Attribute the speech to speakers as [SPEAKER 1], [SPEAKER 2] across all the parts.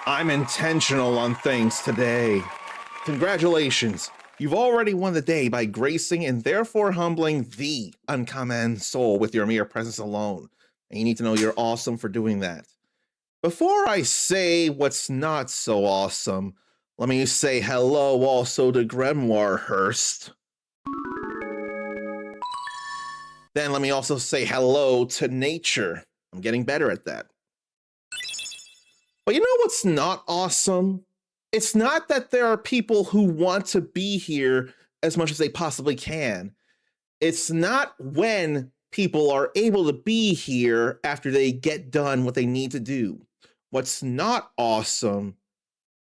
[SPEAKER 1] I'm intentional on things today. Congratulations. You've already won the day by gracing and therefore humbling the uncommon soul with your mere presence alone. And you need to know you're awesome for doing that. Before I say what's not so awesome, let me say hello also to Grimoire Hurst. Then let me also say hello to nature. I'm getting better at that. But you know what's not awesome? It's not that there are people who want to be here as much as they possibly can. It's not when people are able to be here after they get done what they need to do. What's not awesome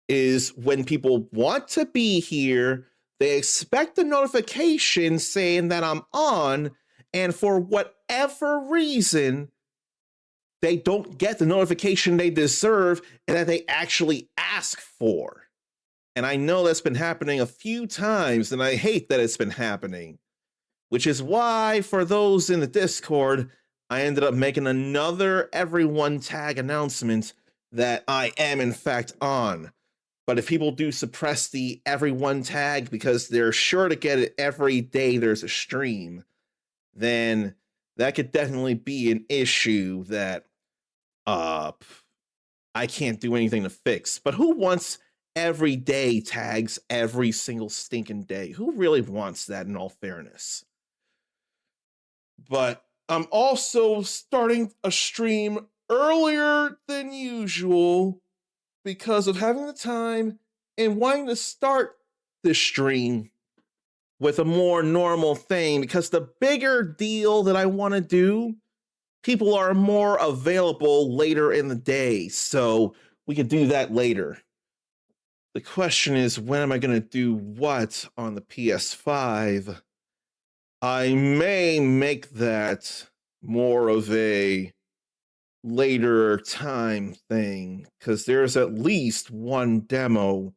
[SPEAKER 1] is when people want to be here, they expect a notification saying that I'm on, and for whatever reason, they don't get the notification they deserve and that they actually ask for. And I know that's been happening a few times, and I hate that it's been happening, which is why for those in the Discord, I ended up making another everyone tag announcement that I am in fact on. But if people do suppress the everyone tag because they're sure to get it every day there's a stream, then that could definitely be an issue that I can't do anything to fix. But who wants everyday tags every single stinking day? Who really wants that, in all fairness? But I'm also starting a stream earlier than usual because of having the time and wanting to start this stream with a more normal thing, because the bigger deal that I want to do, people are more available later in the day, so we could do that later. The question is, when am I going to do what on the PS5? I may make that more of a later time thing, because there's at least one demo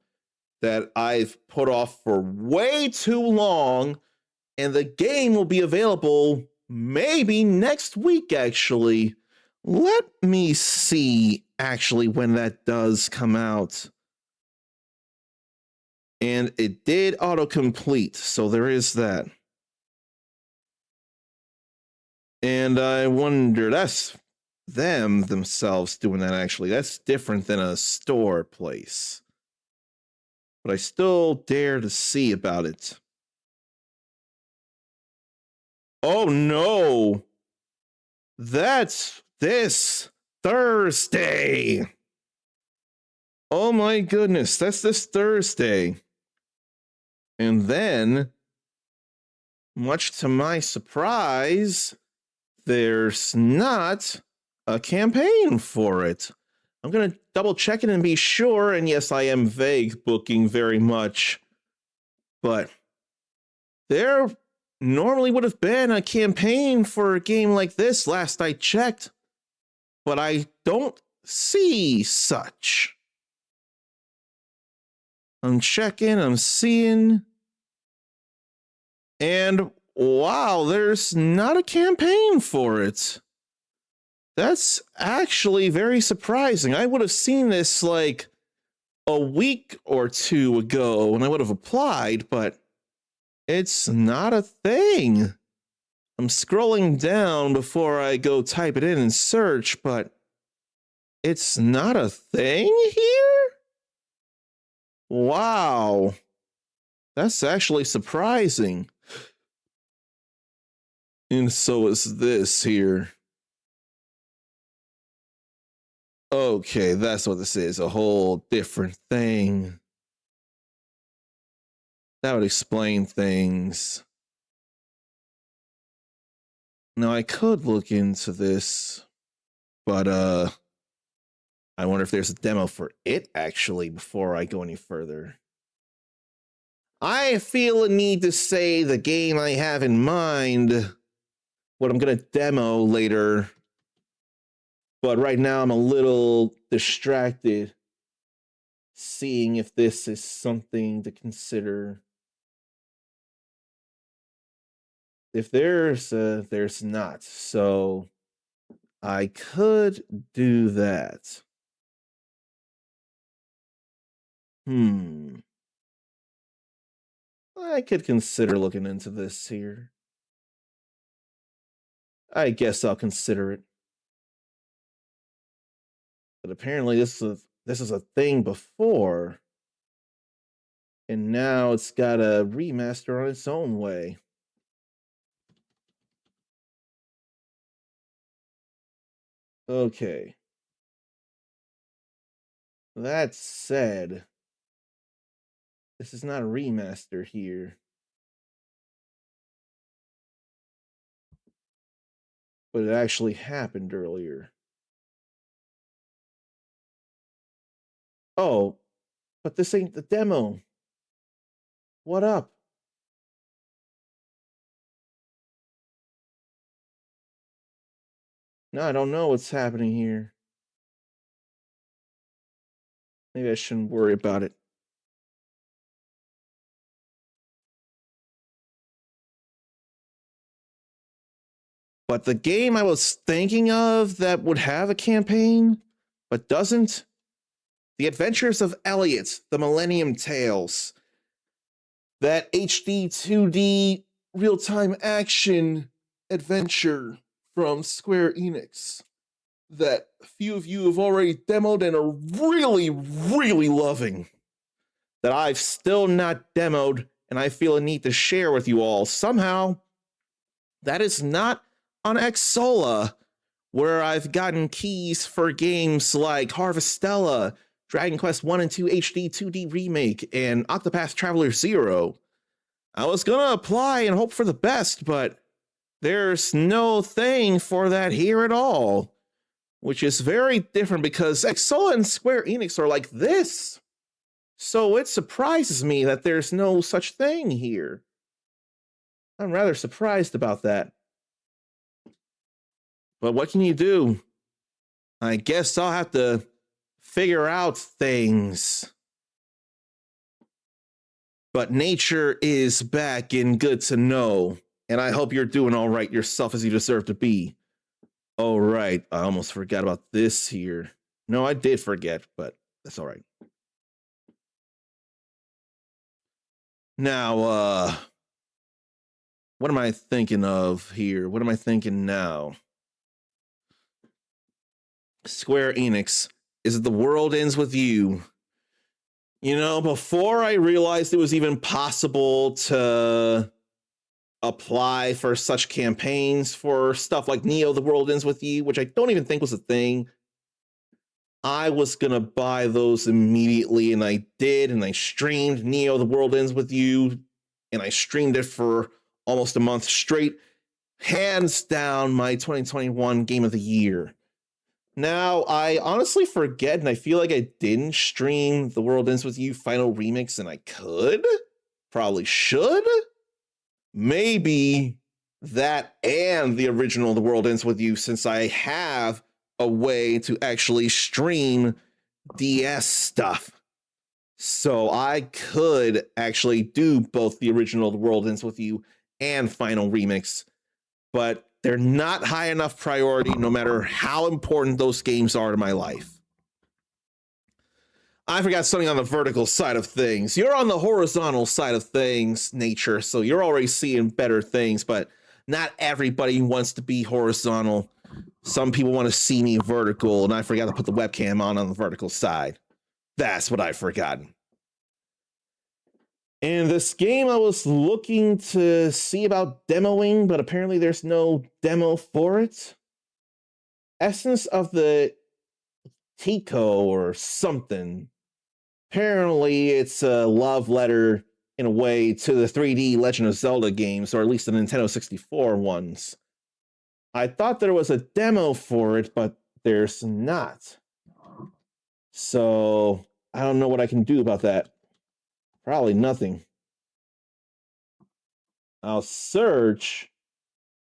[SPEAKER 1] that I've put off for way too long, and the game will be available maybe next week, actually. Let me see, actually, when that does come out. And it did autocomplete, so there is that. And I wonder, that's them themselves doing that, actually. That's different than a store place. But I still dare to see about it. Oh no! That's this Thursday! Oh my goodness, that's this Thursday. And then, much to my surprise, there's not a campaign for it. I'm going to double check it and be sure, and yes, I am vague booking very much, but there normally would have been a campaign for a game like this last I checked, but I don't see such. I'm checking, I'm seeing, and wow, there's not a campaign for it. That's actually very surprising. I would have seen this like a week or two ago and I would have applied, but it's not a thing. I'm scrolling down before I go type it in and search, but it's not a thing here? Wow. That's actually surprising. And so is this here. Okay, that's what this is. A whole different thing. That would explain things. Now, I could look into this, but I wonder if there's a demo for it, actually, before I go any further. I feel a need to say the game I have in mind, what I'm going to demo later, but right now I'm a little distracted seeing if this is something to consider. If there's not, so I could do that. I could consider looking into this here. I guess I'll consider it. But apparently this is a thing before. And now it's got a remaster on its own way. Okay. That said, this is not a remaster here. But it actually happened earlier. Oh, but this ain't the demo. What up? No, I don't know what's happening here. Maybe I shouldn't worry about it. But the game I was thinking of that would have a campaign, but doesn't, The Adventures of Elliot, The Millennium Tales. That HD 2D real-time action adventure from Square Enix that a few of you have already demoed and are really, really loving, that I've still not demoed and I feel a need to share with you all. Somehow, that is not on Xsola, where I've gotten keys for games like Harvestella, Dragon Quest 1 and 2 HD 2D Remake, and Octopath Traveler 0. I was gonna apply and hope for the best, but there's no thing for that here at all, which is very different because Xsola and Square Enix are like this. So it surprises me that there's no such thing here. I'm rather surprised about that. But what can you do? I guess I'll have to figure out things. But nature is back and good to know. And I hope you're doing all right yourself as you deserve to be. All right, I almost forgot about this here. No, I did forget, but that's all right. Now, what am I thinking of here? What am I thinking now? Square Enix, is it The World Ends With You? You know, before I realized it was even possible to apply for such campaigns for stuff like Neo The World Ends With You, which I don't even think was a thing, I was gonna buy those immediately, and I did, and I streamed Neo The World Ends With You, and I streamed it for almost a month straight. Hands down, my 2021 game of the year. Now, I honestly forget, and I feel like I didn't stream The World Ends With You Final Remix, and I could? Probably should? Maybe that and the original The World Ends With You, since I have a way to actually stream DS stuff. So I could actually do both the original The World Ends With You and Final Remix, but they're not high enough priority no matter how important those games are to my life. I forgot something on the vertical side of things. You're on the horizontal side of things, nature, so you're already seeing better things, but not everybody wants to be horizontal. Some people want to see me vertical, and I forgot to put the webcam on the vertical side. That's what I've forgotten. In this game, I was looking to see about demoing, but apparently there's no demo for it. Essence of the Tico or something. Apparently, it's a love letter in a way to the 3D Legend of Zelda games, or at least the Nintendo 64 ones. I thought there was a demo for it, but there's not. So I don't know what I can do about that. Probably nothing. I'll search,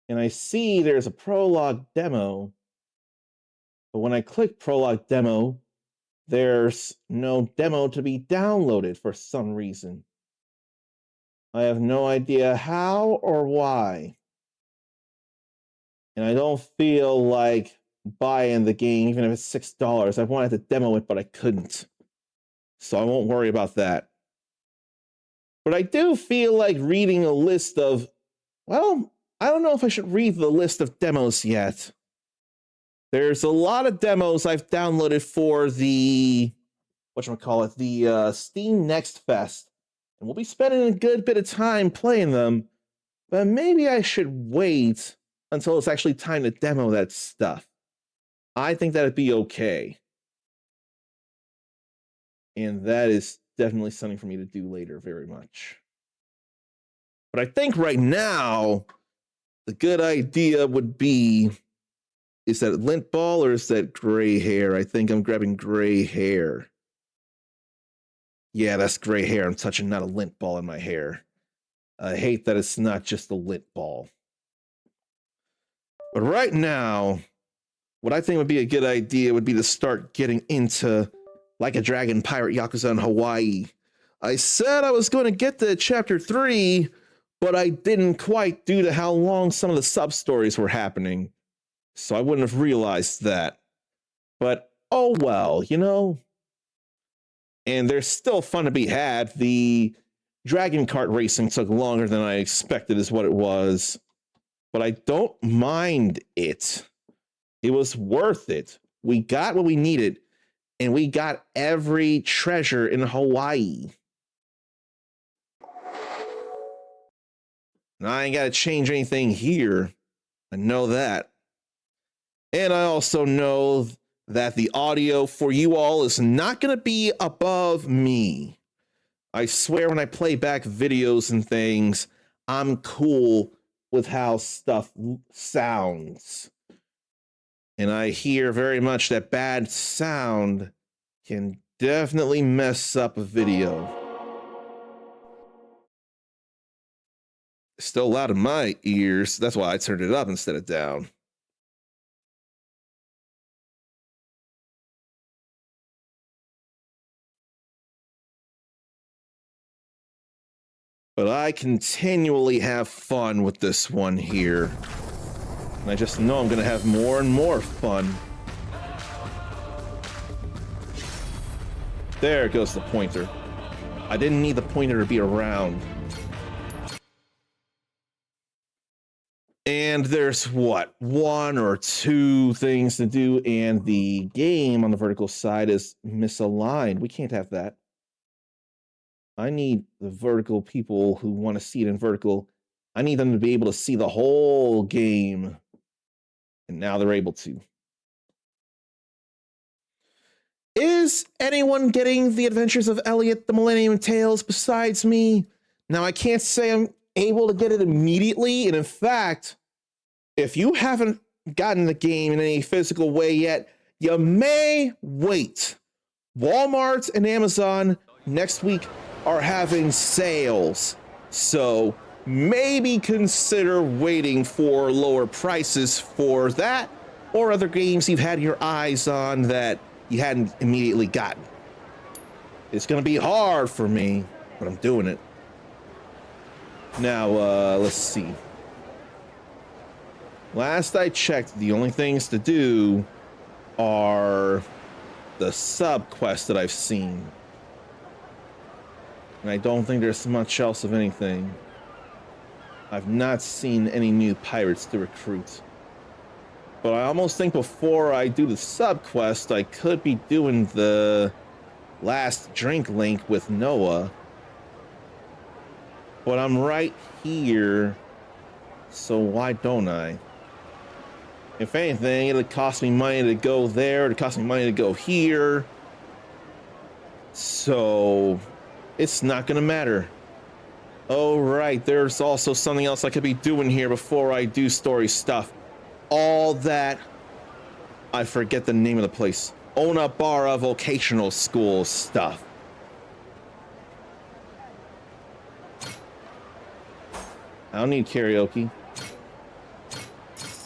[SPEAKER 1] and I see there's a prologue demo. But when I click prologue demo, there's no demo to be downloaded for some reason. I have no idea how or why. And I don't feel like buying the game, even if it's $6. I wanted to demo it, but I couldn't. so I won't worry about that. But I do feel like reading a list of, well, I don't know if I should read the list of demos yet. There's a lot of demos I've downloaded for the, whatchamacallit, the Steam Next Fest. And we'll be spending a good bit of time playing them. But maybe I should wait until it's actually time to demo that stuff. I think that'd be okay. And that is definitely something for me to do later very much. But I think right now, the good idea would be, is that lint ball or is that gray hair? I think I'm grabbing gray hair. Yeah, that's gray hair. I'm touching not a lint ball in my hair. I hate that it's not just a lint ball. But right now, what I think would be a good idea would be to start getting into Like a Dragon Pirate Yakuza in Hawaii. I said I was going to get to chapter 3, but I didn't quite due to how long some of the sub-stories were happening. So I wouldn't have realized that. But, oh well, you know. And there's still fun to be had. The Dragon Kart racing took longer than I expected is what it was. But I don't mind it. It was worth it. We got what we needed. And we got every treasure in Hawaii. And I ain't got to change anything here. I know that. And I also know that the audio for you all is not going to be above me. I swear when I play back videos and things, I'm cool with how stuff sounds. And I hear very much that bad sound can definitely mess up a video. It's still loud in my ears. That's why I turned it up instead of down. But I continually have fun with this one here. And I just know I'm going to have more and more fun. There goes the pointer. I didn't need the pointer to be around. And there's what, 1 or 2 things to do, and the game on the vertical side is misaligned. We can't have that. I need the vertical people who want to see it in vertical. I need them to be able to see the whole game. And now they're able to. Is anyone getting the Adventures of Elliot, the Millennium Tales besides me? Now, I can't say I'm able to get it immediately. And in fact, if you haven't gotten the game in any physical way yet, you may wait. Walmart and Amazon next week are having sales. So maybe consider waiting for lower prices for that or other games you've had your eyes on that you hadn't immediately gotten. It's going to be hard for me, but I'm doing it. Now, let's see. Last I checked, the only things to do are the sub quests that I've seen. And I don't think there's much else of anything. I've not seen any new pirates to recruit. But I almost think before I do the sub quest, I could be doing the last drink link with Noah. But I'm right here, so why don't I? If anything, it'll cost me money to go there, it'll cost me money to go here. So it's not gonna matter. Oh, right, there's also something else I could be doing here before I do story stuff. All that, I forget the name of the place. Onabara Vocational School stuff. I don't need karaoke.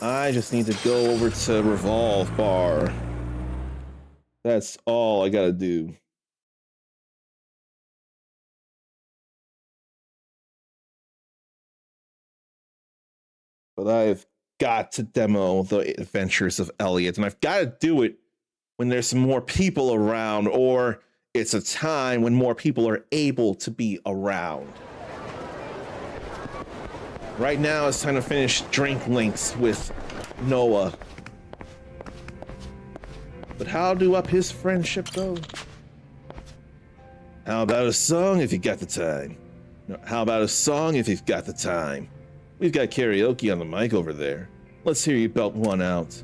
[SPEAKER 1] I just need to go over to Revolve Bar. That's all I gotta do. But I've got to demo the Adventures of Elliot, and I've got to do it when there's some more people around, or It's a time when more people are able to be around. Right now, it's time to finish drink links with Noah. But how do up his friendship go? How about a song if you got the time? No, how about a song if you've got the time? We've got karaoke on the mic over there. Let's hear you belt one out.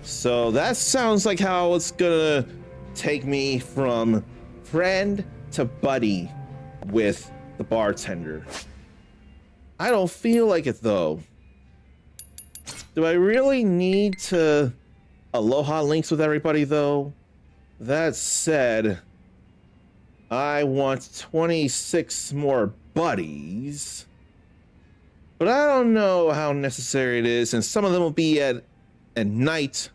[SPEAKER 1] So that sounds like how it's gonna take me from friend to buddy with the bartender. I don't feel like it though. Do I really need to aloha links with everybody though? That said, I want 26 more buddies, but I don't know how necessary it is, and some of them will be at night,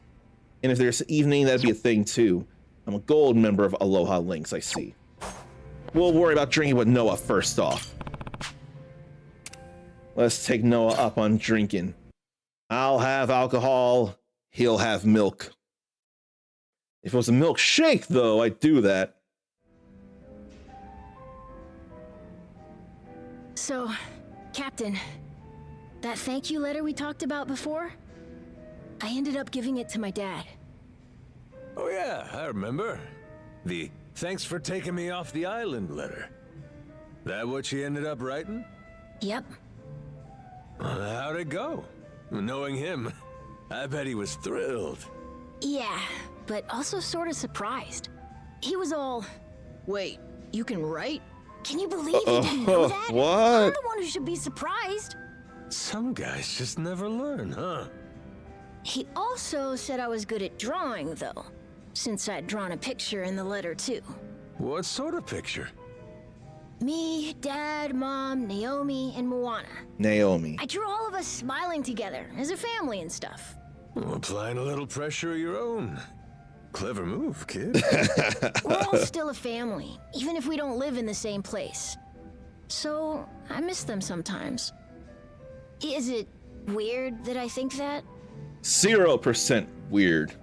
[SPEAKER 1] and if there's evening, that'd be a thing too. I'm a gold member of Aloha Links, I see. We'll worry about drinking with Noah first off. Let's take Noah up on drinking. I'll have alcohol, he'll have milk. If it was a milkshake, though, I'd do that.
[SPEAKER 2] So, Captain, that thank you letter we talked about before, I ended up giving it to my dad.
[SPEAKER 3] Oh yeah, I remember. The thanks for taking me off the island letter. That what you ended up writing?
[SPEAKER 2] Yep.
[SPEAKER 3] How'd it go? Knowing him, I bet he was thrilled.
[SPEAKER 2] Yeah, but also sort of surprised. He was all, wait, you can write? Can you believe he didn't know that?
[SPEAKER 1] What?
[SPEAKER 2] I'm the one who should be surprised.
[SPEAKER 3] Some guys just never learn, huh?
[SPEAKER 2] He also said I was good at drawing, though, since I'd drawn a picture in the letter, too.
[SPEAKER 3] What sort of picture?
[SPEAKER 2] Me, Dad, Mom, Naomi, and Moana.
[SPEAKER 1] Naomi.
[SPEAKER 2] I drew all of us smiling together as a family and stuff.
[SPEAKER 3] Well, applying a little pressure of your own. Clever move, kid.
[SPEAKER 2] We're all still a family, even if we don't live in the same place. So, I miss them sometimes. Is it weird that I think that?
[SPEAKER 1] 0% weird.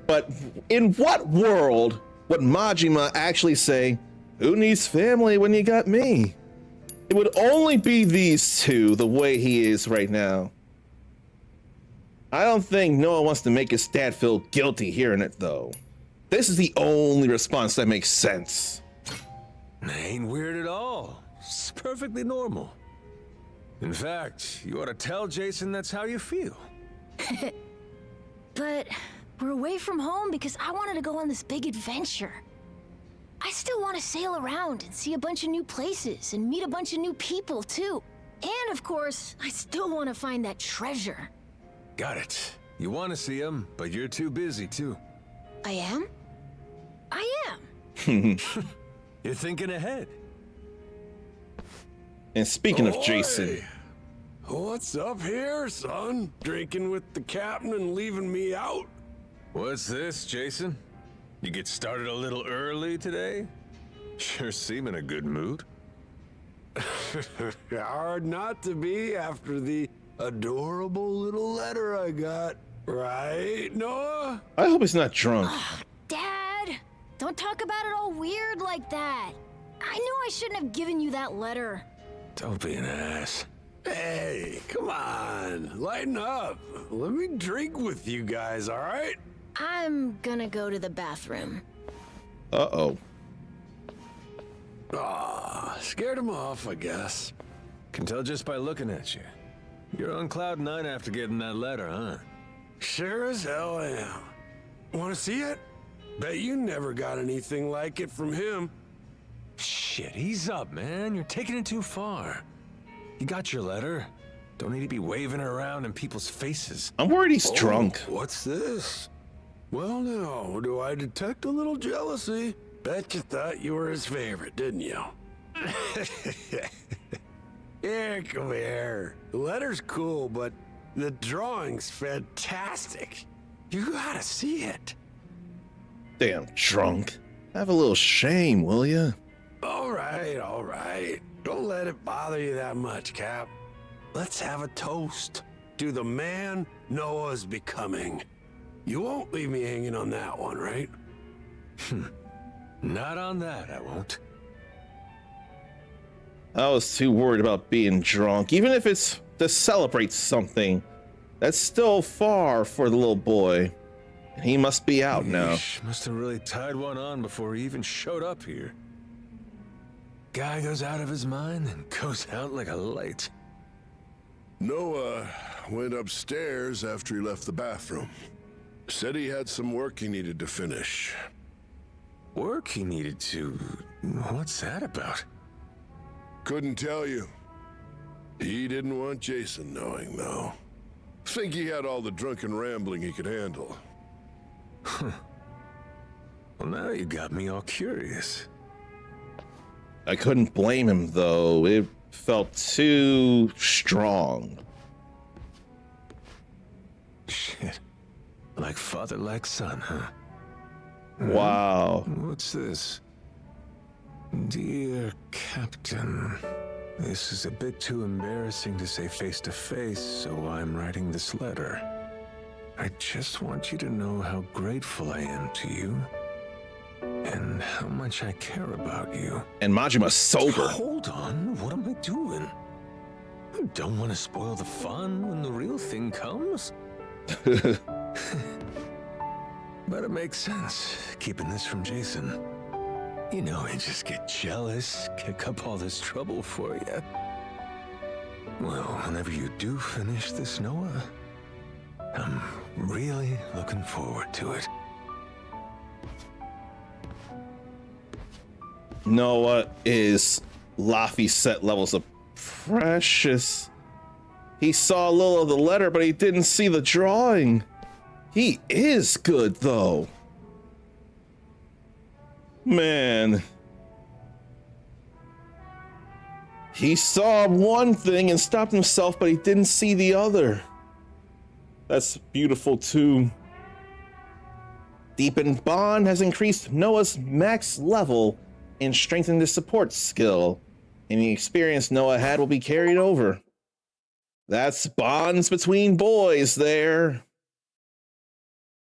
[SPEAKER 1] But in what world would Majima actually say, who needs family when you got me? It would only be these two the way he is right now. I don't think Noah wants to make his dad feel guilty hearing it though. This is the only response that makes sense.
[SPEAKER 3] Ain't weird at all. It's perfectly normal. In fact, you ought to tell Jason that's how you feel.
[SPEAKER 2] But we're away from home because I wanted to go on this big adventure. I still want to sail around and see a bunch of new places and meet a bunch of new people too. And of course, I still want to find that treasure.
[SPEAKER 3] Got it. You want to see him, but you're too busy too.
[SPEAKER 2] I am? I am.
[SPEAKER 3] You're thinking ahead.
[SPEAKER 1] And speaking of Jason.
[SPEAKER 4] What's up here, son? Drinking with the captain and leaving me out?
[SPEAKER 3] What's this, Jason? You get started a little early today? Sure seem in a good mood.
[SPEAKER 4] Hard not to be after the adorable little letter I got. Right, Noah?
[SPEAKER 1] I hope he's not drunk.
[SPEAKER 2] Dad, don't talk about it all weird like that. I knew I shouldn't have given you that letter.
[SPEAKER 3] Don't be an ass.
[SPEAKER 4] Hey, come on, lighten up. Let me drink with you guys, all right?
[SPEAKER 2] I'm gonna go to the bathroom.
[SPEAKER 1] Uh-oh.
[SPEAKER 4] Aw, scared him off, I guess.
[SPEAKER 3] Can tell just by looking at you. You're on cloud nine after getting that letter, huh?
[SPEAKER 4] Sure as hell am. Want to see it? Bet you never got anything like it from him.
[SPEAKER 3] Shit, ease up, man. You're taking it too far. You got your letter. Don't need to be waving it around in people's faces.
[SPEAKER 1] I'm worried he's drunk.
[SPEAKER 4] What's this? Well, now, do I detect a little jealousy? Bet you thought you were his favorite, didn't you? Here, come here. The letter's cool, but the drawing's fantastic. You gotta see it.
[SPEAKER 1] Damn drunk. Have a little shame, will ya?
[SPEAKER 4] All right, all right. Don't let it bother you that much, Cap. Let's have a toast to the man Noah's becoming. You won't leave me hanging on that one, right?
[SPEAKER 3] Not on that, I won't.
[SPEAKER 1] I was too worried about being drunk. Even if it's to celebrate something, that's still far for the little boy. He must be out now.
[SPEAKER 3] Must have really tied one on before he even showed up here. Guy goes out of his mind and goes out like a light.
[SPEAKER 5] Noah went upstairs after he left the bathroom. Said he had some work he needed to finish.
[SPEAKER 3] Work he needed to... What's that about?
[SPEAKER 5] Couldn't tell you. He didn't want Jason knowing, though. Think he had all the drunken rambling he could handle.
[SPEAKER 3] Well, now you got me all curious.
[SPEAKER 1] I couldn't blame him, though. It felt too strong.
[SPEAKER 3] Shit. Like father, like son, huh?
[SPEAKER 1] Wow.
[SPEAKER 3] What's this? Dear Captain, this is a bit too embarrassing to say face to face, so I'm writing this letter. I just want you to know how grateful I am to you and how much I care about you.
[SPEAKER 1] And Majima's sober.
[SPEAKER 3] Hold on, what am I doing? I don't want to spoil the fun when the real thing comes. But it makes sense, keeping this from Jason. You know, I just get jealous, kick up all this trouble for you. Well, whenever you do finish this, Noah, I'm really looking forward to it.
[SPEAKER 1] Noah is Laffy set levels of precious. He saw a little of the letter, but he didn't see the drawing. He is good, though. Man. He saw one thing and stopped himself, but he didn't see the other. That's beautiful, too. Deepened Bond has increased Noah's max level and strengthened his support skill. Any experience Noah had will be carried over. That's bonds between boys there.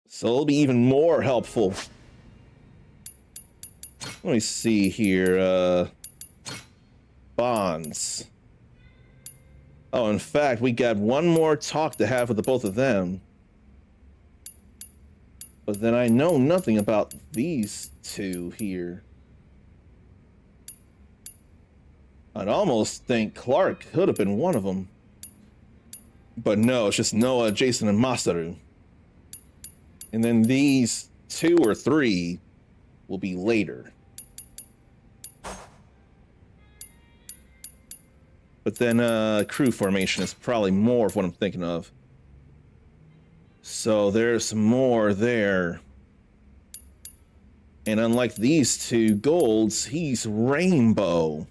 [SPEAKER 1] So it'll be even more helpful. Let me see here. Bonds. Oh, in fact, we got one more talk to have with the both of them. But then I know nothing about these two here. I'd almost think Clark could have been one of them. But no, it's just Noah, Jason, and Masaru. And then these 2 or 3 will be later. But then crew formation is probably more of what I'm thinking of. So there's more there. And unlike these 2 golds, he's rainbow.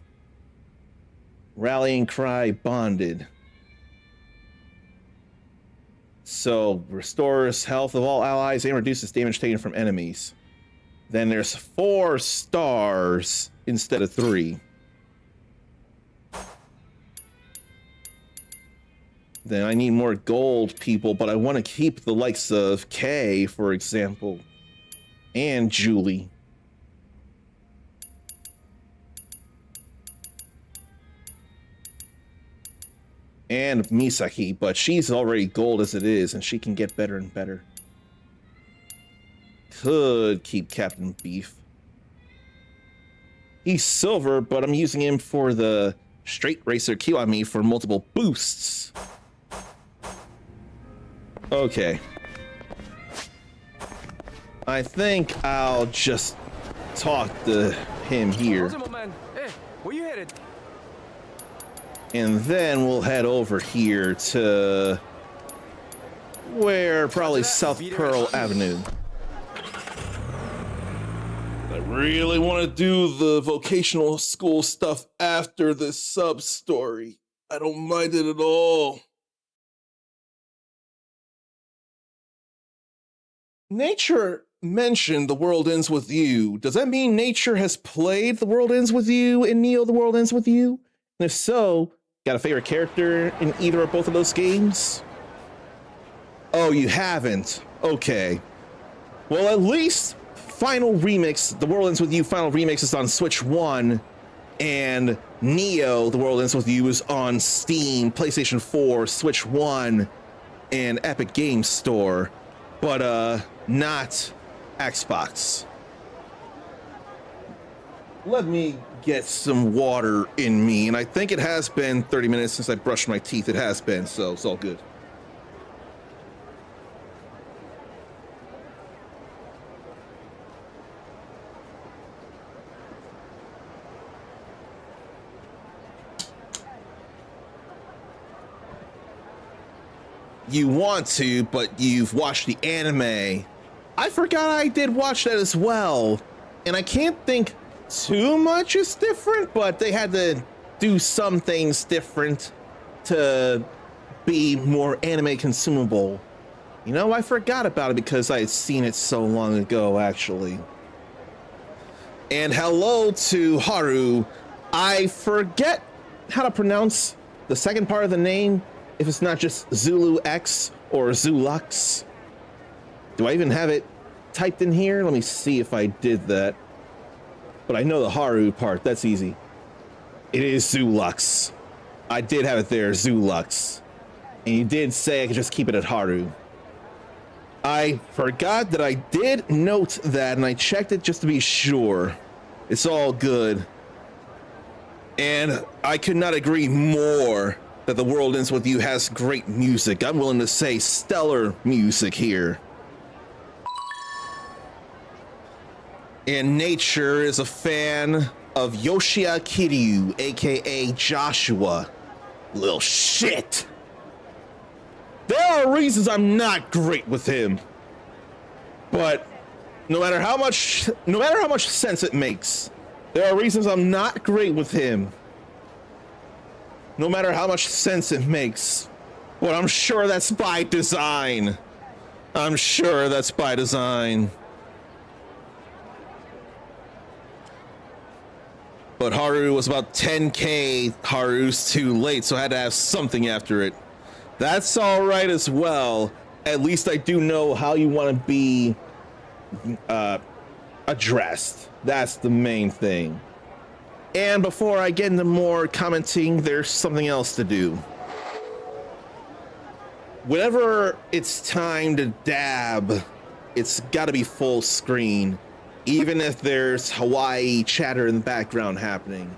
[SPEAKER 1] Rallying cry bonded. So restores health of all allies and reduces damage taken from enemies. Then there's 4 stars instead of 3. Then I need more gold people, but I want to keep the likes of Kay, for example, and Julie. And Misaki, but she's already gold as it is, and she can get better and better. Could keep Captain Beef. He's silver, but I'm using him for the Straight Racer Kiwami for multiple boosts. Okay. I think I'll just talk to him here.
[SPEAKER 3] Hey, where you headed?
[SPEAKER 1] And then we'll head over here to where probably South Pearl Avenue. I really want to do the vocational school stuff after this sub story. I don't mind it at all. Nature mentioned The World Ends With You. Does that mean Nature has played The World Ends With You and Neo The World Ends With You? And if so, got a favorite character in either or both of those games? Oh, you haven't. Okay. Well, at least Final Remix, The World Ends With You Final Remix is on Switch 1, and Neo, The World Ends With You is on Steam, PlayStation 4, Switch 1, and Epic Games Store, but not Xbox. Let me get some water in me, and I think it has been 30 minutes since I brushed my teeth. It has been, so it's all good. You want to, but you've watched the anime. I forgot I did watch that as well. And I can't think too much is different, but they had to do some things different to be more anime consumable. You know, I forgot about it because I had seen it so long ago, actually. And hello to Haru. I forget how to pronounce the second part of the name. If it's not just Zulu X or Zulux. Do I even have it typed in here? Let me see if I did that. But I know the Haru part, that's easy. It is Zulux. I did have it there, Zulux. And you did say I could just keep it at Haru. I forgot that I did note that, and I checked it just to be sure. It's all good. And I could not agree more that The World Ends With You has great music. I'm willing to say stellar music here. And Nature is a fan of Yoshia Kiryu, aka Joshua. Little shit. There are reasons I'm not great with him. But no matter how much sense it makes, there are reasons I'm not great with him. No matter how much sense it makes. But I'm sure that's by design. I'm sure that's by design. But Haru was about 10K. Haru's too late, so I had to have something after it. That's all right as well. At least I do know how you want to be addressed. That's the main thing. And before I get into more commenting, there's something else to do. Whenever it's time to dab, it's got to be full screen. Even if there's Hawaii chatter in the background happening,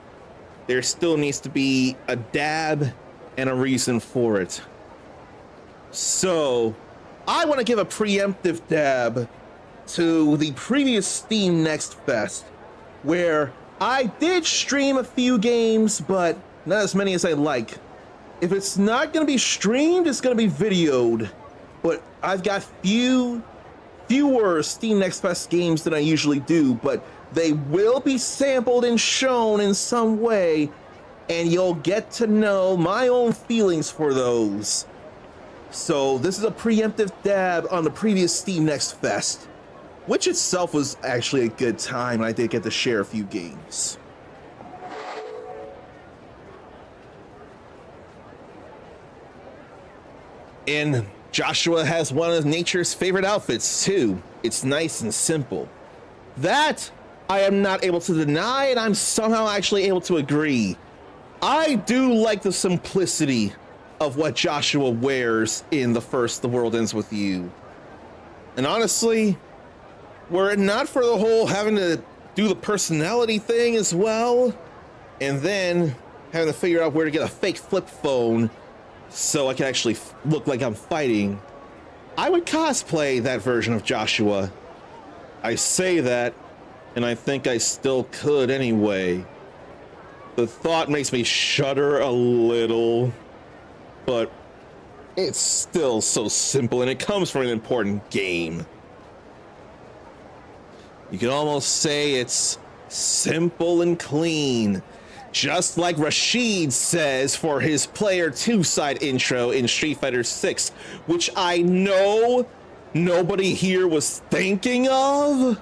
[SPEAKER 1] there still needs to be a dab and a reason for it. So, I want to give a preemptive dab to the previous Steam Next Fest, where I did stream a few games, but not as many as I like. If it's not going to be streamed, it's going to be videoed. But I've got fewer Steam Next Fest games than I usually do, but they will be sampled and shown in some way, and you'll get to know my own feelings for those. So this is a preemptive dab on the previous Steam Next Fest, which itself was actually a good time, and I did get to share a few games. And Joshua has one of Nature's favorite outfits too. It's nice and simple. That I am not able to deny, and I'm somehow actually able to agree. I do like the simplicity of what Joshua wears in the first The World Ends With You. And honestly, were it not for the whole having to do the personality thing as well, and then having to figure out where to get a fake flip phone so I can actually look like I'm fighting, I would cosplay that version of Joshua. I say that, and I think I still could anyway. The thought makes me shudder a little, but it's still so simple, and it comes from an important game. You can almost say it's simple and clean. Just like Rashid says for his Player 2 side intro in Street Fighter 6, which I know nobody here was thinking of,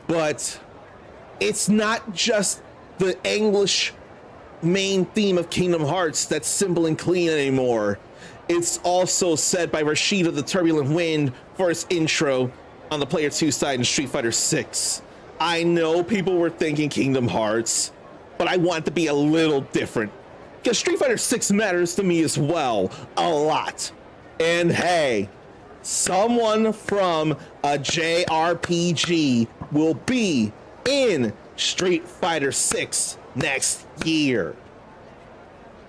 [SPEAKER 1] but it's not just the English main theme of Kingdom Hearts that's simple and clean anymore. it's also said by Rashida the Turbulent Wind for his intro on the Player 2 side in Street Fighter 6. I know people were thinking Kingdom Hearts, but I want it to be a little different because Street Fighter 6 matters to me as well, a lot. And hey, someone from a JRPG will be in Street Fighter 6 next year.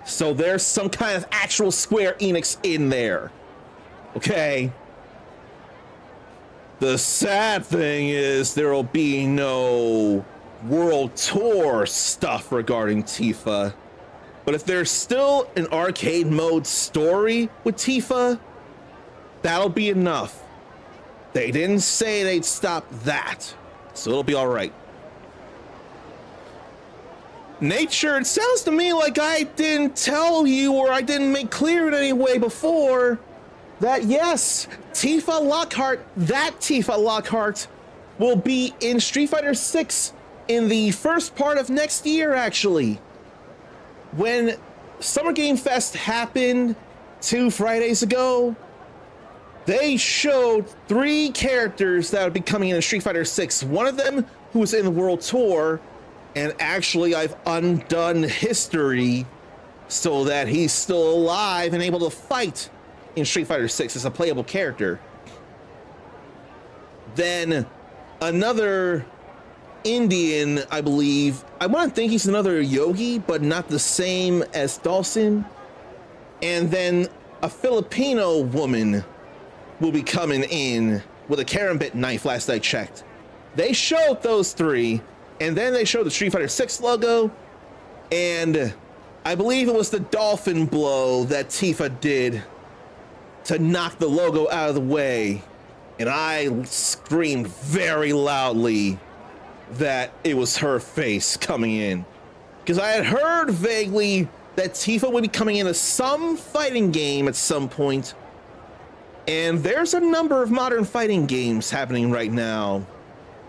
[SPEAKER 1] So there's some kind of actual Square Enix in there. Okay. The sad thing is there will be no World Tour stuff regarding Tifa. But if there's still an arcade mode story with Tifa, that'll be enough. They didn't say they'd stop that, so it'll be all right. Nature, it sounds to me like I didn't tell you or I didn't make clear in any way before that yes, Tifa Lockhart, that Tifa Lockhart will be in Street Fighter 6 in the first part of next year, actually. When Summer Game Fest happened 2 Fridays ago, they showed 3 characters that would be coming in Street Fighter 6. One of them who was in the World Tour, and actually I've undone history so that he's still alive and able to fight in Street Fighter 6 as a playable character. Then another Indian, I believe, I want to think he's another Yogi, but not the same as Dawson. And then a Filipino woman will be coming in with a karambit knife last I checked. They showed those 3, and then they showed the Street Fighter 6 logo, and I believe it was the dolphin blow that Tifa did to knock the logo out of the way, and I screamed very loudly that it was her face coming in, because I had heard vaguely that Tifa would be coming into some fighting game at some point, and there's a number of modern fighting games happening right now,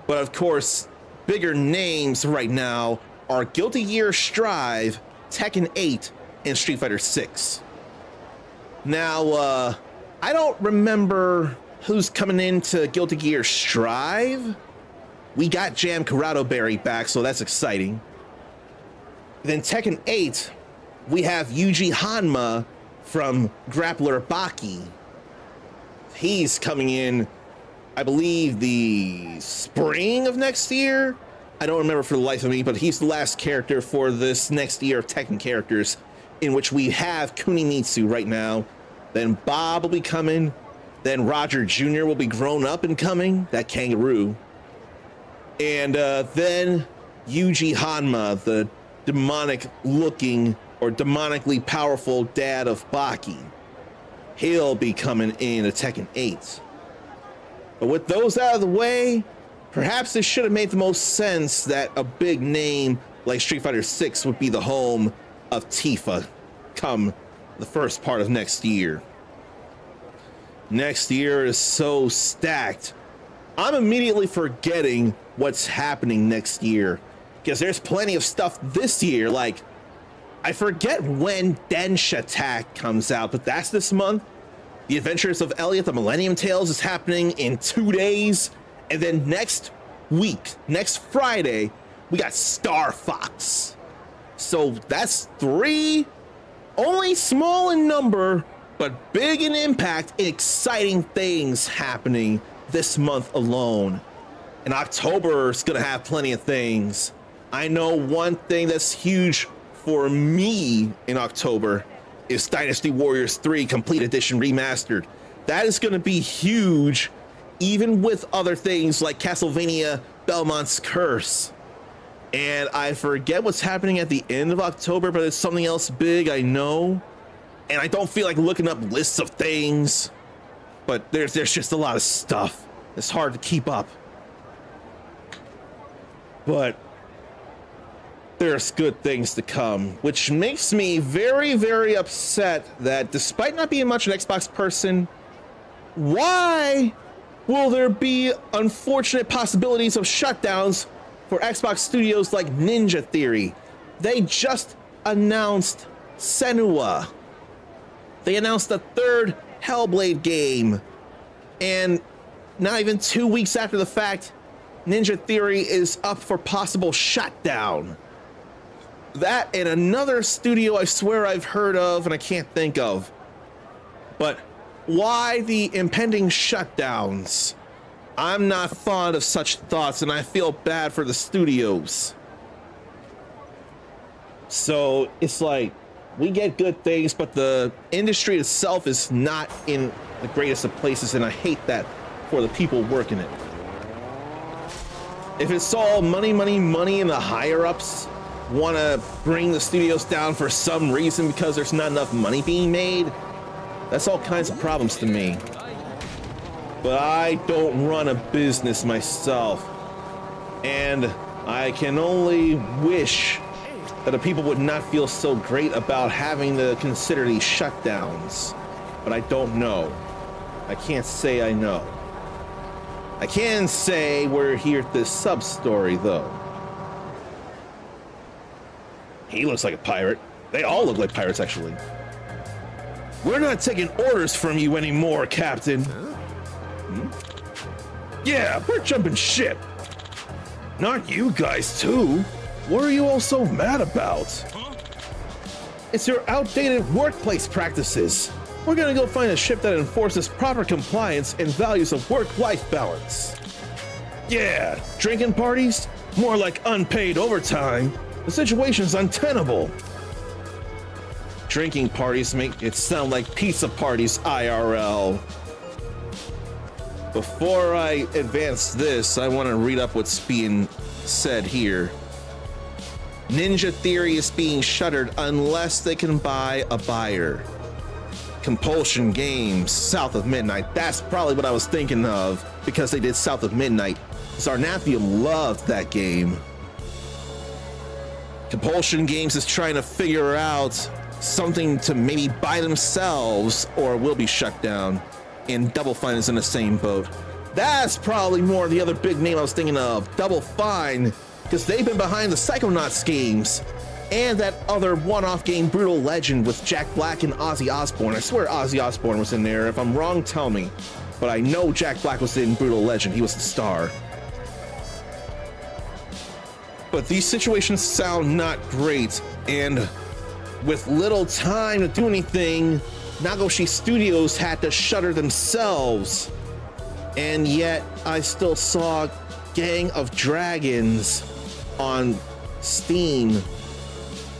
[SPEAKER 1] but of course bigger names right now are Guilty Gear Strive, Tekken 8, and Street Fighter 6. Now, I don't remember who's coming into Guilty Gear Strive. We got Jam Berry back, so that's exciting. Then Tekken 8, we have Yuji Hanma from Grappler Baki. He's coming in, I believe, the spring of next year. I don't remember for the life of me, but he's the last character for this next year of Tekken characters, in which we have Kunimitsu right now. Then Bob will be coming. Then Roger Jr. will be grown up and coming, that kangaroo. And then Yuji Hanma, the demonic looking or demonically powerful dad of Baki. He'll be coming in a Tekken 8. But with those out of the way, perhaps it should have made the most sense that a big name like Street Fighter 6 would be the home of Tifa come the first part of next year. Next year is so stacked. I'm immediately forgetting what's happening next year, because there's plenty of stuff this year. Like, I forget when Densh Attack comes out, but that's this month. The Adventures of Elliot, the Millennium Tales is happening in 2 days. And then next week, next Friday, we got Star Fox. So that's 3, only small in number, but big in impact, and exciting things happening this month alone. And October is gonna have plenty of things. I know one thing that's huge for me in October is Dynasty Warriors 3 Complete Edition Remastered. That is gonna be huge, even with other things like Castlevania Belmont's Curse. And I forget what's happening at the end of October, but it's something else big, I know. And I don't feel like looking up lists of things, but there's just a lot of stuff. It's hard to keep up. But there's good things to come, which makes me very, very upset that despite not being much an Xbox person, why will there be unfortunate possibilities of shutdowns for Xbox studios like Ninja Theory? They just announced Senua. they announced a third Hellblade game. And not even 2 weeks after the fact, Ninja Theory is up for possible shutdown. That and another studio I swear I've heard of and I can't think of. But why the impending shutdowns? I'm not fond of such thoughts and I feel bad for the studios. So it's like, we get good things, but the industry itself is not in the greatest of places, and I hate that for the people working it. If it's all money, money, money, and the higher-ups want to bring the studios down for some reason because there's not enough money being made, that's all kinds of problems to me. But I don't run a business myself, and I can only wish that the people would not feel so great about having to consider these shutdowns. But I don't know. I can't say I know. I can say we're here at this sub-story, though. He looks like a pirate. They all look like pirates, actually. We're not taking orders from you anymore, Captain. Yeah, we're jumping ship. Not you guys, too. What are you all so mad about? It's your outdated workplace practices. We're gonna go find a ship that enforces proper compliance and values of work-life balance. Yeah, drinking parties? More like unpaid overtime. The situation's untenable. Drinking parties make it sound like pizza parties, IRL. Before I advance this, I want to read up what's being said here. Ninja Theory is being shuttered unless they can buy a buyer. Compulsion Games, South of Midnight. That's probably what I was thinking of because they did South of Midnight. Zarnathium loved that game. Compulsion Games is trying to figure out something to maybe buy themselves or will be shut down. And Double Fine is in the same boat. That's probably more the other big name I was thinking of. Double Fine, because they've been behind the Psychonauts games and that other one-off game, Brutal Legend, with Jack Black and Ozzy Osbourne. I swear Ozzy Osbourne was in there. If I'm wrong, tell me. But I know Jack Black was in Brutal Legend. He was the star. But these situations sound not great, and with little time to do anything, Nagoshi Studios had to shutter themselves. And yet, I still saw Gang of Dragons on Steam,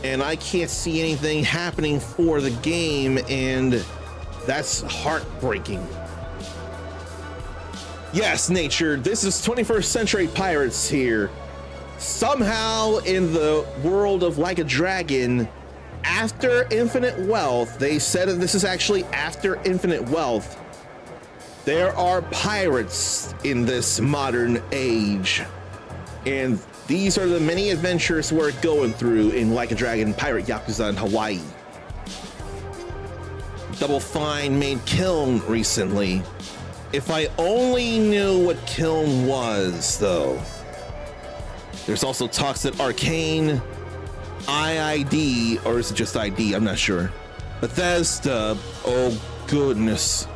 [SPEAKER 1] and I can't see anything happening for the game, and that's heartbreaking. Yes, Nature, this is 21st Century Pirates here. Somehow in the world of Like a Dragon, after Infinite Wealth, they said that this is actually after Infinite Wealth, there are pirates in this modern age. And these are the many adventures we're going through in Like a Dragon Pirate Yakuza in Hawaii. Double Fine made Kiln recently. If I only knew what Kiln was, though. There's also talks that Arcane, IID, or is it just ID? I'm not sure. Bethesda, oh goodness.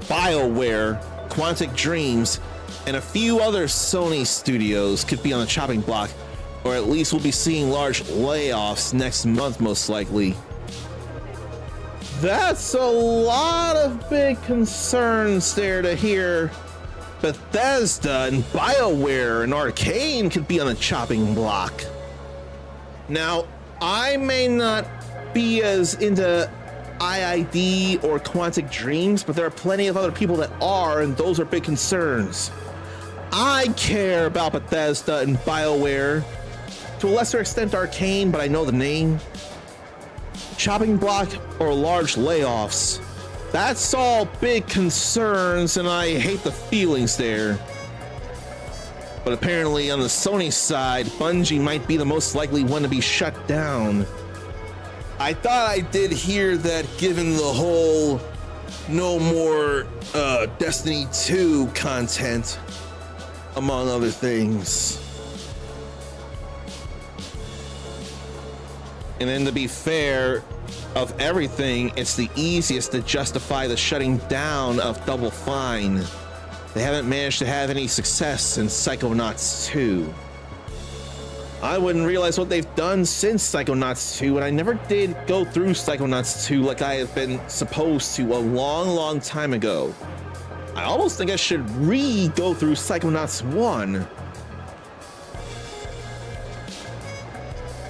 [SPEAKER 1] BioWare, Quantic Dreams, and a few other Sony studios could be on the chopping block, or at least we'll be seeing large layoffs next month, most likely. That's a lot of big concerns there to hear. Bethesda and BioWare and Arcane could be on the chopping block. Now, I may not be as into IID or Quantic Dreams, but there are plenty of other people that are, and those are big concerns. I care about Bethesda and BioWare, to a lesser extent Arcane, but I know the name. Chopping block or large layoffs. That's all big concerns, and I hate the feelings there. But apparently on the Sony side, Bungie might be the most likely one to be shut down. I thought I did hear that given the whole no more Destiny 2 content, among other things. And then to be fair, of everything, it's the easiest to justify the shutting down of Double Fine. They haven't managed to have any success since Psychonauts 2. I wouldn't realize what they've done since Psychonauts 2, and I never did go through Psychonauts 2 like I have been supposed to a long time ago. I almost think I should go through Psychonauts 1.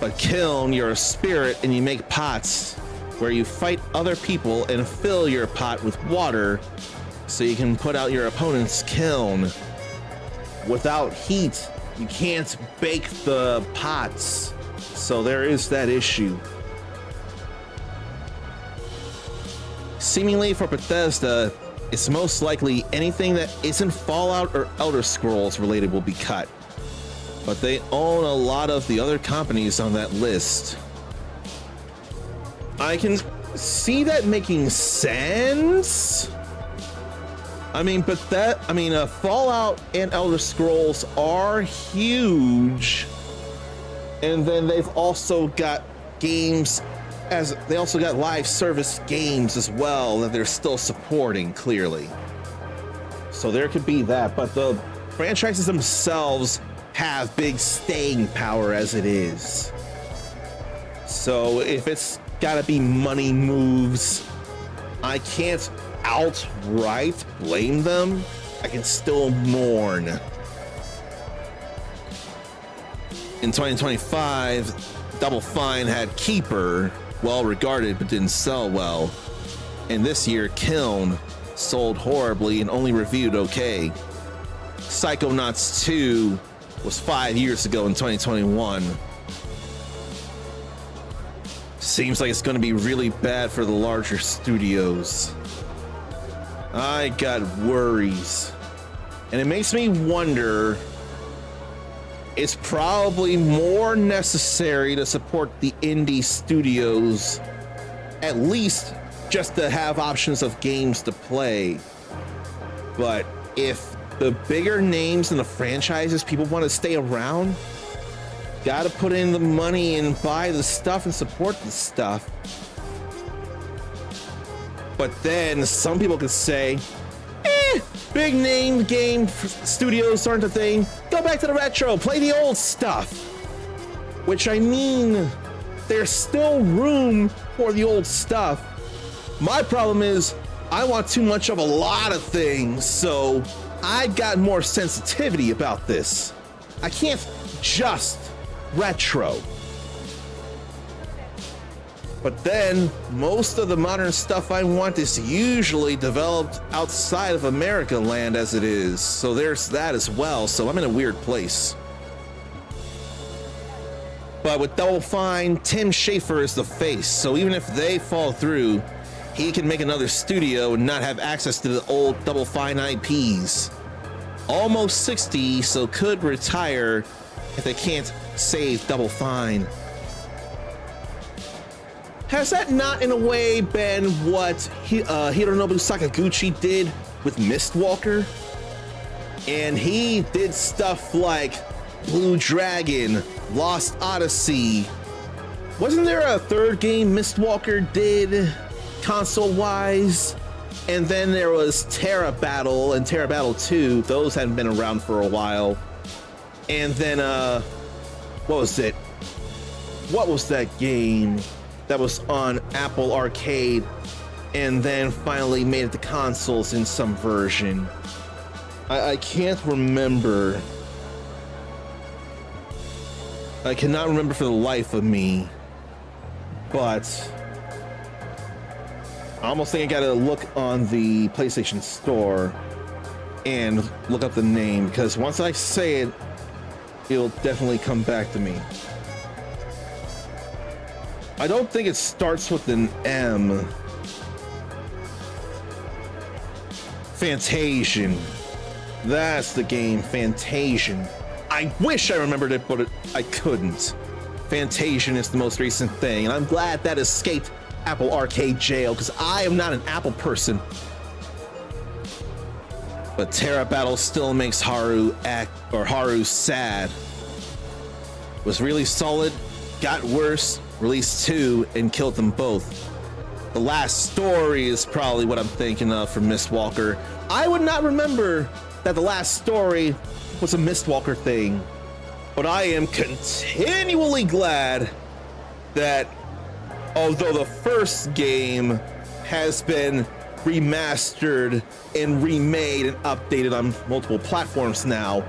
[SPEAKER 1] But Kiln, you're a spirit and you make pots where you fight other people and fill your pot with water so you can put out your opponent's kiln. Without heat, you can't bake the pots. So there is that issue. Seemingly for Bethesda, it's most likely anything that isn't Fallout or Elder Scrolls related will be cut. But they own a lot of the other companies on that list. I can see that making sense. Fallout and Elder Scrolls are huge. And then they've also got games they also got live service games as well that they're still supporting, clearly. So there could be that, but the franchises themselves have big staying power as it is. So if it's gotta be money moves, I can't outright blame them. I can still mourn. In 2025, Double Fine had Keeper, well regarded but didn't sell well. And this year, Kiln sold horribly and only reviewed okay. Psychonauts 2 was 5 years ago in 2021. Seems like it's going to be really bad for the larger studios. I got worries. And it makes me wonder, it's probably more necessary to support the indie studios, at least just to have options of games to play. But if the bigger names in the franchises people want to stay around, gotta put in the money and buy the stuff and support the stuff. But then some people could say, big name game studios aren't a thing. Go back to the retro, play the old stuff. Which, I mean, there's still room for the old stuff. My problem is I want too much of a lot of things, so I got more sensitivity about this. I can't just retro. But then most of the modern stuff I want is usually developed outside of America land as it is. So there's that as well. So I'm in a weird place. But with Double Fine, Tim Schafer is the face. So even if they fall through, he can make another studio and not have access to the old Double Fine IPs. Almost 60, so could retire if they can't save Double Fine. Has that not in a way been what Hironobu Sakaguchi did with Mistwalker? And he did stuff like Blue Dragon, Lost Odyssey. Wasn't there a third game Mistwalker did console-wise? And then there was Terra Battle and Terra Battle 2. Those hadn't been around for a while. And then, what was it? What was that game that was on Apple Arcade and then finally made it to consoles in some version? I can't remember. I cannot remember for the life of me. But I almost think I gotta look on the PlayStation Store and look up the name, because once I say it, it'll definitely come back to me. I don't think it starts with an M. Fantasian. That's the game, Fantasian. I wish I remembered it, but I couldn't. Fantasian is the most recent thing, and I'm glad that escaped Apple Arcade jail, because I am not an Apple person. But Terra Battle still makes Haru sad. Was really solid, got worse, released 2, and killed them both. The Last Story is probably what I'm thinking of for Mistwalker. I would not remember that The Last Story was a Mistwalker thing, but I am continually glad that although the first game has been remastered and remade and updated on multiple platforms now,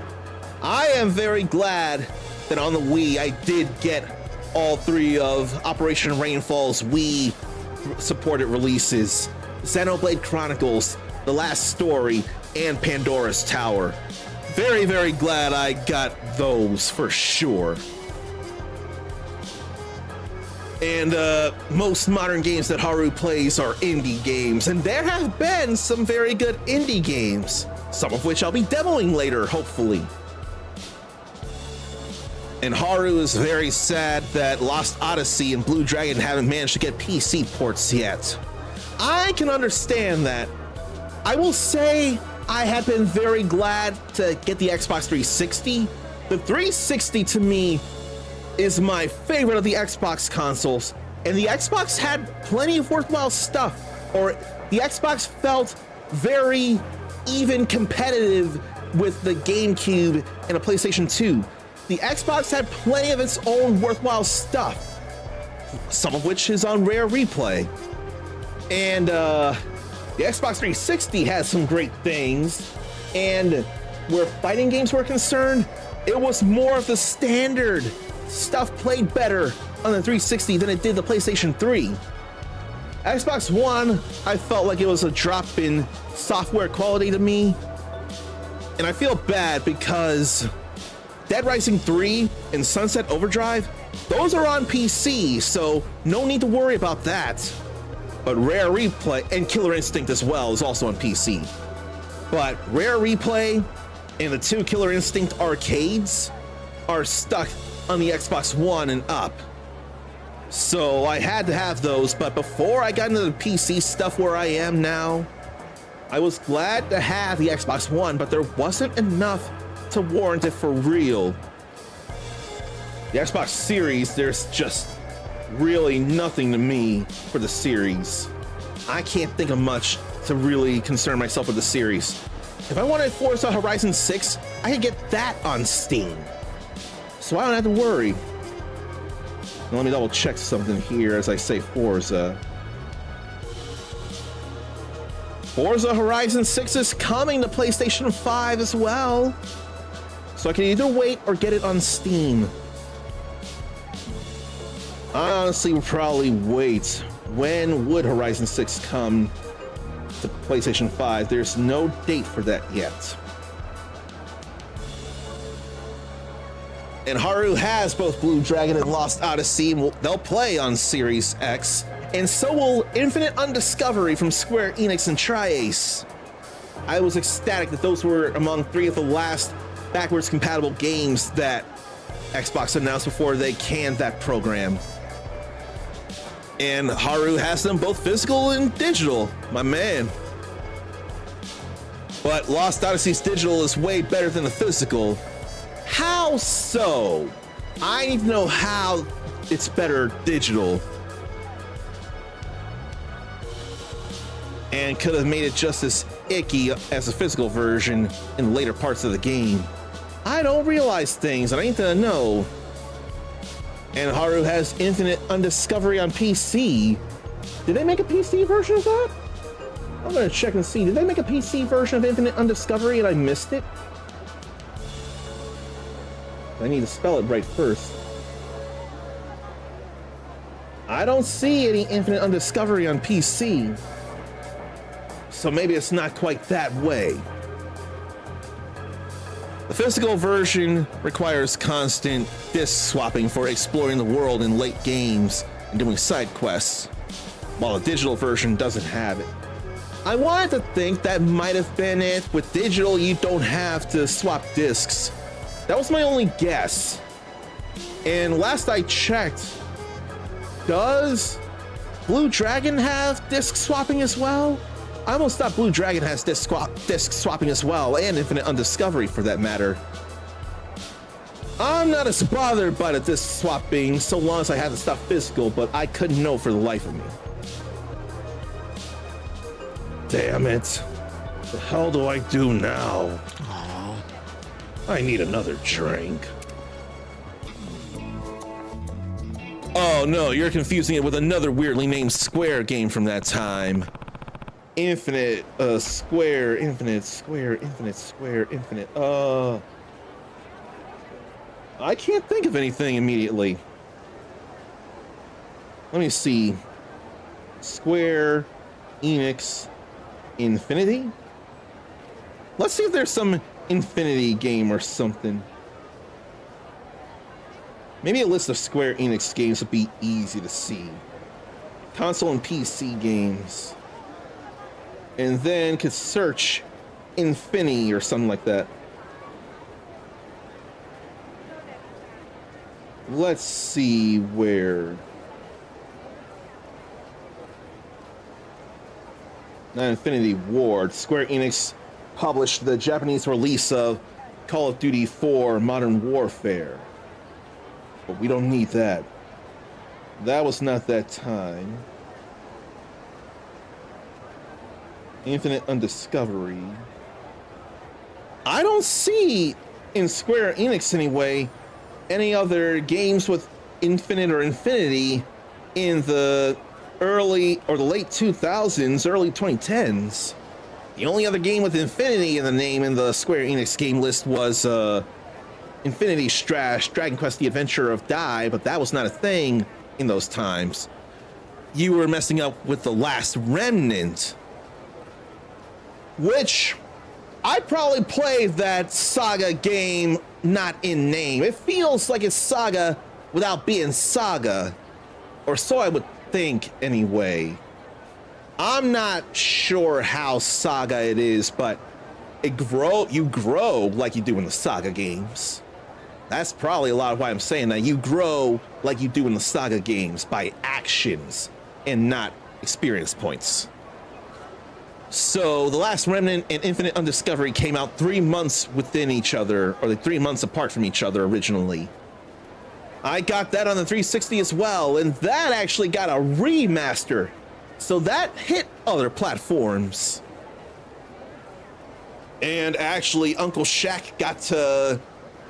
[SPEAKER 1] I am very glad that on the Wii I did get all 3 of Operation Rainfall's Wii supported releases: Xenoblade Chronicles, The Last Story, and Pandora's Tower. Very, very glad I got those for sure. And most modern games that Haru plays are indie games, and there have been some very good indie games, some of which I'll be demoing later, hopefully. And Haru is very sad that Lost Odyssey and Blue Dragon haven't managed to get PC ports yet. I can understand that. I will say I had been very glad to get the Xbox 360. The 360 to me is my favorite of the Xbox consoles, and the Xbox had plenty of worthwhile stuff, or the Xbox felt very even competitive with the GameCube and a PlayStation 2. The Xbox had plenty of its own worthwhile stuff, some of which is on Rare Replay. And the Xbox 360 has some great things, and where fighting games were concerned, it was more of the standard stuff played better on the 360 than it did the PlayStation 3. Xbox One, I felt like it was a drop in software quality to me, and I feel bad because Dead Rising 3 and Sunset Overdrive, those are on PC, so no need to worry about that. But Rare Replay, and Killer Instinct as well, is also on PC. But Rare Replay and the 2 Killer Instinct arcades are stuck on the Xbox One and up. So I had to have those, but before I got into the PC stuff where I am now, I was glad to have the Xbox One, but there wasn't enough to warrant it for real. The Xbox Series, there's just really nothing to me for the series. I can't think of much to really concern myself with the series. If I wanted Forza Horizon 6, I could get that on Steam, so I don't have to worry. Now let me double check something here as I say Forza. Forza Horizon 6 is coming to PlayStation 5 as well, so I can either wait or get it on Steam. I honestly would probably wait. When would Horizon 6 come to PlayStation 5? There's no date for that yet. And Haru has both Blue Dragon and Lost Odyssey, and they'll play on Series X, and so will Infinite Undiscovery from Square Enix and Tri-Ace. I was ecstatic that those were among 3 of the last backwards compatible games that Xbox announced before they canned that program. And Haru has them both physical and digital, my man. But Lost Odyssey's digital is way better than the physical. How so? I need to know how it's better digital. And could have made it just as icky as the physical version in later parts of the game. I don't realize things and I need to know. And Haru has Infinite Undiscovery on PC. Did they make a PC version of that? I'm gonna check and see. Did they make a PC version of Infinite Undiscovery and I missed it? I need to spell it right first. I don't see any Infinite Undiscovery on PC. So maybe it's not quite that way. The physical version requires constant disc swapping for exploring the world in late games and doing side quests, while the digital version doesn't have it. I wanted to think that might have been it. With digital, you don't have to swap discs. That was my only guess. And last I checked, does Blue Dragon have disc swapping as well? I almost thought Blue Dragon has disc swapping as well, and Infinite Undiscovery for that matter. I'm not as bothered by the disc swapping so long as I have the stuff physical, but I couldn't know for the life of me. Damn it. The hell do I do now? I need another drink. Oh no, you're confusing it with another weirdly named Square game from that time. Infinite, Square, Infinite, Square, Infinite, Square, Infinite. I can't think of anything immediately. Let me see. Square, Enix, Infinity? Let's see if there's some Infinity game or something. Maybe a list of Square Enix games would be easy to see. Console and PC games. And then could search Infinity or something like that. Let's see where. Not Infinity Ward. Square Enix published the Japanese release of Call of Duty 4 Modern Warfare. But we don't need that. That was not that time. Infinite Undiscovery. I don't see in Square Enix anyway any other games with Infinite or Infinity in the early or the late 2000s, early 2010s. The only other game with Infinity in the name in the Square Enix game list was Infinity Strash, Dragon Quest The Adventure of Dai, but that was not a thing in those times. You were messing up with The Last Remnant, which I probably played that Saga game not in name. It feels like it's Saga without being Saga, or so I would think anyway. I'm not sure how Saga it is, but you grow like you do in the Saga games. That's probably a lot of why I'm saying that. You grow like you do in the Saga games by actions and not experience points. So The Last Remnant and Infinite Undiscovery came out 3 months within each other, or like 3 months apart from each other originally. I got that on the 360 as well, and that actually got a remaster. So that hit other platforms. And actually, Uncle Shaq got to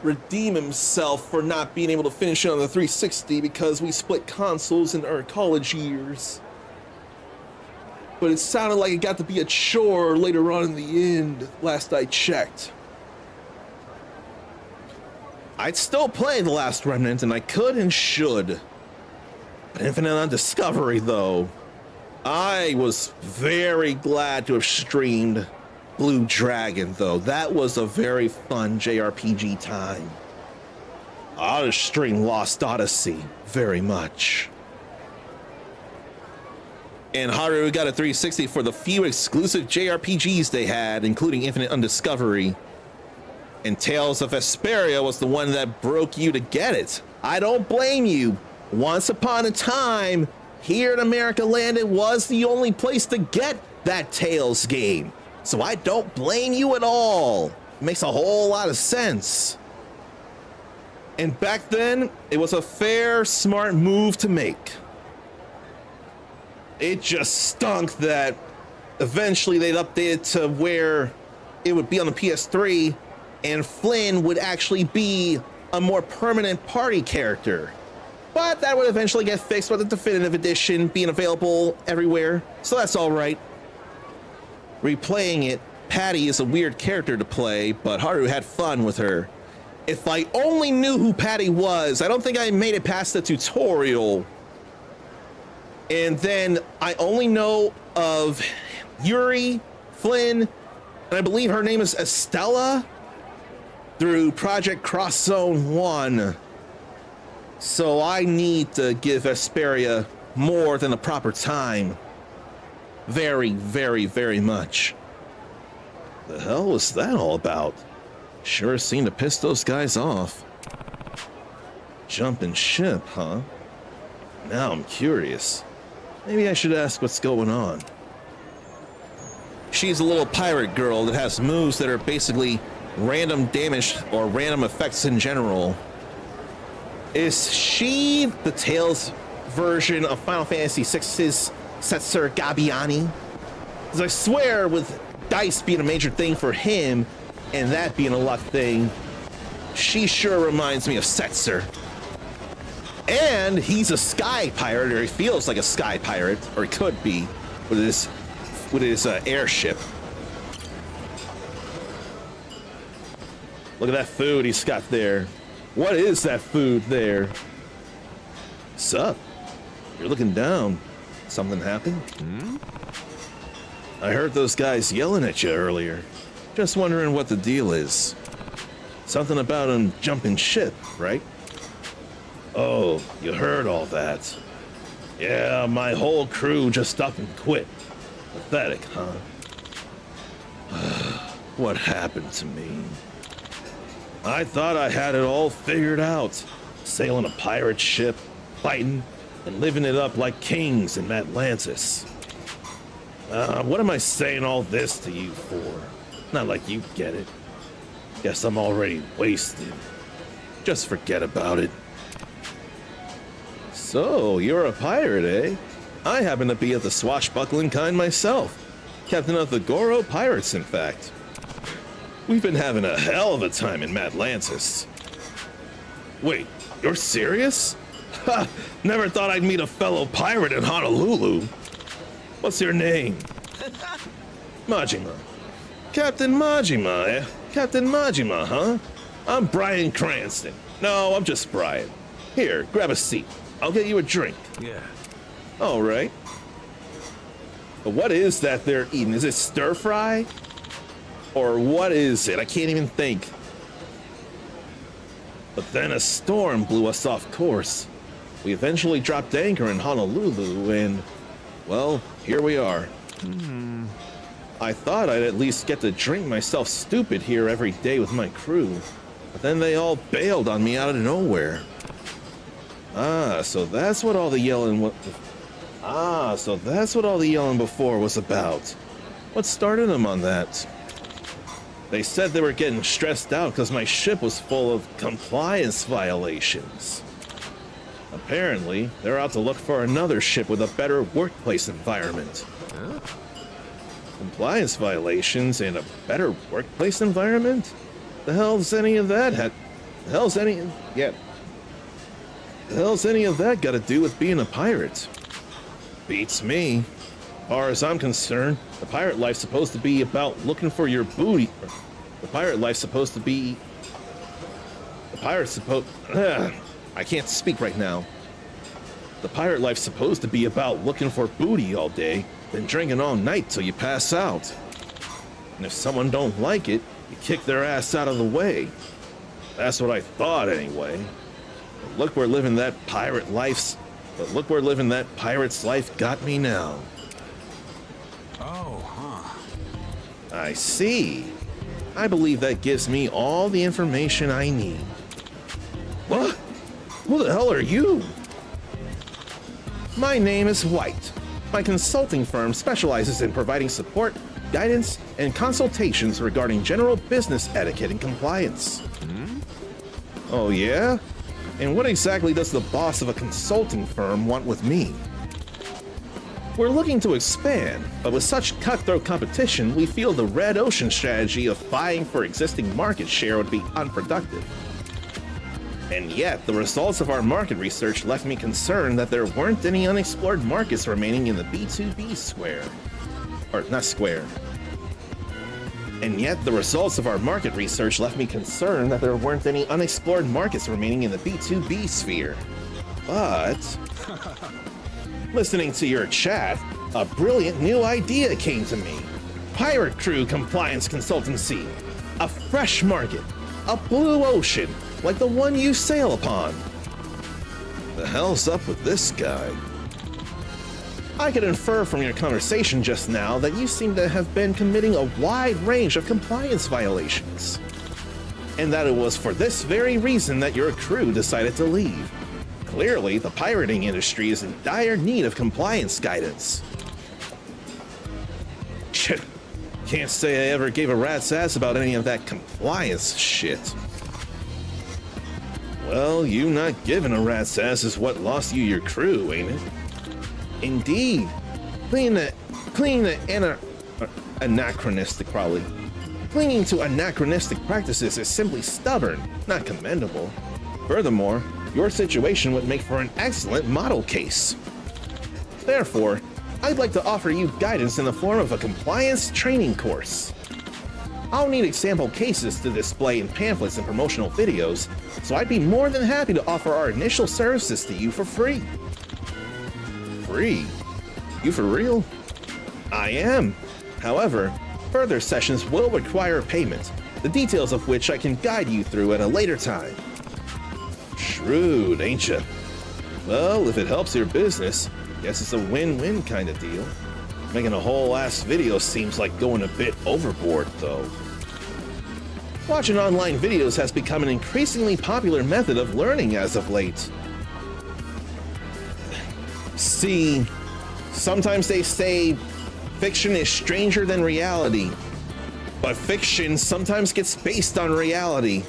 [SPEAKER 1] redeem himself for not being able to finish it on the 360 because we split consoles in our college years. But it sounded like it got to be a chore later on in the end, last I checked. I'd still play The Last Remnant, and I could and should. But Infinite Undiscovery, though, I was very glad to have streamed Blue Dragon, though. That was a very fun JRPG time. I would stream Lost Odyssey very much. And Haru got a 360 for the few exclusive JRPGs they had, including Infinite Undiscovery. And Tales of Vesperia was the one that broke you to get it. I don't blame you. Once upon a time, here in America land, it was the only place to get that Tales game. So I don't blame you at all. It makes a whole lot of sense. And back then, it was a fair, smart move to make. It just stunk that eventually they'd update it to where it would be on the PS3 and Flynn would actually be a more permanent party character. But that would eventually get fixed with the definitive edition being available everywhere, so that's all right. Replaying it, Patty is a weird character to play, but Haru had fun with her. If I only knew who Patty was, I don't think I made it past the tutorial. And then I only know of Yuri, Flynn, and I believe her name is Estella through Project Cross Zone 1. So I need to give Vesperia more than the proper time. Very, very, very much. The hell was that all about? Sure seemed to piss those guys off. Jumping ship, huh? Now I'm curious. Maybe I should ask what's going on. She's a little pirate girl that has moves that are basically random damage or random effects in general. Is she the Tails version of Final Fantasy VI's Setzer Gabiani? Because I swear, with dice being a major thing for him, and that being a luck thing, she sure reminds me of Setzer. And he's a sky pirate, or he feels like a sky pirate, or he could be, with his airship. Look at that food he's got there. What is that food there? Sup? You're looking down. Something happened? I heard those guys yelling at you earlier. Just wondering what the deal is. Something about him jumping ship, right? Oh, you heard all that. Yeah, my whole crew just up and quit. Pathetic, huh? What happened to me? I thought I had it all figured out. Sailing a pirate ship, fighting, and living it up like kings in Atlantis. What am I saying all this to you for? Not like you get it. Guess I'm already wasted. Just forget about it. So, you're a pirate, eh? I happen to be of the swashbuckling kind myself. Captain of the Goro Pirates, in fact. We've been having a hell of a time in Atlantis. Wait, you're serious? Ha! Never thought I'd meet a fellow pirate in Honolulu. What's your name? Majima. Captain Majima, eh? Captain Majima, huh? I'm Brian Cranston. No, I'm just Brian. Here, grab a seat. I'll get you a drink.
[SPEAKER 3] Yeah.
[SPEAKER 1] All right. But what is that they're eating? Is it stir fry? Or what is it? I can't even think. But then a storm blew us off course. We eventually dropped anchor in Honolulu and, well, here we are. I thought I'd at least get to drink myself stupid here every day with my crew. But then they all bailed on me out of nowhere. So that's what all the yelling before was about. What started them on that? They said they were getting stressed out because my ship was full of compliance violations. Apparently, they're out to look for another ship with a better workplace environment.
[SPEAKER 3] Huh?
[SPEAKER 1] Compliance violations and a better workplace environment? The hell's any of that got to do with being a pirate? Beats me. As far as I'm concerned, the pirate life's supposed to be about looking for your booty. I can't speak right now. The pirate life's supposed to be about looking for booty all day, then drinking all night till you pass out. And if someone don't like it, you kick their ass out of the way. That's what I thought anyway. But look where living that pirate's life got me now.
[SPEAKER 3] Oh, huh.
[SPEAKER 1] I see. I believe that gives me all the information I need. What? Who the hell are you? My name is White. My consulting firm specializes in providing support, guidance, and consultations regarding general business etiquette and compliance. Oh yeah? And what exactly does the boss of a consulting firm want with me? We're looking to expand, but with such cutthroat competition, we feel the Red Ocean strategy of vying for existing market share would be unproductive. And yet, the results of our market research left me concerned that there weren't any unexplored markets remaining in the B2B square. Or, not square. And yet, the results of our market research left me concerned that there weren't any unexplored markets remaining in the B2B sphere. But, listening to your chat, a brilliant new idea came to me. Pirate Crew Compliance Consultancy. A fresh market. A blue ocean, like the one you sail upon. The hell's up with this guy? I could infer from your conversation just now that you seem to have been committing a wide range of compliance violations. And that it was for this very reason that your crew decided to leave. Clearly, the pirating industry is in dire need of compliance guidance. Shit. Can't say I ever gave a rat's ass about any of that compliance shit. Well, you not giving a rat's ass is what lost you your crew, ain't it? Indeed. Cleaning the Anachronistic, probably. Clinging to anachronistic practices is simply stubborn, not commendable. Furthermore, your situation would make for an excellent model case. Therefore, I'd like to offer you guidance in the form of a compliance training course. I'll need example cases to display in pamphlets and promotional videos, so I'd be more than happy to offer our initial services to you for free. Free? You for real? I am. However, further sessions will require payment, the details of which I can guide you through at a later time. Shrewd, ain't ya? Well, if it helps your business, guess it's a win-win kind of deal. Making a whole ass video seems like going a bit overboard, though. Watching online videos has become an increasingly popular method of learning as of late. See, sometimes they say fiction is stranger than reality, but fiction sometimes gets based on reality.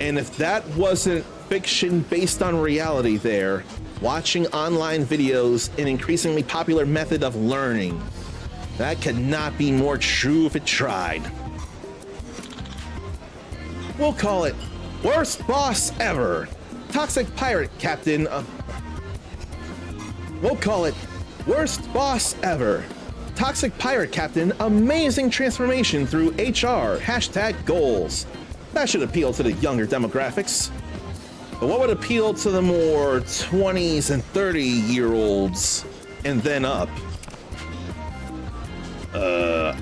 [SPEAKER 1] And if that wasn't fiction based on reality there, watching online videos an increasingly popular method of learning, that could not be more true if it tried. We'll call it worst boss ever. Toxic pirate captain. We'll call it worst boss ever. Toxic pirate captain, amazing transformation through HR, #goals. That should appeal to the younger demographics. But what would appeal to the more 20s and 30-year-olds and then up?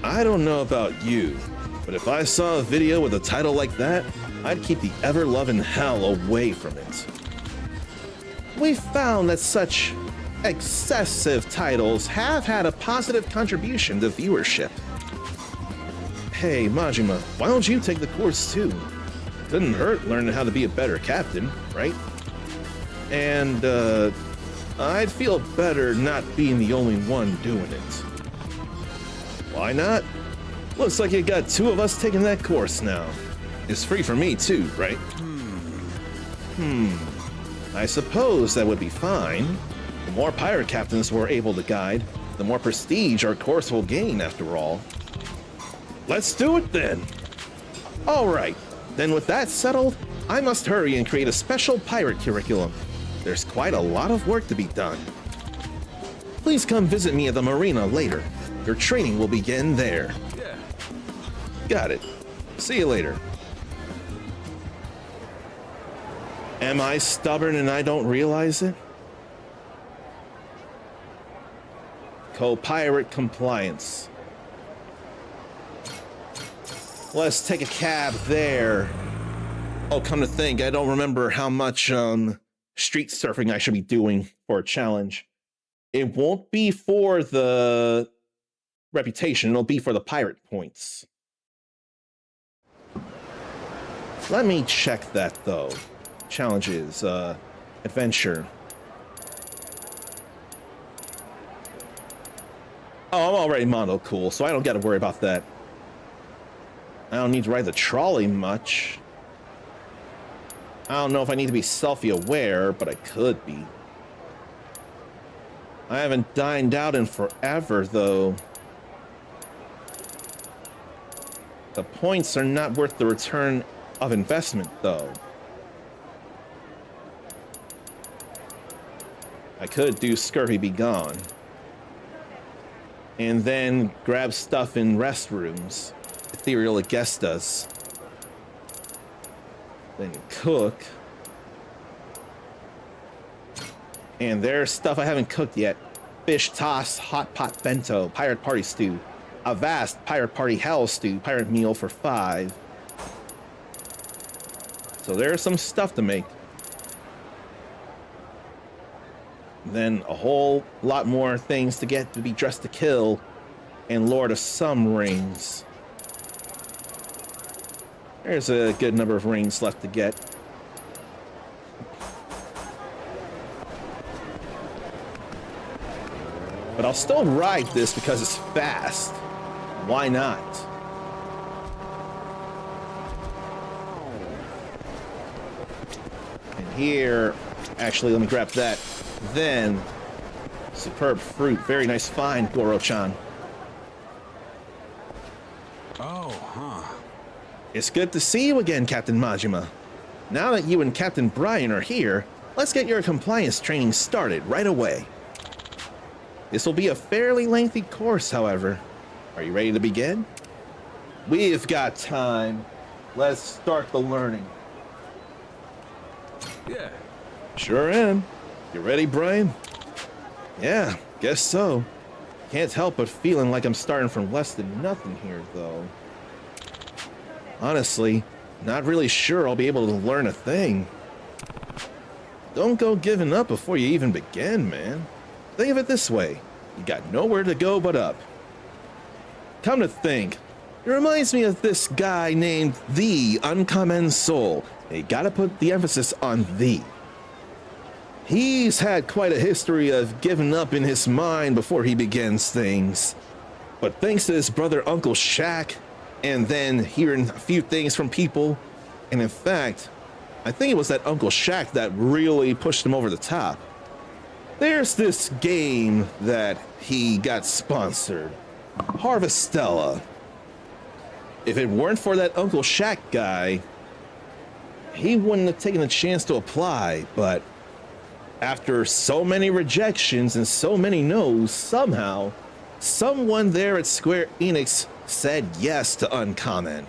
[SPEAKER 1] I don't know about you, but if I saw a video with a title like that, I'd keep the ever-loving hell away from it. We've found that such excessive titles have had a positive contribution to viewership. Hey, Majima, why don't you take the course too? Couldn't hurt learning how to be a better captain, right? And, I'd feel better not being the only one doing it. Why not? Looks like you got two of us taking that course now. It's free for me too, right? I suppose that would be fine. The more pirate captains we're able to guide, the more prestige our course will gain after all. Let's do it then! Alright, then with that settled, I must hurry and create a special pirate curriculum. There's quite a lot of work to be done. Please come visit me at the marina later. Your training will begin there.
[SPEAKER 3] Yeah.
[SPEAKER 1] Got it. See you later. Am I stubborn and I don't realize it? Co-pirate compliance. Let's take a cab there. Oh, come to think, I don't remember how much street surfing I should be doing for a challenge. It won't be for the reputation, it'll be for the pirate points. Let me check that though. Challenges, adventure. Oh, I'm already mono cool, so I don't gotta worry about that. I don't need to ride the trolley much. I don't know if I need to be selfie-aware, but I could be. I haven't dined out in forever, though. The points are not worth the return of investment, though. I could do Scurvy Be Gone. And then grab stuff in restrooms. Ethereal Agestas. Then cook. And there's stuff I haven't cooked yet. Fish toss, hot pot bento, pirate party stew, a vast pirate party hell stew, pirate meal for 5. So there's some stuff to make. Then a whole lot more things to get to be dressed to kill, and Lord of some rings. There's a good number of rings left to get. But I'll still ride this because it's fast. Why not? And here, actually, let me grab that. Then, superb fruit. Very nice find, Goro-chan. It's good to see you again, Captain Majima. Now that you and Captain Brian are here, let's get your compliance training started right away. This will be a fairly lengthy course, however. Are you ready to begin? We've got time. Let's start the learning.
[SPEAKER 3] Yeah.
[SPEAKER 1] Sure am. You ready, Brian? Yeah, guess so. Can't help but feeling like I'm starting from less than nothing here, though. Honestly, not really sure I'll be able to learn a thing. Don't go giving up before you even begin, man. Think of it this way. You got nowhere to go but up. Come to think, it reminds me of this guy named The Uncommon Soul. You gotta put the emphasis on the. He's had quite a history of giving up in his mind before he begins things. But thanks to his brother Uncle Shaq, and then hearing a few things from people, and in fact, I think it was that Uncle Shaq that really pushed him over the top. There's this game that he got sponsored, Harvestella. If it weren't for that Uncle Shaq guy, he wouldn't have taken the chance to apply, but after so many rejections and so many no's, somehow, someone there at Square Enix said yes to Uncommon,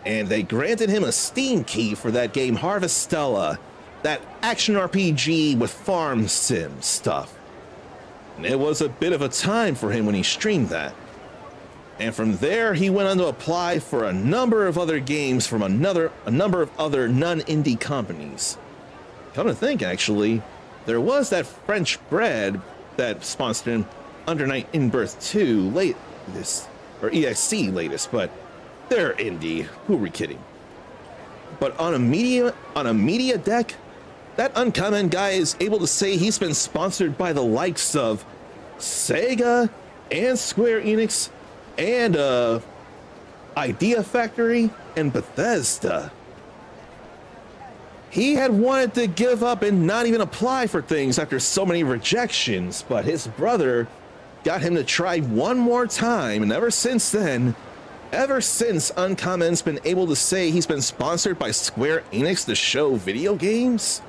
[SPEAKER 1] and they granted him a Steam key for that game Harvestella, that action RPG with farm sim stuff. And it was a bit of a time for him when he streamed that. And from there, he went on to apply for a number of other games from a number of other non-indie companies. Come to think, actually, there was that French bread that sponsored him Under Night in Birth 2 or EXC latest, but they're indie. Who are we kidding? But on a media deck, that Uncommon guy is able to say he's been sponsored by the likes of Sega and Square Enix and Idea Factory and Bethesda. He had wanted to give up and not even apply for things after so many rejections, but his brother got him to try one more time, and ever since then, ever since Uncommon's been able to say he's been sponsored by Square Enix to show video games,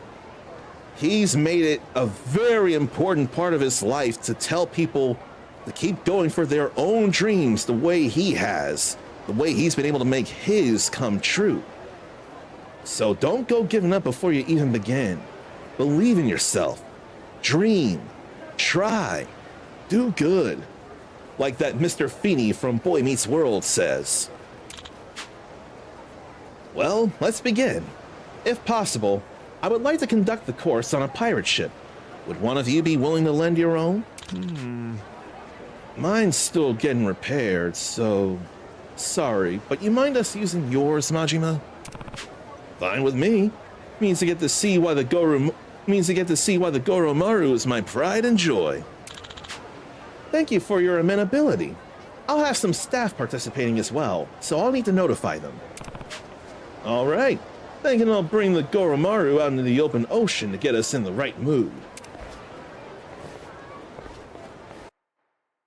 [SPEAKER 1] he's made it a very important part of his life to tell people to keep going for their own dreams the way he has, the way he's been able to make his come true. So don't go giving up before you even begin. Believe in yourself. Dream. Try. Do good. Like that Mr. Feeney from Boy Meets World says. Well, let's begin. If possible, I would like to conduct the course on a pirate ship. Would one of you be willing to lend your own? Mine's still getting repaired, so sorry, but you mind us using yours, Majima? Fine with me. Means to get to see why the Goromaru is my pride and joy. Thank you for your amenability. I'll have some staff participating as well, so I'll need to notify them. All right. Thinking I'll bring the Goromaru out into the open ocean to get us in the right mood.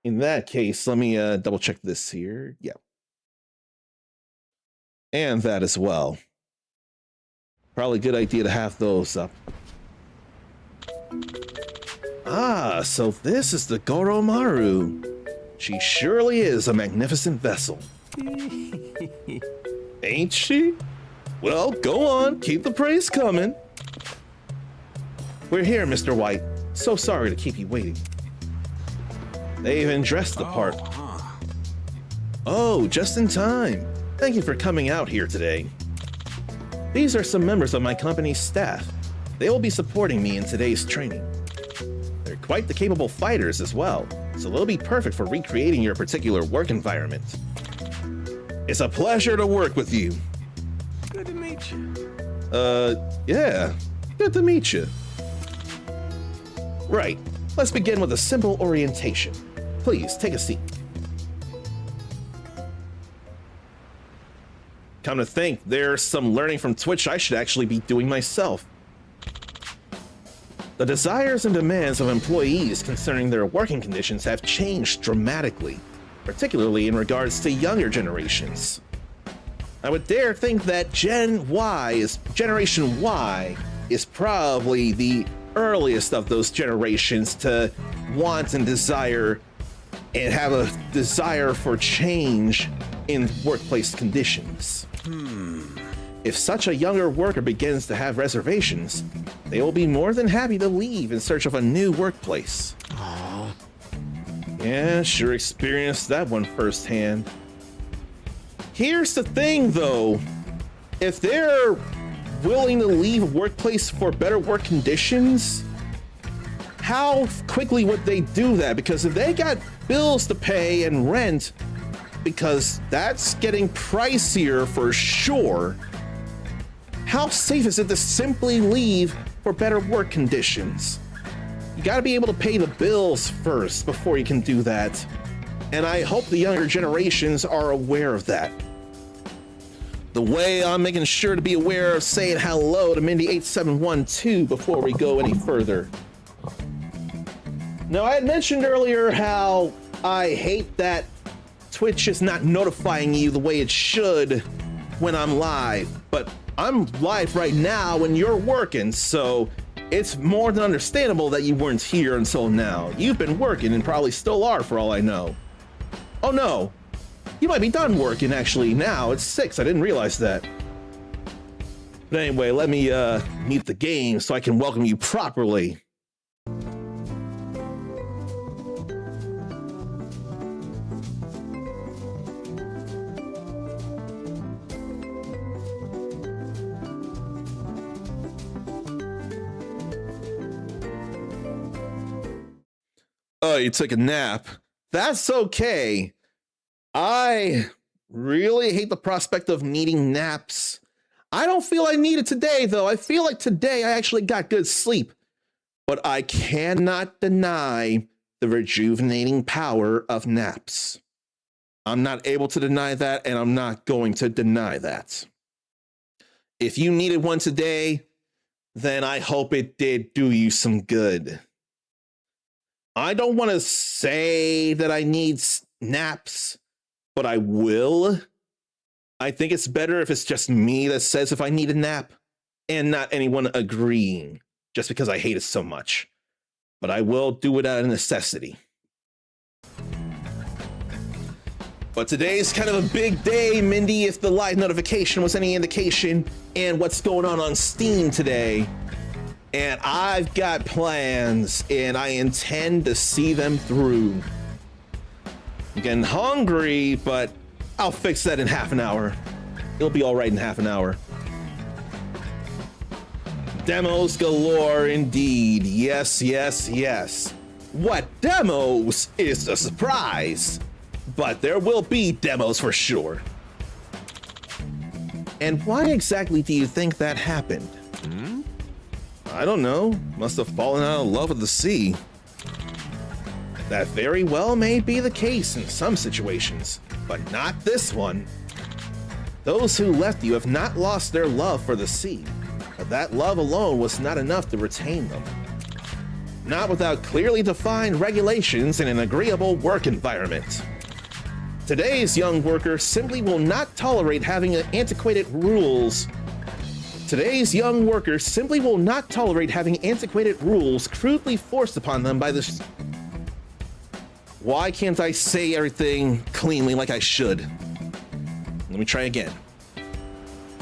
[SPEAKER 1] In that case, let me double check this here. Yeah. And that as well. Probably a good idea to have those up. Ah, so this is the Goromaru. She surely is a magnificent vessel. Ain't she? Well, go on, keep the praise coming. We're here, Mr. White. So sorry to keep you waiting. They even dressed the part. Oh, just in time. Thank you for coming out here today. These are some members of my company's staff. They will be supporting me in today's training. They're quite the capable fighters as well, so they'll be perfect for recreating your particular work environment. It's a pleasure to work with you.
[SPEAKER 3] Good to meet you.
[SPEAKER 1] Yeah. Good to meet you. Right. Let's begin with a simple orientation. Please, take a seat. Come to think, there's some learning from Twitch I should actually be doing myself. The desires and demands of employees concerning their working conditions have changed dramatically, particularly in regards to younger generations. I would dare think that Generation Y is probably the earliest of those generations to want and desire and have a desire for change in workplace conditions. If such a younger worker begins to have reservations, they will be more than happy to leave in search of a new workplace. Yeah, sure experienced that one firsthand. Here's the thing though, if they're willing to leave a workplace for better work conditions, how quickly would they do that? Because if they got bills to pay and rent, because that's getting pricier for sure, how safe is it to simply leave for better work conditions? You gotta be able to pay the bills first before you can do that. And I hope the younger generations are aware of that. The way I'm making sure to be aware of saying hello to Mindy8712 before we go any further. Now, I had mentioned earlier how I hate that Twitch is not notifying you the way it should when I'm live, but I'm live right now and you're working, so it's more than understandable that you weren't here until now. You've been working and probably still are for all I know. Oh no, you might be done working actually now. It's 6, I didn't realize that. But anyway, let me mute the game so I can welcome you properly. Oh, you took a nap. That's okay. I really hate the prospect of needing naps. I don't feel I need it today, though. I feel like today I actually got good sleep. But I cannot deny the rejuvenating power of naps. I'm not able to deny that, and I'm not going to deny that. If you needed one today, then I hope it did do you some good. I don't want to say that I need naps, but I will. I think it's better if it's just me that says if I need a nap and not anyone agreeing just because I hate it so much. But I will do it out of necessity. But today's kind of a big day, Mindy, if the live notification was any indication, and what's going on Steam today. And I've got plans, and I intend to see them through. I'm getting hungry, but I'll fix that in half an hour. It'll be all right in half an hour. Demos galore indeed. Yes, yes, yes. What demos is a surprise, but there will be demos for sure. And why exactly do you think that happened? I don't know. Must have fallen out of love with the sea. That very well may be the case in some situations, but not this one. Those who left you have not lost their love for the sea, but that love alone was not enough to retain them. Not without clearly defined regulations and an agreeable work environment. Today's young worker simply will not tolerate having antiquated rules. Today's young workers simply will not tolerate having antiquated rules crudely forced upon them by this. Why can't I say everything cleanly like I should? Let me try again.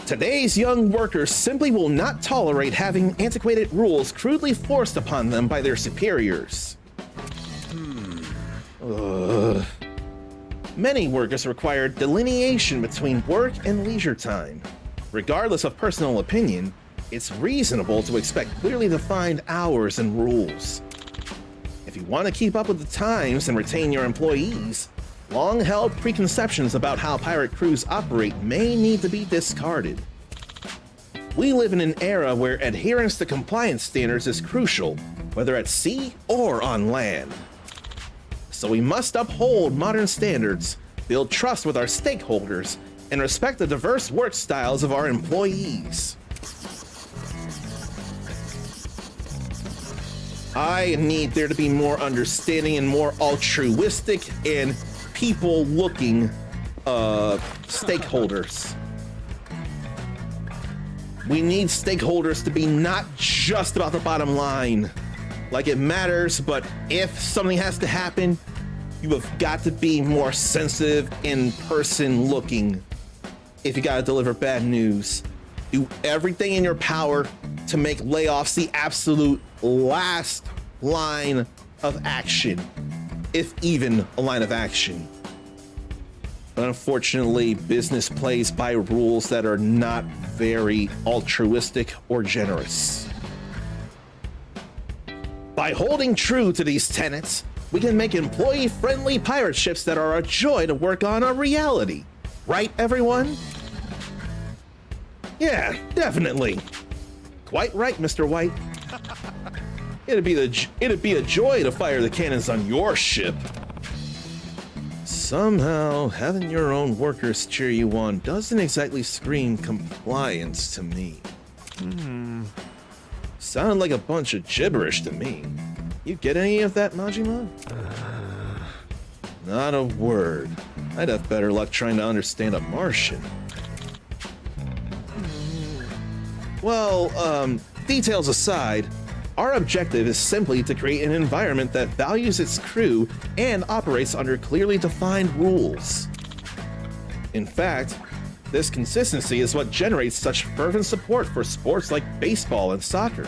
[SPEAKER 1] Today's young workers simply will not tolerate having antiquated rules crudely forced upon them by their superiors. Many workers require delineation between work and leisure time. Regardless of personal opinion, it's reasonable to expect clearly defined hours and rules. If you want to keep up with the times and retain your employees, long-held preconceptions about how pirate crews operate may need to be discarded. We live in an era where adherence to compliance standards is crucial, whether at sea or on land. So we must uphold modern standards, build trust with our stakeholders, and respect the diverse work styles of our employees. I need there to be more understanding and more altruistic and people-looking stakeholders. We need stakeholders to be not just about the bottom line. Like it matters, but if something has to happen, you have got to be more sensitive in person looking. If you gotta deliver bad news, do everything in your power to make layoffs the absolute last line of action, if even a line of action. But unfortunately, business plays by rules that are not very altruistic or generous. By holding true to these tenets, we can make employee-friendly pirate ships that are a joy to work on a reality. Right, everyone? Yeah, definitely. Quite right, Mr. White. It'd be a joy to fire the cannons on your ship. Somehow, having your own workers cheer you on doesn't exactly scream compliance to me. Sound like a bunch of gibberish to me. You get any of that, Majima? Not a word. I'd have better luck trying to understand a Martian. Well, details aside, our objective is simply to create an environment that values its crew and operates under clearly defined rules. In fact, this consistency is what generates such fervent support for sports like baseball and soccer.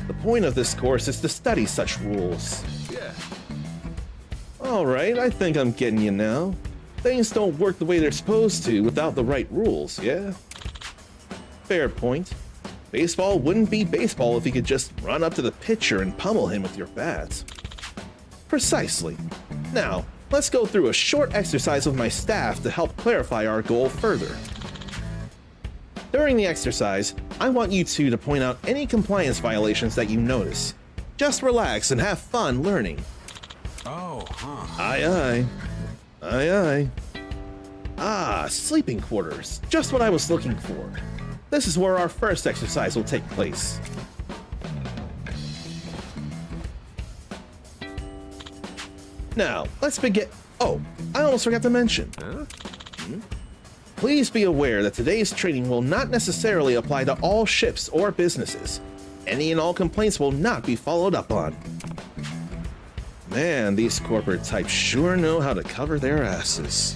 [SPEAKER 1] The point of this course is to study such rules.
[SPEAKER 3] Yeah.
[SPEAKER 1] All right, I think I'm getting you now. Things don't work the way they're supposed to without the right rules, yeah? Fair point. Baseball wouldn't be baseball if you could just run up to the pitcher and pummel him with your bat. Precisely. Now, let's go through a short exercise with my staff to help clarify our goal further. During the exercise, I want you two to point out any compliance violations that you notice. Just relax and have fun learning.
[SPEAKER 3] Oh, huh.
[SPEAKER 1] Aye, aye. Aye, aye. Ah, sleeping quarters. Just what I was looking for. This is where our first exercise will take place. Now, let's begin. Oh, I almost forgot to mention. Please be aware that today's training will not necessarily apply to all ships or businesses. Any and all complaints will not be followed up on. Man, these corporate types sure know how to cover their asses.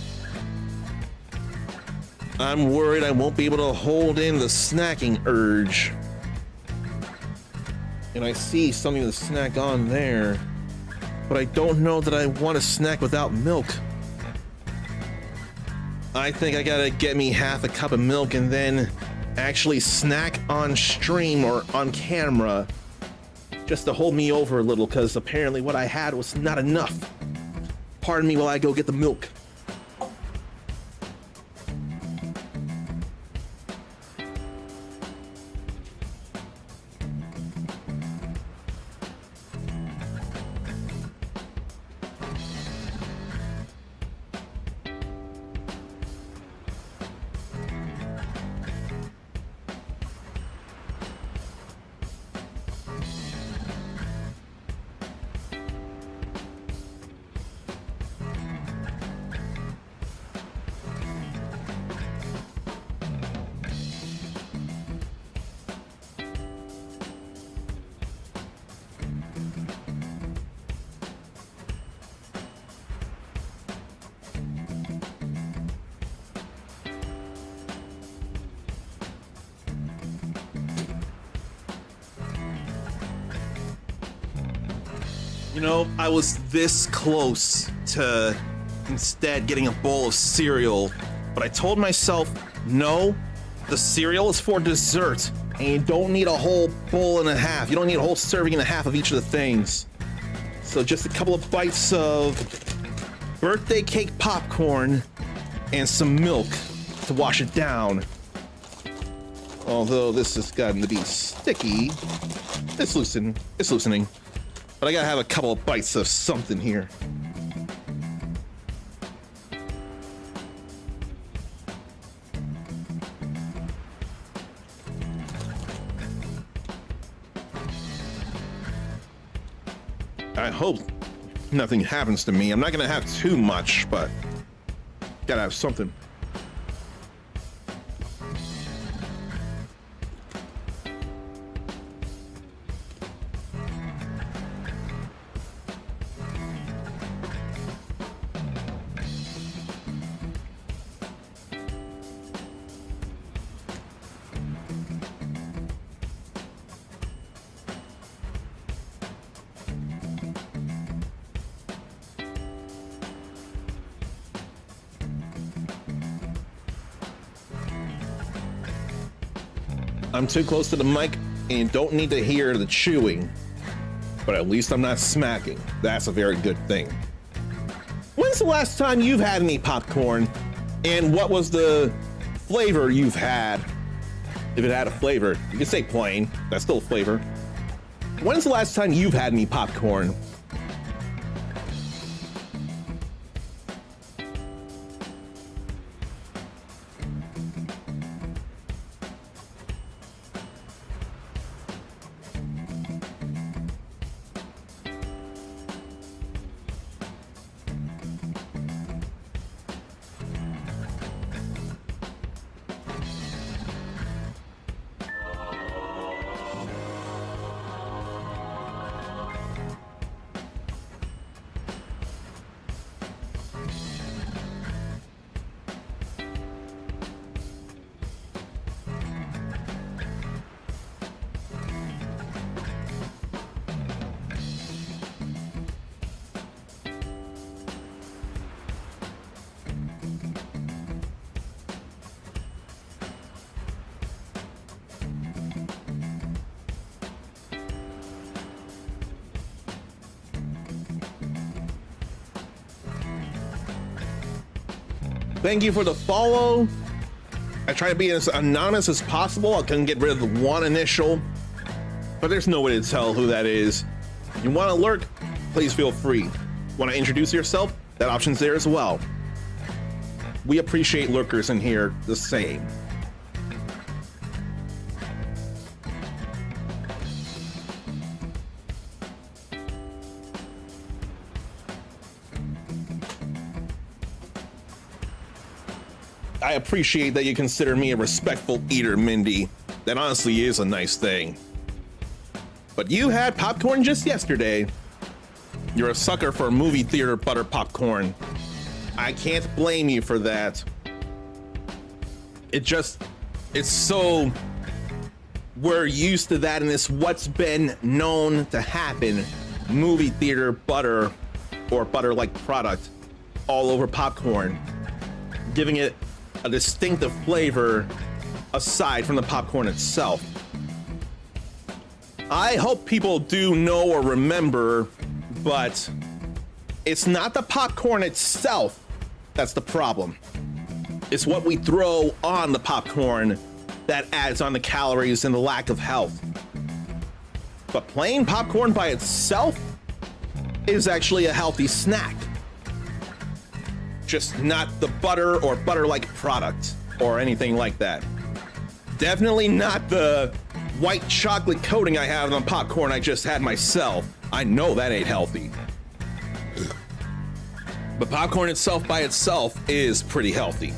[SPEAKER 1] I'm worried I won't be able to hold in the snacking urge. And I see something to snack on there, but I don't know that I want to snack without milk. I think I gotta get me half a cup of milk and then actually snack on stream or on camera just to hold me over a little, because apparently what I had was not enough. Pardon me while I go get the milk. You know, I was this close to instead getting a bowl of cereal, but I told myself, no, the cereal is for dessert, and you don't need a whole bowl and a half. You don't need a whole serving and a half of each of the things. So just a couple of bites of birthday cake popcorn and some milk to wash it down. Although this has gotten to be sticky, it's loosening. But I gotta have a couple of bites of something here. I hope nothing happens to me. I'm not gonna have too much, but gotta have something. I'm too close to the mic and don't need to hear the chewing, but at least I'm not smacking. That's a very good thing. When's the last time you've had any popcorn, and what was the flavor you've had? If it had a flavor, you can say plain, that's still a flavor. When's the last time you've had any popcorn? Thank you for the follow. I try to be as anonymous as possible. I can get rid of the one initial, but there's no way to tell who that is. If you want to lurk, please feel free. Want to introduce yourself? That option's there as well. We appreciate lurkers in here the same. I appreciate that you consider me a respectful eater, Mindy. That honestly is a nice thing. But you had popcorn just yesterday. You're a sucker for movie theater butter popcorn. I can't blame you for that. It's so, we're used to that, and it's what's been known to happen. Movie theater butter or butter-like product all over popcorn, giving it a distinctive flavor aside from the popcorn itself. I hope people do know or remember, but it's not the popcorn itself that's the problem. It's what we throw on the popcorn that adds on the calories and the lack of health. But plain popcorn by itself is actually a healthy snack. Just not the butter or butter-like product or anything like that. Definitely not the white chocolate coating I have on popcorn I just had myself. I know that ain't healthy. But popcorn itself by itself is pretty healthy.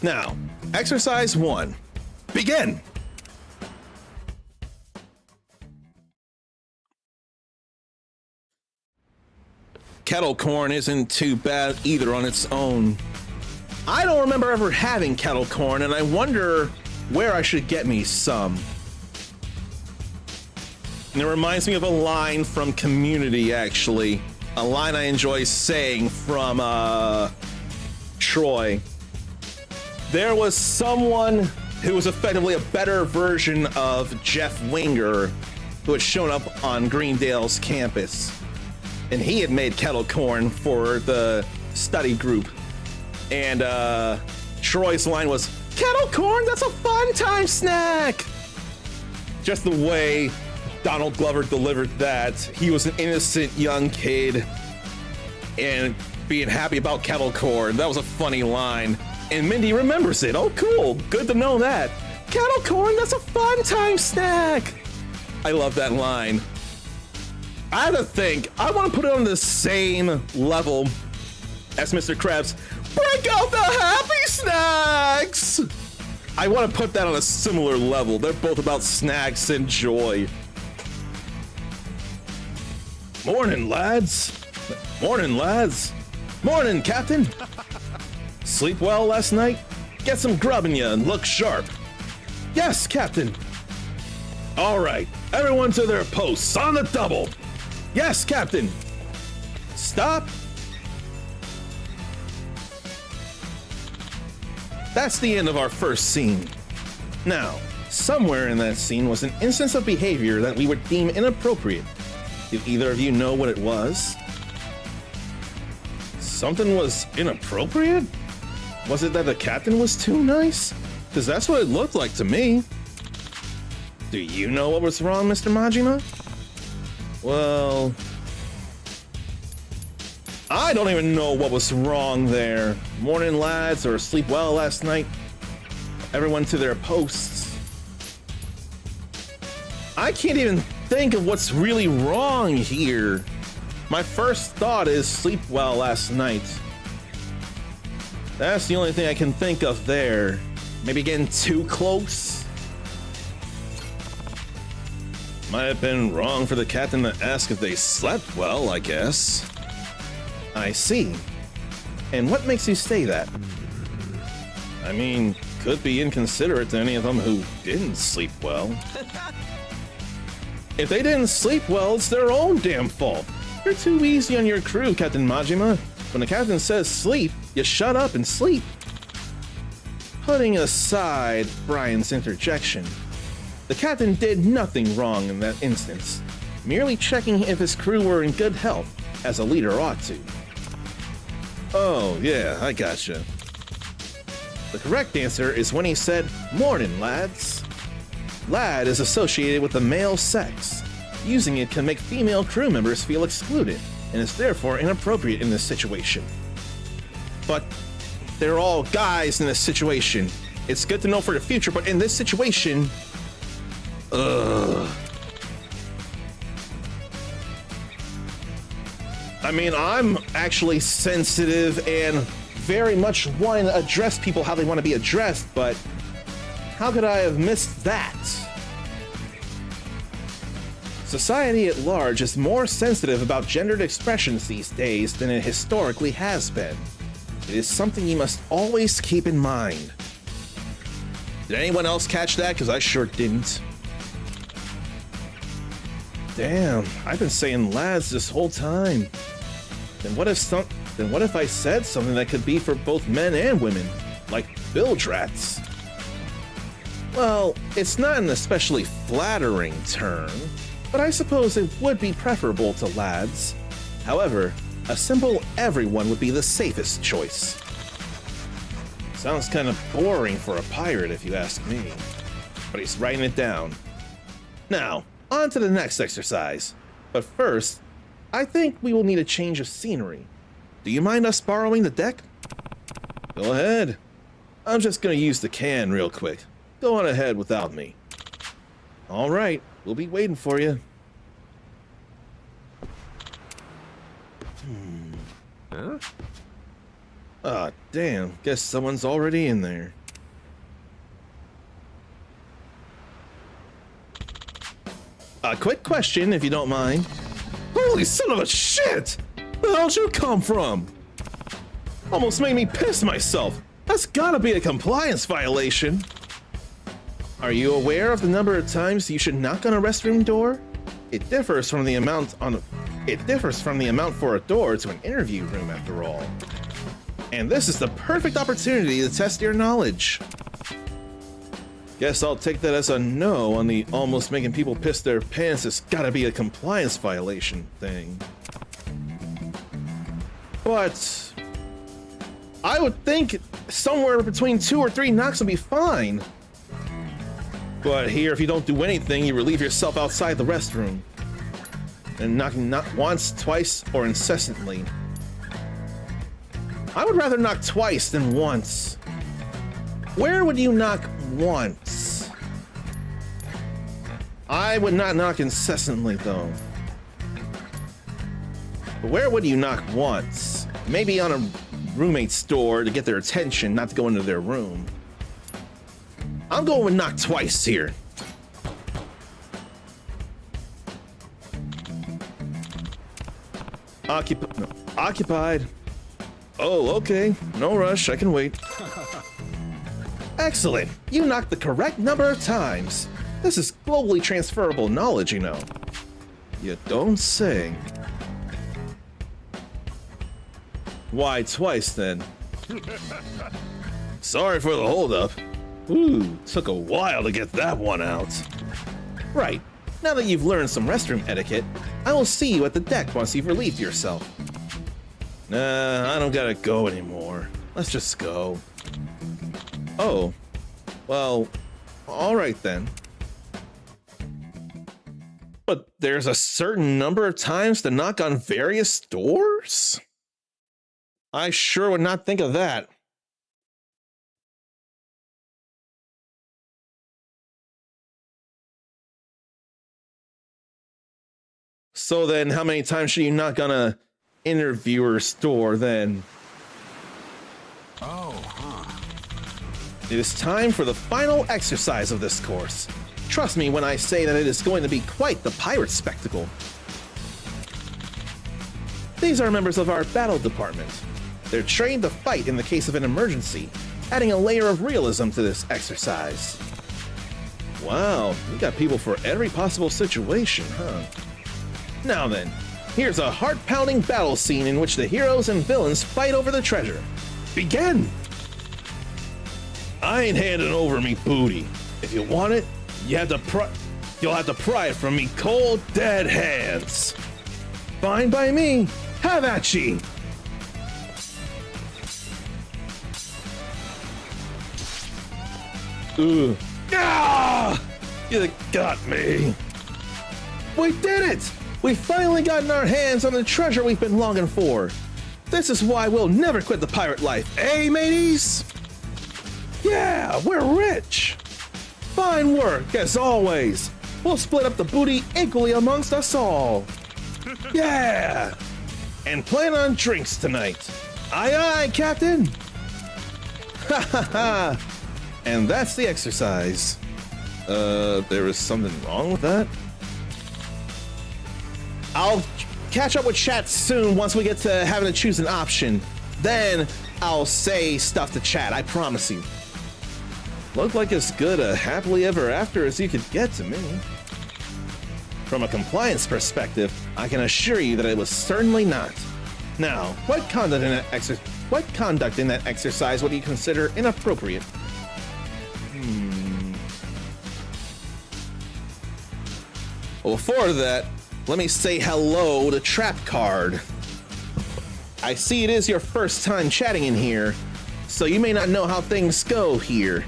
[SPEAKER 1] Now, exercise 1. Begin! Kettle corn isn't too bad either on its own. I don't remember ever having kettle corn, and I wonder where I should get me some. And it reminds me of a line from Community, actually. A line I enjoy saying from Troy. There was someone who was effectively a better version of Jeff Winger who had shown up on Greendale's campus. And he had made kettle corn for the study group. And Troy's line was, "Kettle corn, that's a fun time snack." Just the way Donald Glover delivered that. He was an innocent young kid and being happy about kettle corn. That was a funny line. And Mindy remembers it. Oh, cool. Good to know that. Kettle corn, that's a fun time snack. I love that line. I had to think, I want to put it on the same level as Mr. Krabs. Break out the happy snacks! I want to put that on a similar level. They're both about snacks and joy. Morning, lads. Morning, lads. Morning, Captain. Sleep well last night? Get some grub in you and look sharp. Yes, Captain. All right, everyone to their posts on the double. Yes, Captain. Stop. That's the end of our first scene. Now, somewhere in that scene was an instance of behavior that we would deem inappropriate. Did either of you know what it was? Something was inappropriate? Was it that the captain was too nice? Because that's what it looked like to me. Do you know what was wrong, Mr. Majima? Well, I don't even know what was wrong there. Morning, lads, or sleep well last night? Everyone to their posts. I can't even think of what's really wrong here. My first thought is sleep well last night. That's the only thing I can think of there. Maybe getting too close? Might have been wrong for the captain to ask if they slept well, I guess. I see. And what makes you say that? I mean, could be inconsiderate to any of them who didn't sleep well. If they didn't sleep well, it's their own damn fault. You're too easy on your crew, Captain Majima. When the captain says sleep, you shut up and sleep. Putting aside Brian's interjection, the captain did nothing wrong in that instance, merely checking if his crew were in good health, as a leader ought to. Oh, yeah, I gotcha. The correct answer is when he said, "Morning, lads." Lad is associated with the male sex. Using it can make female crew members feel excluded, and is therefore inappropriate in this situation. But they're all guys in this situation. It's good to know for the future, but in this situation, I mean, I'm actually sensitive and very much wanting to address people how they want to be addressed, but how could I have missed that? Society at large is more sensitive about gendered expressions these days than it historically has been. It is something you must always keep in mind. Did anyone else catch that? Because I sure didn't. Damn, I've been saying lads this whole time. Then what if I said something that could be for both men and women, like bilge rats? Well, it's not an especially flattering term, but I suppose it would be preferable to lads. However, a simple everyone would be the safest choice. Sounds kind of boring for a pirate if you ask me, but he's writing it down. Now, on to the next exercise. But first, I think we will need a change of scenery. Do you mind us borrowing the deck? Go ahead. I'm just gonna use the can real quick. Go on ahead without me. All right, we'll be waiting for you.
[SPEAKER 3] Huh?
[SPEAKER 1] Ah, damn. Guess someone's already in there. A quick question, if you don't mind. Holy son of a shit! Where the hell'd you come from? Almost made me piss myself. That's gotta be a compliance violation. Are you aware of the number of times you should knock on a restroom door? It differs from the amount for a door to an interview room, after all. And this is the perfect opportunity to test your knowledge. Guess I'll take that as a no on the almost making people piss their pants has gotta be a compliance violation thing. But I would think somewhere between 2 or 3 knocks would be fine. But here, if you don't do anything, you relieve yourself outside the restroom. And knocking not once, twice, or incessantly. I would rather knock twice than once. Where would you knock once? I would not knock incessantly, though. But where would you knock once? Maybe on a roommate's door to get their attention, not to go into their room. I'm going with knock twice here. Occupied. Oh, okay. No rush. I can wait. Excellent. You knocked the correct number of times. This is globally transferable knowledge, you know. You don't say. Why twice, then? Sorry for the holdup. Ooh, took a while to get that one out. Right. Now that you've learned some restroom etiquette, I will see you at the deck once you've relieved yourself. Nah, I don't gotta go anymore. Let's just go. Oh. Well, alright then. But there's a certain number of times to knock on various doors? I sure would not think of that. So then, how many times should you knock on a interviewer's door then?
[SPEAKER 4] Oh, huh.
[SPEAKER 1] It is time for the final exercise of this course. Trust me when I say that it is going to be quite the pirate spectacle. These are members of our battle department. They're trained to fight in the case of an emergency, adding a layer of realism to this exercise. Wow, you got people for every possible situation, huh? Now then, here's a heart-pounding battle scene in which the heroes and villains fight over the treasure. Begin! I ain't handing over me booty. If you want it, you'll have to pry it from me cold, dead hands. Fine by me. Have at ye. Ugh. Ah! You got me. We did it! We finally gotten our hands on the treasure we've been longing for. This is why we'll never quit the pirate life, eh, mateys? Yeah, we're rich. Fine work, as always. We'll split up the booty equally amongst us all. Yeah! And plan on drinks tonight. Aye, aye, Captain. Ha ha ha. And that's the exercise. There is something wrong with that? I'll catch up with chat soon once we get to having to choose an option. Then I'll say stuff to chat, I promise you. Looked like as good a happily ever after as you could get to me. From a compliance perspective, I can assure you that it was certainly not. Now, what conduct in that exercise would you consider inappropriate? Well, before that, let me say hello to Trap Card. I see it is your first time chatting in here, so you may not know how things go here.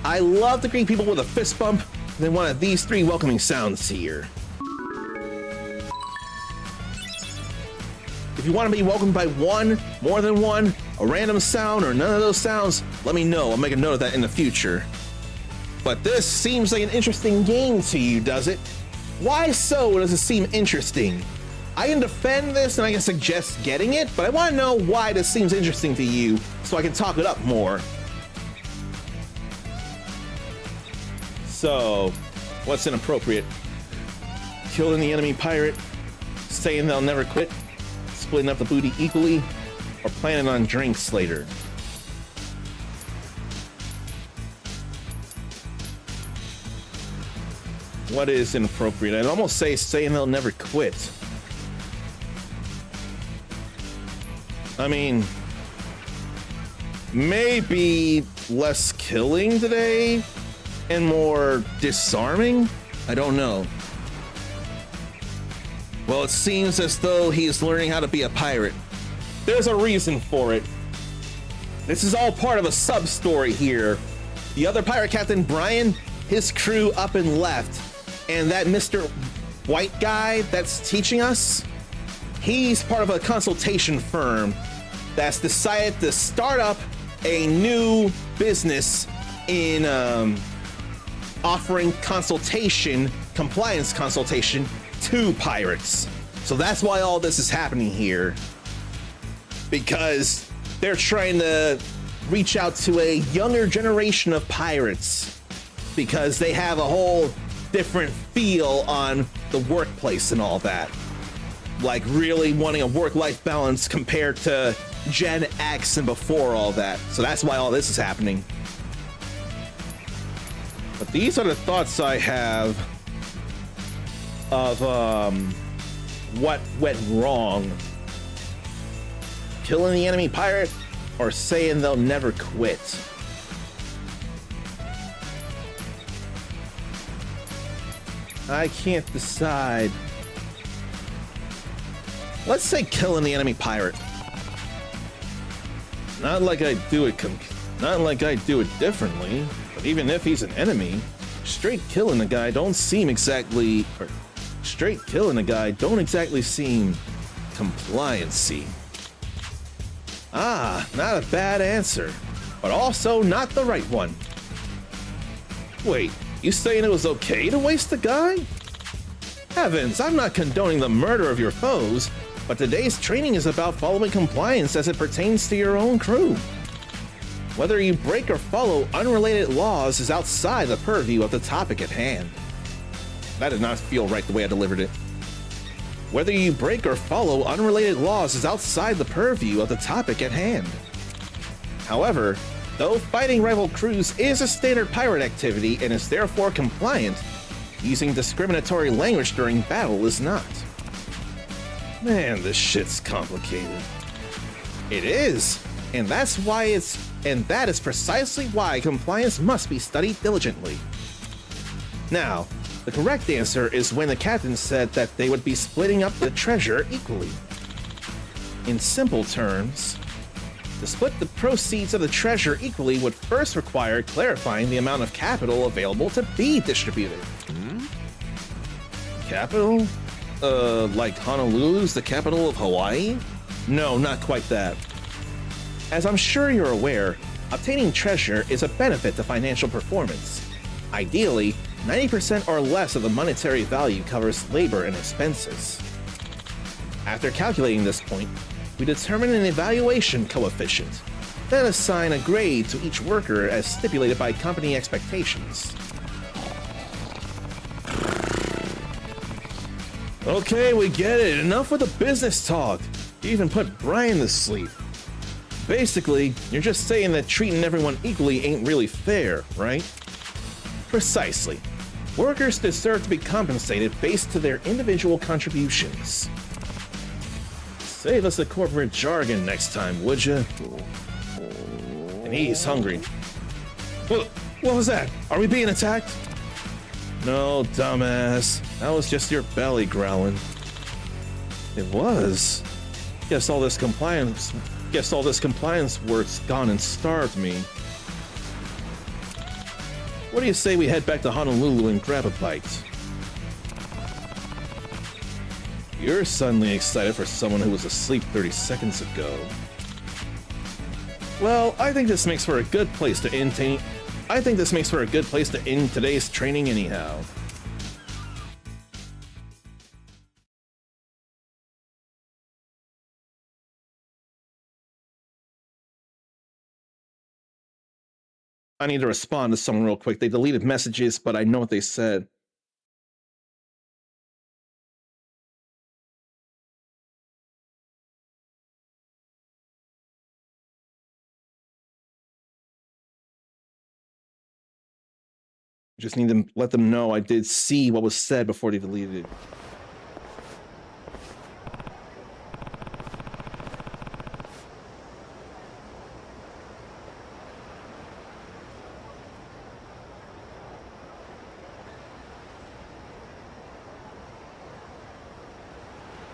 [SPEAKER 1] I love to greet people with a fist bump, then one of these three welcoming sounds here. If you want to be welcomed by one, more than one, a random sound, or none of those sounds, let me know. I'll make a note of that in the future. But this seems like an interesting game to you, does it? Why so does it seem interesting? I can defend this and I can suggest getting it, but I want to know why this seems interesting to you so I can talk it up more. So, what's inappropriate? Killing the enemy pirate, saying they'll never quit, splitting up the booty equally, or planning on drinks later? What is inappropriate? I'd almost say saying they'll never quit. I mean, maybe less killing today and more disarming? I don't know. Well, it seems as though he's learning how to be a pirate. There's a reason for it. This is all part of a sub-story here. The other pirate captain, Brian, his crew up and left. And that Mr. White guy that's teaching us, he's part of a consultation firm that's decided to start up a new business in offering consultation, compliance consultation to pirates. So that's why all this is happening here. Because they're trying to reach out to a younger generation of pirates because they have a whole different feel on the workplace and all that. Like really wanting a work-life balance compared to Gen X and before all that. So that's why all this is happening. But these are the thoughts I have of what went wrong. Killing the enemy pirate or saying they'll never quit. I can't decide. Let's say killing the enemy pirate. Not like I do it differently, but even if he's an enemy, straight killing a guy don't exactly seem compliancy. Ah, not a bad answer, but also not the right one. Wait, you saying it was okay to waste a guy? Heavens, I'm not condoning the murder of your foes, but today's training is about following compliance as it pertains to your own crew. Whether you break or follow unrelated laws is outside the purview of the topic at hand. That did not feel right the way I delivered it. Whether you break or follow unrelated laws is outside the purview of the topic at hand. However, though fighting rival crews is a standard pirate activity and is therefore compliant, using discriminatory language during battle is not. Man, this shit's complicated. It is, and that is precisely why compliance must be studied diligently. Now, the correct answer is when the captain said that they would be splitting up the treasure equally. In simple terms, to split the proceeds of the treasure equally would first require clarifying the amount of capital available to be distributed. Capital? Like Honolulu's the capital of Hawaii? No, not quite that. As I'm sure you're aware, obtaining treasure is a benefit to financial performance. Ideally, 90% or less of the monetary value covers labor and expenses. After calculating this point, we determine an evaluation coefficient, then assign a grade to each worker as stipulated by company expectations. Okay, we get it. Enough with the business talk. You even put Brian to sleep. Basically, you're just saying that treating everyone equally ain't really fair, right? Precisely. Workers deserve to be compensated based to their individual contributions. Save us the corporate jargon next time, would you? And he's hungry. What was that? Are we being attacked? No, dumbass. That was just your belly growling. It was. Guess all this compliance work's gone and starved me. What do you say we head back to Honolulu and grab a bite? You're suddenly excited for someone who was asleep 30 seconds ago. Well, I think this makes for a good place to end today's training anyhow. I need to respond to someone real quick. They deleted messages, but I know what they said. Just need to let them know I did see what was said before they deleted it.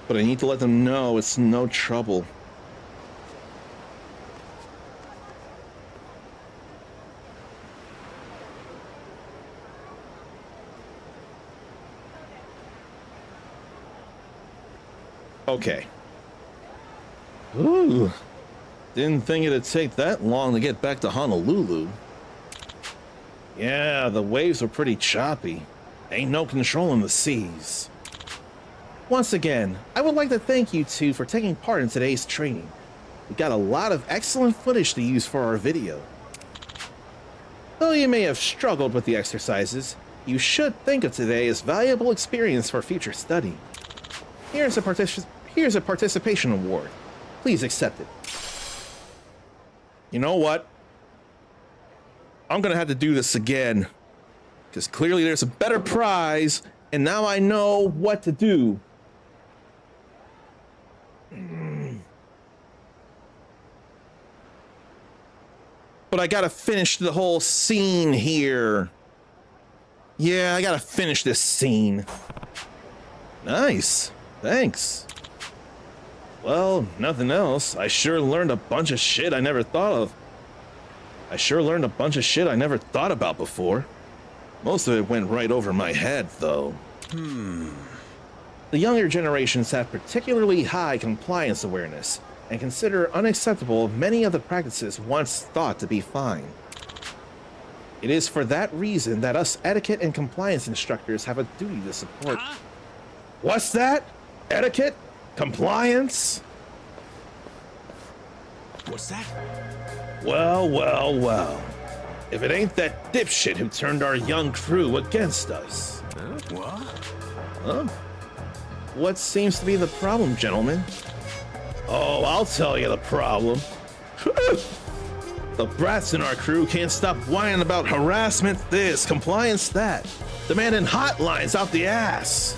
[SPEAKER 1] But I need to let them know it's no trouble. Okay. Ooh. Didn't think it'd take that long to get back to Honolulu. Yeah, the waves are pretty choppy. Ain't no controlling the seas. Once again, I would like to thank you two for taking part in today's training. We got a lot of excellent footage to use for our video. Though you may have struggled with the exercises, you should think of today as valuable experience for future study. Here's a participation award. Please accept it. You know what? I'm gonna have to do this again, because clearly there's a better prize, and now I know what to do. But I gotta finish the whole scene here. Yeah, I gotta finish this scene. Nice. Thanks. Well, nothing else. I sure learned a bunch of shit I never thought of. I sure learned a bunch of shit I never thought about before. Most of it went right over my head, though. The younger generations have particularly high compliance awareness and consider unacceptable many of the practices once thought to be fine. It is for that reason that us etiquette and compliance instructors have a duty to support. What's that? Etiquette? Compliance?
[SPEAKER 4] What's that?
[SPEAKER 1] Well, well, well. If it ain't that dipshit who turned our young crew against us.
[SPEAKER 4] What?
[SPEAKER 1] Huh? What seems to be the problem, gentlemen? Oh, I'll tell you the problem. The brats in our crew can't stop whining about harassment this, compliance that, demanding hotlines out the ass.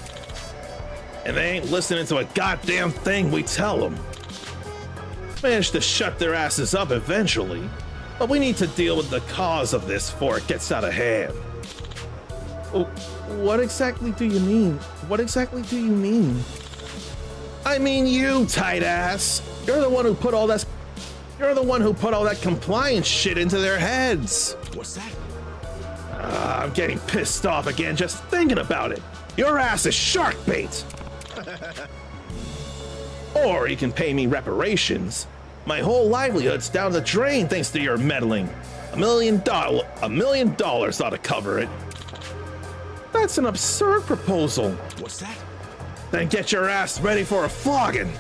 [SPEAKER 1] And they ain't listening to a goddamn thing we tell them. Managed to shut their asses up eventually, but we need to deal with the cause of this before it gets out of hand. Oh, what exactly do you mean? What exactly do you mean? I mean you, tight ass. You're the one who put all that compliance shit into their heads.
[SPEAKER 4] What's that?
[SPEAKER 1] I'm getting pissed off again just thinking about it. Your ass is shark bait. Or you can pay me reparations. My whole livelihood's down the drain thanks to your meddling. $1 million ought to cover it. That's an absurd proposal.
[SPEAKER 4] What's that?
[SPEAKER 1] Then get your ass ready for a flogging.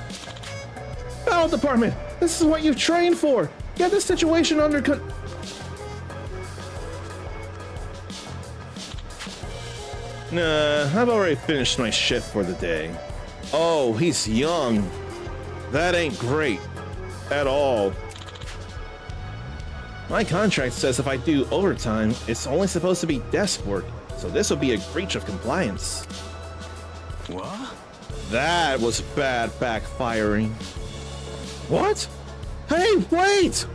[SPEAKER 1] Battle Department, this is what you've trained for. Get the situation under control. Nah, I've already finished my shift for the day. Oh, he's young. That ain't great. At all. My contract says if I do overtime, it's only supposed to be desk work, so this would be a breach of compliance.
[SPEAKER 4] What?
[SPEAKER 1] That was bad backfiring. What? Hey, wait!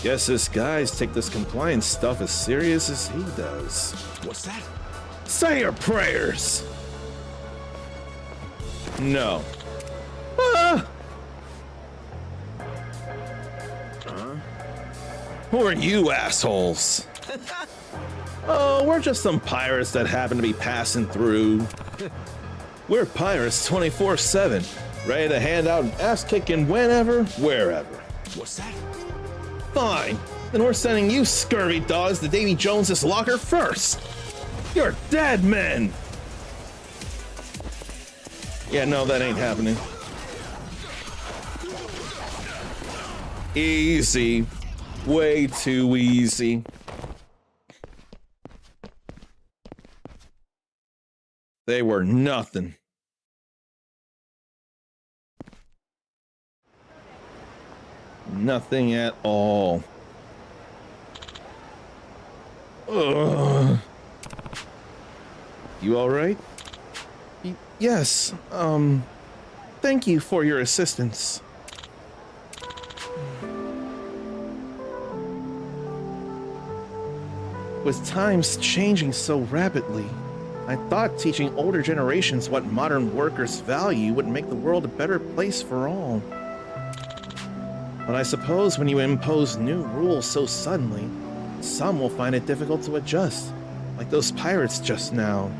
[SPEAKER 1] Guess this guy's take this compliance stuff as serious as he does.
[SPEAKER 4] What's that?
[SPEAKER 1] Say your prayers! No. Ah! Who are you assholes? Oh, we're just some pirates that happen to be passing through. We're pirates 24/7, ready to hand out an ass kicking whenever, wherever.
[SPEAKER 4] What's that?
[SPEAKER 1] Fine, then we're sending you scurvy dogs to Davy Jones's locker first. You're dead men. Yeah, no, that ain't happening. Easy. Way too easy. They were nothing. Nothing at all. Ugh. You all right? Yes. Thank you for your assistance. With times changing so rapidly, I thought teaching older generations what modern workers value would make the world a better place for all. But I suppose when you impose new rules so suddenly, some will find it difficult to adjust, like those pirates just now.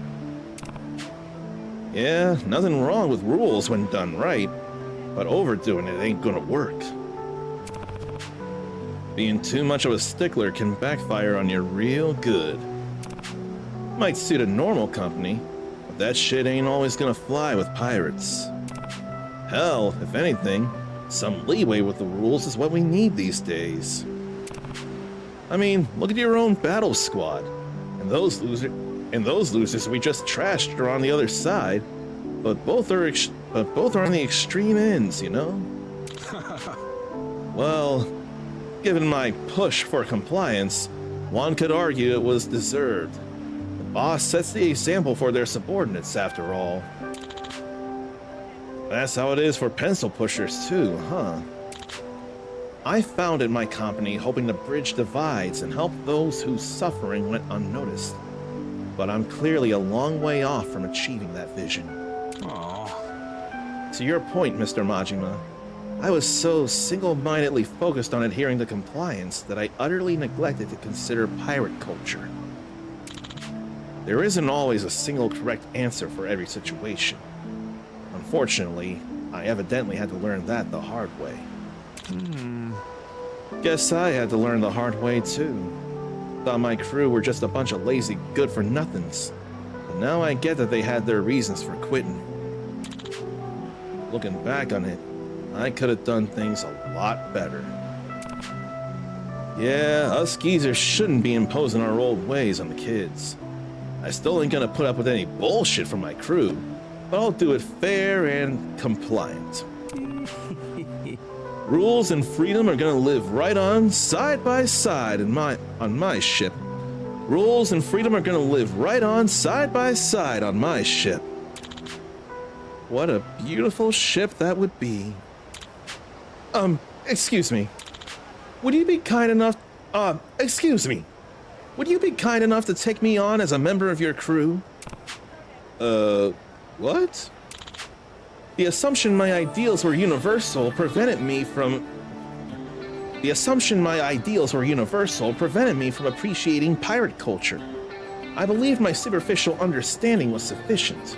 [SPEAKER 1] Yeah, nothing wrong with rules when done right, but overdoing it ain't gonna work. Being too much of a stickler can backfire on you real good. Might suit a normal company, but that shit ain't always gonna fly with pirates. Hell, if anything, some leeway with the rules is what we need these days. I mean, look at your own battle squad, and those losers we just trashed are on the other side, but both are on the extreme ends, you know? Well, given my push for compliance, one could argue it was deserved. The boss sets the example for their subordinates, after all. That's how it is for pencil pushers too, huh? I founded my company hoping to bridge divides and help those whose suffering went unnoticed. but I'm clearly a long way off from achieving that vision.
[SPEAKER 3] Aw.
[SPEAKER 1] To your point, Mr. Majima, I was so single-mindedly focused on adhering to compliance that I utterly neglected to consider pirate culture. There isn't always a single correct answer for every situation. Unfortunately, I evidently had to learn that the hard way. Guess I had to learn the hard way too. Thought my crew were just a bunch of lazy good-for-nothings. But now I get that they had their reasons for quitting. Looking back on it, I could have done things a lot better. Yeah, us geezers shouldn't be imposing our old ways on the kids. I still ain't gonna put up with any bullshit from my crew, but I'll do it fair and compliant. Rules and freedom are gonna live right on side by side on my ship. Rules and freedom are gonna live right on side by side on my ship. What a beautiful ship that would be. Excuse me. Would you be kind enough, excuse me. Would you be kind enough to take me on as a member of your crew? What? The assumption my ideals were universal prevented me from appreciating pirate culture. I believed my superficial understanding was sufficient.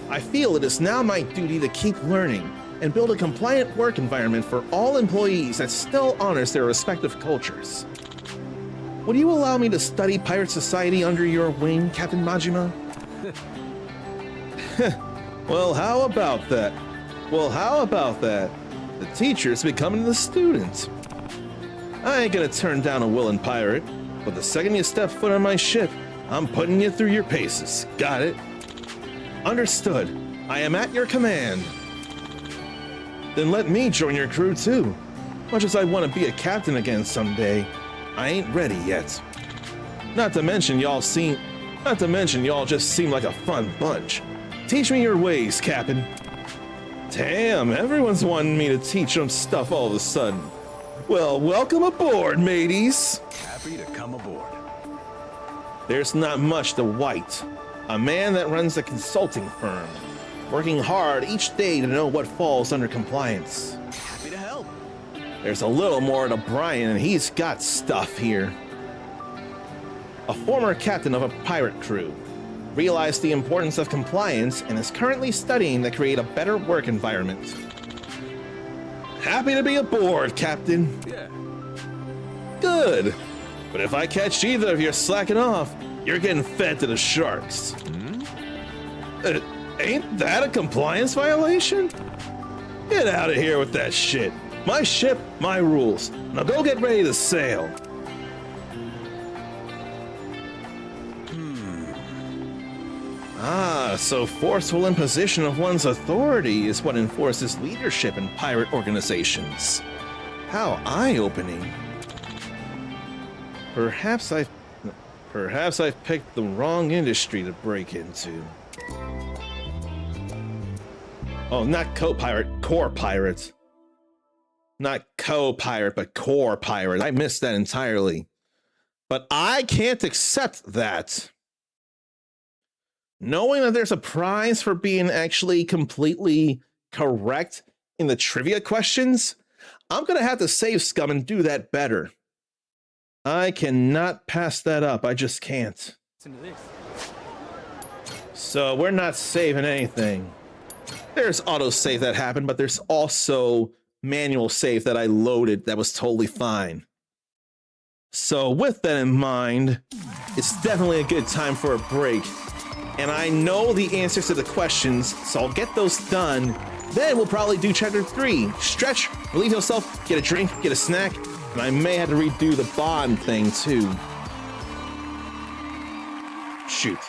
[SPEAKER 1] I feel it is now my duty to keep learning and build a compliant work environment for all employees that still honors their respective cultures. Would you allow me to study pirate society under your wing, Captain Majima? Well, how about that? The teacher's becoming the student. I ain't gonna turn down a willing pirate, but the second you step foot on my ship, I'm putting you through your paces. Got it? Understood. I am at your command. Then let me join your crew too. Much as I want to be a captain again someday, I ain't ready yet. Not to mention y'all just seem like a fun bunch. Teach me your ways, Captain. Damn, everyone's wanting me to teach them stuff all of a sudden. Well, welcome aboard, mateys.
[SPEAKER 3] Happy to come aboard.
[SPEAKER 1] There's not much to White, a man that runs a consulting firm, working hard each day to know what falls under compliance.
[SPEAKER 3] Happy to help.
[SPEAKER 1] There's a little more to Brian, and he's got stuff here. A former captain of a pirate crew, realized the importance of compliance and is currently studying to create a better work environment. Happy to be aboard, Captain.
[SPEAKER 3] Yeah.
[SPEAKER 1] Good. But if I catch either of you slacking off, you're getting fed to the sharks. Ain't that a compliance violation? Get out of here with that shit. My ship, my rules. Now go get ready to sail. Ah, so forceful imposition of one's authority is what enforces leadership in pirate organizations. How eye-opening. Perhaps I've picked the wrong industry to break into. Oh, not co-pirate, core pirate. Not co-pirate, but core pirate. I missed that entirely. But I can't accept that. Knowing that there's a prize for being actually completely correct in the trivia questions, I'm gonna have to save scum and do that better. I cannot pass that up. I just can't. So we're not saving anything. There's autosave that happened, but there's also manual save that I loaded that was totally fine. So with that in mind, it's definitely a good time for a break. And I know the answers to the questions, so I'll get those done. Then we'll probably do chapter 3. Stretch, relieve yourself, get a drink, get a snack, and I may have to redo the bond thing too. Shoot.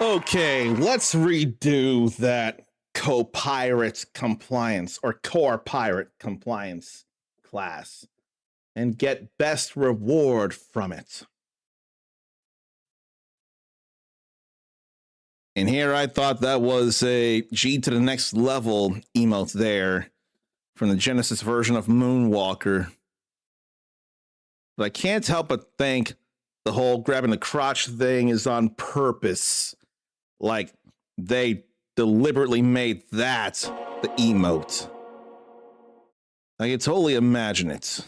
[SPEAKER 1] Okay, let's redo that co-pirate compliance or core pirate compliance class and get best reward from it. And here I thought that was a G to the next level emote there from the Genesis version of Moonwalker. But I can't help but think the whole grabbing the crotch thing is on purpose. Like, they deliberately made that the emote. I can totally imagine it.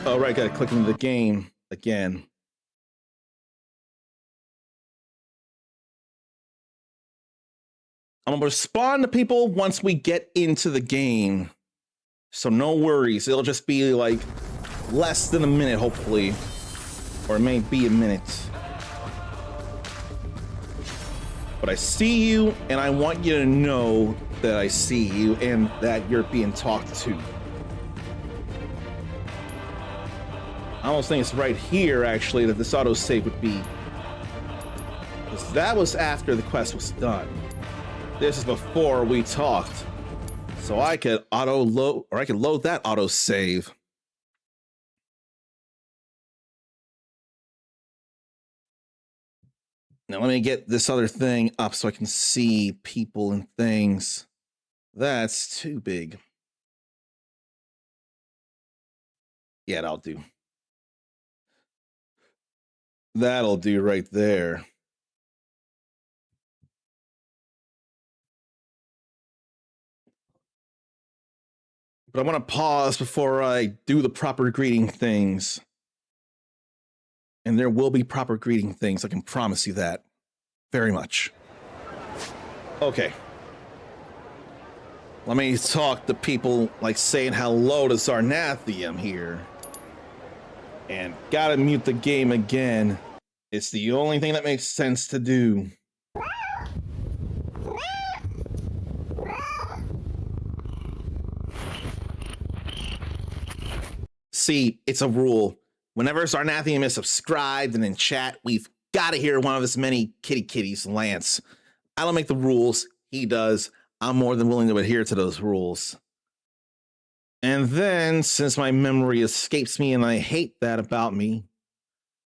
[SPEAKER 1] Oh, right, gotta click into the game again. I'm gonna respond to people once we get into the game. So no worries, it'll just be like less than a minute, hopefully. Or it may be a minute. But I see you, and I want you to know that I see you and that you're being talked to. I almost think it's right here, actually, that this autosave would be. Because that was after the quest was done. This is before we talked. So I could auto-load, or I could load that autosave. Now let me get this other thing up so I can see people and things. That's too big. Yeah, that'll do. That'll do right there. But I want to pause before I do the proper greeting things. And there will be proper greeting things, I can promise you that. Very much. Okay. Let me talk to people like saying hello to Zarnathium here. And gotta mute the game again. It's the only thing that makes sense to do. See, it's a rule. Whenever Zarnathium is subscribed and in chat, we've got to hear one of his many kitties, Lance. I don't make the rules. He does. I'm more than willing to adhere to those rules. And then, since my memory escapes me and I hate that about me,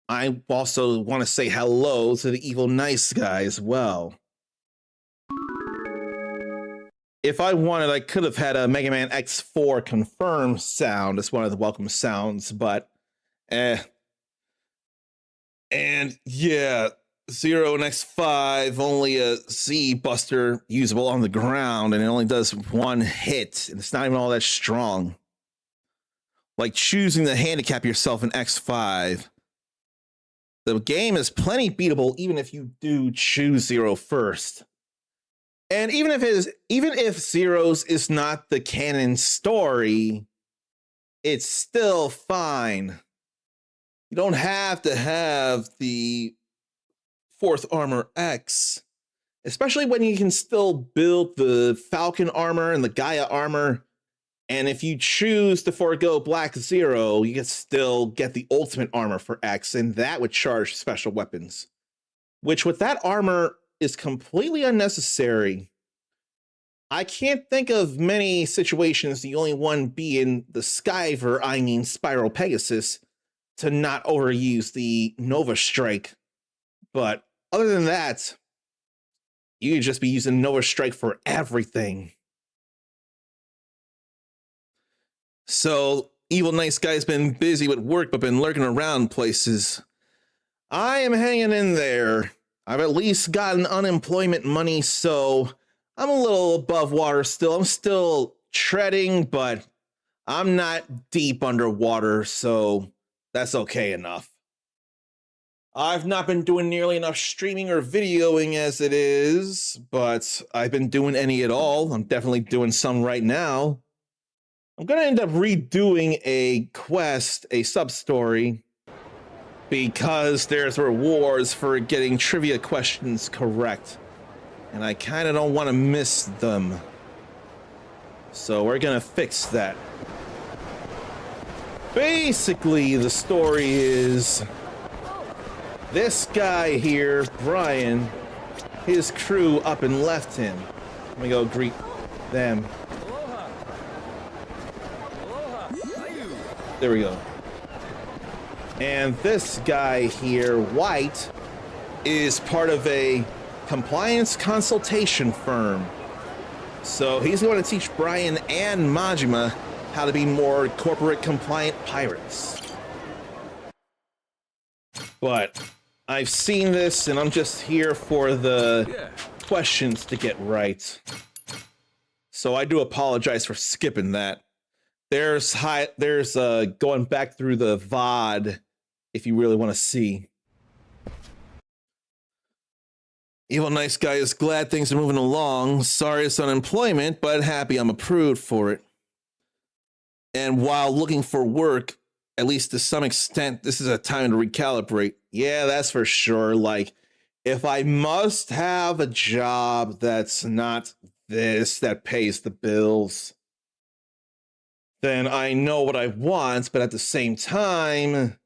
[SPEAKER 1] I also want to say hello to the evil nice guy as well. If I wanted, I could have had a Mega Man X4 confirm sound as one of the welcome sounds, but and yeah, 0 and X5, only a Z buster usable on the ground, and it only does one hit, and it's not even all that strong. Like choosing to handicap yourself in X5. The game is plenty beatable, even if you do choose 0 first. And even if Zero's is not the canon story, it's still fine. You don't have to have the 4th Armor X, especially when you can still build the Falcon armor and the Gaia armor. And if you choose to forego Black Zero, you can still get the ultimate armor for X, and that would charge special weapons, which with that armor is completely unnecessary. I can't think of many situations, the only one being the Skyver, I mean Spiral Pegasus, to not overuse the Nova Strike. But other than that, you could just be using Nova Strike for everything. So, Evil Nice Guy's been busy with work, but been lurking around places. I am hanging in there. I've at least gotten unemployment money, so I'm a little above water still. I'm still treading, but I'm not deep underwater, so that's okay enough. I've not been doing nearly enough streaming or videoing as it is, but I've been doing any at all. I'm definitely doing some right now. I'm going to end up redoing a quest, a sub-story, because there's rewards for getting trivia questions correct. And I kind of don't want to miss them. So we're going to fix that. Basically, the story is this guy here, Brian, his crew up and left him. Let me go greet them. There we go. And this guy here, White, is part of a compliance consultation firm. So he's going to teach Brian and Majima how to be more corporate compliant pirates. But I've seen this and I'm just here for the questions to get right. So I do apologize for skipping that. There's going back through the VOD if you really want to see. Evil Nice Guy is glad things are moving along. Sorry it's unemployment, but happy I'm approved for it. And while looking for work, at least to some extent, this is a time to recalibrate. Yeah, that's for sure. Like, if I must have a job that's not this, that pays the bills, then I know what I want, but at the same time,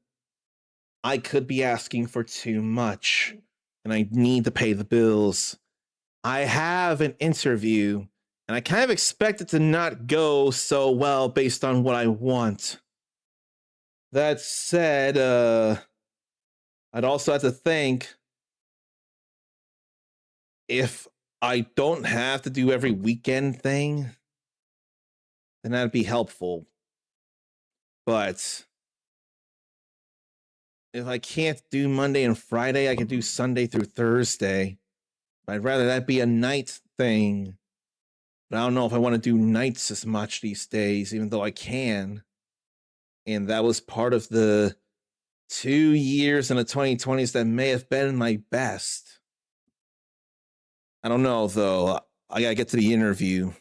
[SPEAKER 1] I could be asking for too much, and I need to pay the bills. I have an interview, and I kind of expect it to not go so well based on what I want. That said, I'd also have to think if I don't have to do every weekend thing, then that'd be helpful. But if I can't do Monday and Friday, I can do Sunday through Thursday. But I'd rather that be a night thing. But I don't know if I want to do nights as much these days, even though I can. And that was part of the 2 years in the 2020s that may have been my best. I don't know, though. I gotta get to the interview.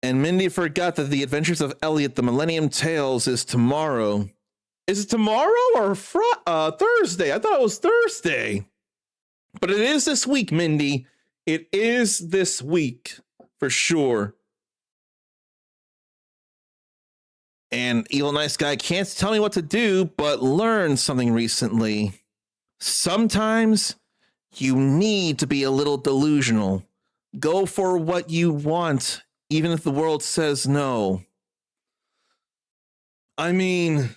[SPEAKER 1] And Mindy forgot that the Adventures of Elliot, the Millennium Tales, is tomorrow. Is it tomorrow or Thursday? I thought it was Thursday. But it is this week, Mindy. It is this week, for sure. And Evil Nice Guy can't tell me what to do, but learned something recently. Sometimes you need to be a little delusional. Go for what you want, even if the world says no. I mean,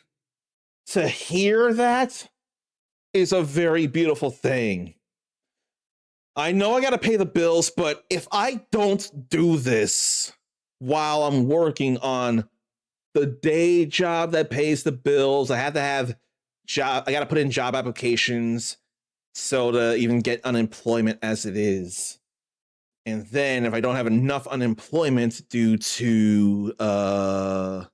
[SPEAKER 1] to hear that is a very beautiful thing. I know I gotta pay the bills, but if I don't do this while I'm working on the day job that pays the bills, I have to have I gotta put in job applications so to even get unemployment as it is. And then if I don't have enough unemployment due to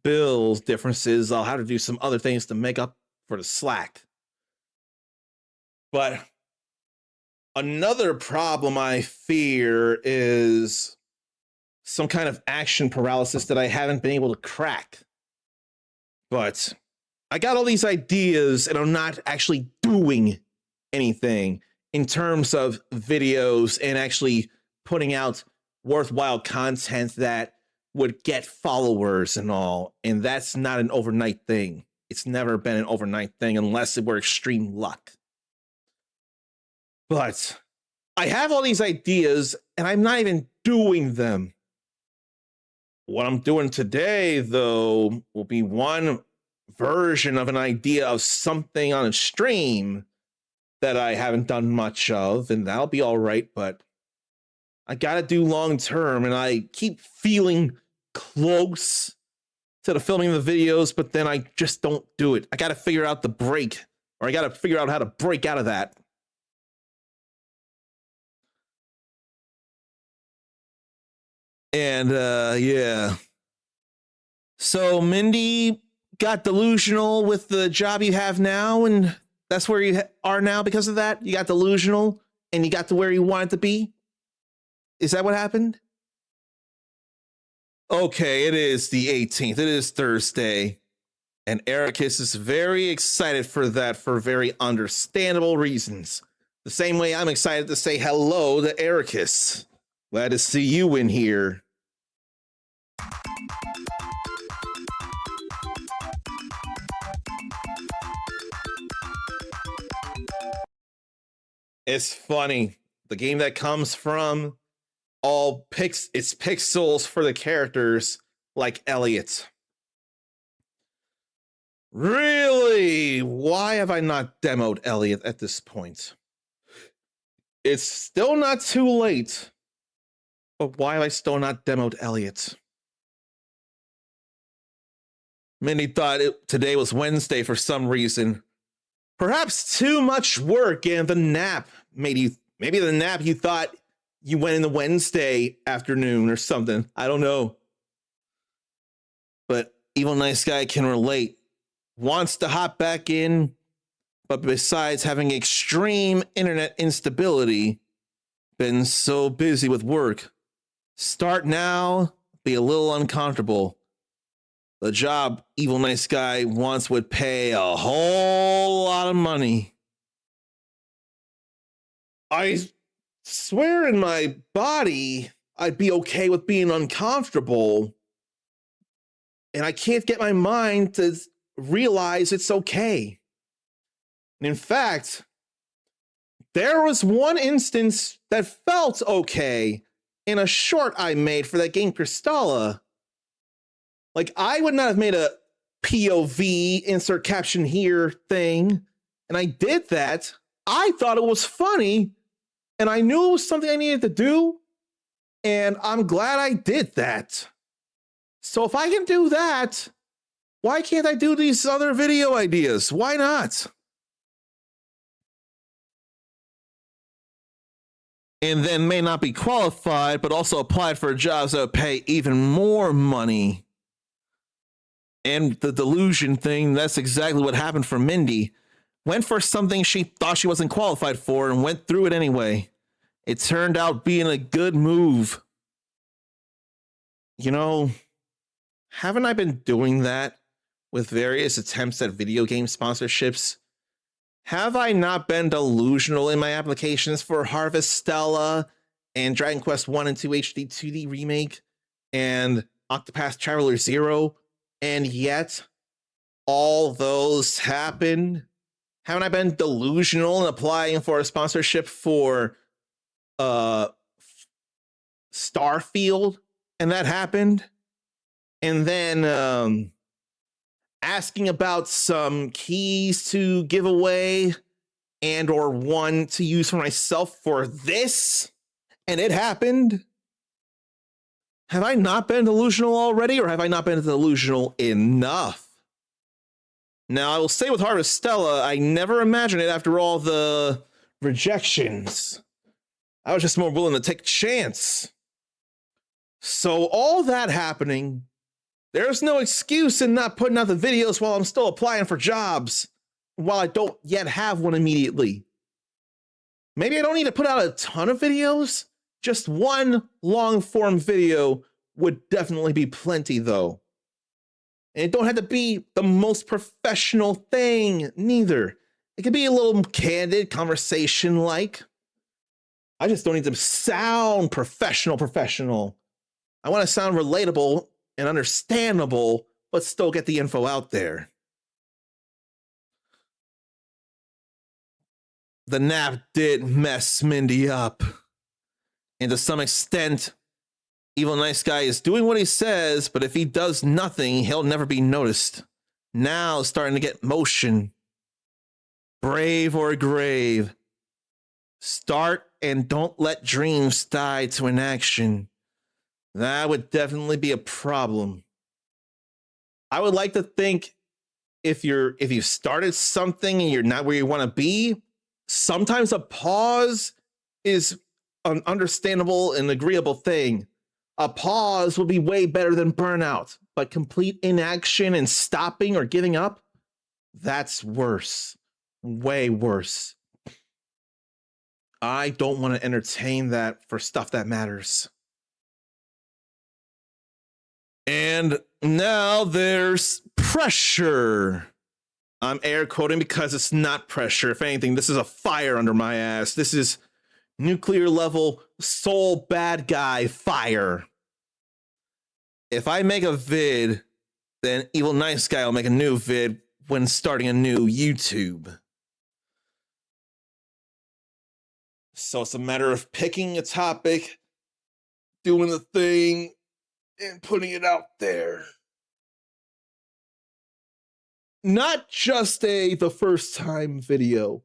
[SPEAKER 1] bills differences, I'll have to do some other things to make up for the slack. But another problem I fear is some kind of action paralysis that I haven't been able to crack. But I got all these ideas and I'm not actually doing anything in terms of videos and actually putting out worthwhile content that would get followers and all. And that's not an overnight thing. It's never been an overnight thing unless it were extreme luck. But I have all these ideas and I'm not even doing them. What I'm doing today, though, will be one version of an idea of something on a stream that I haven't done much of, and that'll be all right, but I gotta do long term, and I keep feeling close to the filming of the videos, but then I just don't do it. I gotta figure out the break, or I gotta figure out how to break out of that. And yeah. So Mindy got delusional with the job you have now, and that's where you are now because of that? You got delusional and you got to where you wanted to be? Is that what happened? Okay, it is the 18th. It is Thursday. And Ericus is very excited for that for very understandable reasons. The same way I'm excited to say hello to Ericus. Glad to see you in here. It's funny. The game that comes from it's pixels for the characters like Elliot. Really? Why have I not demoed Elliot at this point? It's still not too late. But why have I still not demoed Elliot? Many thought today was Wednesday for some reason. Perhaps too much work and the nap made you, maybe the nap you thought you went in the Wednesday afternoon or something. I don't know. But Evil Nice Guy can relate. Wants to hop back in, but besides having extreme internet instability, been so busy with work. Start now, be a little uncomfortable. The job Evil Nice Guy wants would pay a whole lot of money. I swear in my body I'd be okay with being uncomfortable. And I can't get my mind to realize it's okay. And in fact, there was one instance that felt okay in a short I made for that game Cristalla. Like, I would not have made a POV insert caption here thing, and I did that. I thought it was funny, and I knew it was something I needed to do, and I'm glad I did that. So if I can do that, why can't I do these other video ideas? Why not? And then may not be qualified, but also applied for jobs that would pay even more money. And the delusion thing, that's exactly what happened for Mindy. Went for something she thought she wasn't qualified for and went through it anyway. It turned out being a good move. You know, haven't I been doing that with various attempts at video game sponsorships? Have I not been delusional in my applications for Harvestella and Dragon Quest 1 and 2 HD 2D Remake and Octopath Traveler 0? And yet, all those happened. Haven't I been delusional in applying for a sponsorship for Starfield? And that happened. And then asking about some keys to give away and or one to use for myself for this. And it happened. Have I not been delusional already, or have I not been delusional enough? Now, I will say with Harvestella, I never imagined it after all the rejections. I was just more willing to take a chance. So all that happening, there's no excuse in not putting out the videos while I'm still applying for jobs, while I don't yet have one immediately. Maybe I don't need to put out a ton of videos. Just one long-form video would definitely be plenty, though. And it don't have to be the most professional thing, neither. It could be a little candid, conversation-like. I just don't need to sound professional. I want to sound relatable and understandable, but still get the info out there. The nap did mess Mindy up. And to some extent, Evil Nice Guy is doing what he says, but if he does nothing, he'll never be noticed. Now starting to get motion. Brave or grave. Start and don't let dreams die to inaction. That would definitely be a problem. I would like to think if you've started something and you're not where you want to be, sometimes a pause is an understandable and agreeable thing. A pause will be way better than burnout, but complete inaction and stopping or giving up, that's worse. Way worse. I don't want to entertain that for stuff that matters. And now there's pressure. I'm air quoting because it's not pressure. If anything, this is a fire under my ass. This is nuclear level soul bad guy fire. If I make a vid, then Evil Nice Guy will make a new vid when starting a new YouTube. So it's a matter of picking a topic, doing the thing, and putting it out there. Not just the first time video.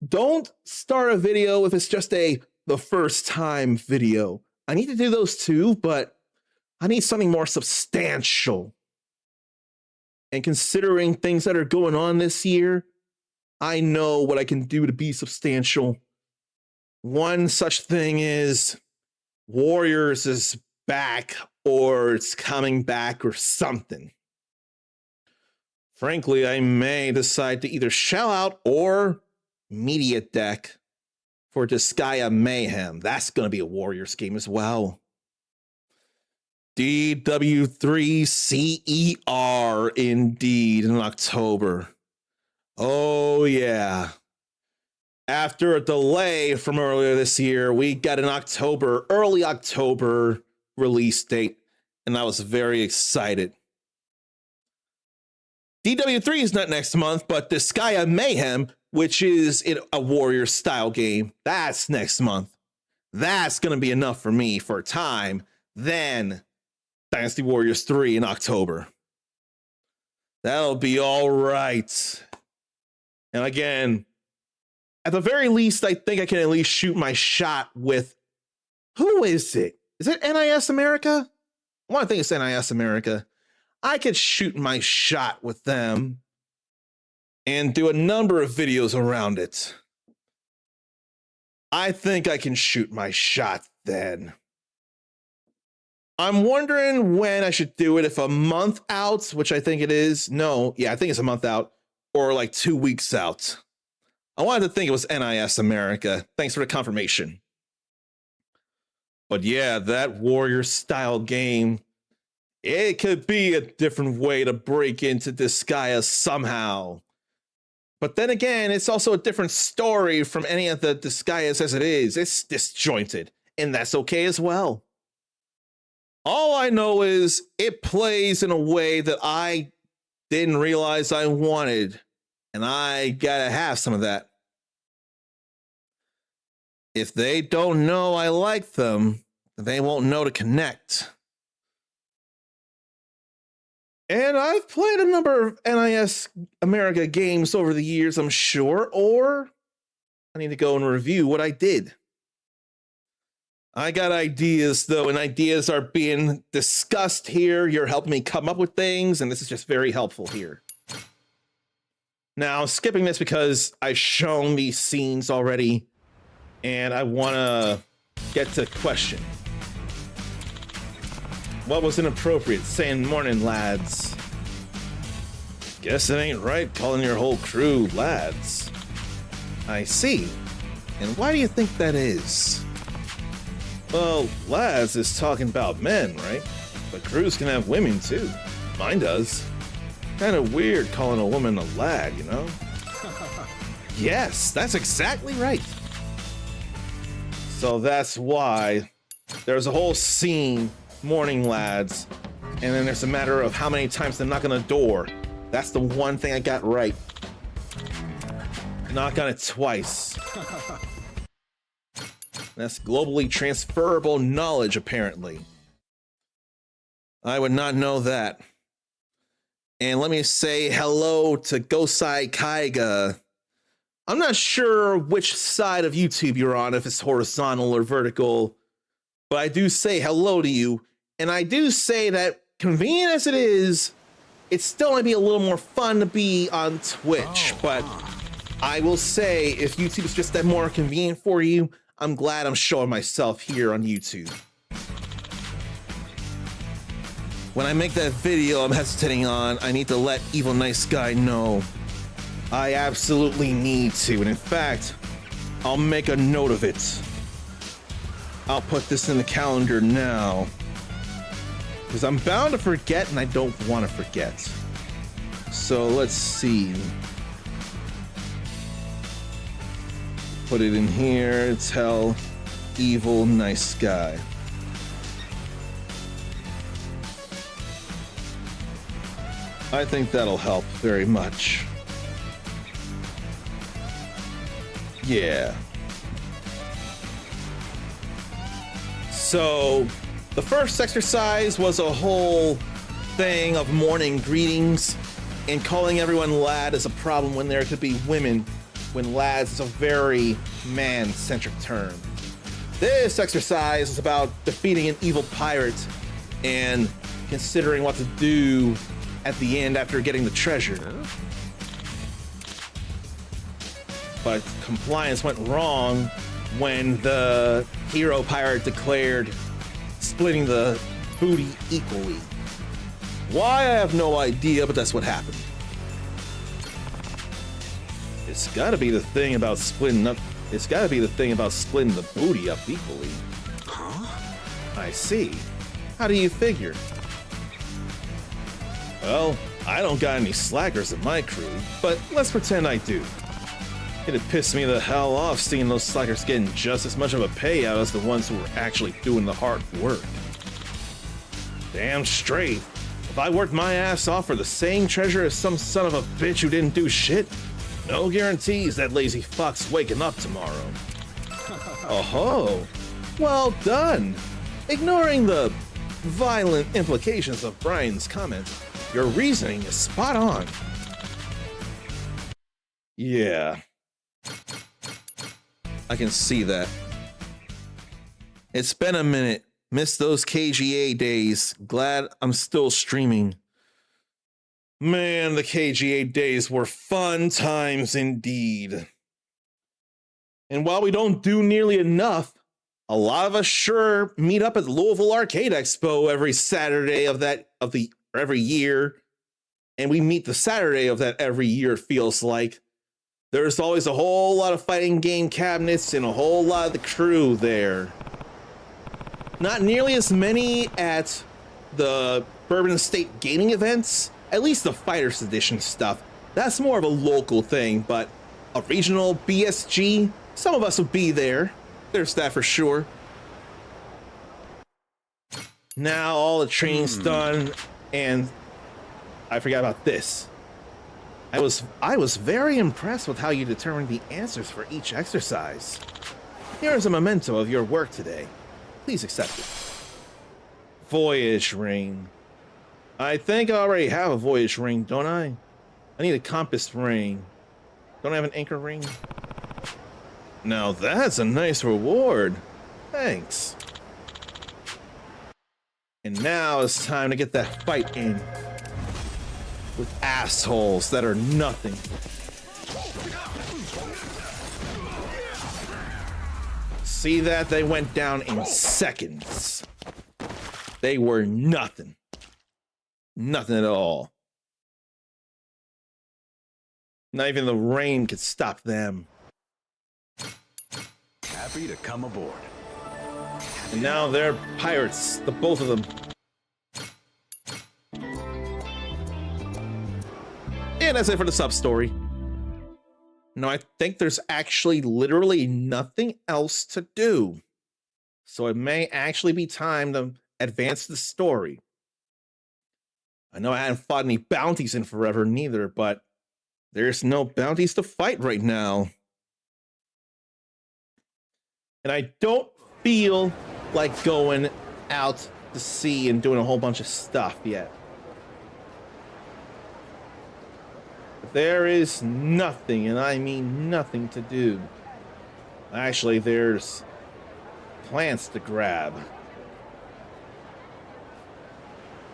[SPEAKER 1] Don't start a video if it's just the first time video. I need to do those too, but I need something more substantial. And considering things that are going on this year, I know what I can do to be substantial. One such thing is Warriors is back, or it's coming back, or something. Frankly, I may decide to either shell out or media deck for Disgaea Mayhem. That's going to be a Warriors game as well. DW3CER indeed in October. Oh yeah. After a delay from earlier this year, we got an early October release date, and I was very excited. DW3 is not next month, but Disgaea Mayhem, which is a Warrior style game, that's next month. That's going to be enough for me for a time. Then Dynasty Warriors 3 in October. That'll be all right. And again, at the very least, I think I can at least shoot my shot with, who is it? Is it NIS America? I want to think it's NIS America. I could shoot my shot with them and do a number of videos around it. I think I can shoot my shot then. I'm wondering when I should do it, if a month out, which I think it is. No, yeah, I think it's a month out, or like 2 weeks out. I wanted to think it was NIS America. Thanks for the confirmation. But yeah, that Warrior style game, it could be a different way to break into Disgaea somehow. But then again, it's also a different story from any of the Disgaeas as it is. It's disjointed, and that's okay as well. All I know is it plays in a way that I didn't realize I wanted, and I gotta have some of that. If they don't know I like them, they won't know to connect. And I've played a number of NIS America games over the years, I'm sure, or I need to go and review what I did. I got ideas, though, and ideas are being discussed here. You're helping me come up with things, and this is just very helpful here. Now, skipping this because I've shown these scenes already, and I want to get to question. What was inappropriate saying morning, lads? Guess it ain't right calling your whole crew lads. I see. And why do you think that is? Well, lads is talking about men, right? But crews can have women too. Mine does. Kind of weird calling a woman a lad, you know? Yes, that's exactly right. So that's why there's a whole scene, morning lads, and then there's a matter of how many times they knock on the door. That's the one thing I got right. Knock on it twice. That's globally transferable knowledge, apparently. I would not know that. And let me say hello to Gosai Kaiga. I'm not sure which side of YouTube you're on, if it's horizontal or vertical, but I do say hello to you. And I do say that, convenient as it is, it's still might be a little more fun to be on Twitch. But I will say, if YouTube is just that more convenient for you, I'm glad I'm showing myself here on YouTube. When I make that video I'm hesitating on, I need to let Evil Nice Guy know. I absolutely need to, and in fact, I'll make a note of it. I'll put this in the calendar now, because I'm bound to forget and I don't want to forget. So let's see. Put it in here. Tell evil nice guy. I think that'll help very much. Yeah. So, the first exercise was a whole thing of morning greetings, and calling everyone lad is a problem when there could be women, when lads is a very man-centric term. This exercise is about defeating an evil pirate and considering what to do at the end after getting the treasure. But compliance went wrong when the hero pirate declared splitting the booty equally. Why, I have no idea, but that's what happened. It's gotta be the thing about splitting up. It's gotta be the thing about splitting the booty up equally. Huh? I see. How do you figure? Well, I don't got any slackers in my crew, but let's pretend I do. It'd piss me the hell off seeing those slackers getting just as much of a payout as the ones who were actually doing the hard work. Damn straight. If I worked my ass off for the same treasure as some son of a bitch who didn't do shit, no guarantees that lazy fuck's waking up tomorrow. Oh, well done. Ignoring the violent implications of Brian's comment, your reasoning is spot on. Yeah. I can see that. It's been a minute. Missed those KGA days. Glad I'm still streaming. Man, the KGA days were fun times indeed. And while we don't do nearly enough, a lot of us sure meet up at the Louisville Arcade Expo every Saturday of every year. And we meet the Saturday of that every year, it feels like. There's always a whole lot of fighting game cabinets and a whole lot of the crew there. Not nearly as many at the Bourbon State gaming events, at least the Fighters Edition stuff. That's more of a local thing, but a regional BSG, some of us will be there. There's that for sure. Now all the training's done, and I forgot about this. I was very impressed with how you determined the answers for each exercise. Here is a memento of your work today. Please accept it. Voyage ring. I think I already have a voyage ring, don't I? I need a compass ring. Don't I have an anchor ring? Now that's a nice reward. Thanks. And now it's time to get that fight in. With assholes that are nothing. See that? They went down in seconds. They were nothing. Nothing at all. Not even the rain could stop them.
[SPEAKER 3] Happy to come aboard.
[SPEAKER 1] And now they're pirates, the both of them. And that's it for the sub-story. Now, I think there's actually literally nothing else to do. So it may actually be time to advance the story. I know I haven't fought any bounties in forever neither, but there's no bounties to fight right now. And I don't feel like going out to sea and doing a whole bunch of stuff yet. There is nothing, and I mean nothing to do. Actually, there's plants to grab.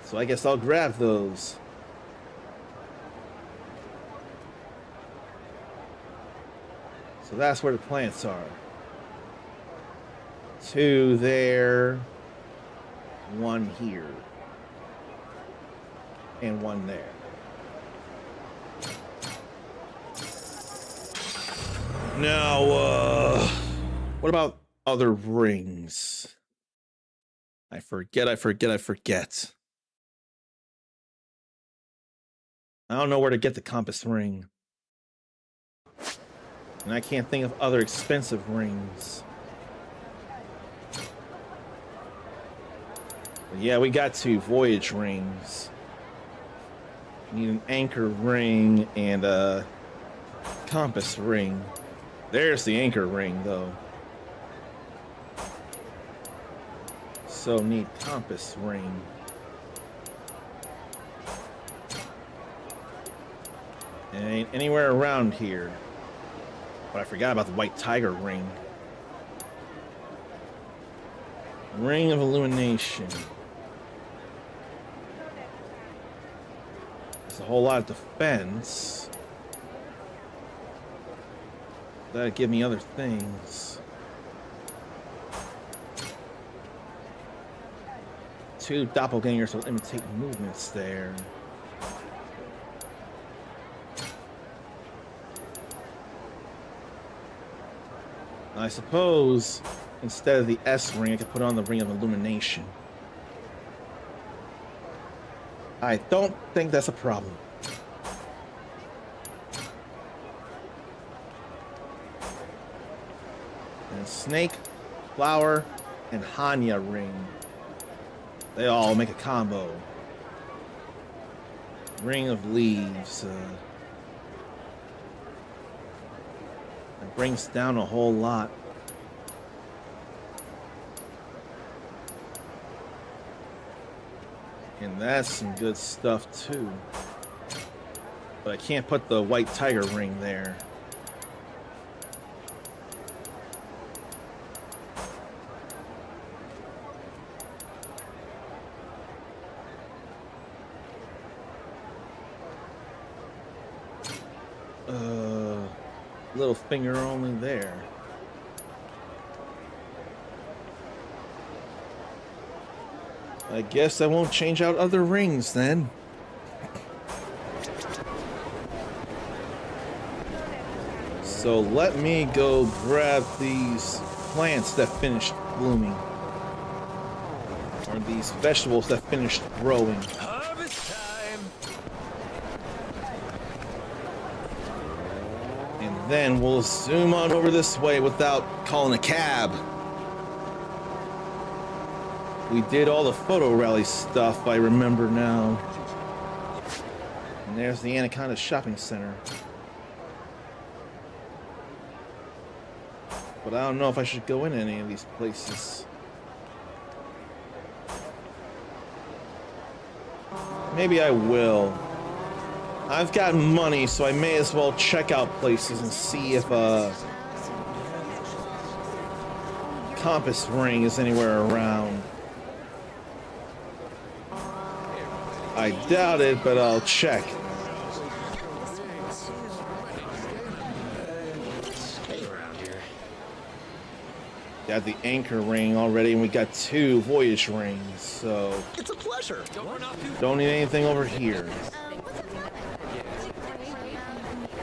[SPEAKER 1] So I guess I'll grab those. So that's where the plants are. 2 there, 1 here, and 1 there. Now, what about other rings? I forget. I don't know where to get the compass ring. And I can't think of other expensive rings. But yeah, we got 2 voyage rings. Need an anchor ring and a compass ring. There's the anchor ring, though. So need compass ring. It ain't anywhere around here. But I forgot about the white tiger ring. Ring of illumination. There's a whole lot of defense. That'd give me other things. 2 doppelgangers will imitate movements there. I suppose instead of the S ring, I could put on the ring of illumination. I don't think that's a problem. And snake, flower, and Hanya ring. They all make a combo. Ring of leaves. It brings down a whole lot. And that's some good stuff too. But I can't put the white tiger ring there. Little finger only there. I guess I won't change out other rings then. So let me go grab these plants that finished blooming. Or these vegetables that finished growing.
[SPEAKER 3] Harvest time.
[SPEAKER 1] And then we'll zoom on over this way without calling a cab. We did all the photo rally stuff, I remember now. And there's the Anaconda Shopping Center. But I don't know if I should go in any of these places. Maybe I will. I've got money, so I may as well check out places and see if a compass ring is anywhere around. I doubt it, but I'll check. Got the anchor ring already, and we got 2 voyage rings, so
[SPEAKER 6] It's a pleasure.
[SPEAKER 1] don't need anything over here.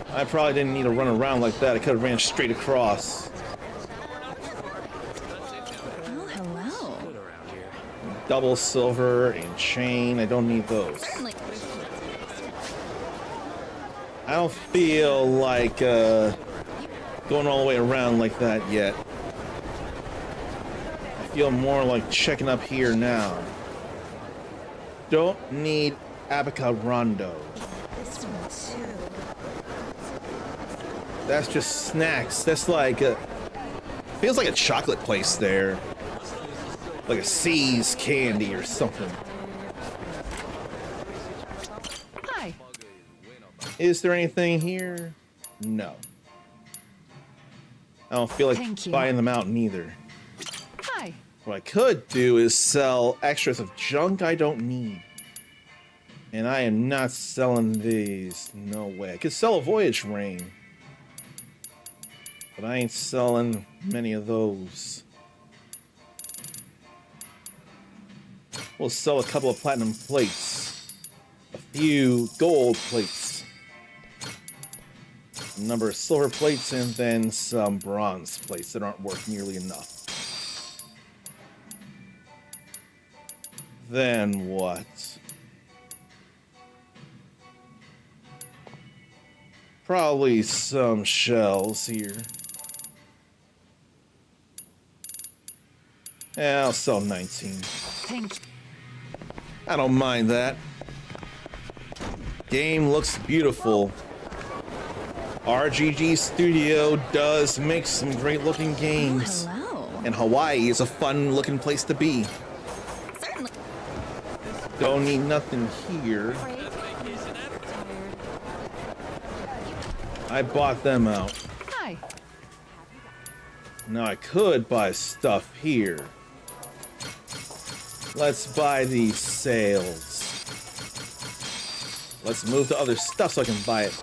[SPEAKER 1] I probably didn't need to run around like that. I could have ran straight across.
[SPEAKER 2] Oh, hello.
[SPEAKER 1] Double silver and chain. I don't need those.
[SPEAKER 2] Certainly.
[SPEAKER 1] I don't feel like going all the way around like that yet. I feel more like checking up here now. Don't need Abaca Rondo. That's just snacks. That's like feels like a chocolate place there. Like a C's candy or something.
[SPEAKER 2] Hi.
[SPEAKER 1] Is there anything here? No. I don't feel like
[SPEAKER 2] Thank you.
[SPEAKER 1] buying them out neither.
[SPEAKER 2] Hi.
[SPEAKER 1] What I could do is sell extras of junk I don't need. And I am not selling these. No way. I could sell a voyage ring. But I ain't selling many of those. We'll sell a couple of platinum plates. A few gold plates. A number of silver plates, and then some bronze plates that aren't worth nearly enough. Then what? Probably some shells here. Yeah, I'll sell 19.
[SPEAKER 2] Thank you.
[SPEAKER 1] I don't mind that. Game looks beautiful. RGG Studio does make some great looking games.
[SPEAKER 2] Hello.
[SPEAKER 1] And Hawaii is a fun looking place to be.
[SPEAKER 2] Certainly.
[SPEAKER 1] Don't need nothing here. I bought them out.
[SPEAKER 2] Hi.
[SPEAKER 1] Now I could buy stuff here. Let's buy these sales. Let's move to other stuff so I can buy it.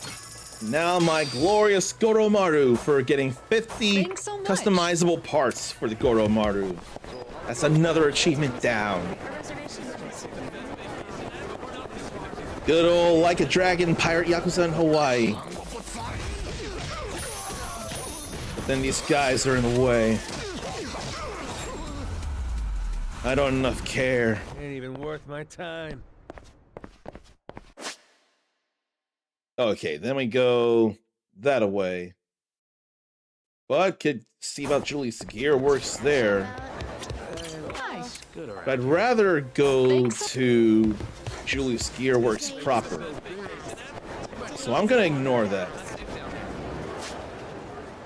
[SPEAKER 1] Now my glorious Goromaru for getting 50
[SPEAKER 2] Thanks so much.
[SPEAKER 1] customizable parts for the Goromaru. That's another achievement down. Good old Like a Dragon Pirate Yakuza in Hawaii. But then these guys are in the way. I don't enough care.
[SPEAKER 3] Ain't even worth my time.
[SPEAKER 1] Okay, then we go that away. But could see about Julius Gear works there.
[SPEAKER 2] Hi.
[SPEAKER 1] But I'd rather go to Julius Gear Works proper. So I'm gonna ignore that.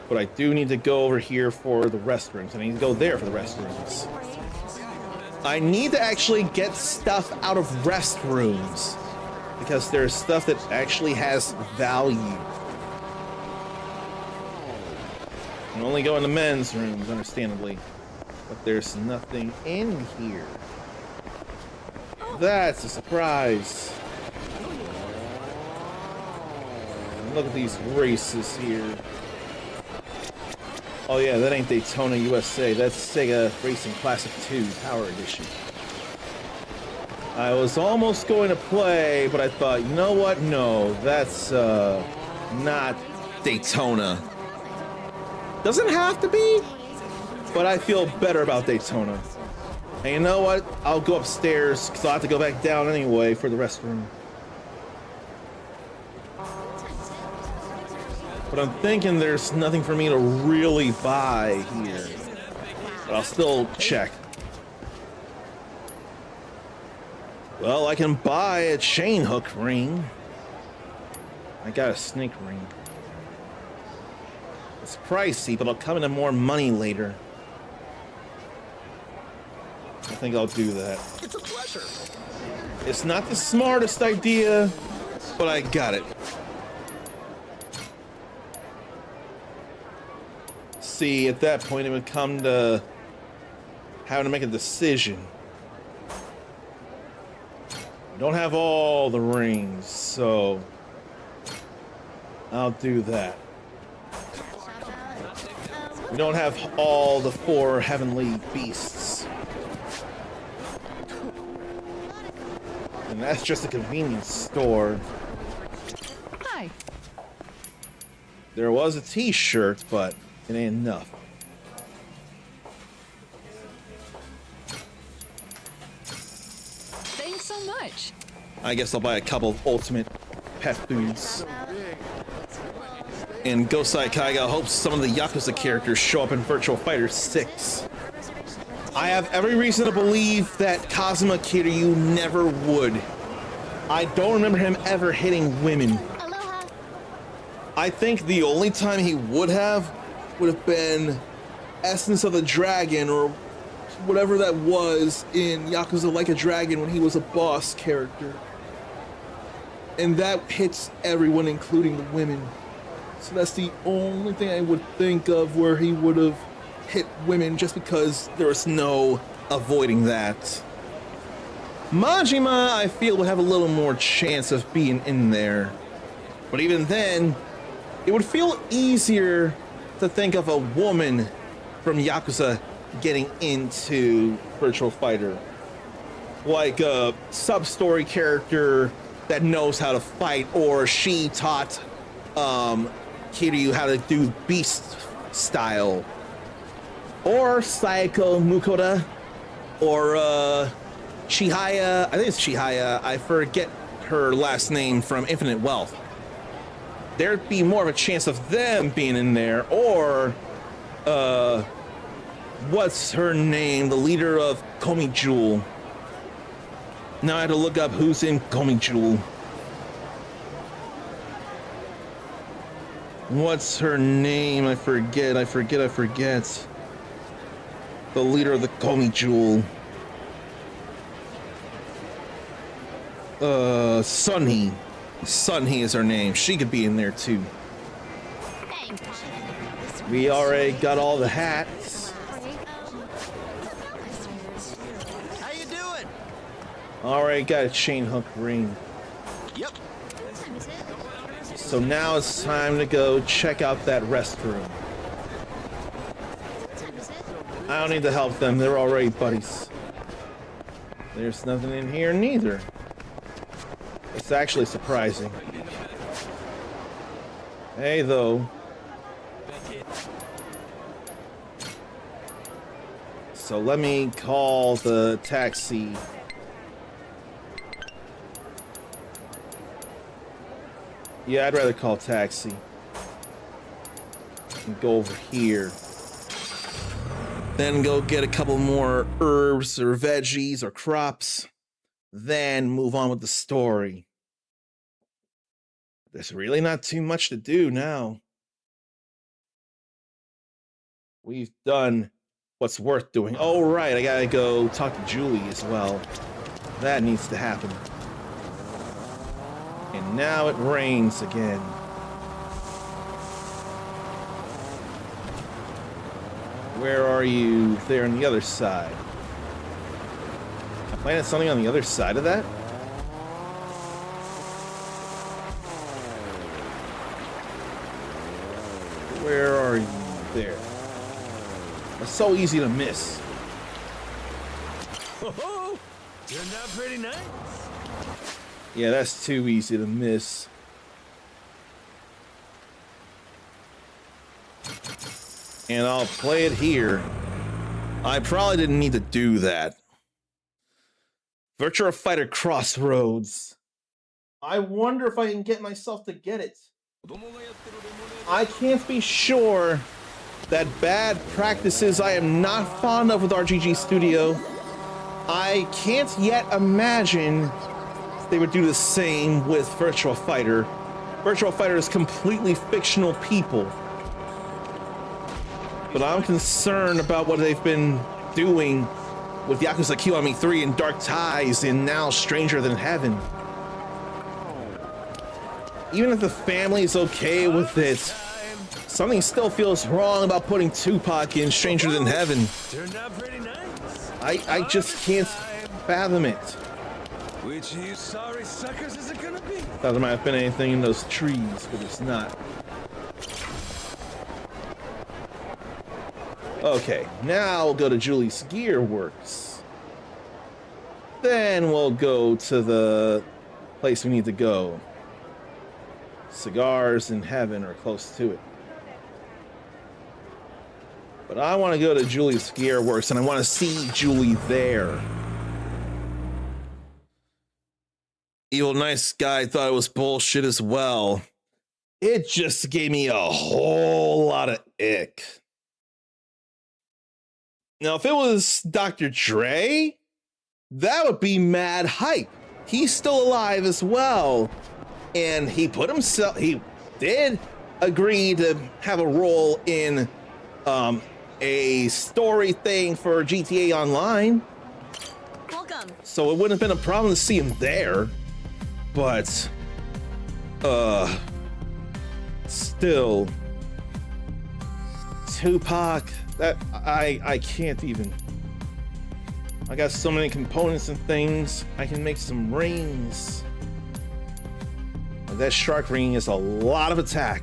[SPEAKER 1] But I do need to go over here for the restrooms. I need to go there for the restrooms. I need to actually get stuff out of restrooms because there's stuff that actually has value. I can only go in the men's rooms, understandably. But there's nothing in here. That's a surprise. Look at these races here. Oh yeah, that ain't Daytona USA. That's Sega Racing Classic 2 Power Edition. I was almost going to play, but I thought, you know what? No, that's not Daytona. Doesn't have to be, but I feel better about Daytona. And you know what? I'll go upstairs because I'll have to go back down anyway for the restroom. But I'm thinking there's nothing for me to really buy here. But I'll still check. Well, I can buy a chain hook ring. I got a snake ring. It's pricey, but it'll come into more money later. I think I'll do that.
[SPEAKER 4] It's a pleasure.
[SPEAKER 1] It's not the smartest idea, but I got it. See, at that point, it would come to having to make a decision. I don't have all the rings, so I'll do that. We don't have all the 4 heavenly beasts. And that's just a convenience store.
[SPEAKER 2] Hi.
[SPEAKER 1] There was a t-shirt, but it ain't enough.
[SPEAKER 2] Thanks so much.
[SPEAKER 1] I guess I'll buy a couple of ultimate pet foods. And Gosai Kaiga hopes some of the Yakuza characters show up in Virtual Fighter 6. I have every reason to believe that Kazuma Kiryu never would. I don't remember him ever hitting women.
[SPEAKER 2] Aloha.
[SPEAKER 1] I think the only time he would have been Essence of the Dragon or whatever that was in Yakuza Like a Dragon when he was a boss character. And that hits everyone, including the women. So that's the only thing I would think of where he would have hit women, just because there was no avoiding that. Majima, I feel, would have a little more chance of being in there. But even then, it would feel easier to think of a woman from Yakuza getting into Virtual Fighter. Like a sub-story character that knows how to fight, or she taught Kiryu how to do beast style. Or Sayako Mukoda, or Chihaya, I think it's Chihaya, I forget her last name from Infinite Wealth. there'd be more of a chance of them being in there, or what's her name, the leader of Komi Jewel. Now I had to look up who's in Komi Jewel. What's her name? I forget. The leader of the Komi Jewel. Sunhee. Sunhee is her name. She could be in there too. We already got all the hats.
[SPEAKER 6] How you doing?
[SPEAKER 1] Already got a chain hook ring.
[SPEAKER 6] Yep.
[SPEAKER 1] So now it's time to go check out that restroom. I don't need to help them. They're already buddies. There's nothing in here neither. It's actually surprising. Hey, though. So let me call the taxi. Yeah, I'd rather call taxi. And go over here. Then go get a couple more herbs or veggies or crops. Then move on with the story. There's really not too much to do now. We've done what's worth doing. Oh, right, I gotta go talk to Julie as well. That needs to happen. And now it rains again. Where are you? There on the other side. I planted something on the other side of that? Where are you? There. It's so easy to miss.
[SPEAKER 3] Oh, turned out pretty nice.
[SPEAKER 1] Yeah, that's too easy to miss. And I'll play it here. I probably didn't need to do that. Virtua Fighter Crossroads. I wonder if I can get myself to get it. I can't be sure that bad practices I am not fond of with RGG Studio. I can't yet imagine they would do the same with Virtua Fighter. Virtua Fighter is completely fictional people. But I'm concerned about what they've been doing with Yakuza Kiwami 3 and Dark Ties and now Stranger Than Heaven. Even if the family is okay with it, something still feels wrong about putting Tupac in Stranger Than Heaven.
[SPEAKER 3] Turned out pretty nice.
[SPEAKER 1] I just can't fathom it.
[SPEAKER 3] Which of you sorry suckers is it gonna be?
[SPEAKER 1] Thought there might have been anything in those trees, but it's not. Okay, now we'll go to Julie's Gear Works. Then we'll go to the place we need to go. Cigars in Heaven or close to it. But I want to go to Julie's Gear Works and I want to see Julie there. Evil Nice Guy thought it was bullshit as well. It just gave me a whole lot of ick. Now, if it was Dr. Dre, that would be mad hype. He's still alive as well. And he did agree to have a role in a story thing for GTA Online.
[SPEAKER 2] Welcome.
[SPEAKER 1] So it wouldn't have been a problem to see him there. But, still, Tupac, that I can't even. I got so many components and things. I can make some rings. That shark ring is a lot of attack.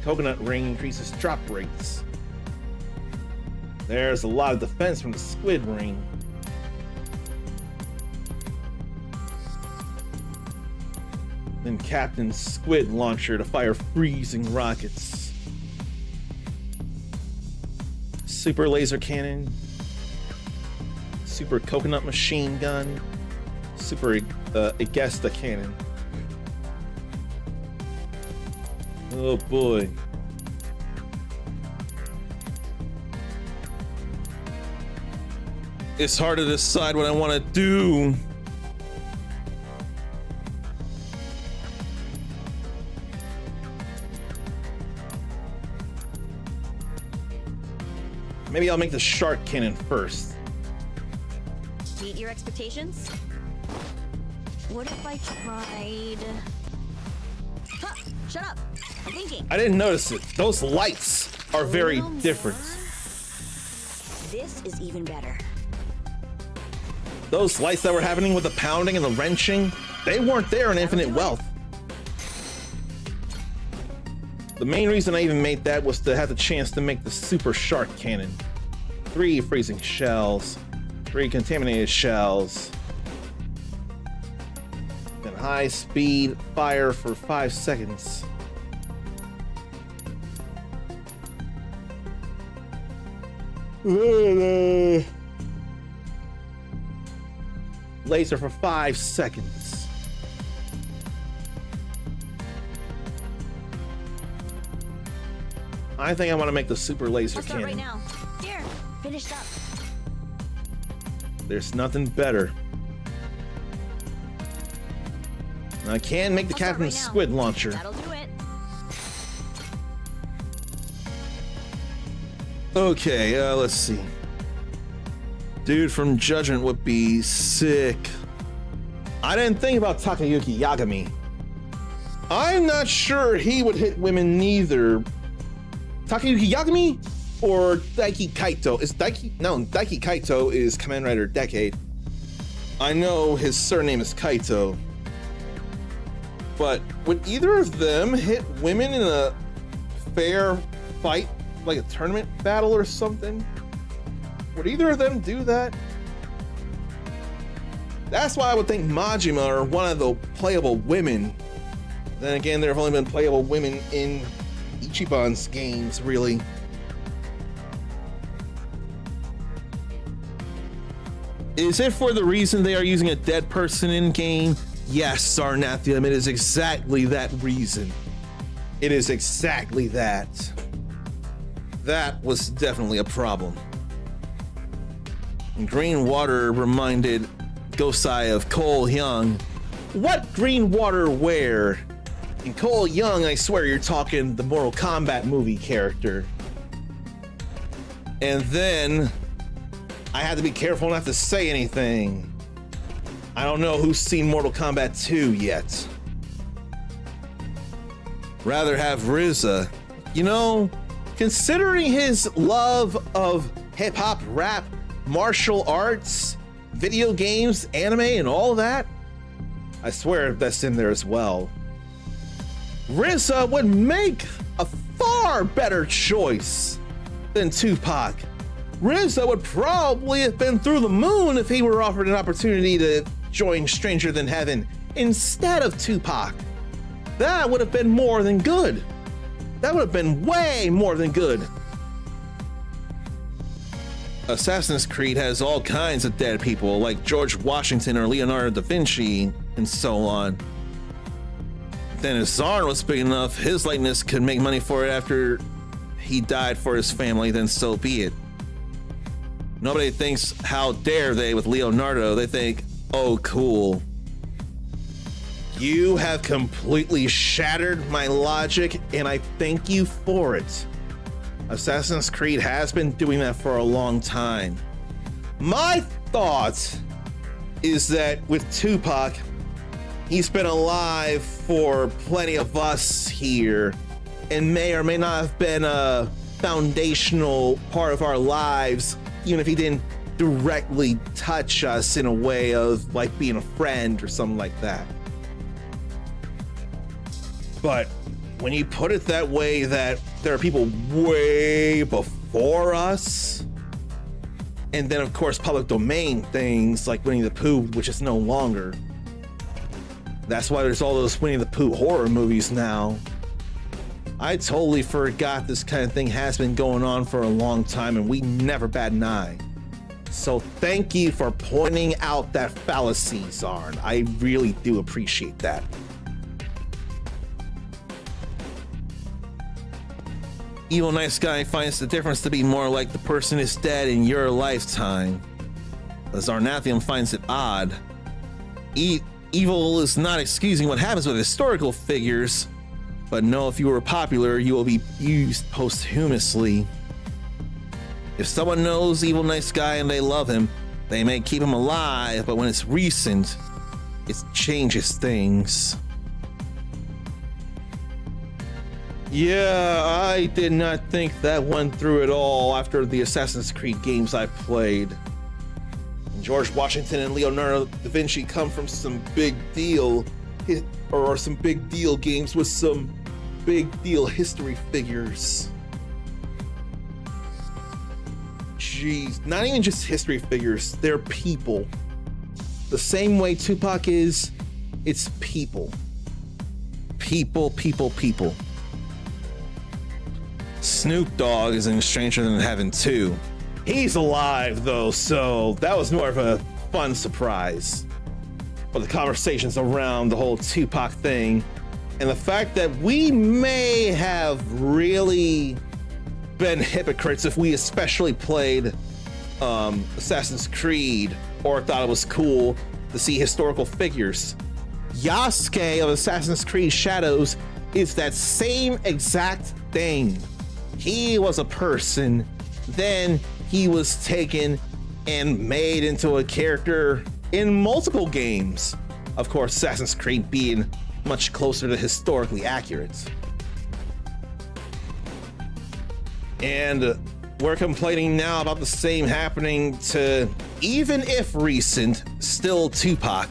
[SPEAKER 1] Coconut ring increases drop rates. There's a lot of defense from the squid ring. Then Captain Squid launcher to fire freezing rockets. Super laser cannon. Super coconut machine gun. Super Egesta cannon. Oh boy. It's hard to decide what I want to do. Maybe I'll make the shark cannon first.
[SPEAKER 7] Meet your expectations? What if I tried... Huh, shut up! I'm thinking.
[SPEAKER 1] I didn't notice it. Those lights are very
[SPEAKER 7] Little more.
[SPEAKER 1] different.
[SPEAKER 7] This is even better.
[SPEAKER 1] Those lights that were happening with the pounding and the wrenching, they weren't there in Infinite Wealth. The main reason I even made that was to have the chance to make the super shark cannon. 3 freezing shells, 3 contaminated shells, then high speed fire for 5 seconds. Laser for 5 seconds. I think I want to make the super laser
[SPEAKER 7] I'll start
[SPEAKER 1] cannon.
[SPEAKER 7] right now. Here, finished up.
[SPEAKER 1] There's nothing better. I can make the
[SPEAKER 7] I'll start
[SPEAKER 1] Captain
[SPEAKER 7] right now.
[SPEAKER 1] Squid launcher.
[SPEAKER 7] That'll do it.
[SPEAKER 1] Okay, let's see. Dude from Judgment would be sick. I didn't think about Takayuki Yagami. I'm not sure he would hit women neither. Takayuki Yagami or Daiki Kaito? Daiki Kaito is Kamen Rider Decade. I know his surname is Kaito. But would either of them hit women in a fair fight, like a tournament battle or something? Would either of them do that? That's why I would think Majima are one of the playable women. Then again, there have only been playable women in Ichiban's games, really. Is it for the reason they are using a dead person in game? Yes, Sarnathium, it is exactly that reason. It is exactly that. That was definitely a problem. And green water reminded Gosai of Cole Young. What green water where? In Cole Young, I swear you're talking the Mortal Kombat movie character. And then I had to be careful not to say anything. I don't know who's seen Mortal Kombat 2 yet. Rather have RZA. You know, considering his love of hip-hop, rap, martial arts, video games, anime, and all that, I swear that's in there as well. RZA would make a far better choice than Tupac. RZA would probably have been through the moon if he were offered an opportunity to join Stranger Than Heaven instead of Tupac. That would have been more than good. That would have been way more than good. Assassin's Creed has all kinds of dead people, like George Washington or Leonardo da Vinci, and so on. Then if Zarn was big enough, his likeness could make money for it after he died for his family, then so be it. Nobody thinks, how dare they with Leonardo, they think, oh cool. You have completely shattered my logic, and I thank you for it. Assassin's Creed has been doing that for a long time. My thought is that with Tupac, he's been alive for plenty of us here and may or may not have been a foundational part of our lives, even if he didn't directly touch us in a way of like being a friend or something like that. But when you put it that way, that there are people way before us, and then of course public domain things like Winnie the Pooh, which is no longer. That's why there's all those Winnie the Pooh horror movies now. I totally forgot this kind of thing has been going on for a long time and we never bat an eye. So thank you for pointing out that fallacy, Zarn. I really do appreciate that. Evil nice guy finds the difference to be more like the person is dead in your lifetime. The Zarnathium finds it odd. Evil is not excusing what happens with historical figures, but know if you were popular, you will be used posthumously. If someone knows evil nice guy and they love him, they may keep him alive, but when it's recent, it changes things. Yeah, I did not think that went through at all after the Assassin's Creed games I played. George Washington and Leonardo da Vinci come from some big deal, or some big deal games with some big deal history figures. Jeez, not even just history figures, they're people. The same way Tupac is, it's people. People. Snoop Dogg is in Stranger Than Heaven too. He's alive though, so that was more of a fun surprise. But the conversations around the whole Tupac thing and the fact that we may have really been hypocrites if we especially played Assassin's Creed or thought it was cool to see historical figures. Yasuke of Assassin's Creed Shadows is that same exact thing. He was a person, then he was taken and made into a character in multiple games. Of course, Assassin's Creed being much closer to historically accurate. And we're complaining now about the same happening to, even if recent, still Tupac.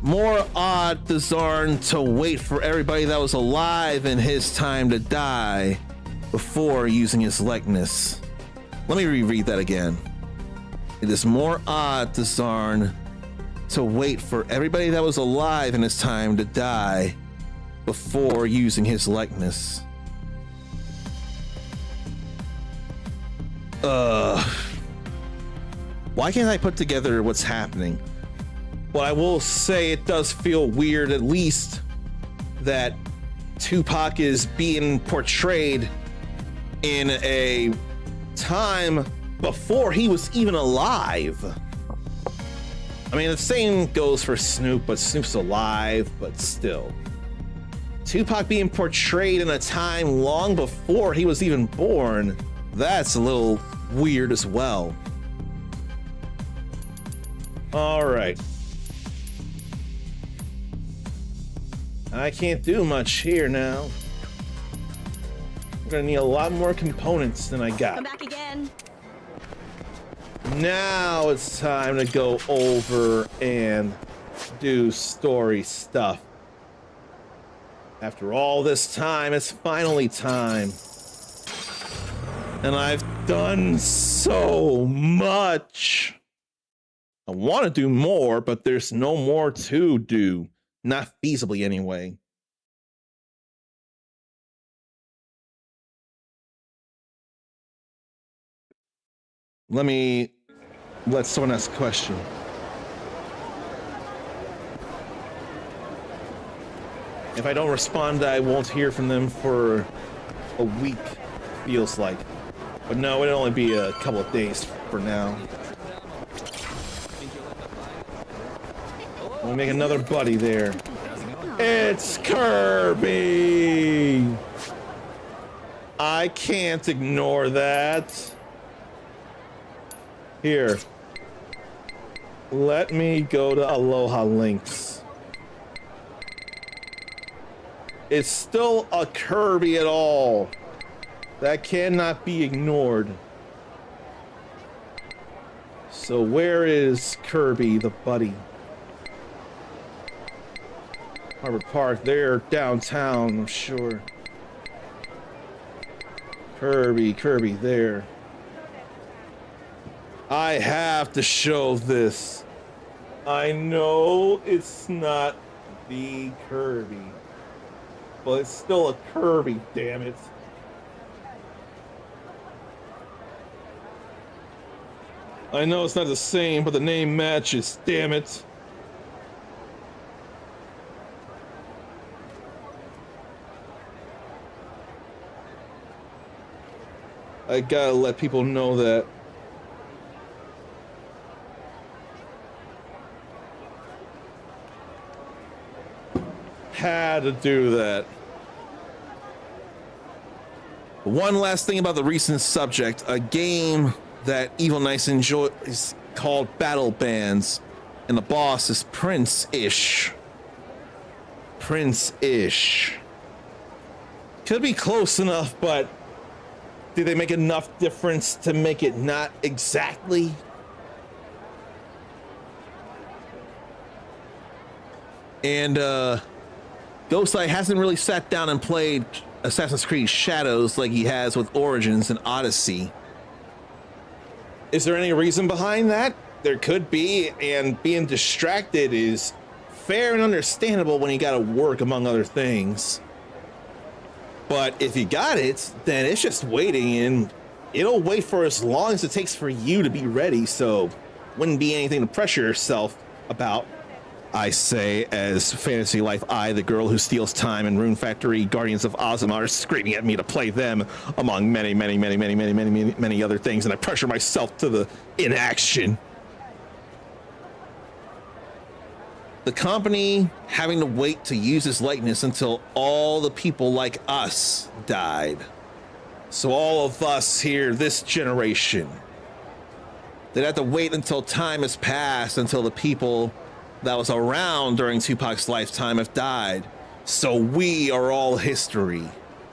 [SPEAKER 1] More odd to Zarn to wait for everybody that was alive in his time to die before using his likeness. Let me reread that again. It is more odd to Zarn to wait for everybody that was alive in his time to die before using his likeness. Why can't I put together what's happening? Well, I will say it does feel weird, at least, that Tupac is being portrayed in a time before he was even alive. I mean, the same goes for Snoop, but Snoop's alive, but still. Tupac being portrayed in a time long before he was even born, that's a little weird as well. All right. I can't do much here now. I'm gonna need a lot more components than I got.
[SPEAKER 7] Come back again.
[SPEAKER 1] Now it's time to go over and do story stuff. After all this time, it's finally time. And I've done so much. I want to do more, but there's no more to do. Not feasibly, anyway. Let someone ask a question. If I don't respond, I won't hear from them for a week, feels like. But no, it'll only be a couple of days for now. We'll make another buddy there. It's Kirby! I can't ignore that. Here. Let me go to Aloha Links. It's still a Kirby at all. That cannot be ignored. So where is Kirby, the buddy? Harbor Park, there, downtown, I'm sure. Kirby, there. I have to show this. I know it's not the Kirby, but it's still a Kirby, damn it. I know it's not the same, but the name matches, damn it. I gotta let people know that. Had to do that. One last thing about the recent subject. A game that Evil Knights enjoy is called Battle Bands. And the boss is Prince-ish. Prince-ish. Could be close enough, but did they make enough difference to make it not exactly? And Ghosteye hasn't really sat down and played Assassin's Creed Shadows like he has with Origins and Odyssey. Is there any reason behind that? There could be, and being distracted is fair and understandable when you gotta work, among other things. But if you got it, then it's just waiting, and it'll wait for as long as it takes for you to be ready, so wouldn't be anything to pressure yourself about. I say, as Fantasy Life I, the girl who steals time, and Rune Factory, Guardians of Ozma are screaming at me to play them, among many other things, and I pressure myself to the inaction. The company having to wait to use his likeness until all the people like us died. So all of us here, this generation, they'd have to wait until time has passed, until the people that was around during Tupac's lifetime have died. So we are all history.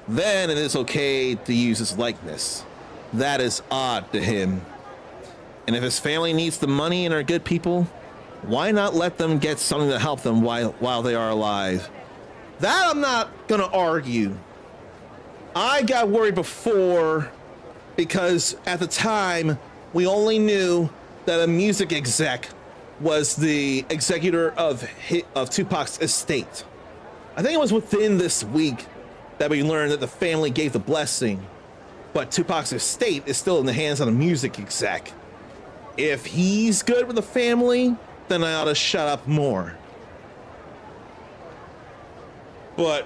[SPEAKER 1] Then it is okay to use his likeness. That is odd to him. And if his family needs the money and are good people, why not let them get something to help them while they are alive? That I'm not gonna argue. I got worried before because at the time we only knew that a music exec was the executor of Tupac's estate. I think it was within this week that we learned that the family gave the blessing, but Tupac's estate is still in the hands of the music exec. If he's good with the family, then I ought to shut up more. But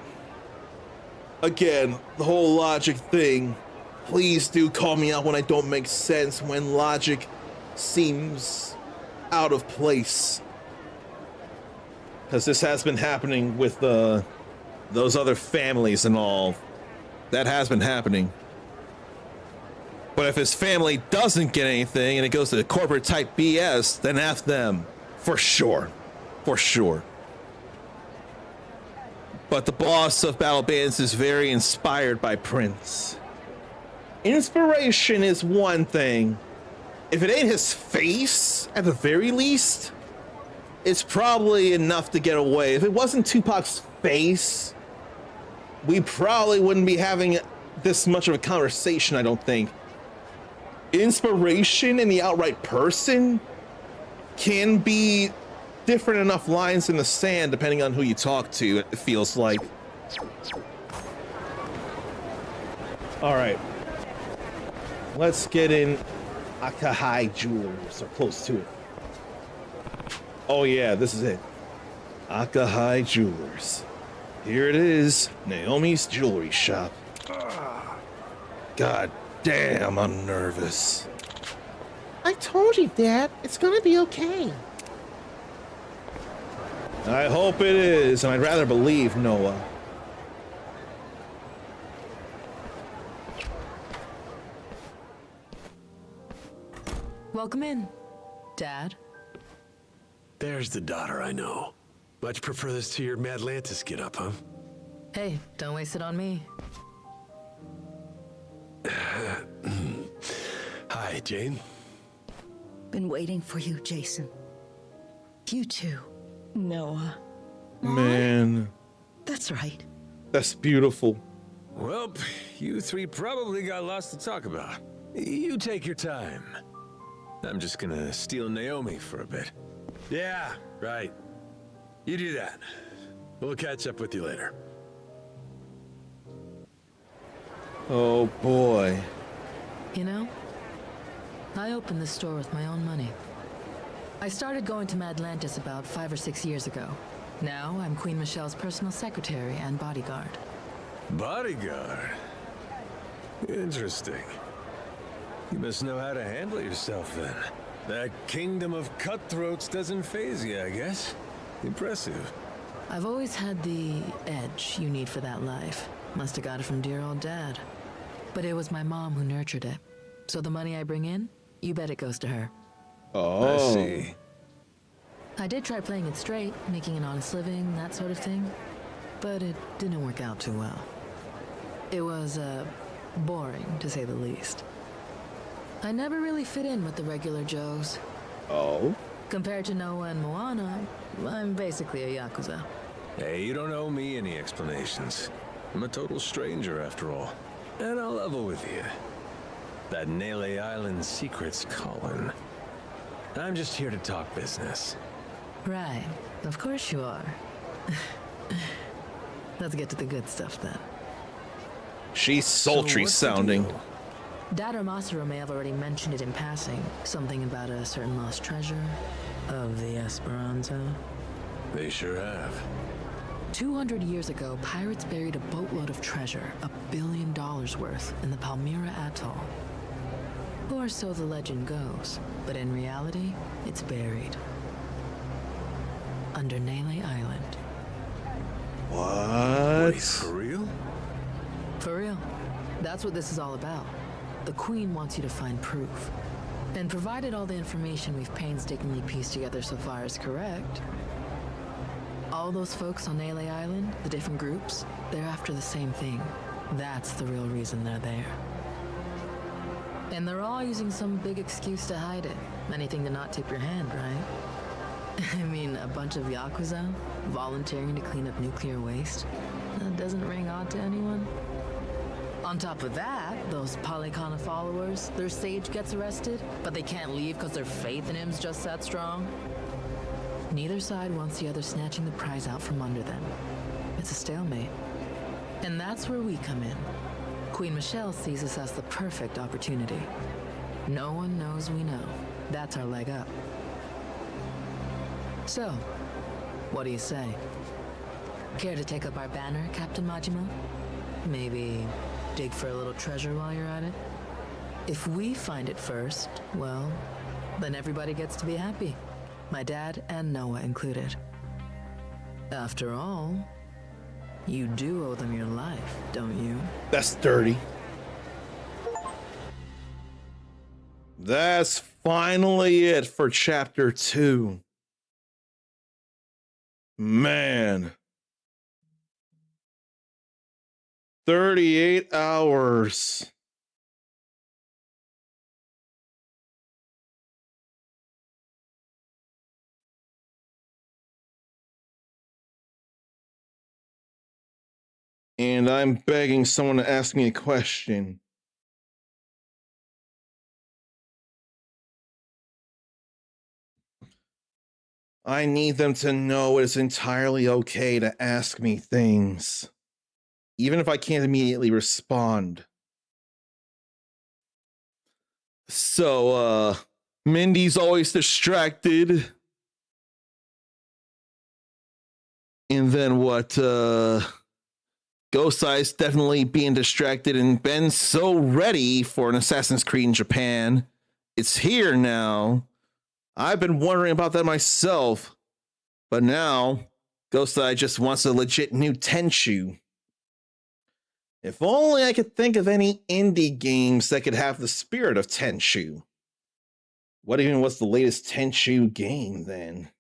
[SPEAKER 1] again, the whole logic thing, please do call me out when I don't make sense, when logic seems out of place, because this has been happening with those other families and all. That has been happening. But if his family doesn't get anything and it goes to corporate type BS, then F them. For sure. For sure. But the boss of Battle Bands is very inspired by Prince. Inspiration is one thing. If it ain't his face, at the very least, it's probably enough to get away. If it wasn't Tupac's face, we probably wouldn't be having this much of a conversation, I don't think. Inspiration in the outright person can be different enough lines in the sand depending on who you talk to, it feels like. All right. Let's get in Akahai Jewelers, or close to it. Oh yeah, this is it. Akahai Jewelers. Here it is, Naomi's jewelry shop. God damn, I'm nervous.
[SPEAKER 8] I told you, Dad. It's gonna be okay.
[SPEAKER 1] I hope it is, and I'd rather believe Noah.
[SPEAKER 9] Welcome in, Dad.
[SPEAKER 4] There's the daughter I know. Much prefer this to your Madlantis get up, huh?
[SPEAKER 9] Hey, don't waste it on me.
[SPEAKER 4] Hi, Jane.
[SPEAKER 7] Been waiting for you, Jason. You too, Noah.
[SPEAKER 1] Man,
[SPEAKER 7] That's right.
[SPEAKER 1] that's beautiful.
[SPEAKER 3] Well, you three probably got lots to talk about. You take your time. I'm just gonna steal Naomi for a bit.
[SPEAKER 4] Yeah, right. You do that. We'll catch up with you later.
[SPEAKER 1] Oh boy.
[SPEAKER 9] You know, I opened this store with my own money. I started going to Madlantis about 5 or 6 years ago. Now I'm Queen Michelle's personal secretary and bodyguard.
[SPEAKER 3] Bodyguard? Interesting. You must know how to handle yourself then. That kingdom of cutthroats doesn't faze you, I guess. Impressive.
[SPEAKER 9] I've always had the edge you need for that life. Must have got it from dear old Dad. But it was my mom who nurtured it. So the money I bring in, you bet it goes to her.
[SPEAKER 1] Oh.
[SPEAKER 3] I see.
[SPEAKER 9] I did try playing it straight, making an honest living, that sort of thing. But it didn't work out too well. It was, boring, to say the least. I never really fit in with the regular Joes.
[SPEAKER 1] Oh.
[SPEAKER 9] Compared to Noah and Moana, I'm basically a Yakuza.
[SPEAKER 3] Hey, you don't owe me any explanations. I'm a total stranger after all. And I'll level with you. That Nele Island secret's calling. I'm just here to talk business.
[SPEAKER 9] Right, of course you are. Let's get to the good stuff then.
[SPEAKER 1] She's sultry
[SPEAKER 3] So what's the
[SPEAKER 1] sounding.
[SPEAKER 3] deal?
[SPEAKER 9] Dad or Masaru may have already mentioned it in passing. Something about a certain lost treasure of the Esperanza.
[SPEAKER 3] They sure have.
[SPEAKER 9] 200 years ago, pirates buried a boatload of treasure, $1 billion worth, in the Palmyra Atoll. Or so the legend goes, but in reality, it's buried. Under Nele Island.
[SPEAKER 1] What?
[SPEAKER 3] Wait, for real?
[SPEAKER 9] For real. That's what this is all about. The Queen wants you to find proof. And provided all the information we've painstakingly pieced together so far is correct, all those folks on Nele Island, the different groups, they're after the same thing. That's the real reason they're there. And they're all using some big excuse to hide it. Anything to not tip your hand, right? I mean, a bunch of Yakuza volunteering to clean up nuclear waste? That doesn't ring odd to anyone. On top of that, those Polycana followers, their sage gets arrested, but they can't leave because their faith in him's just that strong. Neither side wants the other snatching the prize out from under them. It's a stalemate. And that's where we come in. Queen Michelle sees us as the perfect opportunity. No one knows we know. That's our leg up. So, what do you say? Care to take up our banner, Captain Majima? Maybe dig for a little treasure while you're at it? If we find it first, well, then everybody gets to be happy. My dad and Noah included. After all, you do owe them your life, don't you?
[SPEAKER 1] That's dirty. That's finally it for chapter 2. Man. 38 hours. And I'm begging someone to ask me a question. I need them to know it's entirely okay to ask me things, even if I can't immediately respond. So, Mindy's always distracted. And then what, Ghost Eye's definitely being distracted, and Ben's so ready for an Assassin's Creed in Japan. It's here now. I've been wondering about that myself, but now Ghost Eye just wants a legit new Tenchu. If only I could think of any indie games that could have the spirit of Tenchu. What even was the latest Tenchu game then?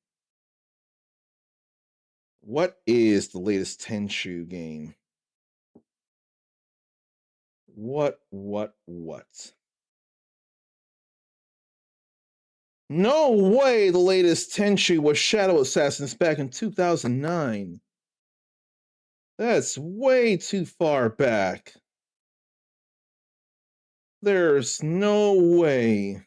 [SPEAKER 1] What is the latest Tenchu game? What? No way the latest Tenchu was Shadow Assassins back in 2009. That's way too far back. There's no way.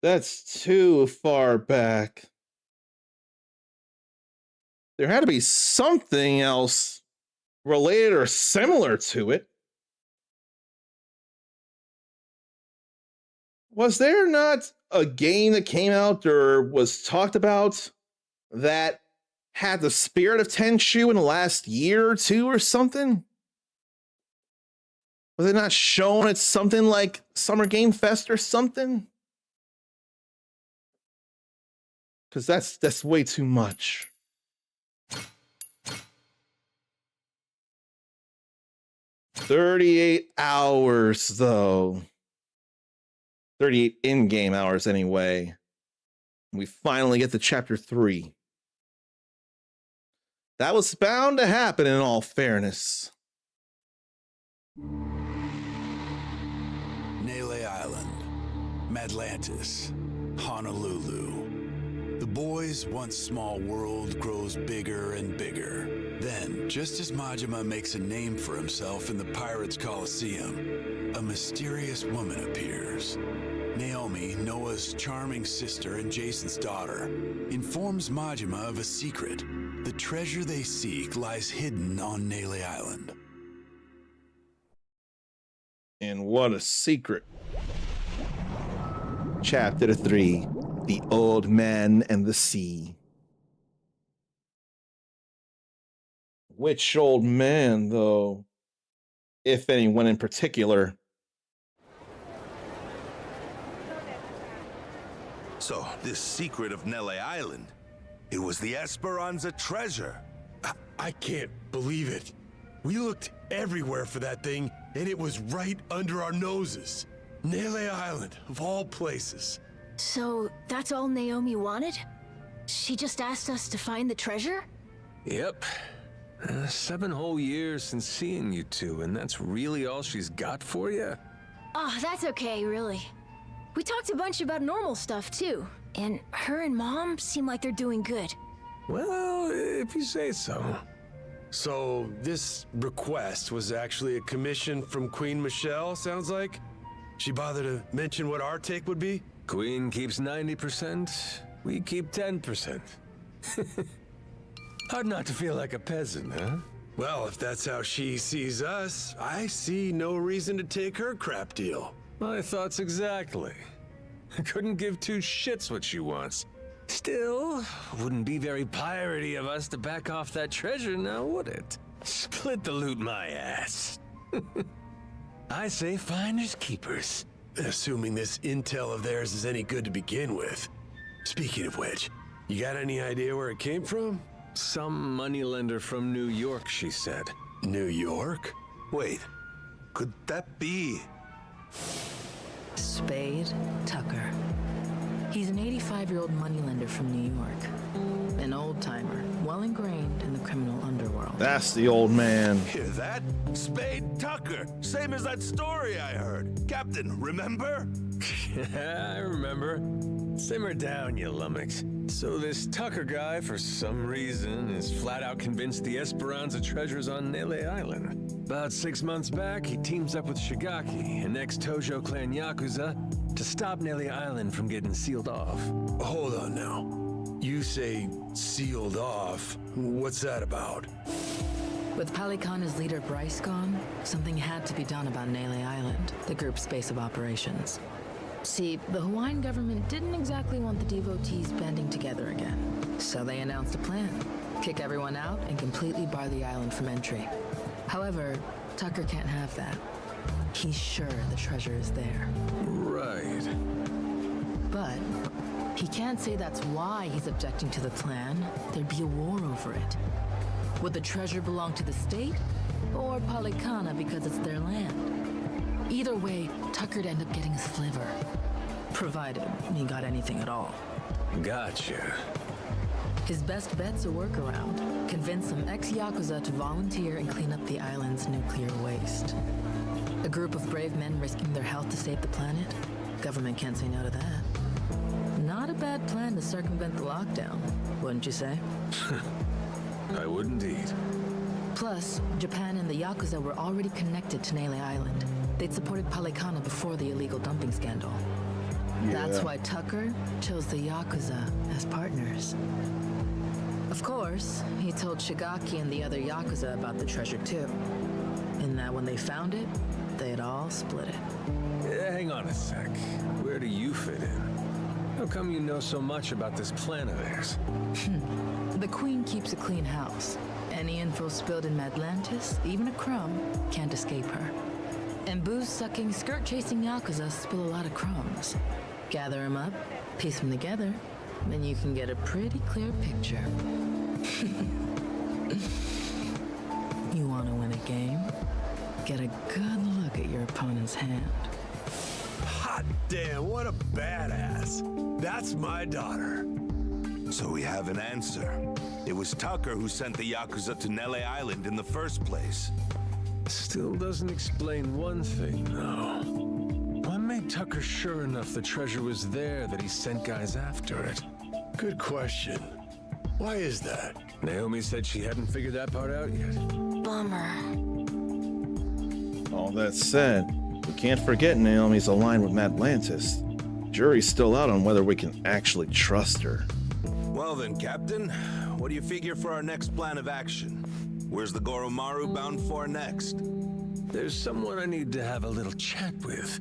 [SPEAKER 1] That's too far back. There had to be something else related or similar to it. Was there not a game that came out or was talked about that had the spirit of Tenchu in the last year or two or something? Was it not shown at something like Summer Game Fest or something? Because that's way too much. $38 hours, though. 38 in-game hours, anyway. We finally get to Chapter 3. That was bound to happen, in all fairness.
[SPEAKER 10] Nele Island, Madlantis, Honolulu. The boy's once small world grows bigger and bigger. Then, just as Majima makes a name for himself in the Pirates Coliseum, a mysterious woman appears. Naomi, Noah's charming sister and Jason's daughter, informs Majima of a secret. The treasure they seek lies hidden on Nele Island.
[SPEAKER 1] And what a secret. Chapter 3, The Old Man and the Sea. Which old man, though? If anyone in particular.
[SPEAKER 11] So, this secret of Nele Island, it was the Esperanza treasure.
[SPEAKER 4] I can't believe it. We looked everywhere for that thing, and it was right under our noses. Nele Island, of all places.
[SPEAKER 2] So, that's all Naomi wanted? She just asked us to find the treasure?
[SPEAKER 3] Yep. 7 whole years since seeing you two, and that's really all she's got for you?
[SPEAKER 2] Oh, that's okay, really. We talked a bunch about normal stuff, too. And her and Mom seem like they're doing good.
[SPEAKER 3] Well, if you say so.
[SPEAKER 4] So, this request was actually a commission from Queen Michelle, sounds like? She bothered to mention what our take would be?
[SPEAKER 3] Queen keeps 90%, we keep 10%. Hard not to feel like a peasant, huh?
[SPEAKER 4] Well, if that's how she sees us, I see no reason to take her crap deal.
[SPEAKER 3] My thoughts exactly. I couldn't give 2 shits what she wants. Still, wouldn't be very piratey of us to back off that treasure now, would it? Split the loot, my ass. I say finders keepers.
[SPEAKER 4] Assuming this intel of theirs is any good to begin with. Speaking of which, you got any idea where it came from?
[SPEAKER 3] Some moneylender from New York, she said.
[SPEAKER 4] New York?
[SPEAKER 11] Wait, could that be?
[SPEAKER 9] Spade Tucker. He's an 85-year-old moneylender from New York. An old-timer, well ingrained in the criminal underworld.
[SPEAKER 1] That's the old man.
[SPEAKER 11] Hear that? Spade Tucker. Same as that story I heard. Captain, remember?
[SPEAKER 3] I remember. Simmer down, you lummox. So this Tucker guy, for some reason, is flat out convinced the Esperanza treasure's on Nele Island. About 6 months back, he teams up with Shigaki, an ex-Tojo clan Yakuza, to stop Nele Island from getting sealed off.
[SPEAKER 4] Hold on now. You say sealed off. What's that about?
[SPEAKER 9] With Palikana's leader Bryce gone, something had to be done about Nele Island, the group's base of operations. See, the Hawaiian government didn't exactly want the devotees banding together again. So they announced a plan. Kick everyone out and completely bar the island from entry. However, Tucker can't have that. He's sure the treasure is there.
[SPEAKER 3] Right.
[SPEAKER 9] But he can't say that's why he's objecting to the plan. There'd be a war over it. Would the treasure belong to the state? Or Palikana because it's their land? Either way, Tucker'd end up getting a sliver. Provided he got anything at all.
[SPEAKER 3] Gotcha.
[SPEAKER 9] His best bet's a workaround. Convince some ex-Yakuza to volunteer and clean up the island's nuclear waste. A group of brave men risking their health to save the planet? Government can't say no to that. Not a bad plan to circumvent the lockdown, wouldn't you say?
[SPEAKER 3] I would indeed.
[SPEAKER 9] Plus, Japan and the Yakuza were already connected to Nele Island. They'd supported Palikana before the illegal dumping scandal. That's why Tucker chose the Yakuza as partners. Of course, he told Shigaki and the other Yakuza about the treasure too. And that when they found it, they'd all split it.
[SPEAKER 3] Hang on a sec. Where do you fit in? How come you know so much about this plan of theirs?
[SPEAKER 9] The Queen keeps a clean house. Any info spilled in Madlantis, even a crumb, can't escape her. And booze-sucking, skirt-chasing Yakuza spill a lot of crumbs. Gather them up, piece them together, then you can get a pretty clear picture. You want to win a game? Get a good look at your opponent's hand.
[SPEAKER 4] Hot damn, what a badass. That's my daughter.
[SPEAKER 11] So we have an answer. It was Tucker who sent the Yakuza to Nele Island in the first place.
[SPEAKER 3] Still doesn't explain one thing, though. What made Tucker sure enough the treasure was there that he sent guys after it?
[SPEAKER 4] Good question. Why is that?
[SPEAKER 3] Naomi said she hadn't figured that part out yet.
[SPEAKER 2] Bummer.
[SPEAKER 1] All that said, we can't forget Naomi's aligned with Atlantis. Jury's still out on whether we can actually trust her.
[SPEAKER 11] Well then, Captain, what do you figure for our next plan of action? Where's the Goromaru bound for next?
[SPEAKER 3] There's someone I need to have a little chat with.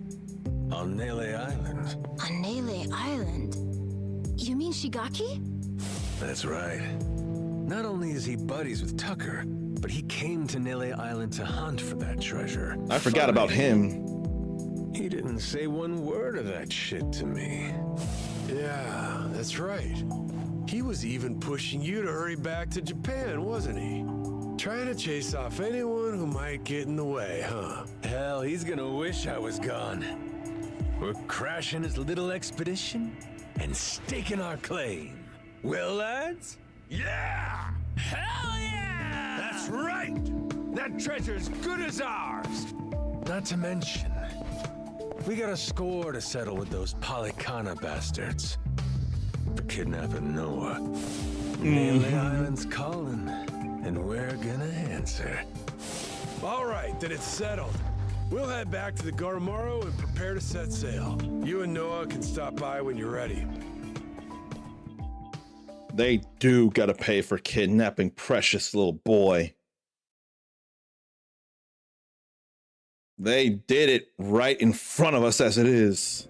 [SPEAKER 3] On Nele Island.
[SPEAKER 2] On Nele Island? You mean Shigaki?
[SPEAKER 3] That's right. Not only is he buddies with Tucker, but he came to Nele Island to hunt for that treasure.
[SPEAKER 1] I forgot about him.
[SPEAKER 3] He didn't say one word of that shit to me.
[SPEAKER 4] Yeah, that's right. He was even pushing you to hurry back to Japan, wasn't he? Trying to chase off anyone who might get in the way, huh?
[SPEAKER 3] Hell, he's gonna wish I was gone. We're crashing his little expedition and staking our claim. Well, lads?
[SPEAKER 11] Yeah!
[SPEAKER 3] Hell yeah!
[SPEAKER 11] That's right! That treasure's good as ours!
[SPEAKER 3] Not to mention, we got a score to settle with those Polycana bastards for kidnapping Noah. Nele Island's calling, and we're gonna answer.
[SPEAKER 4] All right, then it's settled. We'll head back to the Goromaru and prepare to set sail. You and Noah can stop by when you're ready.
[SPEAKER 1] They do gotta pay for kidnapping precious little boy. They did it right in front of us as it is.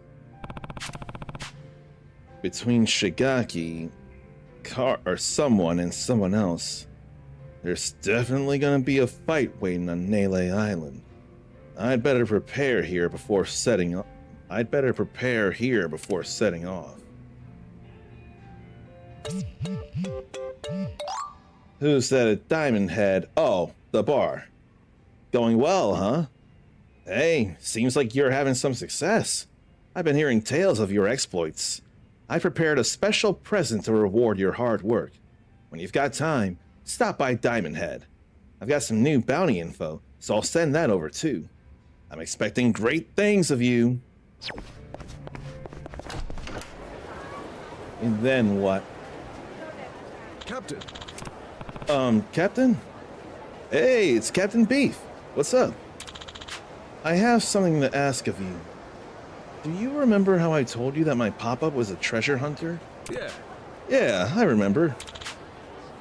[SPEAKER 1] Between Shigaki, or someone and someone else, there's definitely gonna be a fight waiting on Nele Island. I'd better prepare here before setting off. Who's that at Diamond Head? Oh, the bar. Going well, huh? Hey, seems like you're having some success. I've been hearing tales of your exploits. I prepared a special present to reward your hard work. When you've got time, stop by Diamond Head. I've got some new bounty info, so I'll send that over too. I'm expecting great things of you. And then what?
[SPEAKER 5] Captain.
[SPEAKER 1] Captain? Hey, it's Captain Beef. What's up? I have something to ask of you. Do you remember how I told you that my papa was a treasure hunter?
[SPEAKER 3] Yeah.
[SPEAKER 1] Yeah, I remember.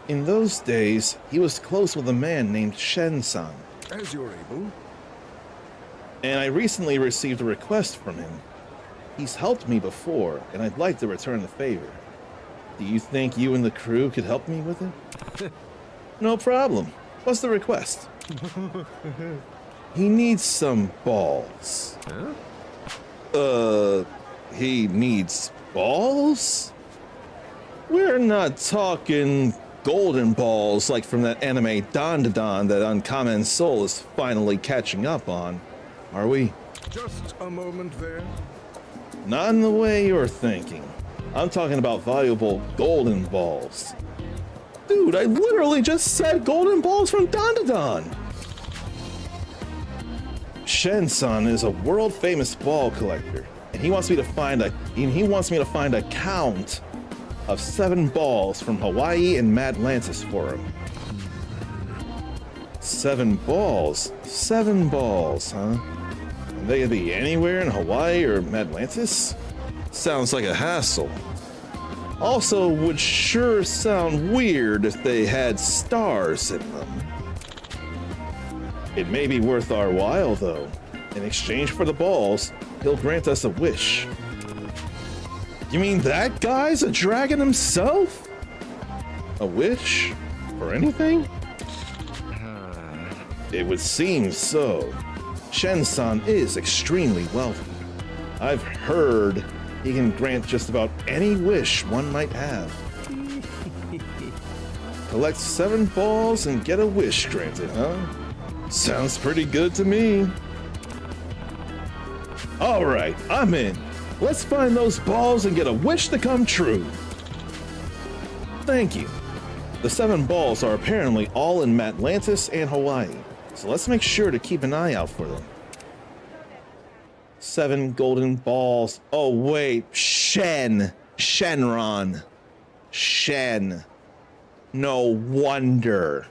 [SPEAKER 1] In those days, he was close with a man named Shen-san.
[SPEAKER 5] As you're able.
[SPEAKER 1] And I recently received a request from him. He's helped me before, and I'd like to return the favor. Do you think you and the crew could help me with it? No problem. What's the request? He needs some balls.
[SPEAKER 3] Huh?
[SPEAKER 1] He needs balls? We're not talking golden balls like from that anime Dandadan that Uncommon Soul is finally catching up on, are we?
[SPEAKER 5] Just a moment there.
[SPEAKER 1] Not in the way you're thinking. I'm talking about valuable golden balls. Dude, I literally just said golden balls from Dandadan. Shen-san is a world-famous ball collector, and he wants me to find a count of 7 balls from Hawaii and Madlantis for him. 7 balls? 7 balls, huh? And they could be anywhere in Hawaii or Madlantis? Sounds like a hassle. Also, would sure sound weird if they had stars in them. It may be worth our while, though. In exchange for the balls, he'll grant us a wish. You mean that guy's a dragon himself? A wish? For anything? It would seem so. Shen-san is extremely wealthy. I've heard he can grant just about any wish one might have. Collect 7 balls and get a wish granted, huh? Sounds pretty good to me. All right, I'm in. Let's find those balls and get a wish to come true. Thank you. The 7 balls are apparently all in Atlantis and Hawaii, so let's make sure to keep an eye out for them. 7 golden balls. Oh wait, Shenron. Shen. No wonder.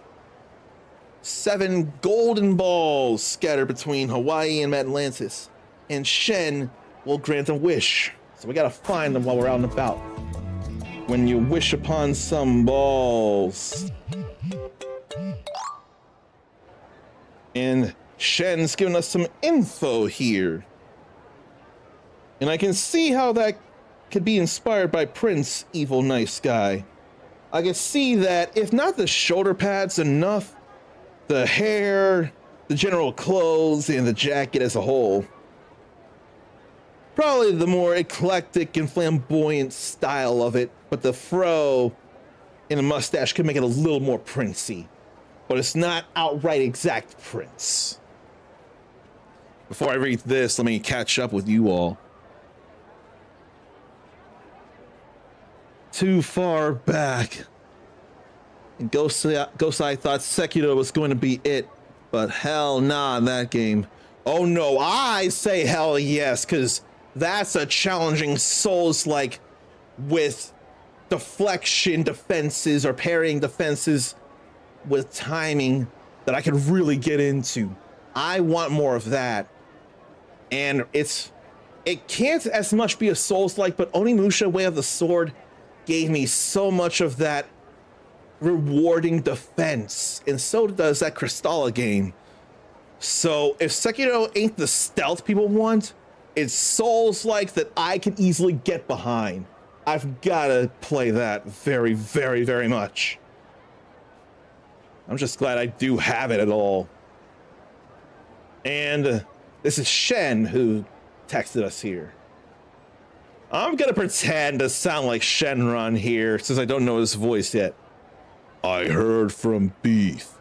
[SPEAKER 1] 7 golden balls scattered between Hawaii and Atlantis, and Shen will grant a wish. So we gotta find them while we're out and about. When you wish upon some balls. And Shen's giving us some info here. And I can see how that could be inspired by Prince Evil Nice Guy. I can see that if not the shoulder pads enough, the hair, the general clothes, and the jacket as a whole. Probably the more eclectic and flamboyant style of it, but the fro and the mustache could make it a little more princey. But it's not outright exact Prince. Before I read this, let me catch up with you all. Too far back. And Gosai thought Sekiro was going to be it, but hell nah in that game. Oh no, I say hell yes, because that's a challenging Souls-like with deflection defenses or parrying defenses with timing that I could really get into. I want more of that. And it can't as much be a Souls-like, but Onimusha Way of the Sword gave me so much of that rewarding defense, and so does that Crystalla game. So if Sekiro ain't the stealth people want, it's Souls-like that I can easily get behind. I've gotta play that very, very, very much. I'm just glad I do have it at all. And this is Shen who texted us here. I'm gonna pretend to sound like Shenron here since I don't know his voice yet. I heard from Beef.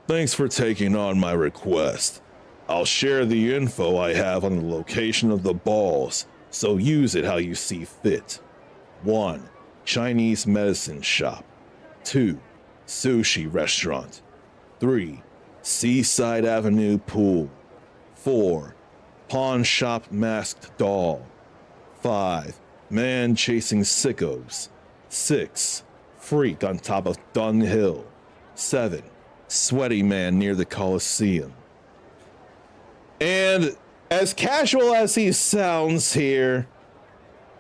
[SPEAKER 1] Thanks for taking on my request. I'll share the info I have on the location of the balls, so use it how you see fit. 1. Chinese medicine shop. 2. Sushi restaurant. 3. Seaside Avenue pool. 4. Pawn shop masked doll. 5. Man chasing sickos. 6. Freak on top of Dung Hill. 7. Sweaty man near the Coliseum. And as casual as he sounds here,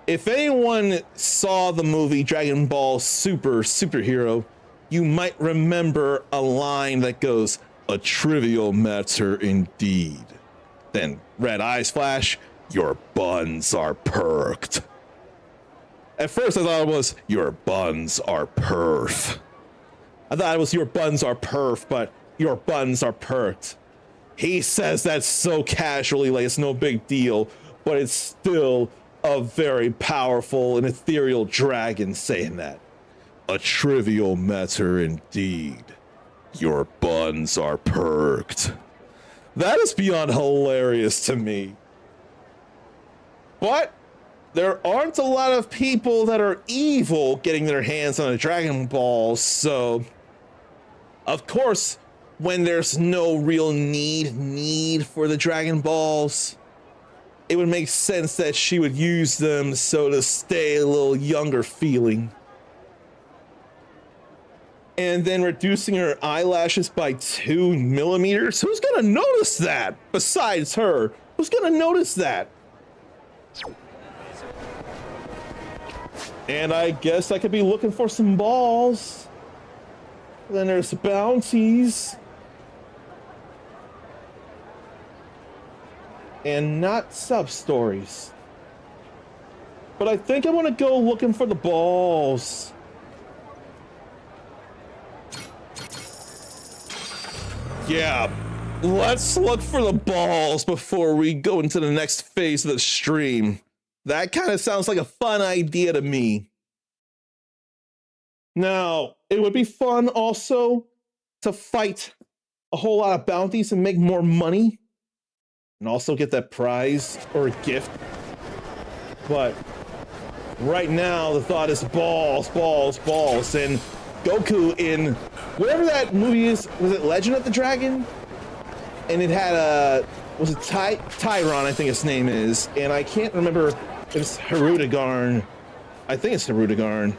[SPEAKER 1] if anyone saw the movie Dragon Ball Superhero, you might remember a line that goes, "A trivial matter indeed." Then red eyes flash, "Your buns are perked." At first I thought it was, "Your buns are perf." I thought it was, "Your buns are perf," but "Your buns are perked." He says that so casually, like it's no big deal, but it's still a very powerful and ethereal dragon saying that. "A trivial matter indeed. Your buns are perked." That is beyond hilarious to me. But there aren't a lot of people that are evil getting their hands on a Dragon Ball, so of course, when there's no real need for the Dragon Balls, it would make sense that she would use them so to stay a little younger feeling. And then reducing her eyelashes by 2 millimeters? Who's gonna notice that? Besides her, who's gonna notice that? And I guess I could be looking for some balls. Then there's bounties. And not sub-stories. But I think I want to go looking for the balls. Yeah, Let's look for the balls before we go into the next phase of the stream. That kind of sounds like a fun idea to me. Now, it would be fun also to fight a whole lot of bounties and make more money. And also get that prize or a gift. But right now, the thought is balls, balls, balls. And Goku in whatever that movie is, was it Legend of the Dragon? And it had a, was it Tyron, I think his name is. And I can't remember if it's Hirudegarn. I think it's Hirudegarn.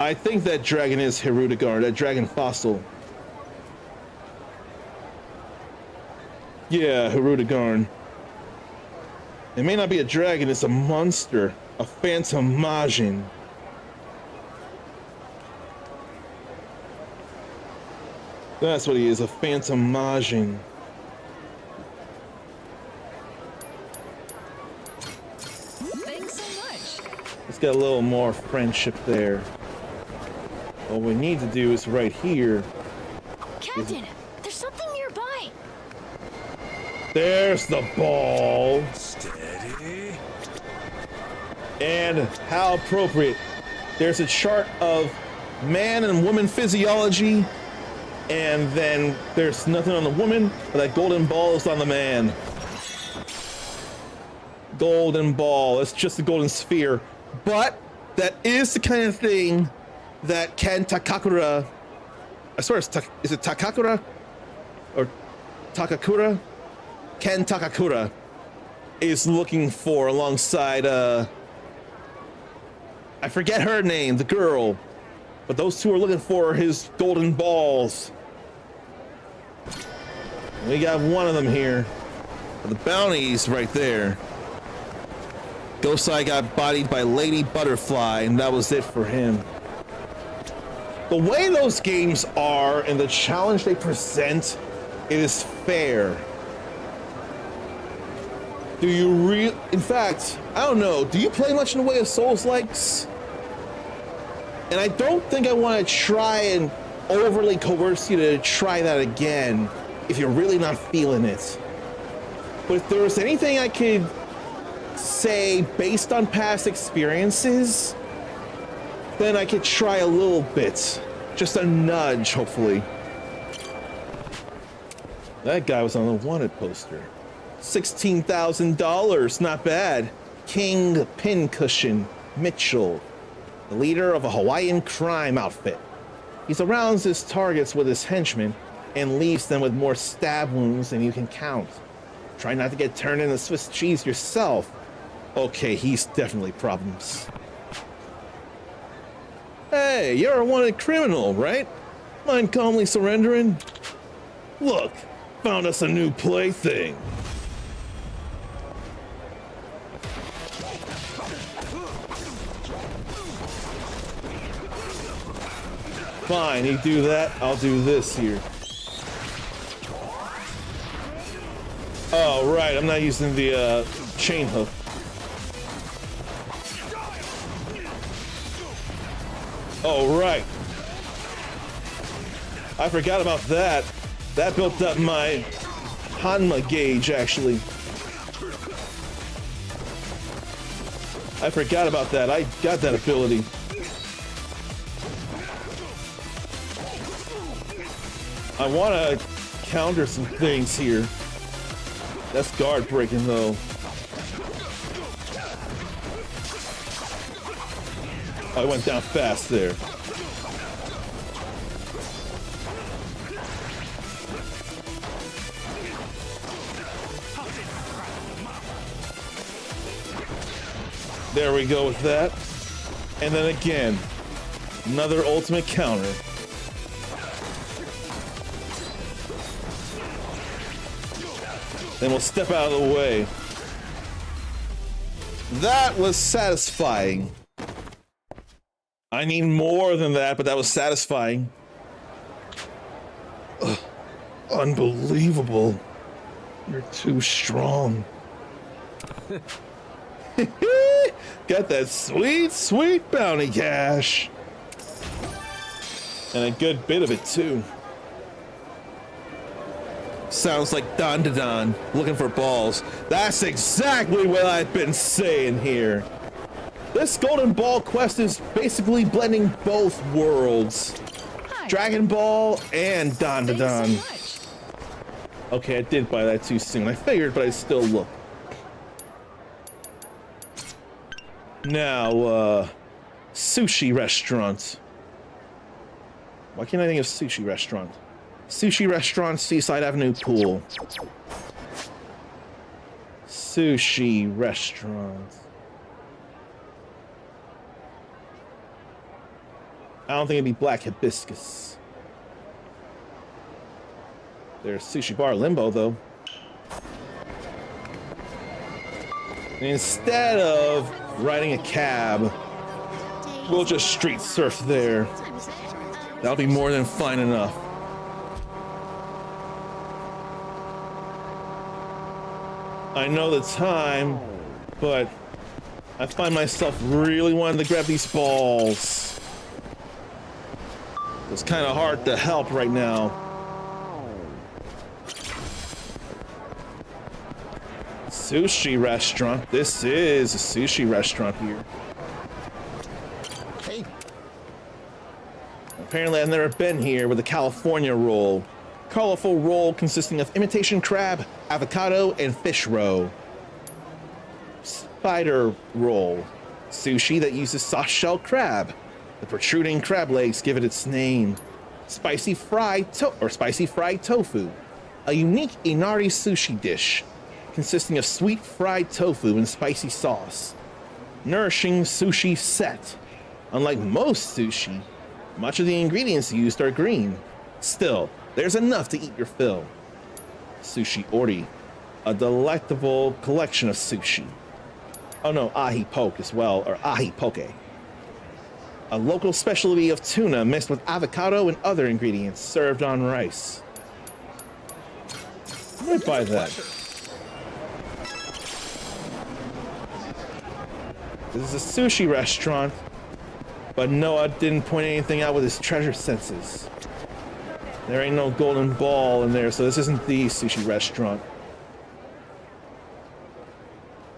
[SPEAKER 1] I think that dragon is Hirudegarn, that dragon fossil. Yeah, Hirudegarn. It may not be a dragon, it's a monster. A phantom Majin. That's what he is, a phantom Majin.
[SPEAKER 2] Thanks so much.
[SPEAKER 1] Let's get a little more friendship there. What we need to do is right here.
[SPEAKER 2] Captain, there's something nearby.
[SPEAKER 1] There's the ball.
[SPEAKER 4] Steady.
[SPEAKER 1] And how appropriate. There's a chart of man and woman physiology, and then there's nothing on the woman, but that golden ball is on the man. Golden ball, it's just a golden sphere. But that is the kind of thing that Ken Takakura, I swear it's is it Takakura? Or Takakura? Ken Takakura is looking for alongside, I forget her name, the girl. But those two are looking for his golden balls. We got one of them here. The bounty's right there. Gosai got bodied by Lady Butterfly, and that was it for him. The way those games are and the challenge they present, it is fair. Do you in fact, I don't know, do you play much in the way of Souls-likes? And I don't think I want to try and overly coerce you to try that again if you're really not feeling it. But if there was anything I could say based on past experiences, then I could try a little bit. Just a nudge, hopefully. That guy was on the wanted poster. $16,000, not bad. King Pincushion Mitchell, the leader of a Hawaiian crime outfit. He surrounds his targets with his henchmen and leaves them with more stab wounds than you can count. Try not to get turned into Swiss cheese yourself. Okay, he's definitely problems. Hey, you're a wanted criminal, right? Mind calmly surrendering? Look, found us a new plaything. Fine, you do that, I'll do this here. Oh, right, I'm not using the chain hook. Oh, right. I forgot about that. That built up my Hanma gauge, actually. I forgot about that. I got that ability. I want to counter some things here. That's guard breaking, though. I went down fast there. There we go with that. And then again, another ultimate counter. Then we'll step out of the way. That was satisfying. I need more than that, but that was satisfying. Ugh, unbelievable. You're too strong. Got that sweet, sweet bounty cash. And a good bit of it, too. Sounds like Don to Don looking for balls. That's exactly what I've been saying here. This Golden Ball quest is basically blending both worlds.
[SPEAKER 2] Hi.
[SPEAKER 1] Dragon Ball and Don to
[SPEAKER 2] Thanks
[SPEAKER 1] Don.
[SPEAKER 2] so much.
[SPEAKER 1] Okay, I did buy that too soon. I figured, but I still look. Now, sushi restaurant. Why can't I think of sushi restaurant? Sushi restaurant, Seaside Avenue Pool. Sushi restaurant. I don't think it'd be Black Hibiscus. There's Sushi Bar Limbo, though. Instead of riding a cab, we'll just street surf there. That'll be more than fine enough. I know the time, but I find myself really wanting to grab these balls. It's kind of hard to help right now. Sushi restaurant. This is a sushi restaurant here.
[SPEAKER 6] Hey.
[SPEAKER 1] Apparently I've never been here with a California roll. Colorful roll consisting of imitation crab, avocado, and fish roe. Spider roll. Sushi that uses soft shell crab. The protruding crab legs give it its name. Spicy fried tofu. A unique inari sushi dish consisting of sweet fried tofu and spicy sauce. Nourishing sushi set. Unlike most sushi, much of the ingredients used are green. Still, there's enough to eat your fill. Sushi Ori, a delectable collection of sushi. Oh no, ahi poke as well, or ahi poke. A local specialty of tuna mixed with avocado and other ingredients served on rice. I might buy that. This is a sushi restaurant, but Noah didn't point anything out with his treasure senses. There ain't no golden ball in there, so this isn't the sushi restaurant.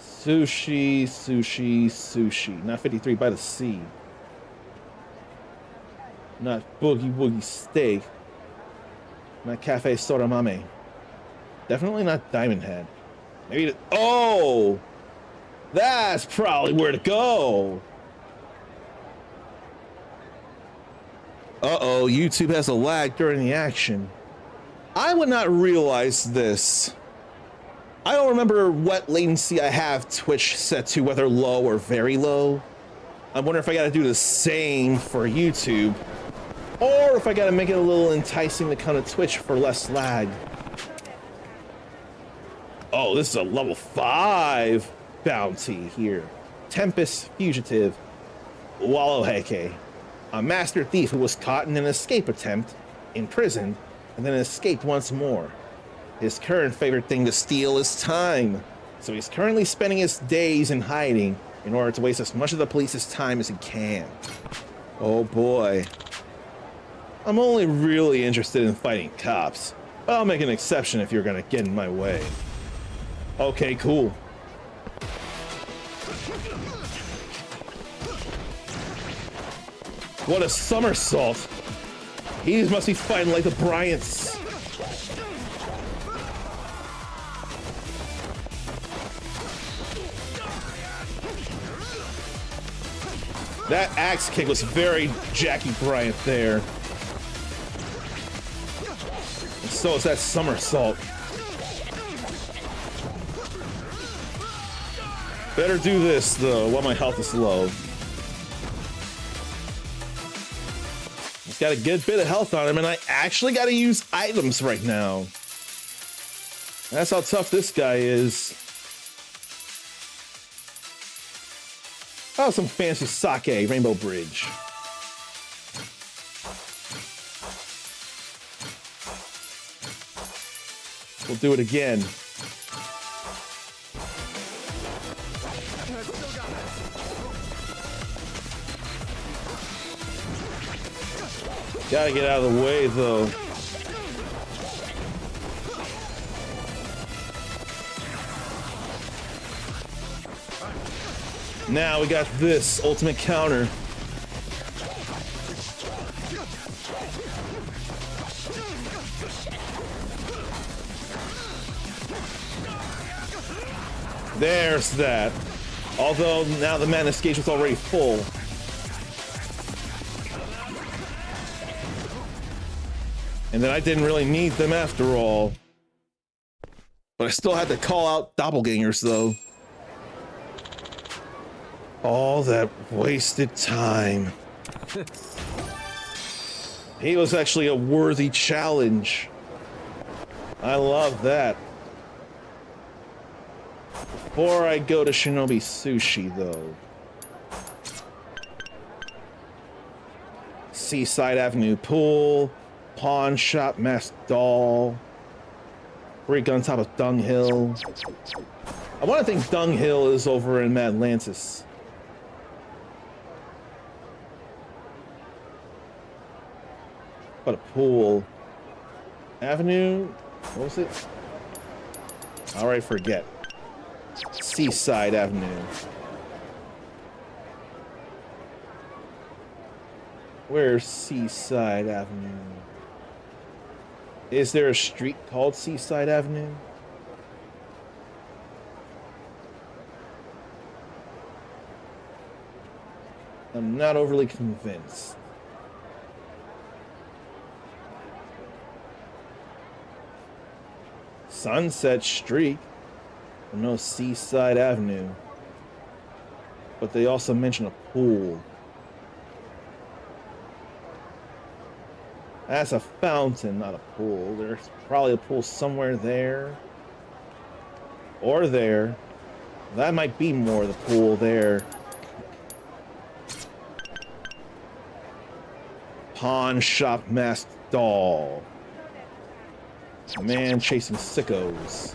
[SPEAKER 1] Sushi, sushi, sushi. Not 53 by the sea. Not Boogie Woogie Steak. Not Cafe Soramame. Definitely not Diamond Head. Maybe oh! That's probably where to go! Uh-oh, YouTube has a lag during the action. I would not realize this. I don't remember what latency I have Twitch set to, whether low or very low. I wonder if I gotta do the same for YouTube, or if I gotta make it a little enticing to come to Twitch for less lag. Oh, this is a level 5 bounty here. Tempest Fugitive Walloheke. A master thief who was caught in an escape attempt, imprisoned, and then escaped once more. His current favorite thing to steal is time, so he's currently spending his days in hiding in order to waste as much of the police's time as he can. Oh boy. I'm only really interested in fighting cops, but I'll make an exception if you're gonna get in my way. Okay, cool. What a somersault! He must be fighting like the Bryants. That axe kick was very Jackie Bryant there. And so is that somersault. Better do this though while my health is low. He's got a good bit of health on him, and I actually got to use items right now. That's how tough this guy is. Oh, some fancy sake, Rainbow Bridge. We'll do it again. Gotta get out of the way, though. Now we got this ultimate counter. There's that. Although now the madness gauge was already full. And then I didn't really need them after all. But I still had to call out doppelgangers though. All that wasted time. He was actually a worthy challenge. I love that. Before I go to Shinobi Sushi, though. Seaside Avenue Pool, Pawn Shop Masked Doll, Freak on top of Dung Hill. I want to think Dung Hill is over in Atlantis. But a pool. Avenue? What was it? Alright, forget. Seaside Avenue. Where's Seaside Avenue? Is there a street called Seaside Avenue? I'm not overly convinced. Sunset Street. No, Seaside Avenue. But they also mention a pool. That's a fountain, not a pool. There's probably a pool somewhere there. Or there. That might be more the pool there. Pawn Shop Masked Doll. Man chasing sickos.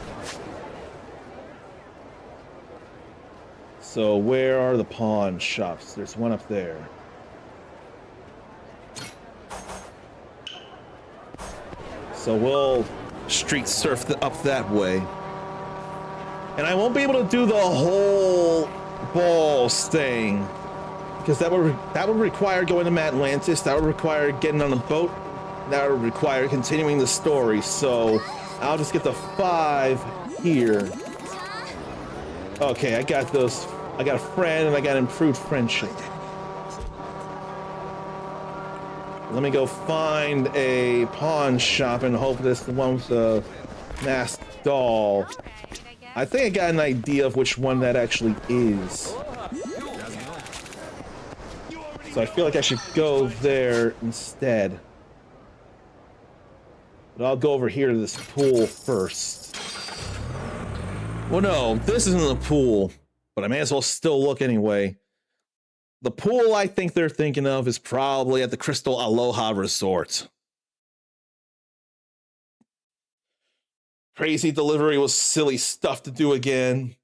[SPEAKER 1] So where are the pawn shops? There's one up there. So we'll street surf up that way. And I won't be able to do the whole balls thing. Because that would require going to Atlantis. That would require getting on a boat. That would require continuing the story. So I'll just get the 5 here. Okay, I got those. I got a friend and I got improved friendship. Let me go find a pawn shop and hope this is the one with the masked doll. I think I got an idea of which one that actually is. So I feel like I should go there instead. But I'll go over here to this pool first. Well, no, this isn't the pool. But I may as well still look anyway. The pool I think they're thinking of is probably at the Crystal Aloha Resort. Crazy delivery was silly stuff to do again.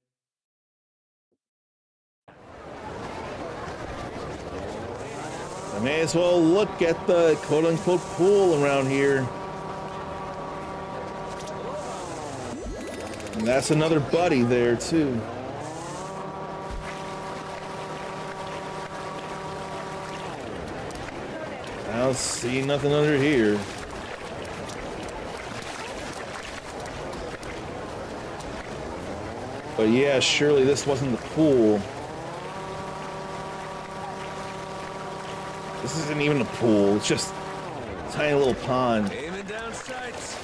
[SPEAKER 1] I may as well look at the quote-unquote pool around here. And that's another buddy there, too. I don't see nothing under here. But yeah, surely this wasn't the pool. This isn't even a pool, it's just a tiny little pond.
[SPEAKER 4] Aiming down sights.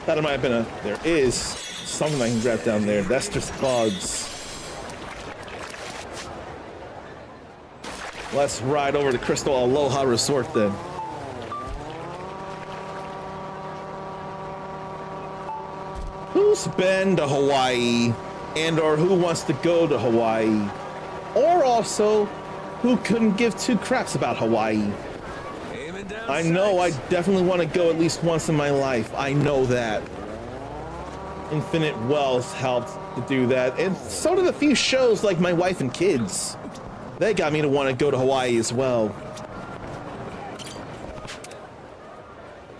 [SPEAKER 1] Thought it might have been a... There is something I can grab down there. That's just bugs. Let's ride over to Crystal Aloha Resort then. Who's been to Hawaii and or who wants to go to Hawaii? Or also, who couldn't give 2 craps about Hawaii? I know I definitely want to go at least once in my life. I know that. Infinite Wealth helped to do that. And so did a few shows like My Wife and Kids. They got me to want to go to Hawaii as well.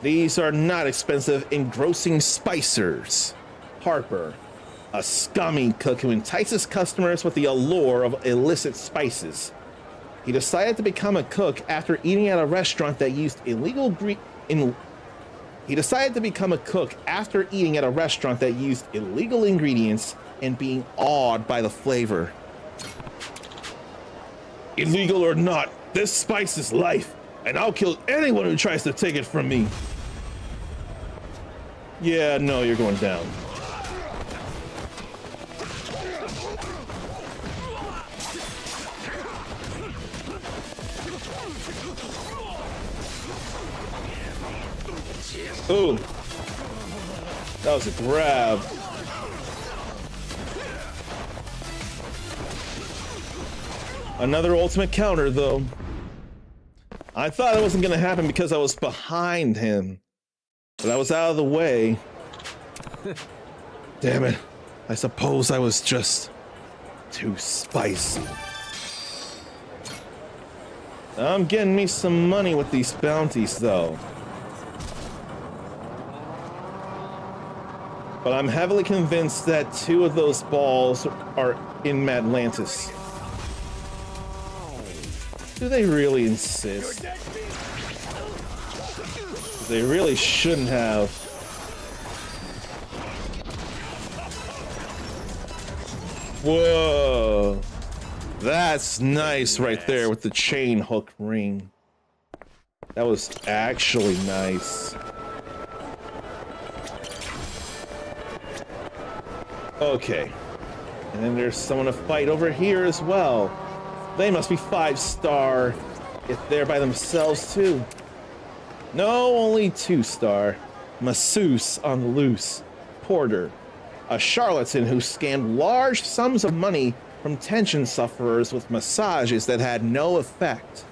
[SPEAKER 1] These are not expensive, engrossing spicers. Harper. a scummy cook who entices customers with the allure of illicit spices. He decided to become a cook after eating at a restaurant that used illegal He decided to become a cook after eating at a restaurant that used illegal ingredients and being awed by the flavor. Illegal or not, this spice is life, and I'll kill anyone who tries to take it from me. Yeah, no, you're going down. Ooh, that was a grab. Another ultimate counter, though. I thought it wasn't gonna happen because I was behind him, but I was out of the way. Damn it. I suppose I was just too spicy. I'm getting me some money with these bounties, though. But I'm heavily convinced that 2 of those balls are in Madlantis. Do they really insist? They really shouldn't have. Whoa. That's nice right there with the chain hook ring. That was actually nice. Okay, and then there's someone to fight over here as well. They must be 5-star if they're by themselves too. No, only 2-star. Masseuse on the loose. Porter, a charlatan who scammed large sums of money from tension sufferers with massages that had no effect.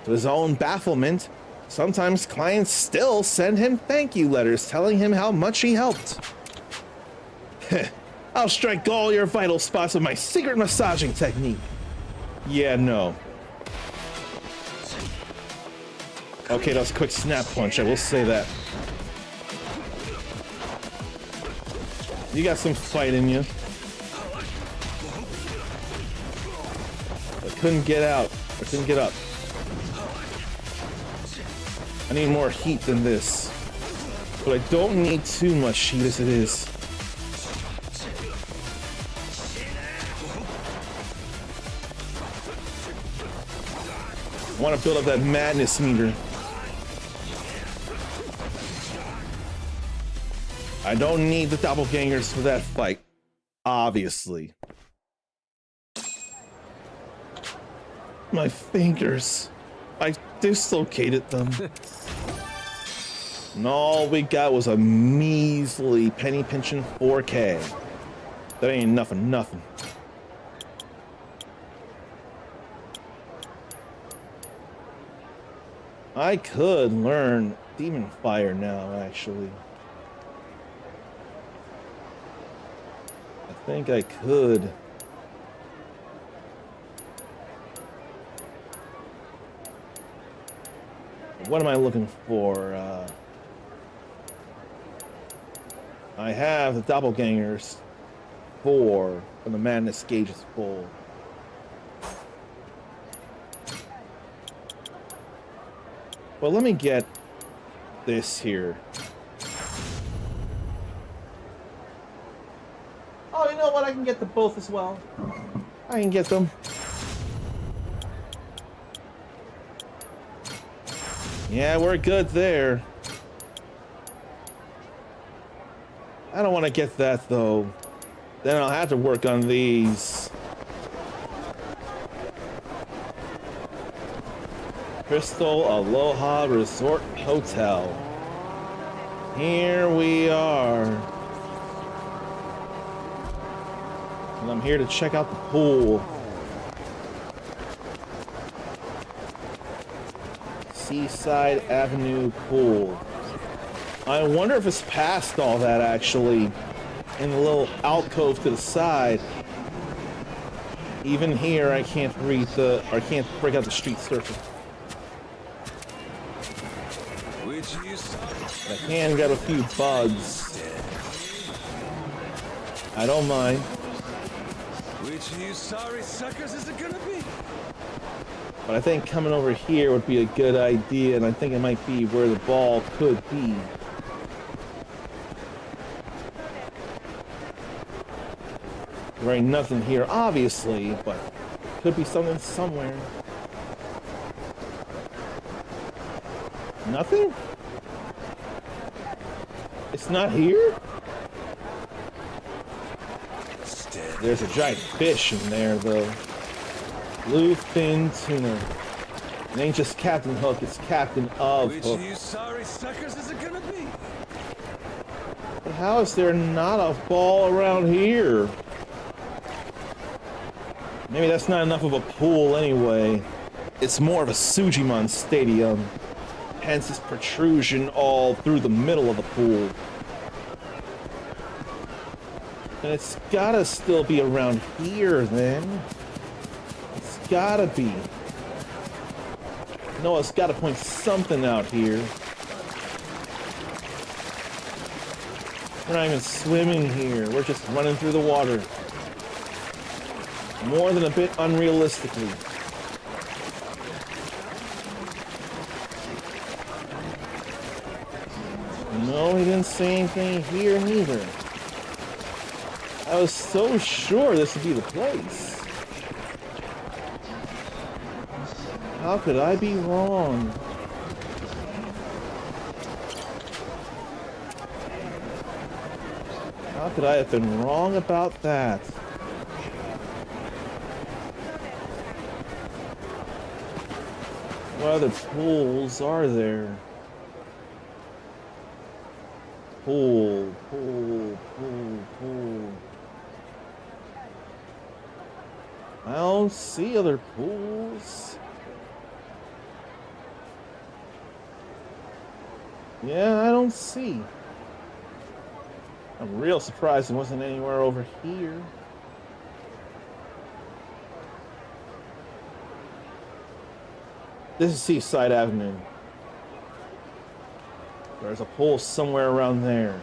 [SPEAKER 1] To his own bafflement, sometimes clients still send him thank you letters telling him how much he helped. I'll strike all your vital spots with my secret massaging technique. Yeah, no. Okay, that was a quick snap punch, I will say that. You got some fight in you. I couldn't get out. I couldn't get up. I need more heat than this. But I don't need too much heat as it is. I want to build up that madness meter. I don't need the doppelgangers for that fight, obviously. My fingers. I dislocated them. And all we got was a measly penny pinching 4K. That ain't nothing. I could learn Demon Fire now, actually. I think I could. What am I looking for? I have the Doppelgangers 4 when the Madness gauge is full. Well, let me get this here. Oh, you know what? I can get them both as well. I can get them. Yeah, we're good there. I don't want to get that, though. Then I'll have to work on these. Crystal Aloha Resort Hotel. Here we are. And I'm here to check out the pool. Seaside Avenue Pool. I wonder if it's past all that, actually. In the little alcove to the side. Even here, I can't break out the street surface. The hand got a few bugs. I don't mind.
[SPEAKER 3] Which of you sorry suckers is it gonna be?
[SPEAKER 1] But I think coming over here would be a good idea, and I think it might be where the ball could be. There ain't nothing here, obviously, but could be something somewhere. Nothing? It's not here? There's a giant fish in there, though. Bluefin tuna. It ain't just Captain Hook, it's Captain of
[SPEAKER 3] Which
[SPEAKER 1] Hook.
[SPEAKER 3] of you sorry suckers is it gonna be?
[SPEAKER 1] But how is there not a ball around here? Maybe that's not enough of a pool anyway. It's more of a Sujimon stadium. Hence this protrusion all through the middle of the pool. And it's gotta still be around here then. It's gotta be. No, it's gotta point something out here. We're not even swimming here. We're just running through the water. More than a bit unrealistically. No, he didn't say anything here neither. I was so sure this would be the place. How could I be wrong? How could I have been wrong about that? What other pools are there? Pool. I don't see other pools. Yeah, I don't see. I'm real surprised it wasn't anywhere over here. This is Seaside Avenue. There's a pool somewhere around there.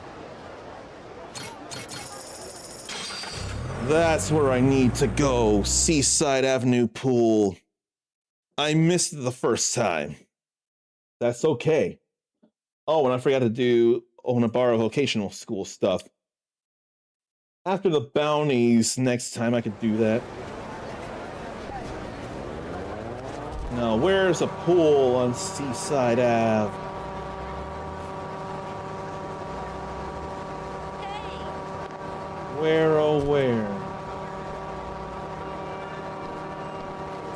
[SPEAKER 1] That's where I need to go. Seaside Avenue pool. I missed it the first time. That's okay. Oh, and I forgot to do Onabara Vocational School stuff. After the bounties, next time I could do that. Now, where's a pool on Seaside Ave? Where, oh where?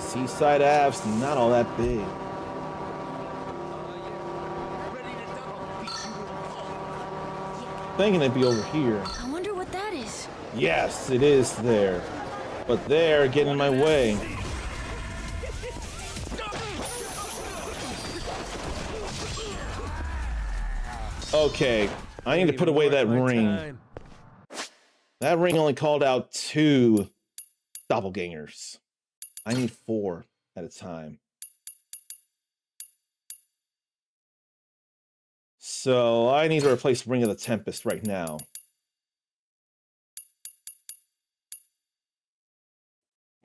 [SPEAKER 1] Seaside Ave's not all that big. Thinking it'd be over here.
[SPEAKER 2] I wonder what that is.
[SPEAKER 1] Yes, it is there. But they're getting in my way. Okay, I need to put away that ring. That ring only called out 2 doppelgangers. I need 4 at a time. So I need to replace Ring of the Tempest right now.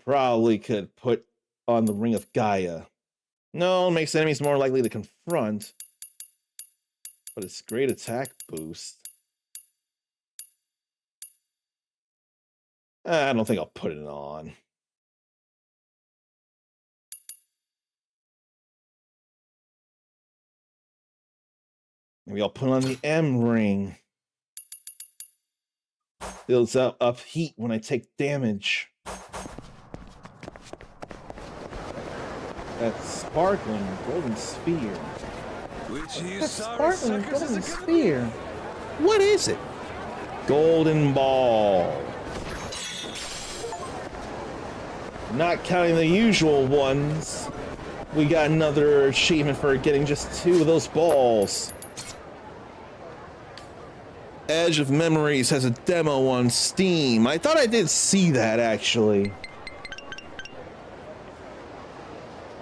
[SPEAKER 1] Probably could put on the Ring of Gaia. No, it makes enemies more likely to confront. But it's great attack boost. I don't think I'll put it on. Maybe I'll put on the M ring. Builds up heat when I take damage. That sparkling golden sphere.
[SPEAKER 8] That sparkling golden sphere. What is it?
[SPEAKER 1] Golden ball. Not counting the usual ones, we got another achievement for getting just 2 of those balls. Edge of Memories has a demo on Steam. I thought I did see that, actually.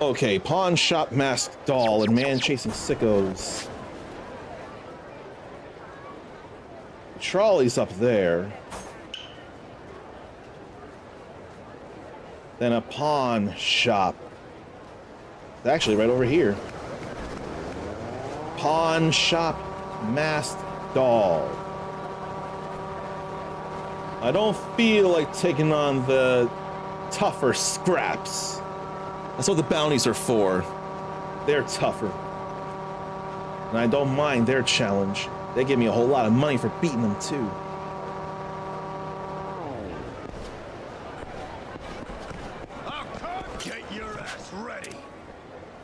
[SPEAKER 1] Okay, Pawn Shop Masked Doll and Man Chasing Sickos. The trolley's up there. Then a pawn shop. It's actually right over here. Pawn shop masked doll. I don't feel like taking on the tougher scraps. That's what the bounties are for. They're tougher. And I don't mind their challenge. They give me a whole lot of money for beating them too.
[SPEAKER 4] Get your ass ready.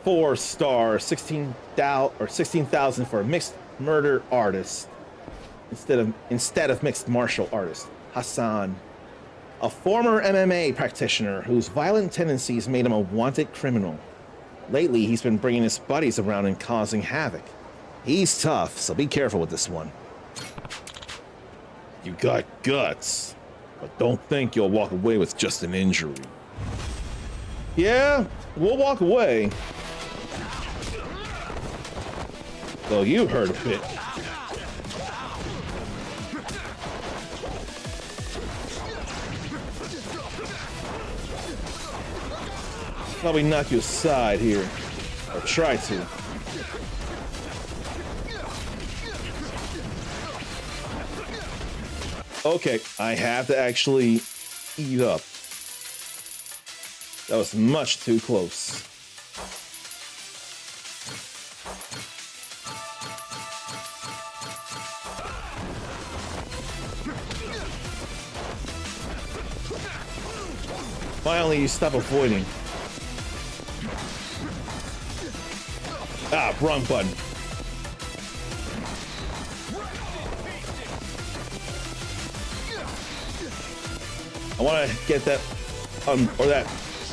[SPEAKER 1] 4-star, 16,000 for a mixed murder artist instead of mixed martial artist. Hassan, a former MMA practitioner whose violent tendencies made him a wanted criminal. Lately, he's been bringing his buddies around and causing havoc. He's tough, so be careful with this one. You got guts, but don't think you'll walk away with just an injury. Yeah, we'll walk away. Though you hurt a bit. Probably knock you aside here. Or try to. Okay, I have to actually eat up. That was much too close. Finally, you stop avoiding. Ah, wrong button. I want to get that, or that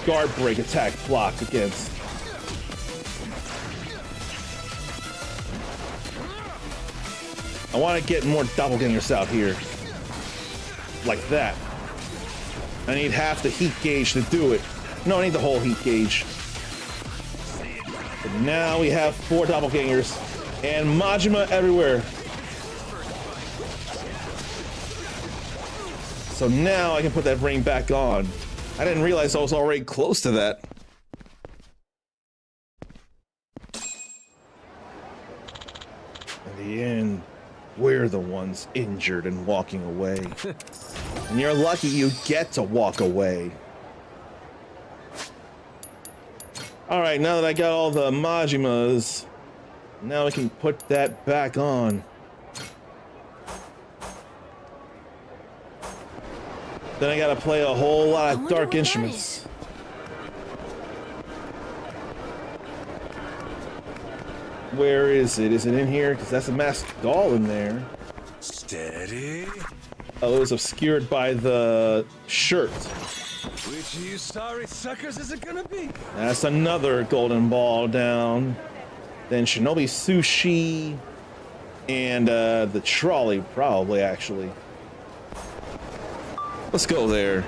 [SPEAKER 1] guard break attack blocked against. I want to get more doppelgangers out here. Like that. I need half the heat gauge to do it. No, I need the whole heat gauge. But now we have 4 doppelgangers and Majima everywhere. So now I can put that ring back on. I didn't realize I was already close to that. In the end, we're the ones injured and walking away. And you're lucky you get to walk away. Alright, now that I got all the Majimas, now I can put that back on. Then I gotta play a whole lot of dark instruments. Where is it? Is it in here? Because that's a masked doll in there.
[SPEAKER 10] Steady.
[SPEAKER 1] Oh, it was obscured by the shirt.
[SPEAKER 10] Which of you sorry suckers is it gonna be?
[SPEAKER 1] That's another golden ball down. Then Shinobi Sushi. And the trolley, probably, actually. Let's go there.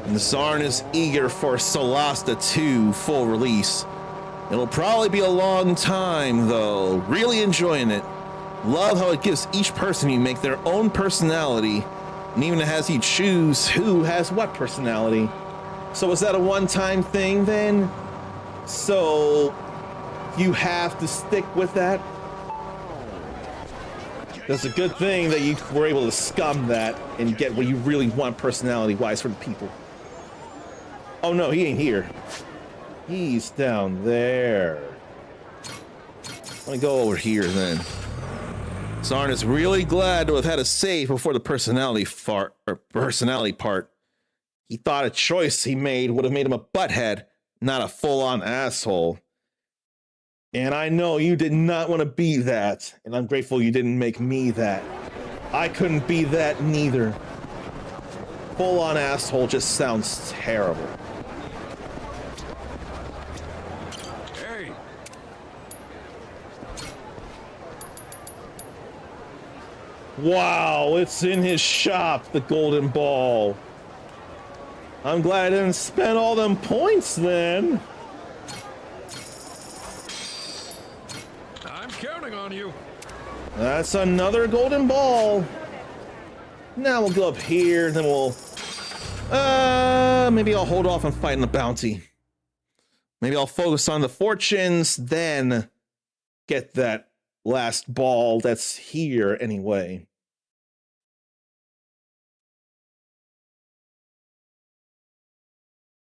[SPEAKER 1] And the Zarn is eager for Solasta 2 full release. It'll probably be a long time, though. Really enjoying it. Love how it gives each person you make their own personality, and even has you choose who has what personality. So was that a one-time thing then? So you have to stick with that? That's a good thing that you were able to scum that and get what you really want personality-wise for the people. Oh no, he ain't here. He's down there. Let me go over here then. Zarn is really glad to have had a save before the personality part. He thought a choice he made would have made him a butthead, not a full-on asshole. And I know you did not want to be that, and I'm grateful you didn't make me that. I couldn't be that neither. Full-on asshole just sounds terrible.
[SPEAKER 10] Hey.
[SPEAKER 1] Wow, it's in his shop, the golden ball. I'm glad I didn't spend all them points then.
[SPEAKER 4] I'm counting on you.
[SPEAKER 1] That's another golden ball. Now we'll go up here, then we'll maybe I'll hold off on fighting the bounty. Maybe I'll focus on the fortunes, then get that last ball that's here anyway.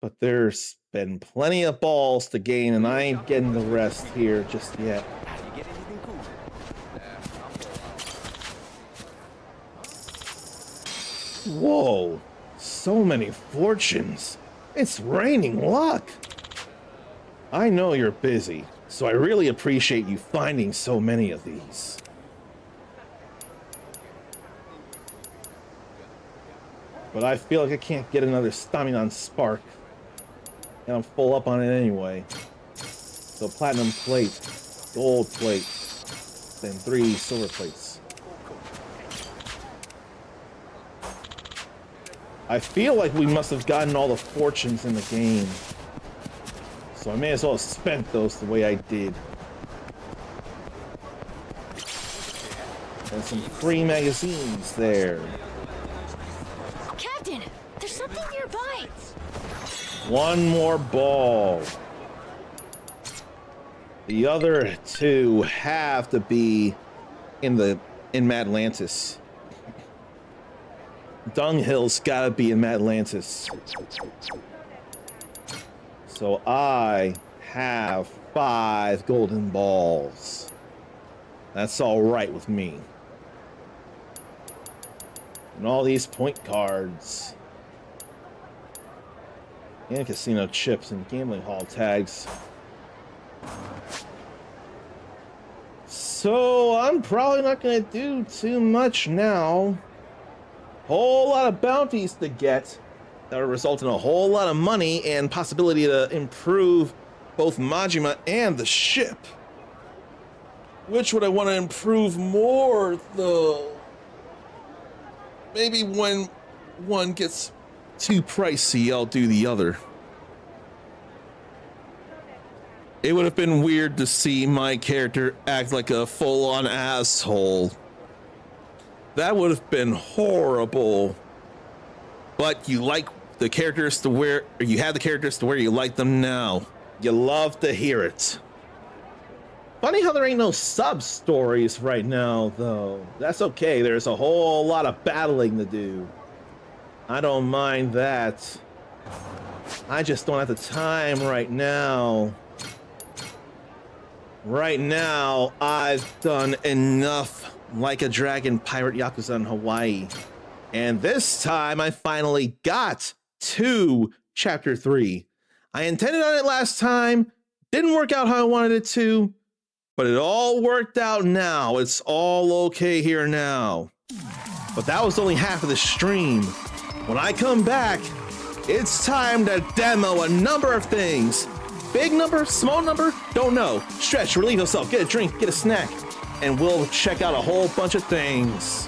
[SPEAKER 1] But there's been plenty of balls to gain, and I ain't getting the rest here just yet. Whoa, so many fortunes. It's raining luck. I know you're busy, so I really appreciate you finding so many of these. But I feel like I can't get another Staminon Spark. And I'm full up on it anyway. So platinum plate, gold plate, then 3 silver plates. I feel like we must have gotten all the fortunes in the game. So I may as well have spent those the way I did. And some free magazines there.
[SPEAKER 2] Captain, there's something nearby.
[SPEAKER 1] One more ball. The other 2 have to be in Madlantis. Dunghill's gotta be in Madlantis. So I have 5 golden balls. That's all right with me. And all these point cards. And casino chips and gambling hall tags. So I'm probably not going to do too much now. Whole lot of bounties to get that will result in a whole lot of money and possibility to improve both Majima and the ship. Which would I want to improve more, though? Maybe when one gets too pricey, I'll do the other. It would have been weird to see my character act like a full-on asshole. That would have been horrible. But you like the characters to where, or you have the characters to where you like them now. You love to hear it. Funny how there ain't no sub-stories right now, though. That's okay, there's a whole lot of battling to do. I don't mind that. I just don't have the time right now. Right now, I've done enough Like a Dragon Pirate Yakuza in Hawaii. And this time, I finally got to Chapter 3. I intended on it last time. Didn't work out how I wanted it to. But it all worked out now. It's all okay here now. But that was only half of the stream. When I come back, it's time to demo a number of things. Big number, small number, don't know. Stretch, relieve yourself, get a drink, get a snack, and we'll check out a whole bunch of things.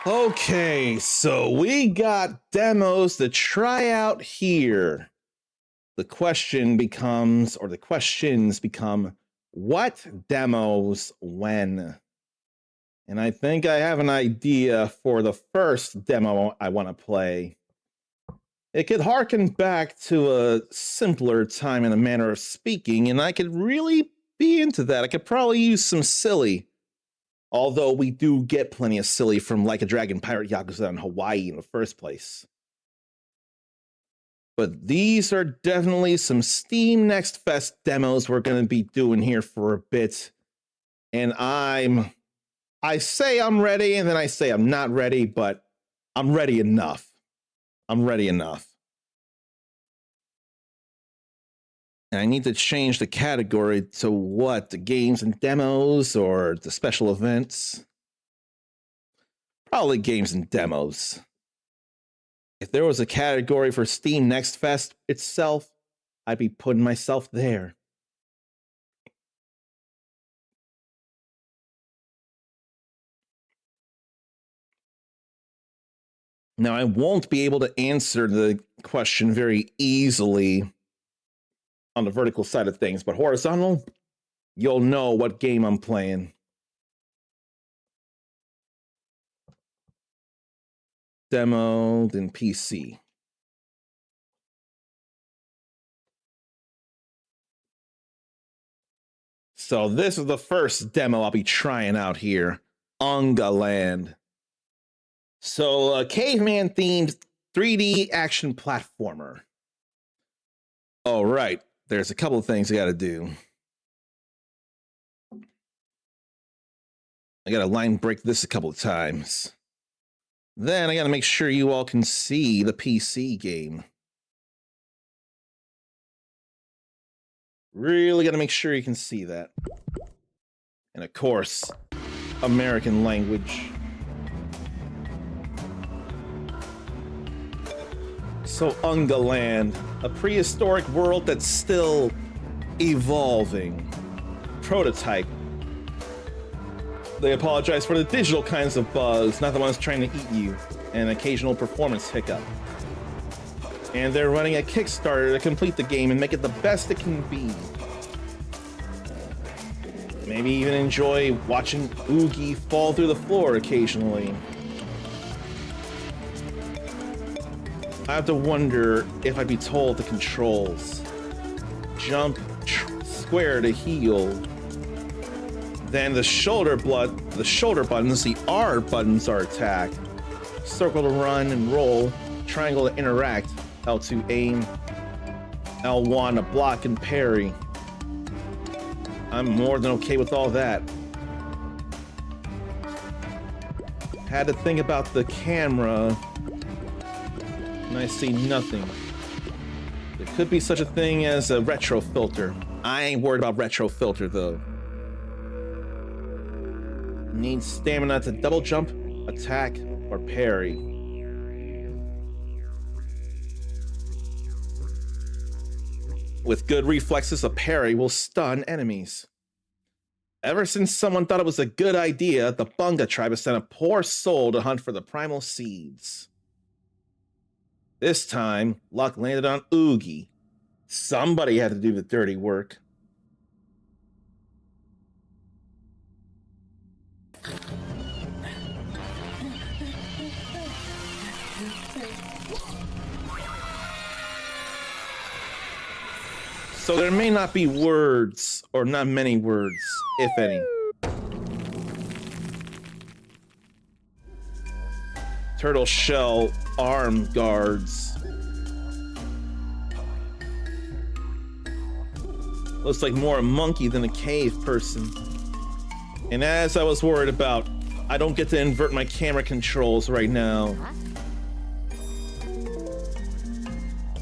[SPEAKER 1] Okay, so we got demos to try out here. The question becomes, or the questions become, what demos when? And I think I have an idea for the first demo I want to play. It could harken back to a simpler time in a manner of speaking, and I could really be into that. I could probably use some silly. Although we do get plenty of silly from Like a Dragon Pirate Yakuza in Hawaii in the first place. But these are definitely some Steam Next Fest demos we're going to be doing here for a bit. And I say I'm ready, and then I say I'm not ready, but I'm ready enough. I'm ready enough. And I need to change the category to what? The games and demos or the special events? Probably games and demos. If there was a category for Steam Next Fest itself, I'd be putting myself there. Now, I won't be able to answer the question very easily on the vertical side of things, but horizontal, you'll know what game I'm playing. Demoed in PC. So this is the first demo I'll be trying out here, Unga Land. So a caveman themed 3D action platformer. All right. There's a couple of things I got to do. I got to line break this a couple of times. Then I got to make sure you all can see the PC game. Really got to make sure you can see that. And of course, American language. So Unga Land, a prehistoric world that's still evolving. Prototype. They apologize for the digital kinds of bugs, not the ones trying to eat you, and occasional performance hiccup. And they're running a Kickstarter to complete the game and make it the best it can be. Maybe even enjoy watching Oogie fall through the floor occasionally. I have to wonder if I'd be told the controls. Jump square to heal. Then the shoulder buttons, the R buttons are attack. Circle to run and roll. Triangle to interact. L2 aim. L1 to block and parry. I'm more than okay with all that. Had to think about the camera. And I see nothing. There could be such a thing as a retro filter. I ain't worried about retro filter though. Need stamina to double jump, attack, or parry. With good reflexes, a parry will stun enemies. Ever since someone thought it was a good idea, the Bunga tribe has sent a poor soul to hunt for the primal seeds. This time, luck landed on Oogie. Somebody had to do the dirty work. So there may not be words, or not many words, if any. Turtle shell arm guards. Looks like more a monkey than a cave person. And as I was worried about, I don't get to invert my camera controls right now.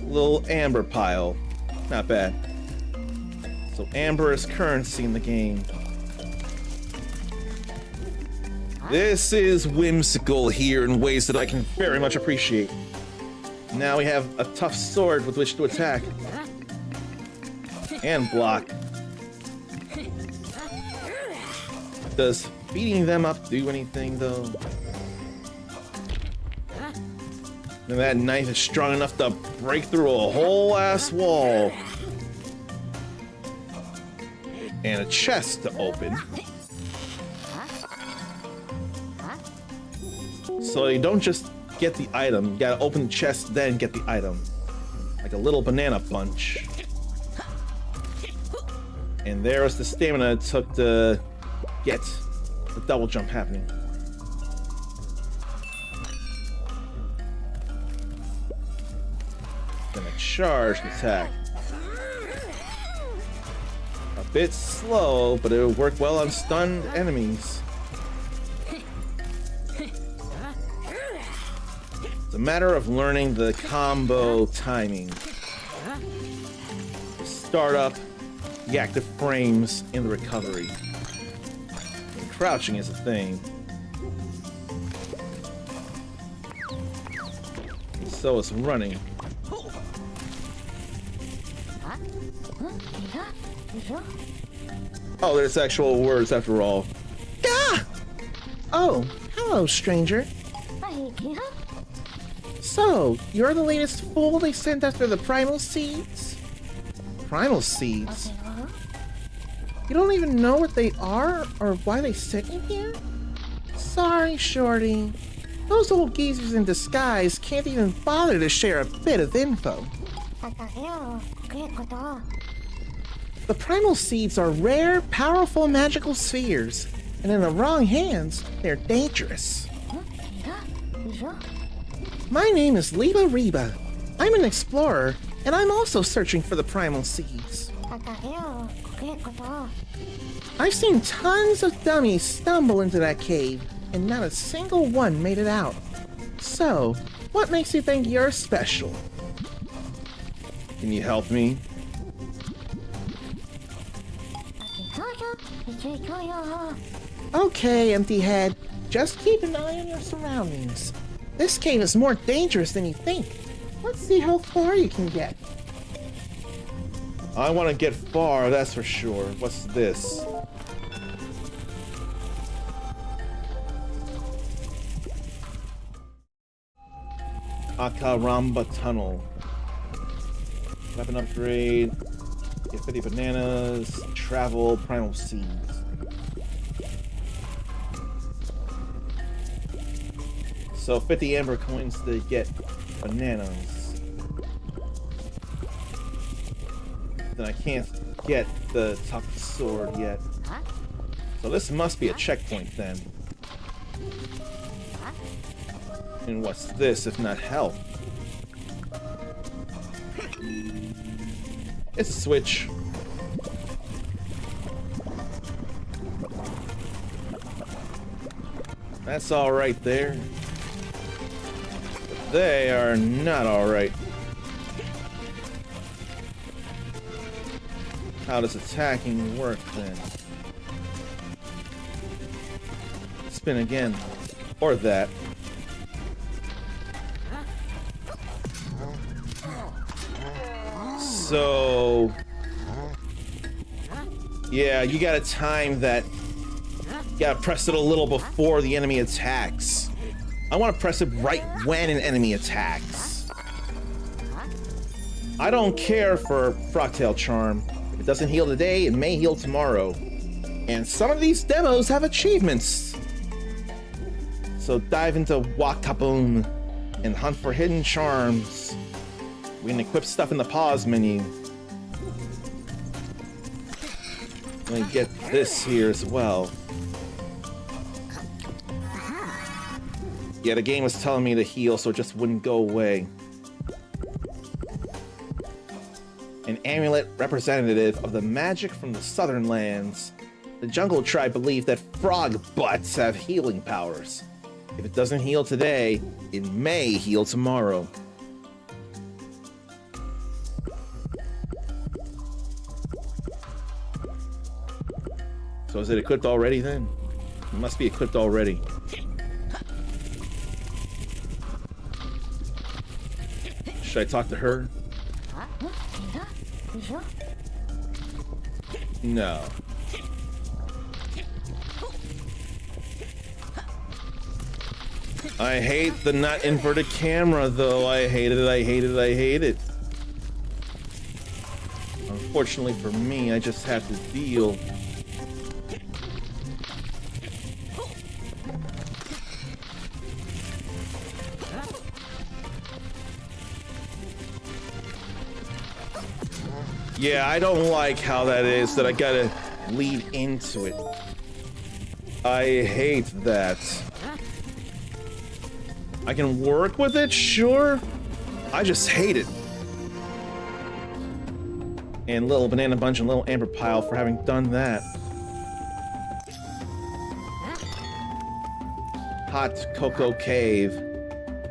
[SPEAKER 1] Little amber pile. Not bad. So amber is currency in the game. This is whimsical here in ways that I can very much appreciate. Now we have a tough sword with which to attack. And block. Does beating them up do anything though? And that knife is strong enough to break through a whole ass wall. And a chest to open. So you don't just get the item, you gotta open the chest, then get the item. Like a little banana punch. And there's the stamina it took to get the double jump happening. Then a charged attack. A bit slow, but it'll work well on stunned enemies. It's a matter of learning the combo timing. Start up, the active frames, and the recovery. And crouching is a thing. And so is running. Oh, there's actual words after all.
[SPEAKER 8] Ah! Oh, hello, stranger. So, you're the latest fool they sent after the primal seeds?
[SPEAKER 1] Primal seeds?
[SPEAKER 8] You don't even know what they are or why they sent you here? Sorry, Shorty. Those old geezers in disguise can't even bother to share a bit of info. The primal seeds are rare, powerful magical spheres, and in the wrong hands, they're dangerous. My name is Liba Reba. I'm an explorer, and I'm also searching for the primal seeds. I've seen tons of dummies stumble into that cave, and not a single one made it out. So, what makes you think you're special?
[SPEAKER 1] Can you help me?
[SPEAKER 8] Okay, empty head. Just keep an eye on your surroundings. This cave is more dangerous than you think. Let's see how far you can get.
[SPEAKER 1] I want to get far, that's for sure. What's this? Akaramba Tunnel. Weapon upgrade. Get 50 bananas. Travel. Primal seeds. So 50 amber coins to get bananas. Then I can't get the tough sword yet. So this must be a checkpoint then. And what's this if not health? It's a switch. That's all right there. But they are not all right. How does attacking work then? Spin again. Or that. So... yeah, you gotta time that. You gotta press it a little before the enemy attacks. I want to press it right when an enemy attacks. I don't care for Frogtail Charm. If it doesn't heal today, it may heal tomorrow. And some of these demos have achievements. So dive into Wakaboom and hunt for hidden charms. We can equip stuff in the pause menu. Let me get this here as well. Yeah, the game was telling me to heal, so it just wouldn't go away. An amulet representative of the magic from the southern lands. The jungle tribe believe that frog butts have healing powers. If it doesn't heal today, it may heal tomorrow. So is it equipped already then? It must be equipped already. Should I talk to her? No. I hate the not inverted camera though. I hate it, I hate it, I hate it. Unfortunately for me, I just have to deal. Yeah, I don't like how that is, that I gotta lead into it. I hate that. I can work with it, sure. I just hate it. And little banana bunch and little amber pile for having done that. Hot cocoa cave.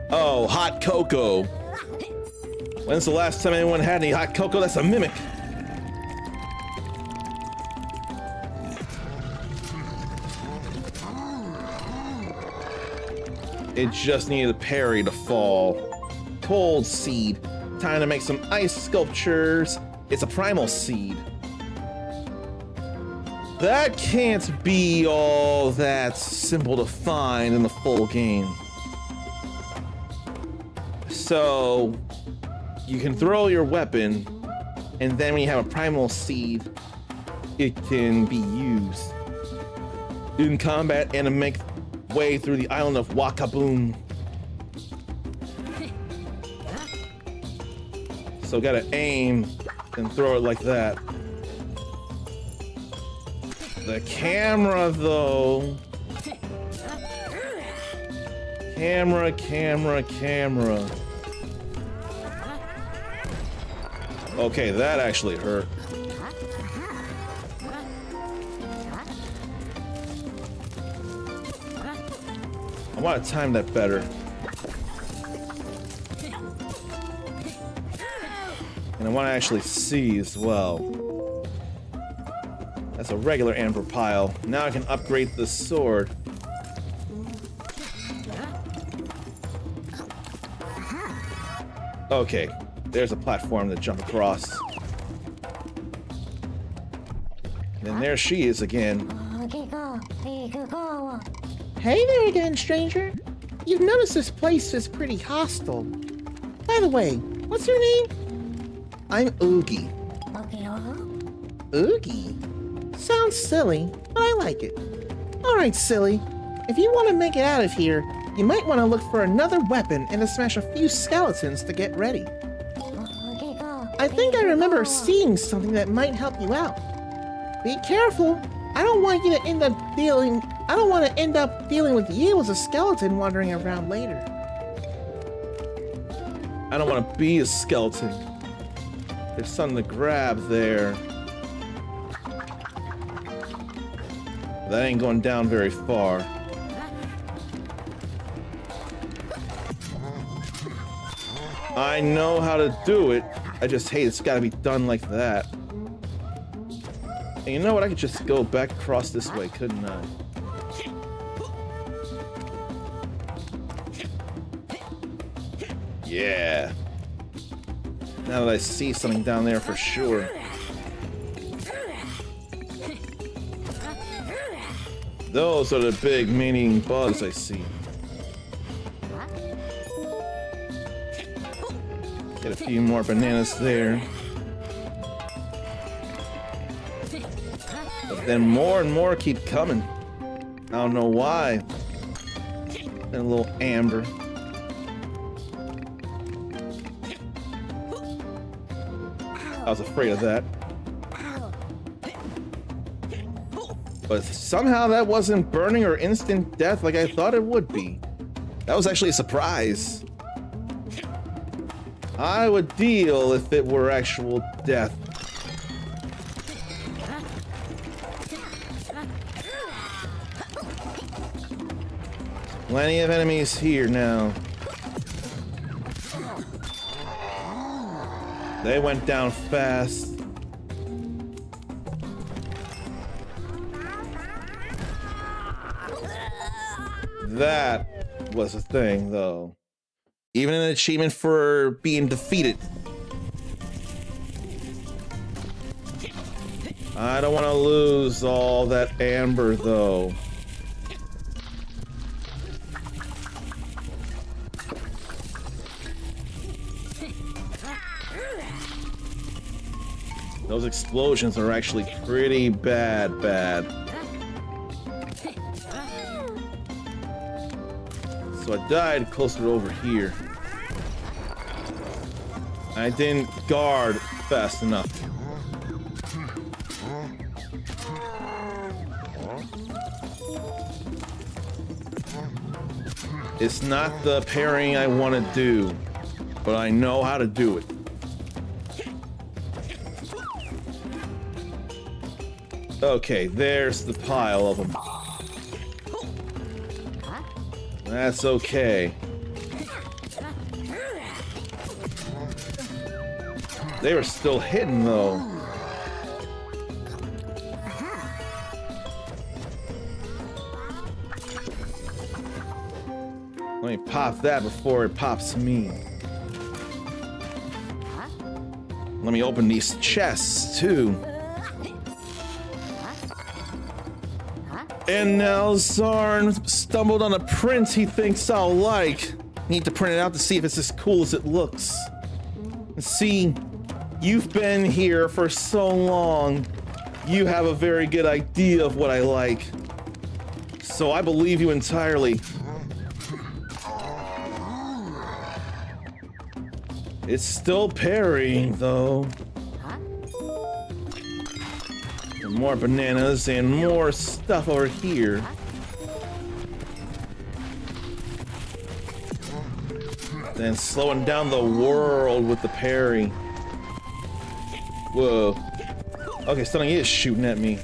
[SPEAKER 1] Oh, hot cocoa. When's the last time anyone had any hot cocoa? That's a mimic. It just needed a parry to fall. Cold seed. Time to make some ice sculptures. It's a primal seed. That can't be all that simple to find in the full game. So, you can throw your weapon, and then when you have a primal seed, it can be used in combat and to make way through the island of Wakaboom. So gotta aim and throw it like that. The camera though. Camera, camera, camera. Okay, that actually hurt. I want to time that better. And I want to actually see as well. That's a regular amber pile. Now I can upgrade the sword. Okay, there's a platform to jump across. And there she is again.
[SPEAKER 8] Hey there again, stranger. You've noticed this place is pretty hostile. By the way, what's your name?
[SPEAKER 1] I'm Oogie.
[SPEAKER 8] Oogie? Sounds silly, but I like it. Alright, silly. If you want to make it out of here, you might want to look for another weapon and to smash a few skeletons to get ready. I think I remember seeing something that might help you out. Be careful. I don't want to end up dealing with you as a skeleton wandering around later.
[SPEAKER 1] I don't want to be a skeleton. There's something to grab there. That ain't going down very far. I know how to do it. I just hate it's gotta be done like that. And you know what? I could just go back across this way, couldn't I? Yeah. Now that I see something down there for sure. Those are the big meaning bugs I see. Get a few more bananas there. But then more and more keep coming. I don't know why. And a little amber. I was afraid of that. But somehow that wasn't burning or instant death like I thought it would be. That was actually a surprise. I would deal if it were actual death. Plenty of enemies here now. They went down fast. That was a thing, though. Even an achievement for being defeated. I don't want to lose all that amber, though. Those explosions are actually pretty bad. So I died closer over here. I didn't guard fast enough. It's not the parrying I want to do, but I know how to do it. Okay, there's the pile of them. That's okay. They were still hitting though. Let me pop that before it pops me. Let me open these chests too. And now Zarn stumbled on a print he thinks I'll like. Need to print it out to see if it's as cool as it looks. See, you've been here for so long. You have a very good idea of what I like. So I believe you entirely. It's still parrying, though. And more bananas and more stuff over here. Then slowing down the world with the parry. Whoa. Okay, something is shooting at me.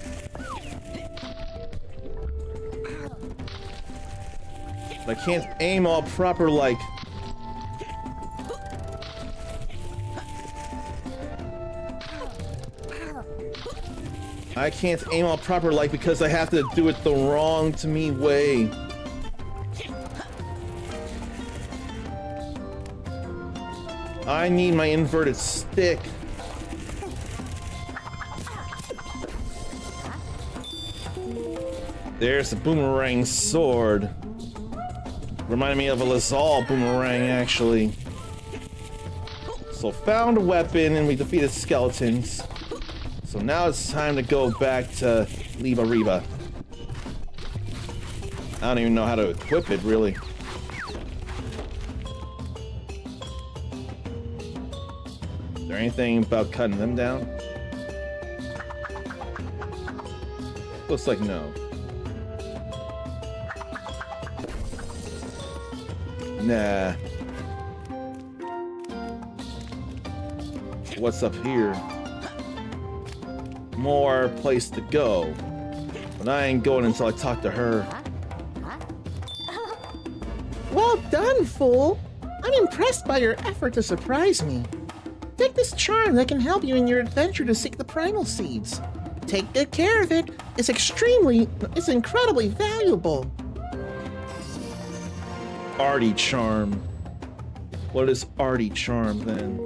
[SPEAKER 1] But I can't aim all proper like... I can't aim all proper like because I have to do it the wrong to me way. I need my inverted stick. There's the boomerang sword. Reminded me of a Lazal boomerang, actually. So found a weapon and we defeated skeletons. So now it's time to go back to Liba Riba. I don't even know how to equip it, really. Is there anything about cutting them down? Looks like no. Nah. What's up here? More place to go. But I ain't going until I talk to her.
[SPEAKER 8] Well done, fool. I'm impressed by your effort to surprise me. Take this charm that can help you in your adventure to seek the primal seeds. Take good care of it. It's incredibly valuable.
[SPEAKER 1] Artie charm. What is Artie charm then?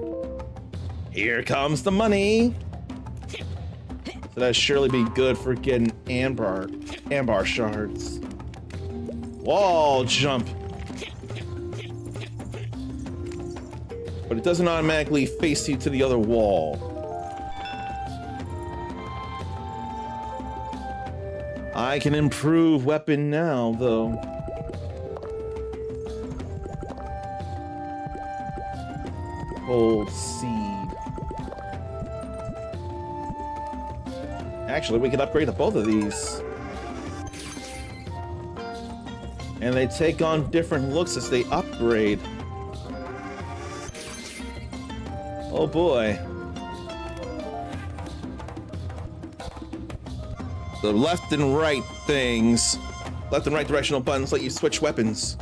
[SPEAKER 1] Here comes the money. So that'd surely be good for getting ambar shards. Wall jump. But it doesn't automatically face you to the other wall. I can improve weapon now, though. Hold seed. Actually, we could upgrade to both of these. And they take on different looks as they upgrade. Oh boy. The left and right things. Left and right directional buttons let you switch weapons.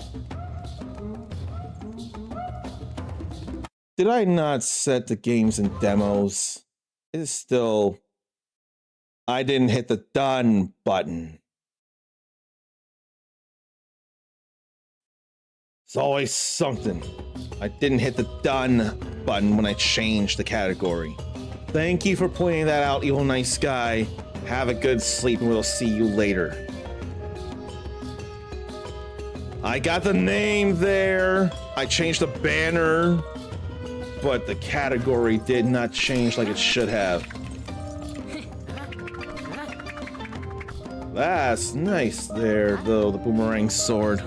[SPEAKER 1] Did I not set the games in demos? It is still... I didn't hit the done button. It's always something. I didn't hit the done button when I changed the category. Thank you for pointing that out, Evil Nice Guy. Have a good sleep and we'll see you later. I got the name there. I changed the banner, but the category did not change like it should have. That's nice there, though, the boomerang sword.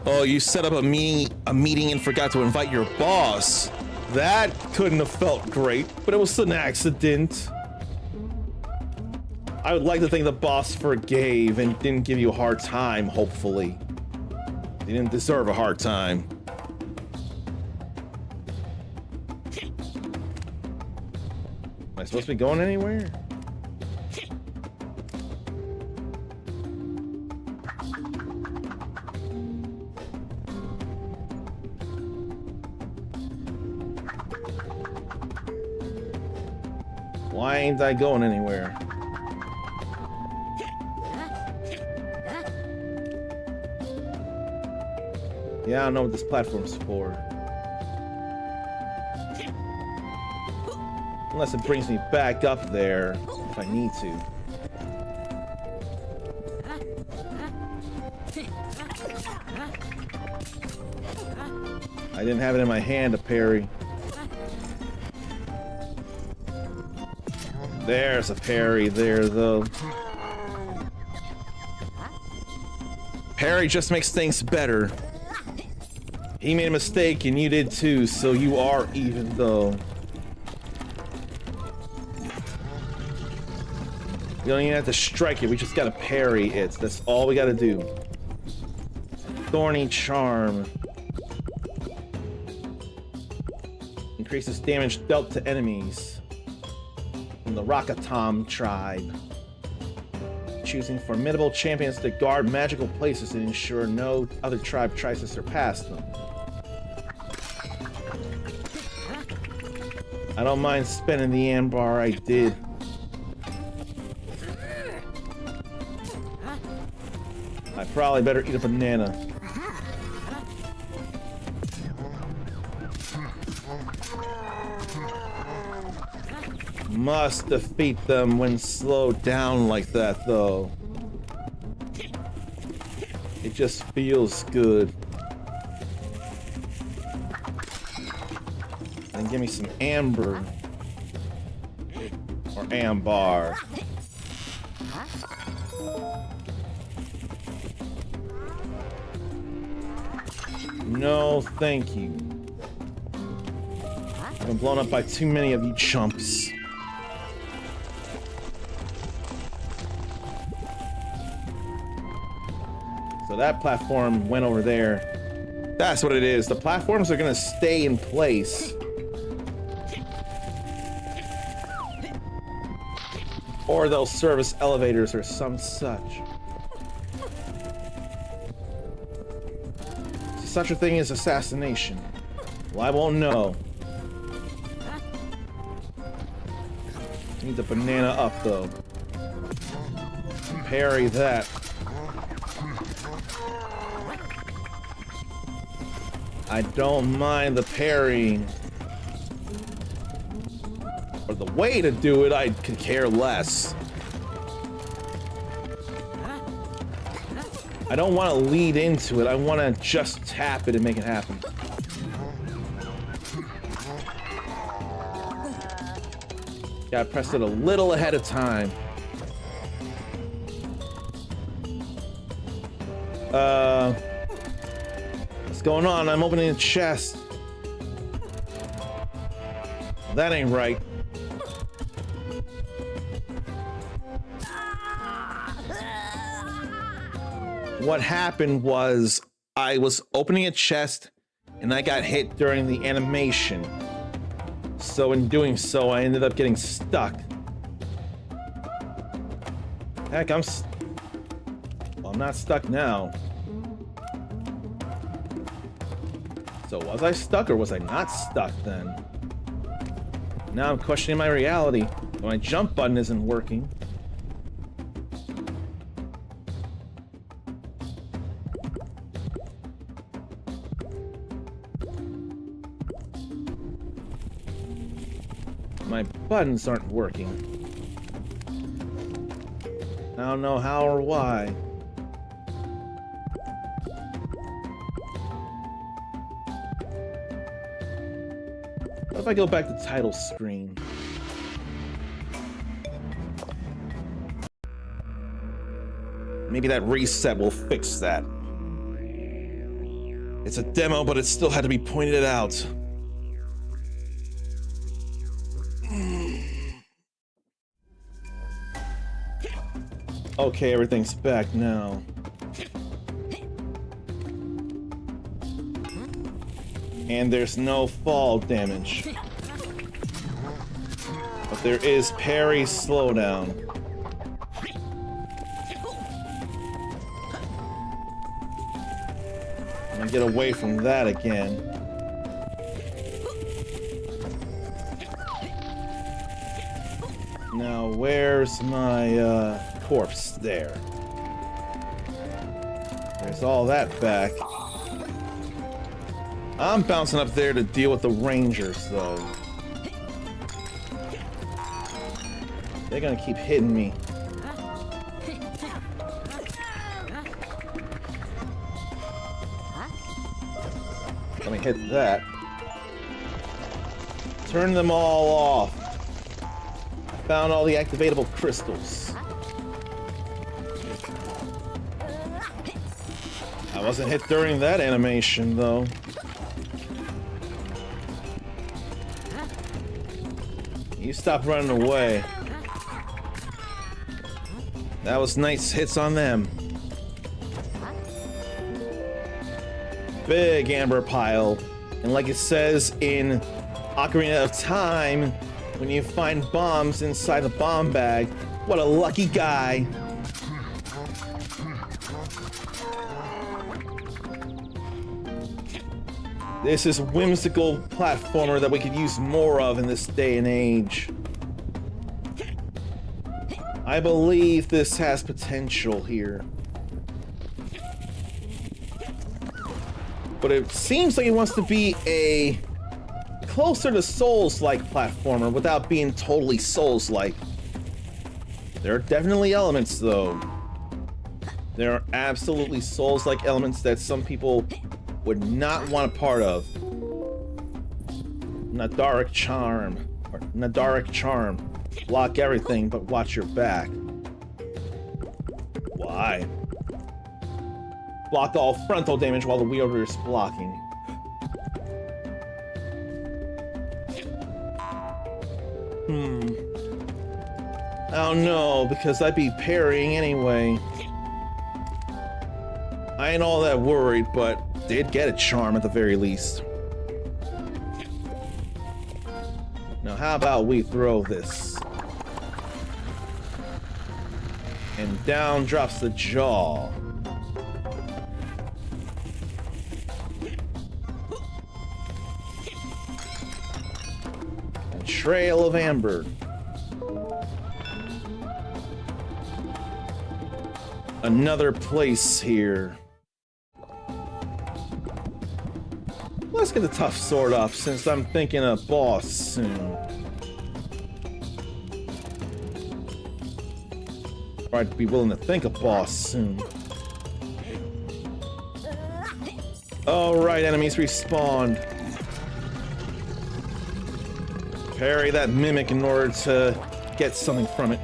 [SPEAKER 1] Oh, you set up a meeting and forgot to invite your boss. That couldn't have felt great, but it was an accident. I would like to think the boss forgave and didn't give you a hard time, hopefully. He didn't deserve a hard time. Am I supposed to be going anywhere? Why ain't I going anywhere? Yeah, I don't know what this platform's for. Unless it brings me back up there if I need to. I didn't have it in my hand to parry. There's a parry there, though. Parry just makes things better. He made a mistake and you did too, so you are even, though. You don't even have to strike it, we just gotta parry it. That's all we gotta do. Thorny Charm. Increases damage dealt to enemies from the Rakatam tribe. Choosing formidable champions to guard magical places and ensure no other tribe tries to surpass them. I don't mind spending the ambar I did. I probably better eat a banana. Must defeat them when slowed down like that, though. It just feels good. And give me some amber. Or ambar. No, thank you. I've been blown up by too many of you chumps. So that platform went over there. That's what it is. The platforms are gonna stay in place. Or they'll serve as elevators or some such. Such a thing as assassination. Well, I won't know. Need the banana up, though. Parry that. I don't mind the parrying. Or the way to do it, I could care less. I don't want to lead into it. I want to just tap it and make it happen. Gotta press it a little ahead of time. What's going on? I'm opening a chest. That ain't right. What happened was I was opening a chest and I got hit during the animation. So in doing so, I ended up getting stuck. Heck, well, I'm not stuck now. So was I stuck or was I not stuck then? Now I'm questioning my reality. My jump button isn't working. My buttons aren't working. I don't know how or why. What if I go back to title screen? Maybe that reset will fix that. It's a demo, but it still had to be pointed out. Okay, everything's back now. And there's no fall damage. But there is parry slowdown. I'm gonna get away from that again. Now, where's my corpse? There. There's all that back. I'm bouncing up there to deal with the Rangers, though. They're gonna keep hitting me. Let me hit that. Turn them all off. Found all the activatable crystals. I wasn't hit during that animation, though. You stop running away. That was nice hits on them. Big amber pile. And like it says in Ocarina of Time, when you find bombs inside the bomb bag, what a lucky guy. This is whimsical platformer that we could use more of in this day and age. I believe this has potential here. But it seems like it wants to be a closer to Souls-like platformer without being totally Souls-like. There are definitely elements, though. There are absolutely Souls-like elements that some people would not want a part of. Nadaric Charm. Or Nadaric Charm. Block everything, but watch your back. Why? Block all frontal damage while the wielder is blocking. Oh no, because I'd be parrying anyway. I ain't all that worried, but did get a charm at the very least. Now how about we throw this? And down drops the jaw. A trail of amber. Another place here. Let's get the tough sword up since I'm thinking a boss soon. Or I'd be willing to think a boss soon. Alright, enemies respawned. Parry that mimic in order to get something from it.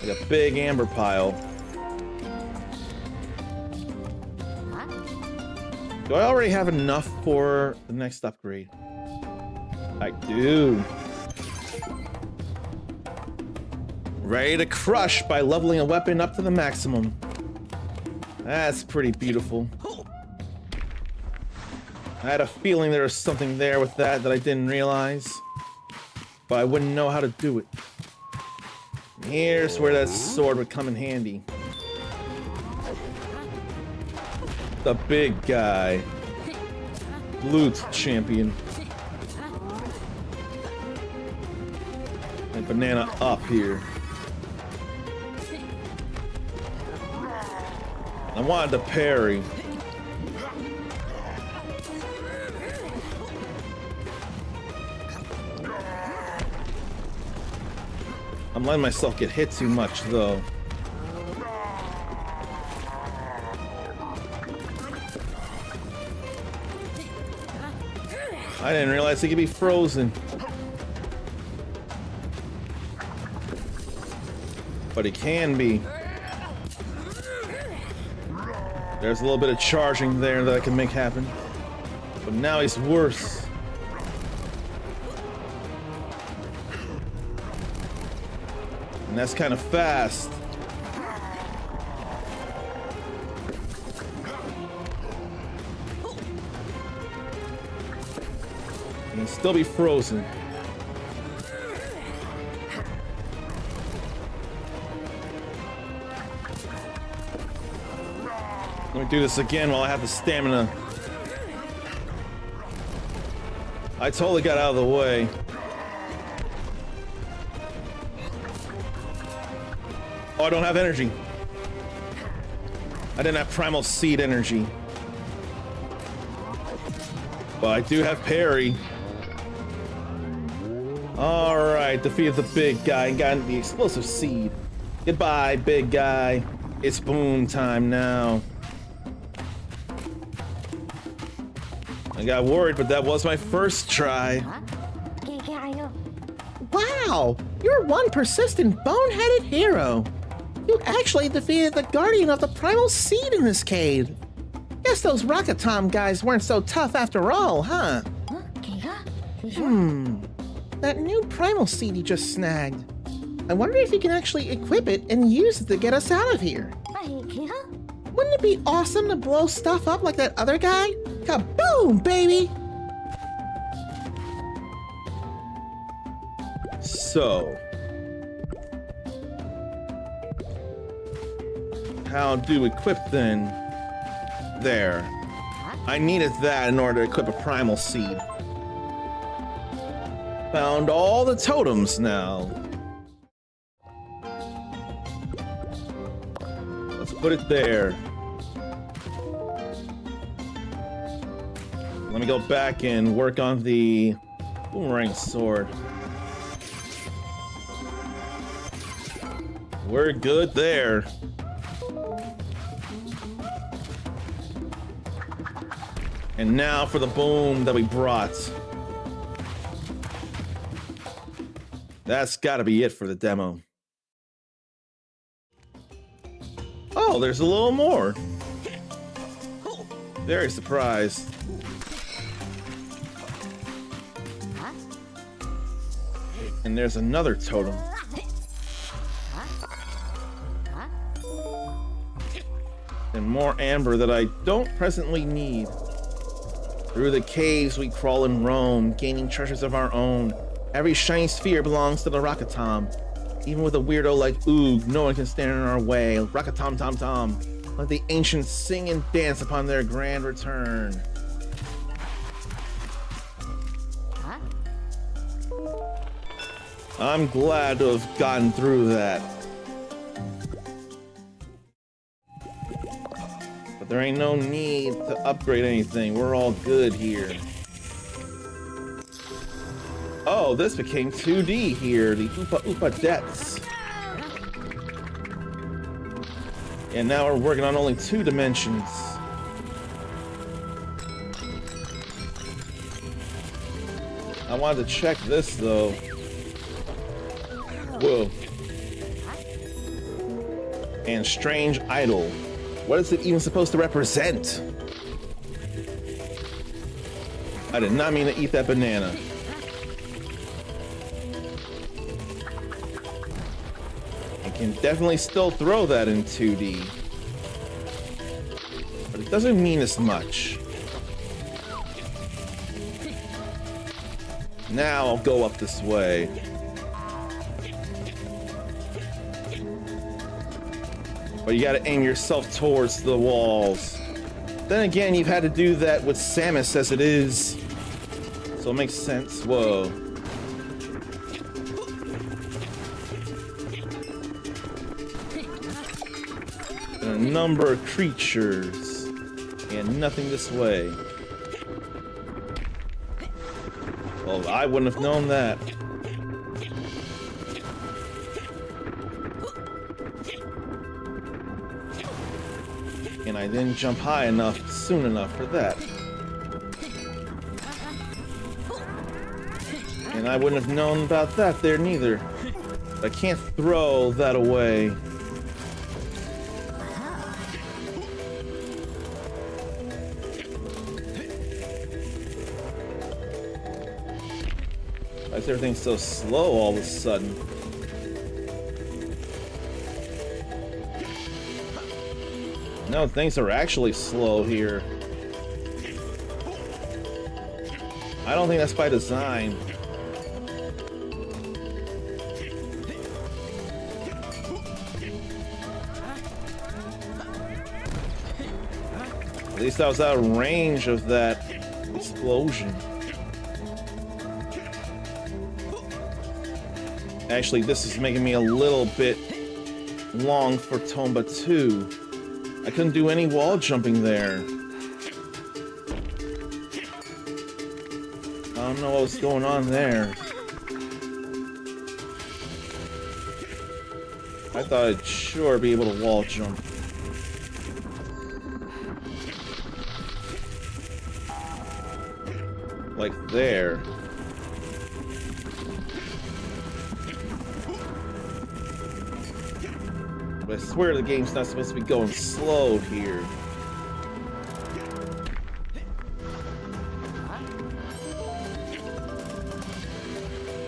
[SPEAKER 1] Like a big amber pile. Do I already have enough for the next upgrade? I do. Ready to crush by leveling a weapon up to the maximum. That's pretty beautiful. I had a feeling there was something there with that I didn't realize. But I wouldn't know how to do it. Here's where that sword would come in handy. The big guy. Loot champion. And banana up here. I wanted to parry. I'm letting myself get hit too much, though. I didn't realize he could be frozen. But he can be. There's a little bit of charging there that I can make happen. But now he's worse. And that's kind of fast. He can still be frozen. Let me do this again while I have the stamina. I totally got out of the way. Oh, I don't have energy. I didn't have primal seed energy. But I do have parry. Alright, defeated the big guy and got the explosive seed. Goodbye, big guy. It's boom time now. I got worried, but that was my first try.
[SPEAKER 8] Wow, you're one persistent, boneheaded hero. You actually defeated the guardian of the primal seed in this cave. Guess those Rocket Tom guys weren't so tough after all, huh? That new primal seed you just snagged. I wonder if you can actually equip it and use it to get us out of here. Wouldn't it be awesome to blow stuff up like that other guy? Kaboom, baby!
[SPEAKER 1] So, how do equip then? There. I needed that in order to equip a primal seed. Found all the totems now. Let's put it there. Let me go back and work on the boomerang sword. We're good there. And now for the boom that we brought. That's gotta be it for the demo. Oh, there's a little more. Very surprised. And there's another totem. And more amber that I don't presently need. Through the caves we crawl and roam, gaining treasures of our own. Every shiny sphere belongs to the Rocket Tom. Even with a weirdo like Oog, no one can stand in our way. Rocket Tom Tom Tom. Let the ancients sing and dance upon their grand return. I'm glad to have gotten through that. But there ain't no need to upgrade anything. We're all good here. Oh, this became 2D here, the Oopa Oopa depths. And now we're working on only 2 dimensions. I wanted to check this though. Whoa. And strange idol. What is it even supposed to represent? I did not mean to eat that banana. I can definitely still throw that in 2D. But it doesn't mean as much. Now I'll go up this way. But you gotta aim yourself towards the walls. Then again, you've had to do that with Samus as it is. So it makes sense. Whoa. And a number of creatures. And nothing this way. Well, I wouldn't have known that. And I didn't jump high enough soon enough for that. And I wouldn't have known about that there neither. I can't throw that away. Why is everything so slow all of a sudden? No, things are actually slow here. I don't think that's by design. At least I was out of range of that explosion. Actually, this is making me a little bit long for Tomba 2. I couldn't do any wall jumping there. I don't know what was going on there. I thought I'd sure be able to wall jump. Like there. But I swear the game's not supposed to be going slow here.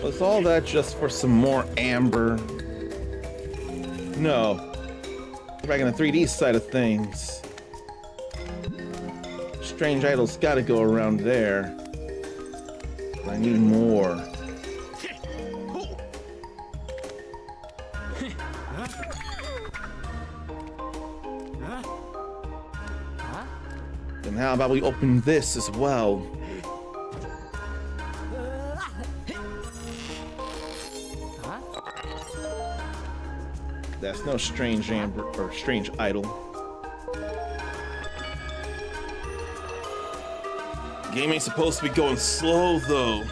[SPEAKER 1] Was all that just for some more amber? No. Back in the 3D side of things. Strange idols gotta go around there. I need more. Then how about we open this as well? That's no strange amber or strange idol. Game ain't supposed to be going slow though.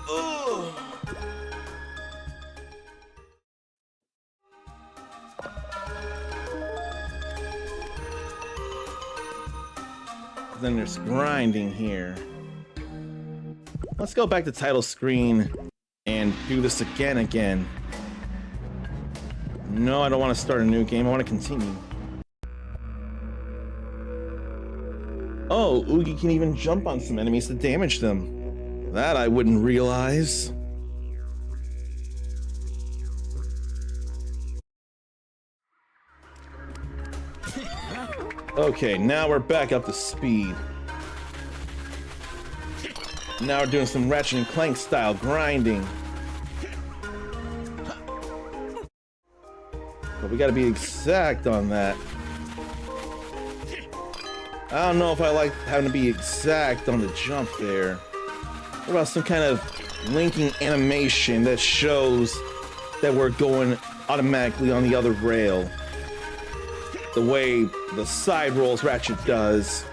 [SPEAKER 1] Ugh. Then there's grinding here. Let's go back to title screen and do this again. No, I don't want to start a new game. I want to continue. Oh, Oogie can even jump on some enemies to damage them. That I wouldn't realize. Okay, now we're back up to speed. Now we're doing some Ratchet and Clank style grinding. But we gotta be exact on that. I don't know if I like having to be exact on the jump there. What about some kind of linking animation that shows that we're going automatically on the other rail? The way the side rolls Ratchet does.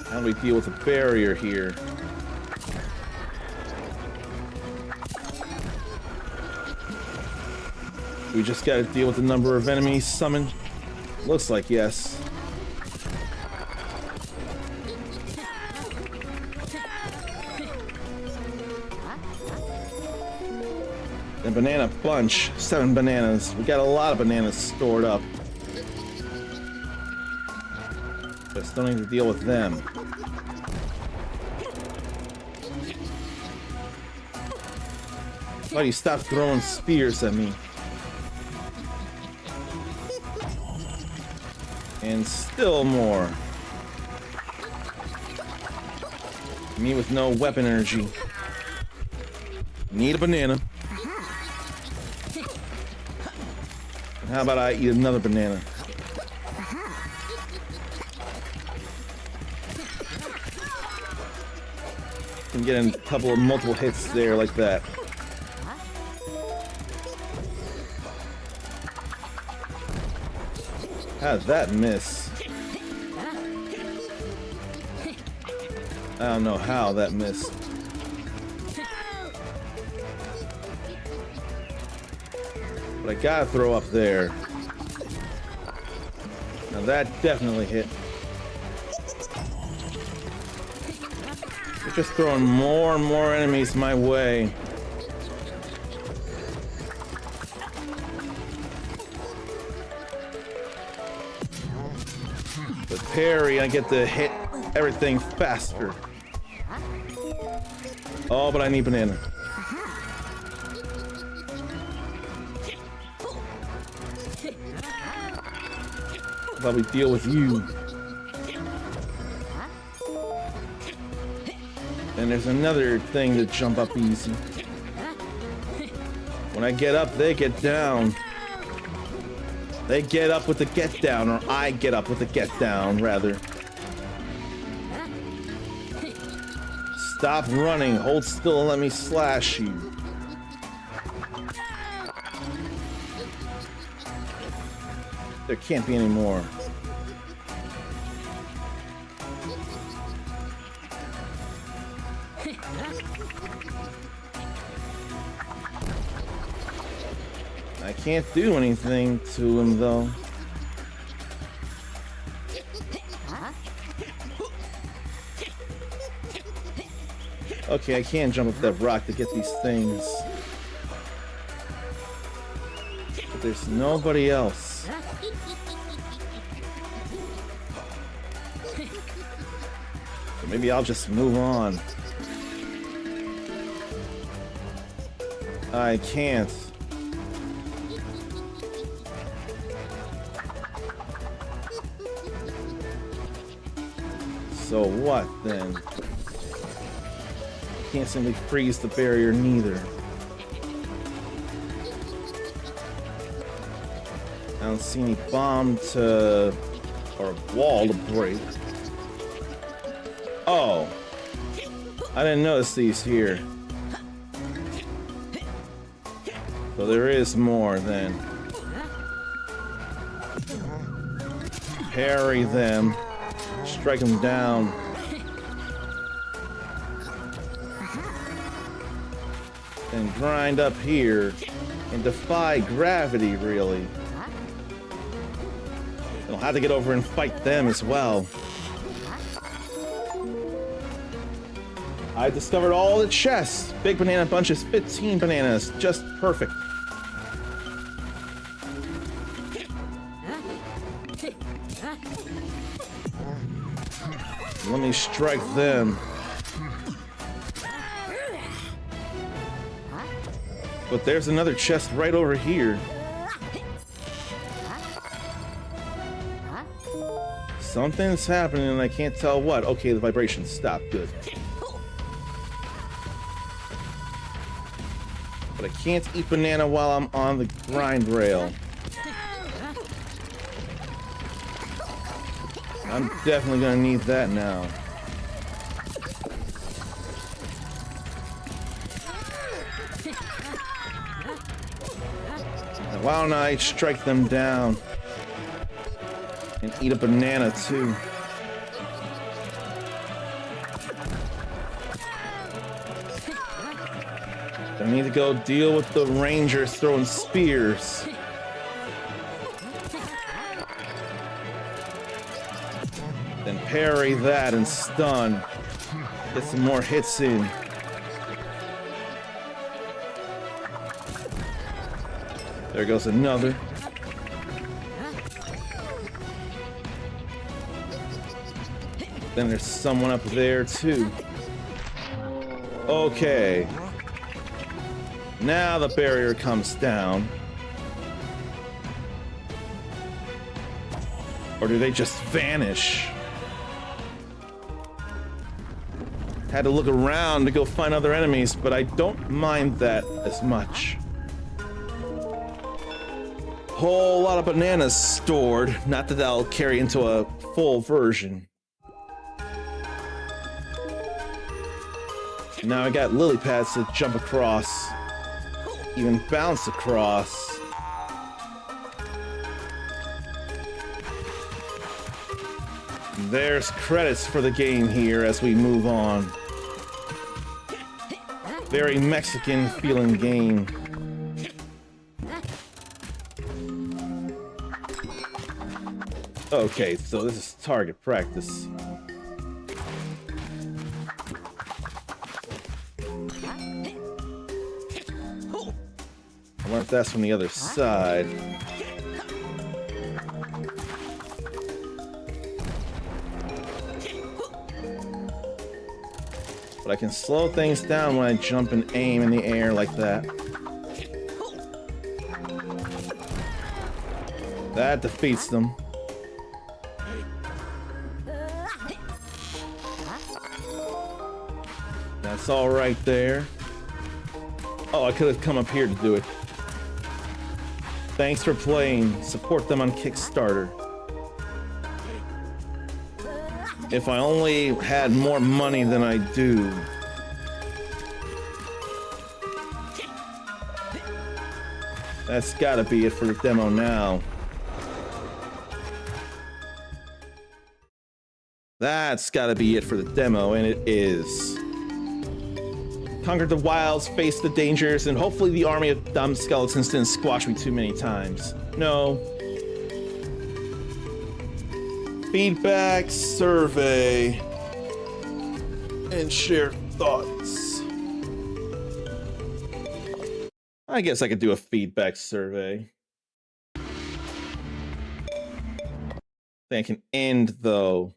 [SPEAKER 1] How do we deal with the barrier here? We just gotta deal with the number of enemies summoned? Looks like yes. The banana bunch, 7 bananas. We got a lot of bananas stored up. But still need to deal with them. Why do you stop throwing spears at me? And still more. Me with no weapon energy. Need a banana. And how about I eat another banana? Can get in a couple of multiple hits there like that. How did that miss? I don't know how that missed. But I gotta throw up there. Now that definitely hit. They're just throwing more and more enemies my way. With parry, I get to hit everything faster. Oh, but I need banana. How about we deal with you? And there's another thing to jump up easy. When I get up, they get down. They get up with the get down, or I get up with the get down, rather. Stop running, hold still and let me slash you. There can't be any more. I can't do anything to him, though. Okay, I can jump up that rock to get these things. But there's nobody else. So maybe I'll just move on. I can't. So what then? Can't simply freeze the barrier neither. I don't see any bomb to or wall to break. Oh, I didn't notice these here. So there is more then. Parry them. Strike them down. And grind up here and defy gravity, really. I'll have to get over and fight them as well. I discovered all the chests. Big banana bunches, 15 bananas, just perfect. Let me strike them. But there's another chest right over here. Something's happening and I can't tell what. Okay, the vibrations stopped. Good. But I can't eat banana while I'm on the grind rail. I'm definitely gonna need that now. Now, why don't I strike them down and eat a banana too? I need to go deal with the rangers throwing spears. Then parry that and stun. Get some more hits in. There goes another. Then there's someone up there too. Okay. Now the barrier comes down. Or do they just vanish? Had to look around to go find other enemies, but I don't mind that as much. Whole lot of bananas stored. Not that I'll carry into a full version. Now I got lily pads to jump across. Even bounce across. There's credits for the game here as we move on. Very Mexican feeling game. Okay, so this is target practice. I wonder if that's from the other side. But I can slow things down when I jump and aim in the air like that. That defeats them. That's all right there. Oh, I could have come up here to do it. Thanks for playing. Support them on Kickstarter. If I only had more money than I do. That's gotta be it for the demo now. That's gotta be it for the demo, and it is. Conquer the wilds, face the dangers, and hopefully the army of dumb skeletons didn't squash me too many times. No. Feedback, survey, and share thoughts. I guess I could do a feedback survey. I think I can end, though.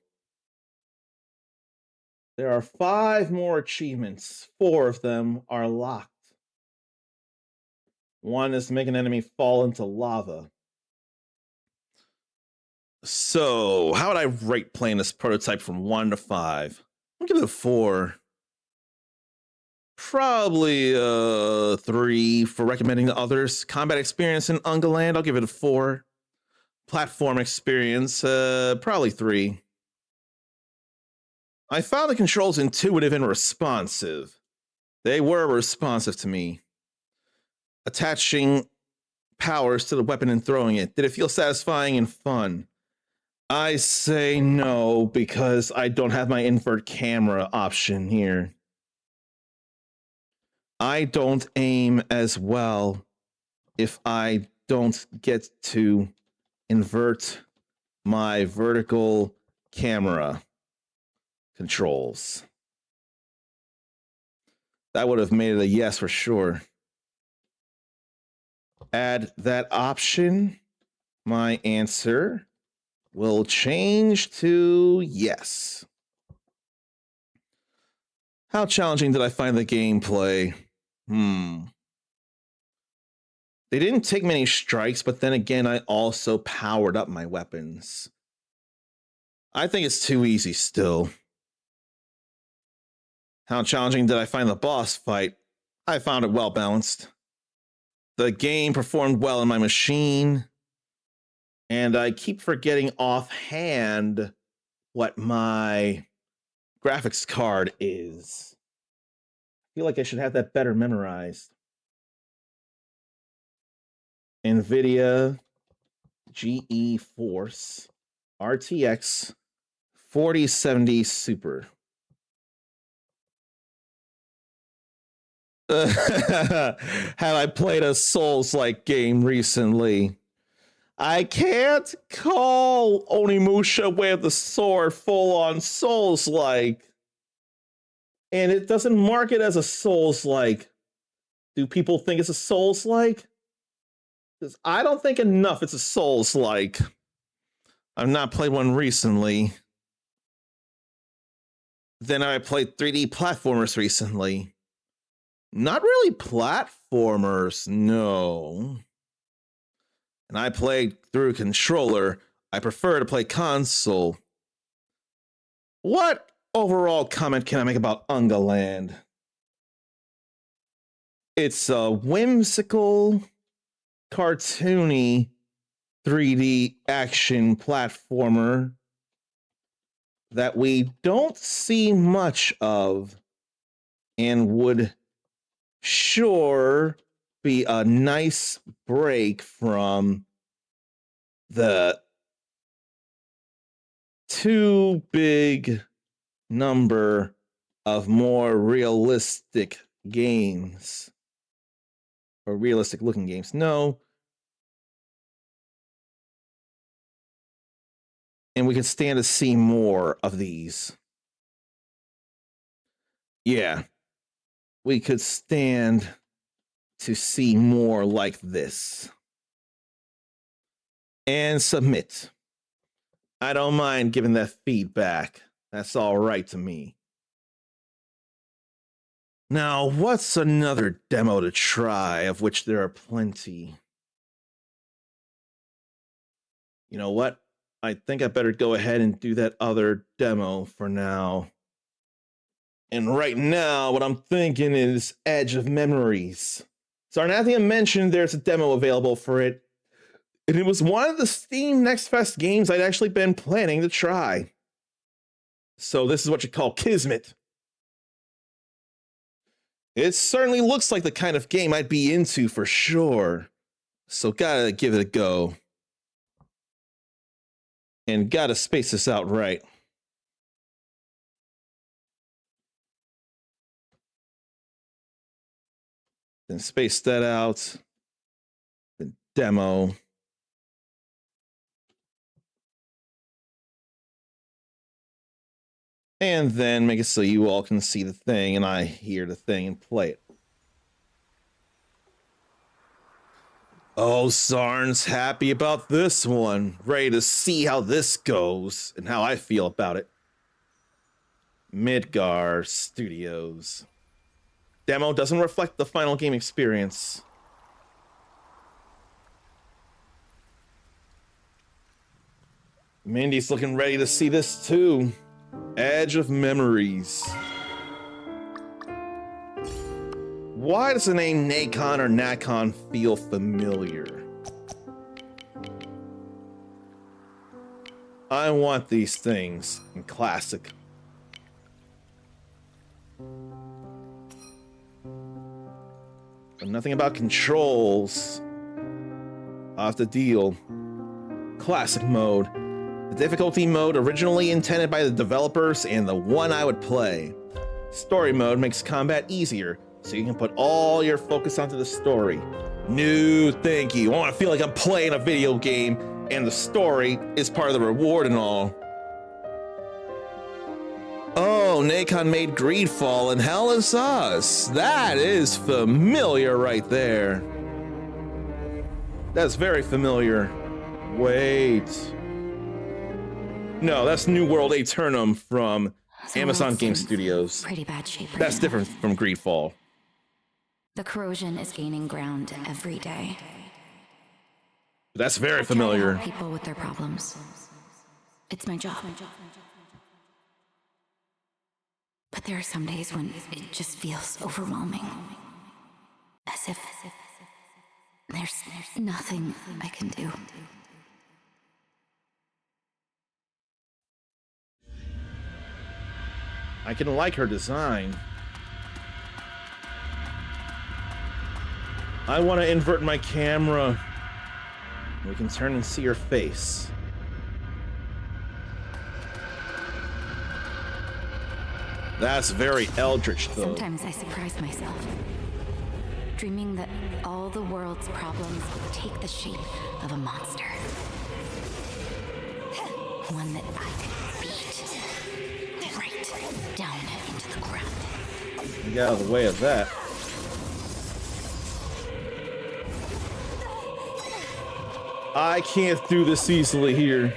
[SPEAKER 1] There are 5 more achievements. 4 of them are locked. One is to make an enemy fall into lava. So, how would I rate playing this prototype from 1 to 5? I'll give it a 4. Probably 3 for recommending to others. Combat experience in Ungaland, I'll give it a 4. Platform experience, probably 3. I found the controls intuitive and responsive. They were responsive to me. Attaching powers to the weapon and throwing it. Did it feel satisfying and fun? I say no, because I don't have my invert camera option here. I don't aim as well if I don't get to invert my vertical camera controls. That would have made it a yes for sure. Add that option. My answer will change to yes. How challenging did I find the gameplay? They didn't take many strikes, but then again, I also powered up my weapons. I think it's too easy still. How challenging did I find the boss fight? I found it well balanced. The game performed well in my machine. And I keep forgetting offhand what my graphics card is. I feel like I should have that better memorized. NVIDIA GeForce RTX 4070 Super. Have I played a Souls-like game recently? I can't call Onimusha Way of the Sword full-on Souls-like. And it doesn't mark it as a Souls-like. Do people think it's a Souls-like? Because I don't think enough it's a Souls-like. I've not played one recently. Then I played 3D platformers recently. Not really platformers, no. And I played through controller. I prefer to play console. What overall comment can I make about Ungaland? It's a whimsical, cartoony 3D action platformer that we don't see much of and would sure be a nice break from the too big number of more realistic games or realistic looking games. No. And we could stand to see more of these. Yeah. We could stand to see more like this. And submit. I don't mind giving that feedback. That's all right to me. Now, what's another demo to try, of which there are plenty? You know what? I think I better go ahead and do that other demo for now. And right now, what I'm thinking is Edge of Memories. Sarnathia mentioned there's a demo available for it, and it was one of the Steam Next Fest games I'd actually been planning to try. So this is what you call Kismet. It certainly looks like the kind of game I'd be into for sure. So gotta give it a go. And gotta space this out right. Then space that out. The demo. And then make it so you all can see the thing and I hear the thing and play it. Oh, Sarn's happy about this one. Ready to see how this goes and how I feel about it. Midgar Studios. Demo doesn't reflect the final game experience. Mindy's looking ready to see this too. Edge of Memories. Why does the name Nacon or Nacon feel familiar? I want these things in classic. But nothing about controls. I'll have to deal. Classic mode. The difficulty mode originally intended by the developers and the one I would play. Story mode makes combat easier, so you can put all your focus onto the story. No, thank you. I want to feel like I'm playing a video game and the story is part of the reward and all. Oh, Nacon made Greedfall and Hell is Us. That is familiar right there. That's very familiar. Wait. No, that's New World Aeternum from Amazon Game Studios.
[SPEAKER 12] Pretty bad shape.
[SPEAKER 1] That's different from Greedfall.
[SPEAKER 12] The corrosion is gaining ground every day.
[SPEAKER 1] That's very familiar.
[SPEAKER 12] People with their problems. It's my job. But there are some days when it just feels overwhelming. As if there's nothing I can do.
[SPEAKER 1] I can like her design. I want to invert my camera. We can turn and see her face. That's very eldritch, though.
[SPEAKER 12] Sometimes I surprise myself, dreaming that all the world's problems take the shape of a monster. One that I could beat right down into the ground.
[SPEAKER 1] Get out of the way of that. I can't do this easily here.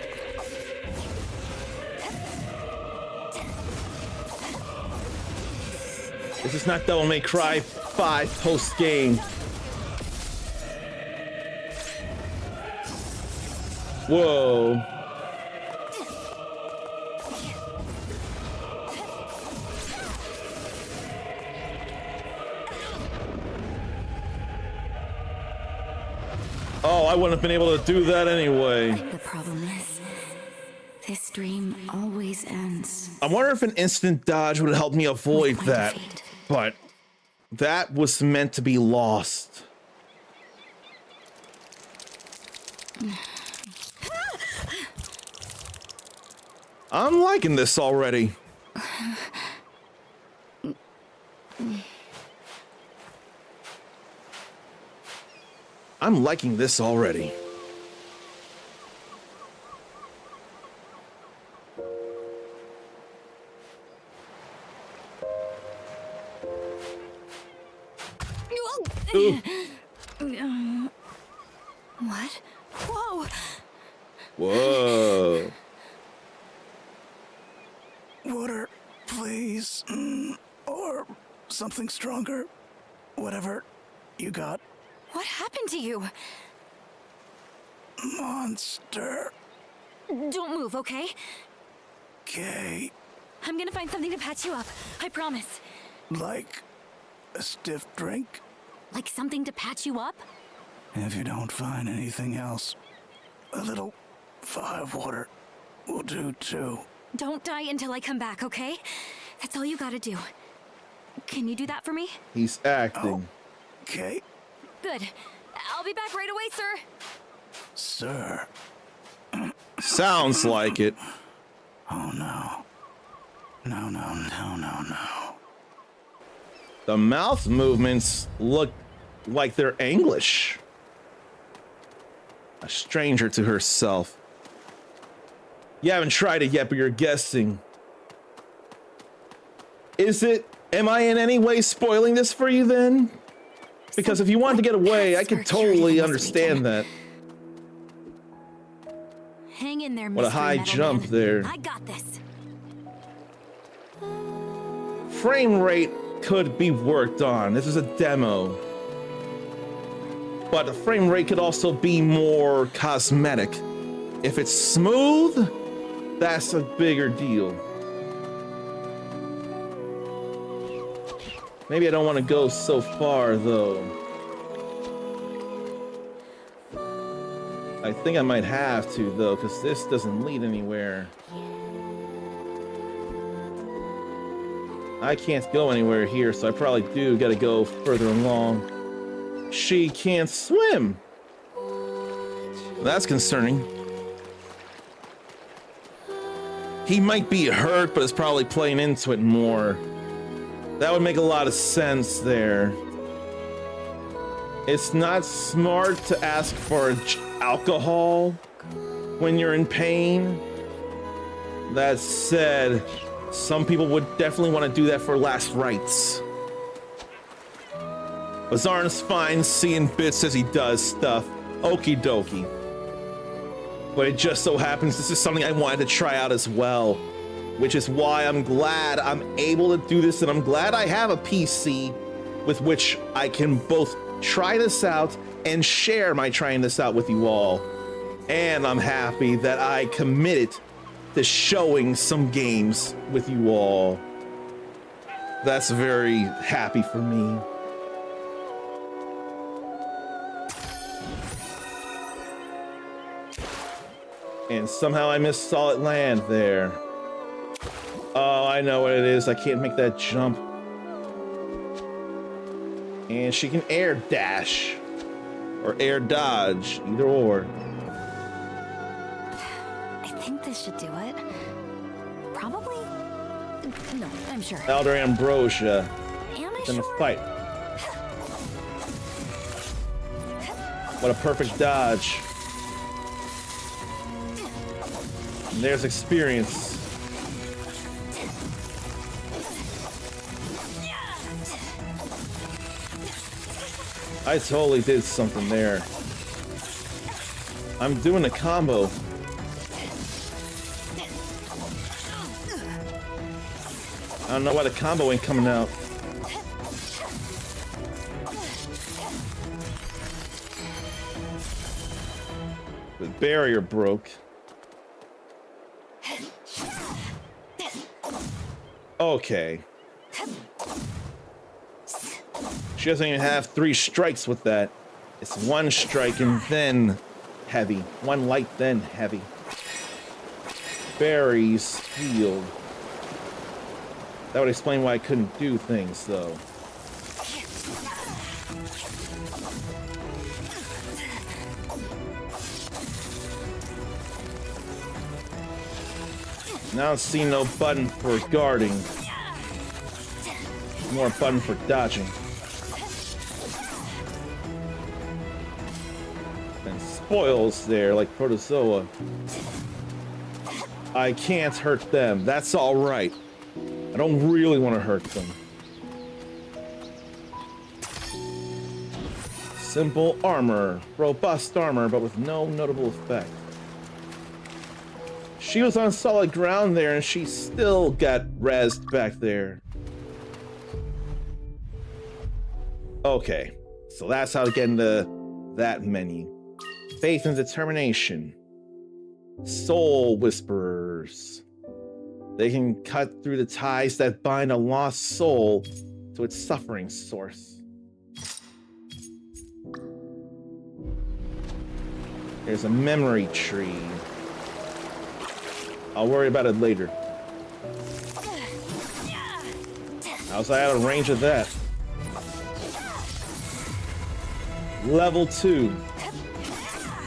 [SPEAKER 1] This is not Devil May Cry 5 post-game. Whoa. Oh, I wouldn't have been able to do that anyway.
[SPEAKER 12] The problem is, this dream always ends.
[SPEAKER 1] I wonder if an instant dodge would help me avoid that, but that was meant to be lost. I'm liking this already. I'm liking this already. Ooh.
[SPEAKER 12] What? Whoa!
[SPEAKER 1] Whoa.
[SPEAKER 10] Water, please. Or something stronger. Whatever you got.
[SPEAKER 12] What happened to you?
[SPEAKER 10] Monster.
[SPEAKER 12] Don't move, okay?
[SPEAKER 10] Okay.
[SPEAKER 12] I'm gonna find something to patch you up. I promise.
[SPEAKER 10] Like a stiff drink?
[SPEAKER 12] Like something to patch you up?
[SPEAKER 10] If you don't find anything else, a little fire water will do too.
[SPEAKER 12] Don't die until I come back, okay? That's all you gotta do. Can you do that for me?
[SPEAKER 1] He's acting.
[SPEAKER 10] Okay.
[SPEAKER 12] Good. I'll be back right away, sir.
[SPEAKER 10] Sir.
[SPEAKER 1] Sounds like it.
[SPEAKER 10] Oh no. No.
[SPEAKER 1] The mouth movements look like they're English. A stranger to herself. You haven't tried it yet, but you're guessing. Is it? Am I in any way spoiling this for you then? Because if you wanted to get away, I could totally understand that.
[SPEAKER 12] Hang in there, Mr.
[SPEAKER 1] What a high jump there.
[SPEAKER 12] I got this.
[SPEAKER 1] Frame rate could be worked on. This is a demo. But the frame rate could also be more cosmetic. If it's smooth, that's a bigger deal. Maybe I don't want to go so far, though. I think I might have to, though, because this doesn't lead anywhere. I can't go anywhere here, so I probably do gotta go further along. She can't swim. That's concerning. He might be hurt, but it's probably playing into it more. That would make a lot of sense there. It's not smart to ask for alcohol when you're in pain. That said, some people would definitely want to do that for last rites. Bazarn's fine seeing bits as he does stuff. Okie dokie. But it just so happens this is something I wanted to try out as well. Which is why I'm glad I'm able to do this, and I'm glad I have a PC with which I can both try this out and share my trying this out with you all. And I'm happy that I committed to showing some games with you all. That's very happy for me. And somehow I missed solid land there. Oh, I know what it is. I can't make that jump. And she can air dash. Or air dodge. Either or.
[SPEAKER 12] I think this should do it. Probably? No, I'm sure.
[SPEAKER 1] Elder Ambrosia.
[SPEAKER 12] Am I
[SPEAKER 1] Gonna
[SPEAKER 12] sure?
[SPEAKER 1] fight. What a perfect dodge. And there's experience. I totally did something there. I'm doing a combo. I don't know why the combo ain't coming out. The barrier broke. Okay. She doesn't even have 3 strikes with that. It's 1 strike and then heavy. 1 light, then heavy. Berries healed. That would explain why I couldn't do things, though. Now I see no button for guarding. More button for dodging. And spoils there, like Protozoa. I can't hurt them. That's all right. I don't really want to hurt them. Simple armor. Robust armor, but with no notable effect. She was on solid ground there, and she still got rezzed back there. Okay, so that's how to get into that menu. Faith and determination. Soul whisperers. They can cut through the ties that bind a lost soul to its suffering source. There's a memory tree. I'll worry about it later. How's I out of range of that? Level 2.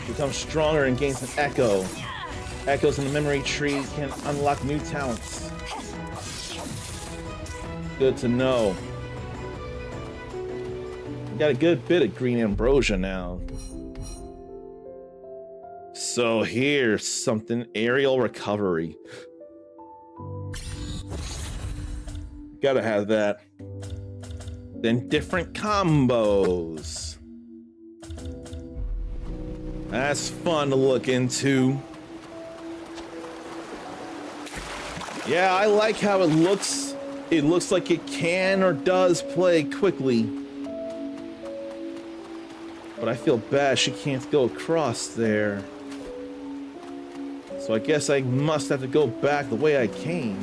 [SPEAKER 1] Becomes stronger and gains an echo. Echoes in the memory tree can unlock new talents. Good to know. Got a good bit of green ambrosia now. So here's something. Aerial recovery. Gotta have that. Then different combos. That's fun to look into. Yeah, I like how it looks. It looks like it can or does play quickly. But I feel bad she can't go across there. So I guess I must have to go back the way I came.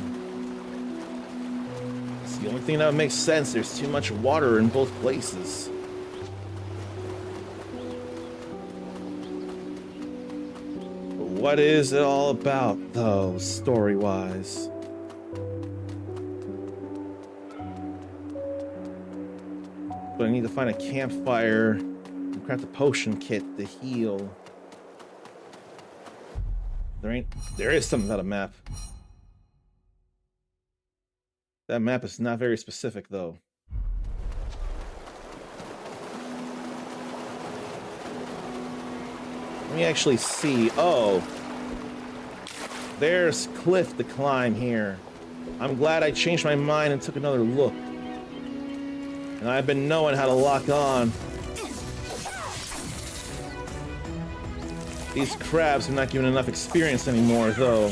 [SPEAKER 1] It's the only thing that would make sense. There's too much water in both places. But what is it all about, though, story-wise? But I need to find a campfire and craft a potion kit to heal. There is something about a map. That map is not very specific, though. Let me actually see. Oh, there's cliff to climb here. I'm glad I changed my mind and took another look. And I've been knowing how to lock on. These crabs are not giving enough experience anymore, though.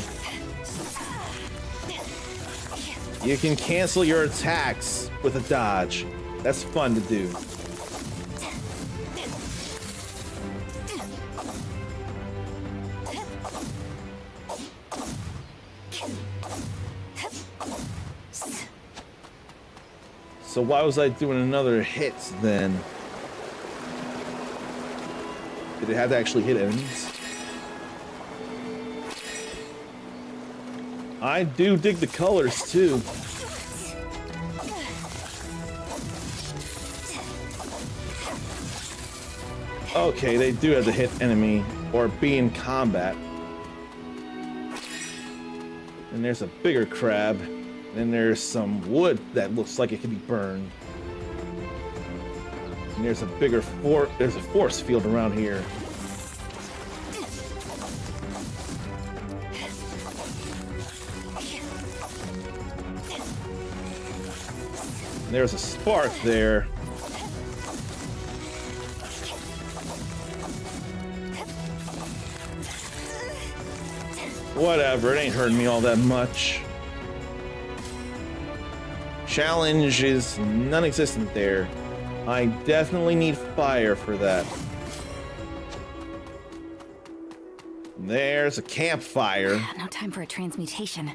[SPEAKER 1] You can cancel your attacks with a dodge. That's fun to do. So why was I doing another hit then? Did it have to actually hit enemies? I do dig the colors too. Okay, they do have to hit enemy or be in combat. And there's a bigger crab. And there's some wood that looks like it could be burned. And there's a bigger there's a force field around here. And there's a spark there. Whatever, it ain't hurting me all that much. Challenge is non-existent there. I definitely need fire for that. There's a campfire.
[SPEAKER 12] No time for a transmutation.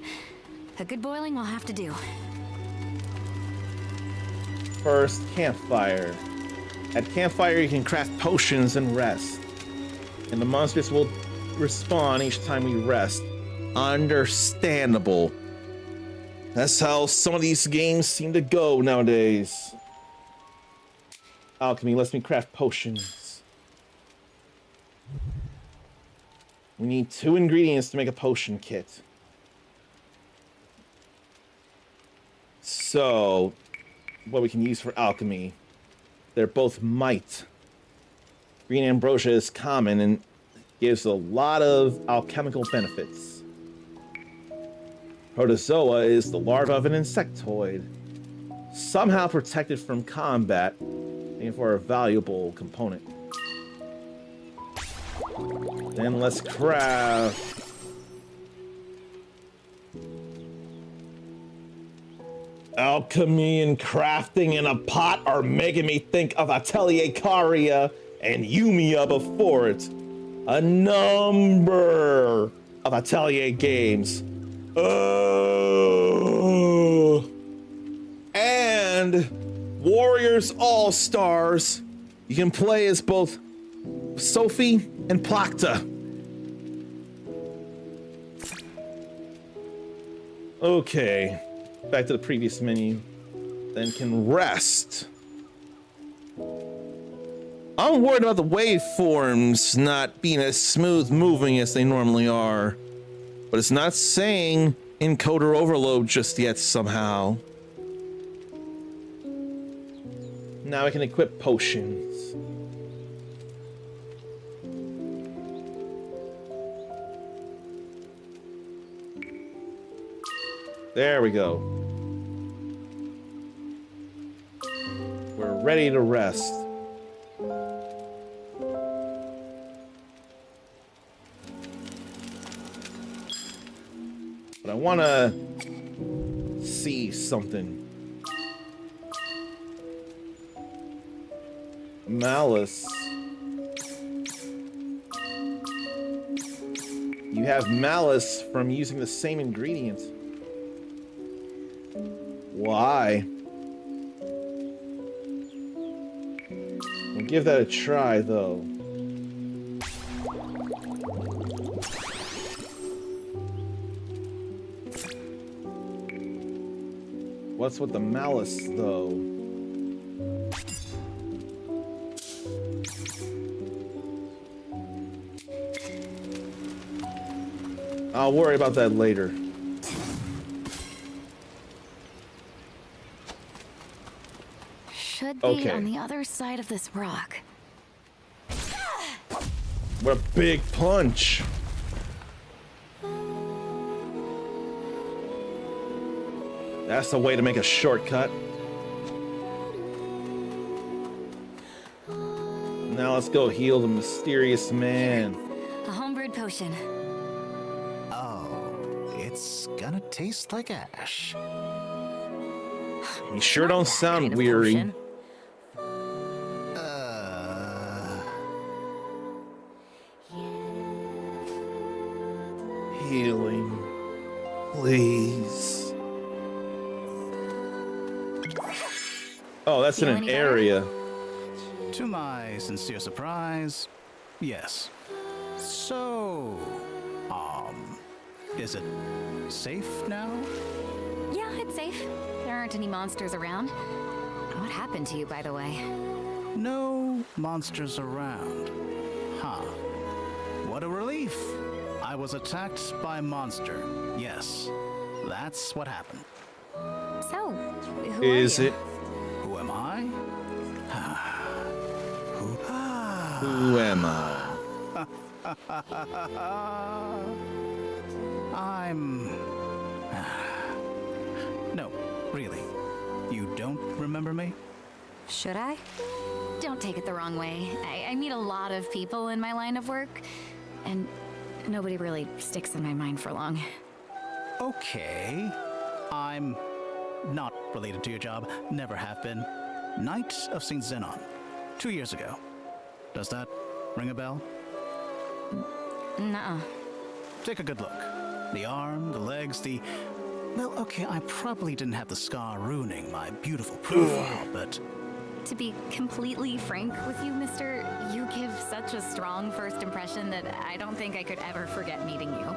[SPEAKER 12] A good boiling will have to do.
[SPEAKER 1] First, campfire. At campfire, you can craft potions and rest. And the monsters will respawn each time we rest. Understandable. That's how some of these games seem to go nowadays. Alchemy lets me craft potions. We need 2 ingredients to make a potion kit. So, what we can use for alchemy. They're both might. Green ambrosia is common and gives a lot of alchemical benefits. Protozoa is the larva of an insectoid, somehow protected from combat, and for a valuable component. Then let's craft Alchemy and crafting in a pot are making me think of Atelier Karia and Yumiya before it. A number of Atelier games. Oh. And Warriors All-Stars. You can play as both Sophie and Plakta. Okay, back to the previous menu. Then can rest. I'm worried about the waveforms not being as smooth moving as they normally are. But it's not saying encoder overload just yet somehow. Now I can equip potions. There we go. We're ready to rest. But I want to see something. Malice. You have malice from using the same ingredient. Why? We'll give that a try, though. What's with the malice, though? I'll worry about that later.
[SPEAKER 12] Should be on the other side of this rock.
[SPEAKER 1] What a big punch. That's the way to make a shortcut. Now let's go heal the mysterious man.
[SPEAKER 12] A homebrewed potion.
[SPEAKER 6] Oh, it's gonna taste like ash.
[SPEAKER 1] You sure don't sound weary. Healing, please. Oh, that's in an area.
[SPEAKER 13] To my sincere surprise, yes. So, is it safe now?
[SPEAKER 12] Yeah, it's safe. There aren't any monsters around. What happened to you, by the way?
[SPEAKER 13] No monsters around. Huh. What a relief. I was attacked by a monster. Yes, that's what happened.
[SPEAKER 12] So, who
[SPEAKER 1] is
[SPEAKER 12] are you?
[SPEAKER 1] it?
[SPEAKER 13] Who am I?
[SPEAKER 1] Who am I?
[SPEAKER 13] I'm... No, really. You don't remember me?
[SPEAKER 12] Should I? Don't take it the wrong way. I meet a lot of people in my line of work, and nobody really sticks in my mind for long.
[SPEAKER 13] Okay. I'm not related to your job, never have been. Knight of St. Zenon, 2 years ago. Does that ring a bell?
[SPEAKER 12] Nuh-uh.
[SPEAKER 13] Take a good look. The arm, the legs, the... Well, okay, I probably didn't have the scar ruining my beautiful profile, but...
[SPEAKER 12] To be completely frank with you, mister, you give such a strong first impression that I don't think I could ever forget meeting you.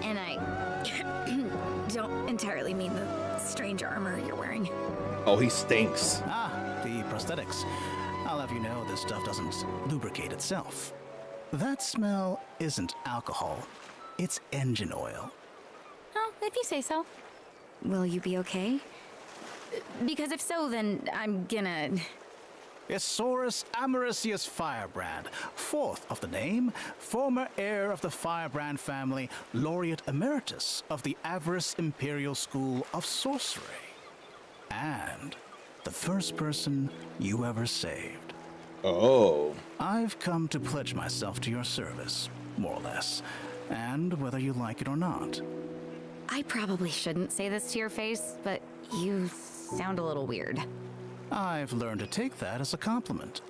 [SPEAKER 12] And I don't entirely mean the strange armor you're wearing.
[SPEAKER 1] Oh, he stinks.
[SPEAKER 13] Ah, the prosthetics. I'll have you know this stuff doesn't lubricate itself. That smell isn't alcohol. It's engine oil.
[SPEAKER 12] Oh, if you say so. Will you be okay? Because if so, then I'm gonna...
[SPEAKER 13] Isaurus Amaricius Firebrand, fourth of the name, former heir of the Firebrand family, laureate emeritus of the Avarice Imperial School of Sorcery. And the first person you ever saved.
[SPEAKER 1] Oh.
[SPEAKER 13] I've come to pledge myself to your service, more or less, and whether you like it or not.
[SPEAKER 12] I probably shouldn't say this to your face, but you sound a little weird.
[SPEAKER 13] I've learned to take that as a compliment.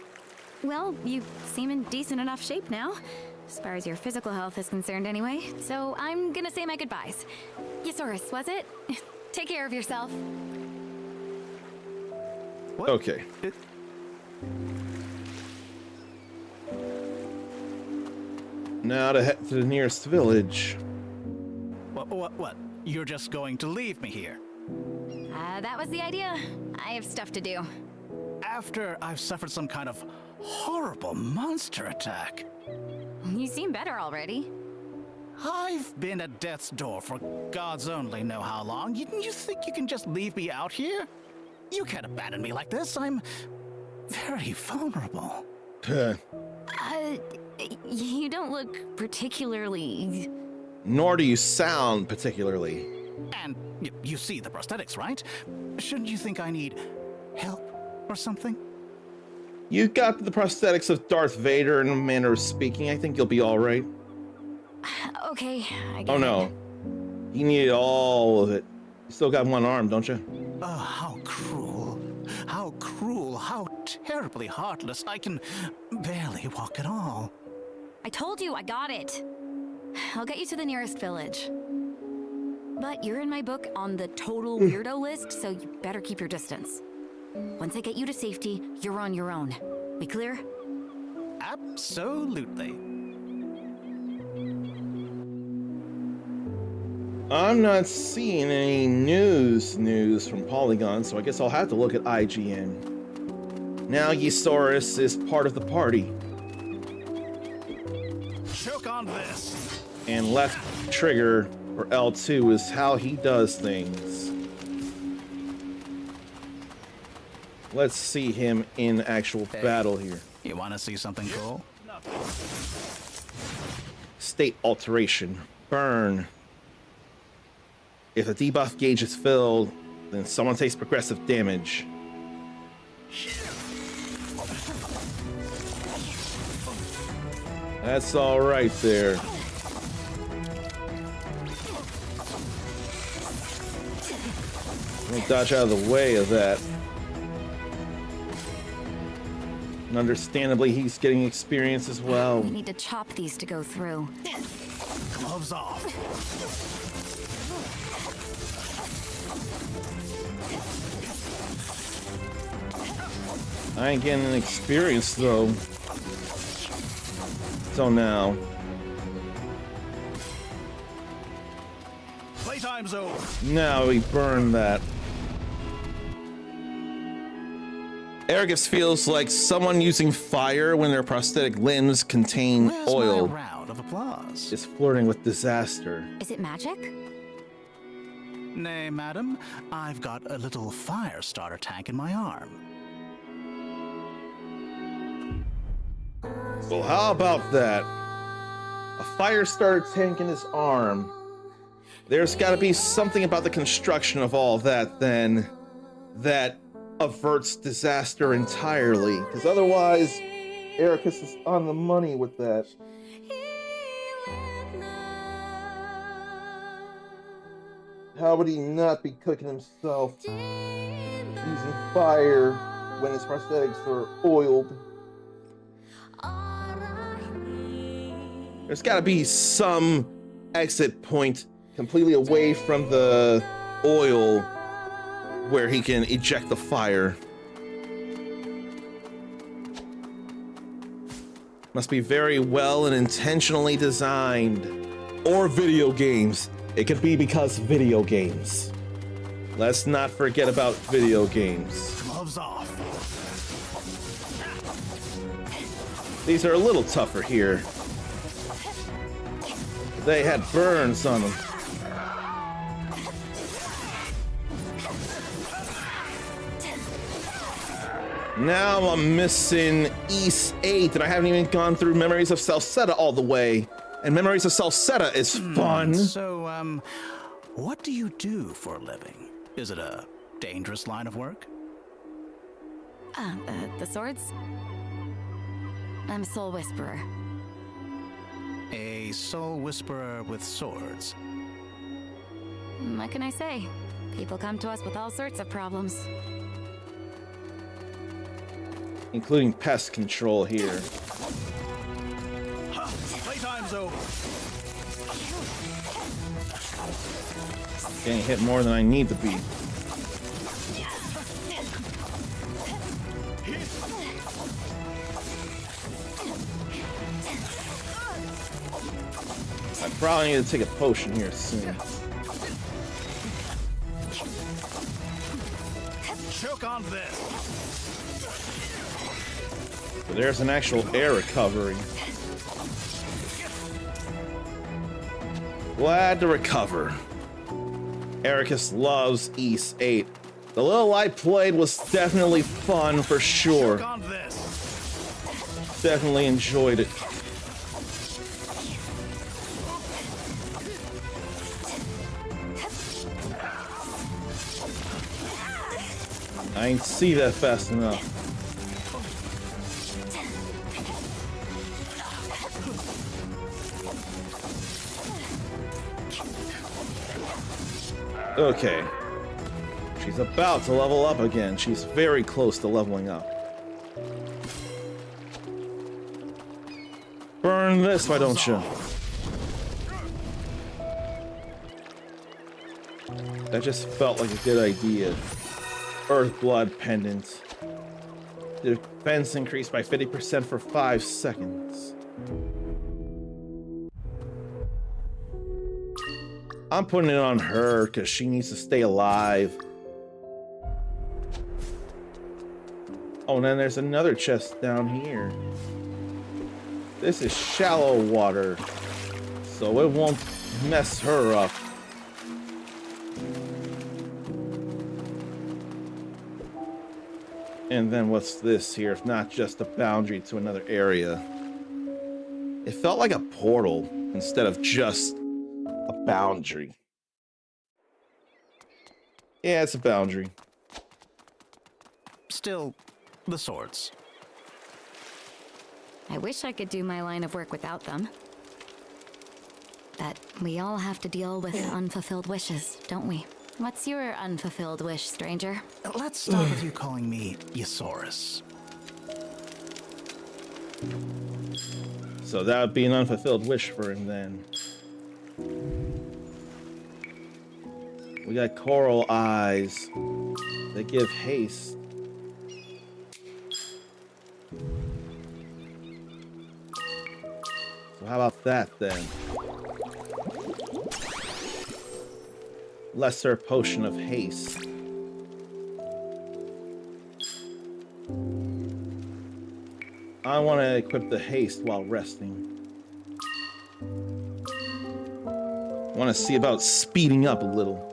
[SPEAKER 12] Well, you seem in decent enough shape now, as far as your physical health is concerned anyway, so I'm gonna say my goodbyes. Yasaurus, was it? Take care of yourself.
[SPEAKER 13] What?
[SPEAKER 1] Okay. Now to head to the nearest village.
[SPEAKER 13] What? You're just going to leave me here?
[SPEAKER 12] That was the idea. I have stuff to do.
[SPEAKER 13] After I've suffered some kind of horrible monster attack.
[SPEAKER 12] You seem better already.
[SPEAKER 13] I've been at death's door for gods only know how long. You think you can just leave me out here? You can't abandon me like this. I'm very vulnerable.
[SPEAKER 12] You don't look particularly...
[SPEAKER 1] Nor do you sound particularly.
[SPEAKER 13] And you see the prosthetics, right? Shouldn't you think I need help or something?
[SPEAKER 1] You got the prosthetics of Darth Vader in a manner of speaking. I think you'll be all right.
[SPEAKER 12] Okay, I get
[SPEAKER 1] Oh no. You needed all of it. You still got one arm, don't you?
[SPEAKER 13] Oh, how cruel. How cruel. How terribly heartless. I can barely walk at all.
[SPEAKER 12] I told you, I got it. I'll get you to the nearest village. But you're in my book on the total weirdo list, so you better keep your distance. Once I get you to safety, you're on your own. We clear?
[SPEAKER 13] Absolutely.
[SPEAKER 1] I'm not seeing any news from Polygon, so I guess I'll have to look at IGN. Now Yasaurus is part of the party.
[SPEAKER 13] Choke on this.
[SPEAKER 1] And left trigger, or L2, is how he does things. Let's see him in actual battle here.
[SPEAKER 13] You want to see something cool?
[SPEAKER 1] State alteration. Burn. If the debuff gauge is filled, then someone takes progressive damage. That's all right there. Let me dodge out of the way of that. And understandably, he's getting experience as well.
[SPEAKER 12] We need to chop these to go through.
[SPEAKER 13] Gloves off.
[SPEAKER 1] I ain't getting an experience though. So now.
[SPEAKER 13] Playtime's over.
[SPEAKER 1] Now we burn that. Arrogance feels like someone using fire when their prosthetic limbs contain
[SPEAKER 13] Where's
[SPEAKER 1] oil.
[SPEAKER 13] my round of applause?
[SPEAKER 1] Is flirting with disaster.
[SPEAKER 12] Is it magic?
[SPEAKER 13] Nay, madam. I've got a little fire starter tank in my arm.
[SPEAKER 1] Well, how about that? A fire starter tank in his arm. There's got to be something about the construction of all that then that averts disaster entirely. Because otherwise, Ericus is on the money with that. How would he not be cooking himself using fire when his prosthetics are oiled? There's got to be some exit point completely away from the oil where he can eject the fire. Must be very well and intentionally designed. Or video games. It could be because video games. Let's not forget about video games.
[SPEAKER 13] Gloves off.
[SPEAKER 1] These are a little tougher here. They had burns on them. Now I'm missing East 8, and I haven't even gone through Memories of Salsetta all the way. And Memories of Salsetta is fun.
[SPEAKER 13] So, what do you do for a living? Is it a dangerous line of work?
[SPEAKER 12] The swords? I'm a soul whisperer.
[SPEAKER 13] A soul whisperer with swords.
[SPEAKER 12] what can I say? People come to us with all sorts of problems.
[SPEAKER 1] Including pest control here.
[SPEAKER 13] Playtime's over.
[SPEAKER 1] Getting hit more than I need to be. I probably need to take a potion here soon.
[SPEAKER 13] Choke on this.
[SPEAKER 1] So there's an actual air recovery. Glad to recover. Ericus loves East 8. The little I played was definitely fun for sure.
[SPEAKER 13] Choke on this.
[SPEAKER 1] Definitely enjoyed it. I ain't see that fast enough. Okay. She's about to level up again. She's very close to leveling up. Burn this, why don't you? That just felt like a good idea. Earthblood pendant. Defense increased by 50% for 5 seconds. I'm putting it on her because she needs to stay alive. Oh, and then there's another chest down here. This is shallow water, so it won't mess her up. And then what's this here if not just a boundary to another area? It felt like a portal instead of just a boundary. Yeah, it's a boundary.
[SPEAKER 13] Still, the swords.
[SPEAKER 12] I wish I could do my line of work without them. But we all have to deal with unfulfilled wishes, don't we? What's your unfulfilled wish, stranger?
[SPEAKER 13] Let's start with you calling me Yasaurus.
[SPEAKER 1] So that would be an unfulfilled wish for him then. We got coral eyes. They give haste. So how about that then? Lesser potion of haste. I want to equip the haste while resting. I want to see about speeding up a little.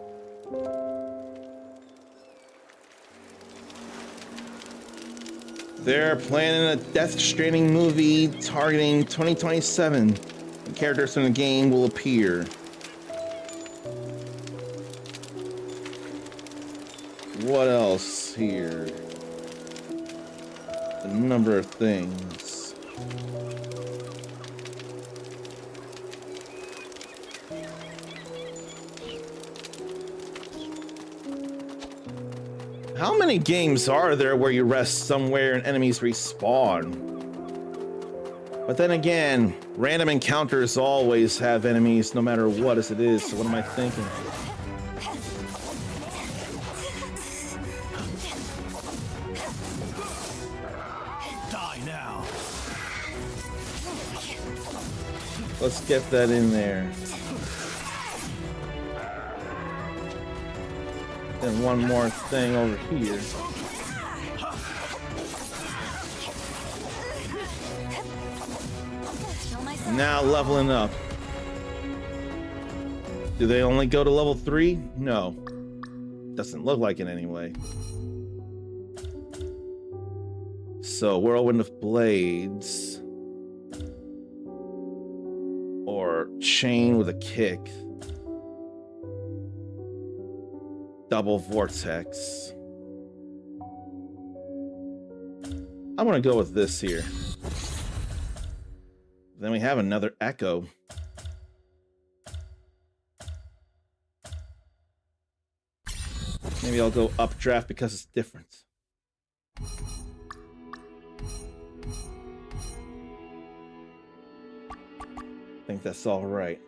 [SPEAKER 1] They're planning a Death Stranding movie targeting 2027. The characters in the game will appear. What else here? A number of things. How many games are there where you rest somewhere and enemies respawn? But then again, random encounters always have enemies no matter what as it is, so what am I thinking?
[SPEAKER 13] Die now.
[SPEAKER 1] Let's get that in there. Then one more thing over here. Now leveling up. Do they only go to level 3? No. Doesn't look like it anyway. So, Whirlwind of Blades. Or Chain with a Kick. Double Vortex. I'm gonna go with this here. Then we have another Echo. Maybe I'll go updraft because it's different. I think that's all right.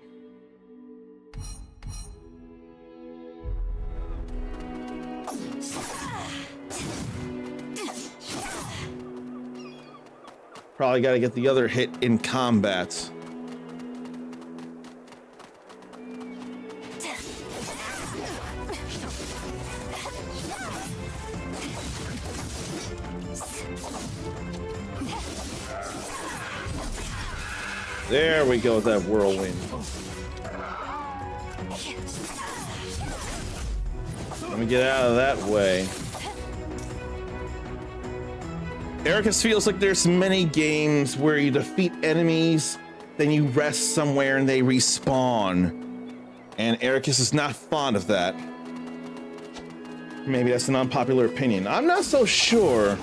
[SPEAKER 1] Probably got to get the other hit in combat. There we go with that whirlwind. Let me get out of that way. Ericus feels like there's many games where you defeat enemies, then you rest somewhere and they respawn. And Ericus is not fond of that. Maybe that's an unpopular opinion. I'm not so sure.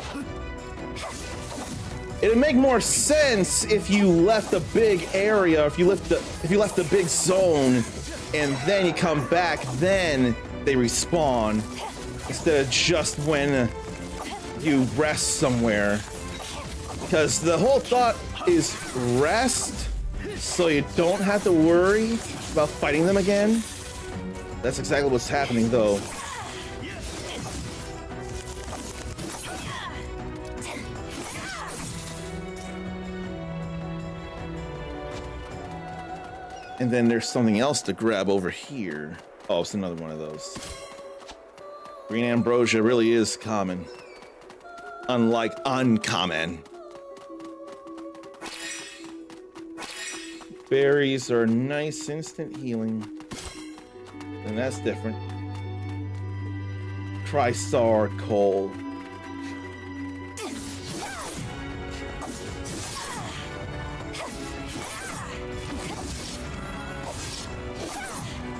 [SPEAKER 1] It'd make more sense if you left a big area, if you left the big zone, and then you come back, then they respawn, instead of just when you rest somewhere. Because the whole thought is rest, so you don't have to worry about fighting them again. That's exactly what's happening, though. And then there's something else to grab over here. Oh, it's another one of those. Green ambrosia really is common. Unlike uncommon. Berries are nice instant healing. And that's different. Trisar coal.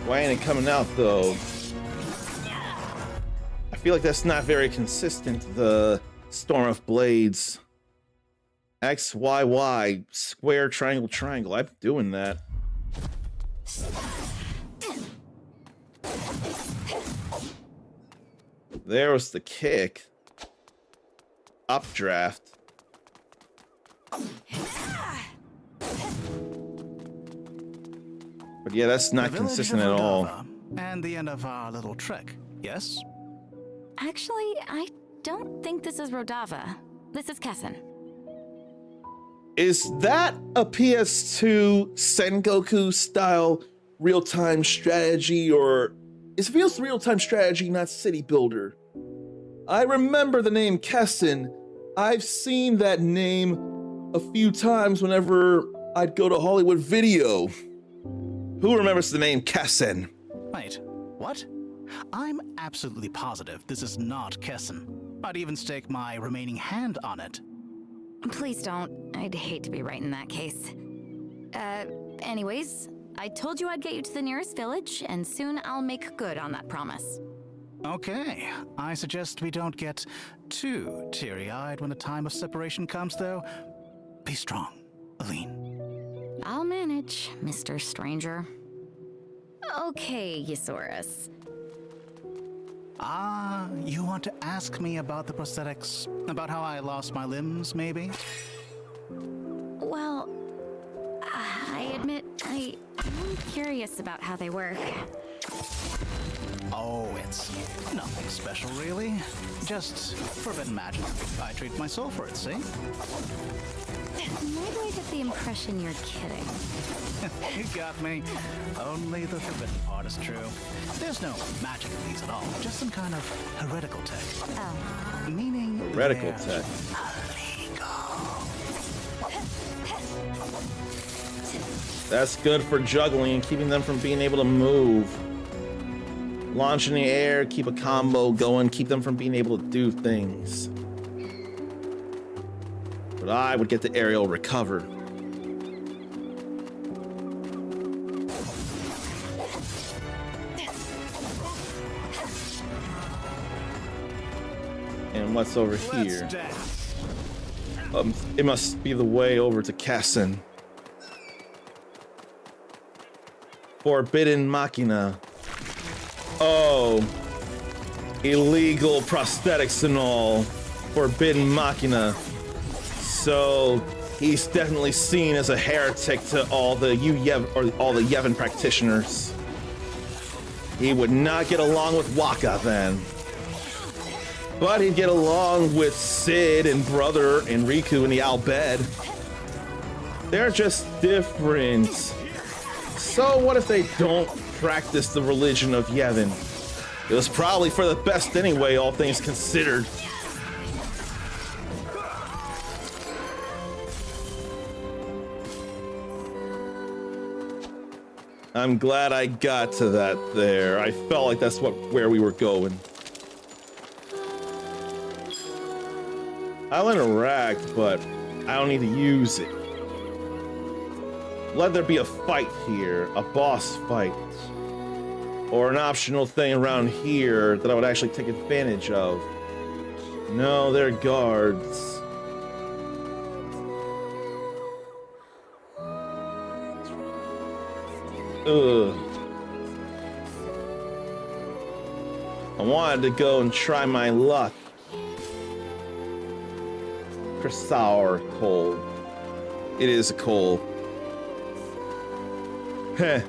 [SPEAKER 1] Why ain't it coming out though? I feel like that's not very consistent, the Storm of Blades. X, Y, Y, square, triangle, triangle. I'm doing that. There was the kick. Updraft. But yeah, that's not consistent at all.
[SPEAKER 13] And the end of our little trek, yes?
[SPEAKER 12] Actually, I don't think this is Rodava. This is Kessin.
[SPEAKER 1] Is that a PS2 Sengoku style real-time strategy, or it feels real-time strategy, not city builder? I remember the name Kessin. I've seen that name a few times whenever I'd go to Hollywood Video. Who remembers the name Kessin?
[SPEAKER 13] Wait, what? I'm absolutely positive this is not Kessin. I'd even stake my remaining hand on it.
[SPEAKER 12] Please don't. I'd hate to be right in that case. Anyways, I told you I'd get you to the nearest village, and soon I'll make good on that promise.
[SPEAKER 13] Okay, I suggest we don't get too teary-eyed when the time of separation comes, though. Be strong, Aline.
[SPEAKER 12] I'll manage, Mr. Stranger. Okay, Yasaurus.
[SPEAKER 13] Ah, you want to ask me about the prosthetics? About how I lost my limbs, maybe?
[SPEAKER 12] Well, I admit I'm curious about how they work.
[SPEAKER 13] Oh, it's nothing special, really. Just forbidden magic. I treat my soul for it, see?
[SPEAKER 12] Why do I get the impression you're kidding?
[SPEAKER 13] You got me. Only the forbidden part is true. There's no magic in these at all. Just some kind of heretical tech.
[SPEAKER 12] Oh.
[SPEAKER 13] Meaning
[SPEAKER 1] Heretical tech. That's good for juggling and keeping them from being able to move. Launch in the air, keep a combo going, keep them from being able to do things. But I would get the aerial recover. And what's over here? It must be the way over to Kassin. Forbidden Machina. Oh. illegal prosthetics and all, forbidden machina. So he's definitely seen as a heretic to all the Yevon practitioners. He would not get along with Waka then. But he'd get along with Sid and Brother and Riku and the Al Bhed. They're just different. So what if they don't practice the religion of Yevon? It was probably for the best anyway, all things considered. I'm glad I got to that there. I felt like that's where we were going. I'll interact, but I don't need to use it. Let there be a fight here, a boss fight. Or an optional thing around here that I would actually take advantage of. No, they're guards. Ugh. I wanted to go and try my luck. Sour coal. It is a coal. Heh.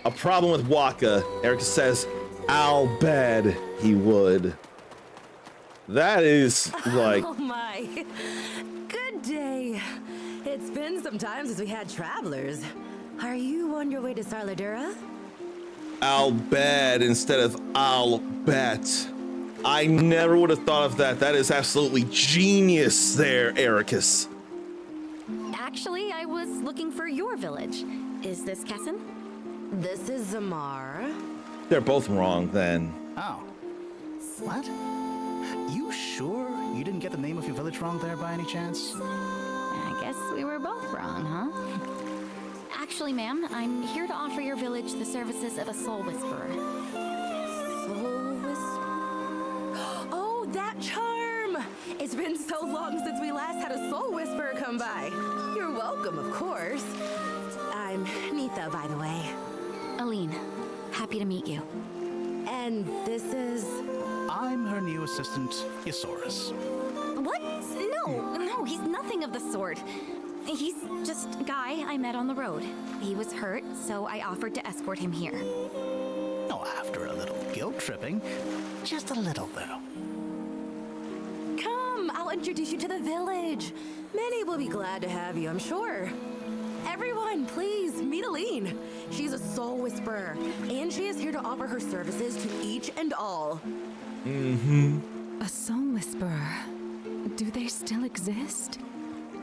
[SPEAKER 1] A problem with Waka. Erica says, I'll bet he would. That is like...
[SPEAKER 14] Oh my. Good day. It's been some time since we had travelers. Are you on your way to Sarladura?
[SPEAKER 1] I'll bet instead of I'll bet. I never would have thought of that. That is absolutely genius there, Ericus.
[SPEAKER 12] Actually, I was looking for your village. Is this Kessin?
[SPEAKER 14] This is Zamar.
[SPEAKER 1] They're both wrong then.
[SPEAKER 13] Oh. What? You sure you didn't get the name of your village wrong there by any chance?
[SPEAKER 12] I guess we were both wrong, huh? Actually, ma'am, I'm here to offer your village the services of a soul whisperer.
[SPEAKER 14] Soul whisperer? Oh, that charm! It's been so long since we last had a soul whisperer come by. You're welcome, of course. I'm Nitha, by the way.
[SPEAKER 12] Aline, happy to meet you.
[SPEAKER 14] And this is...
[SPEAKER 13] I'm her new assistant, Yasaurus.
[SPEAKER 12] What? No, he's nothing of the sort. He's just a guy I met on the road. He was hurt, so I offered to escort him here.
[SPEAKER 13] Oh, after a little guilt tripping. Just a little, though.
[SPEAKER 14] Come, I'll introduce you to the village. Many will be glad to have you, I'm sure. Everyone, please, meet Aline. She's a soul whisperer, and she is here to offer her services to each and all.
[SPEAKER 1] Mm-hmm.
[SPEAKER 15] A soul whisperer. Do they still exist?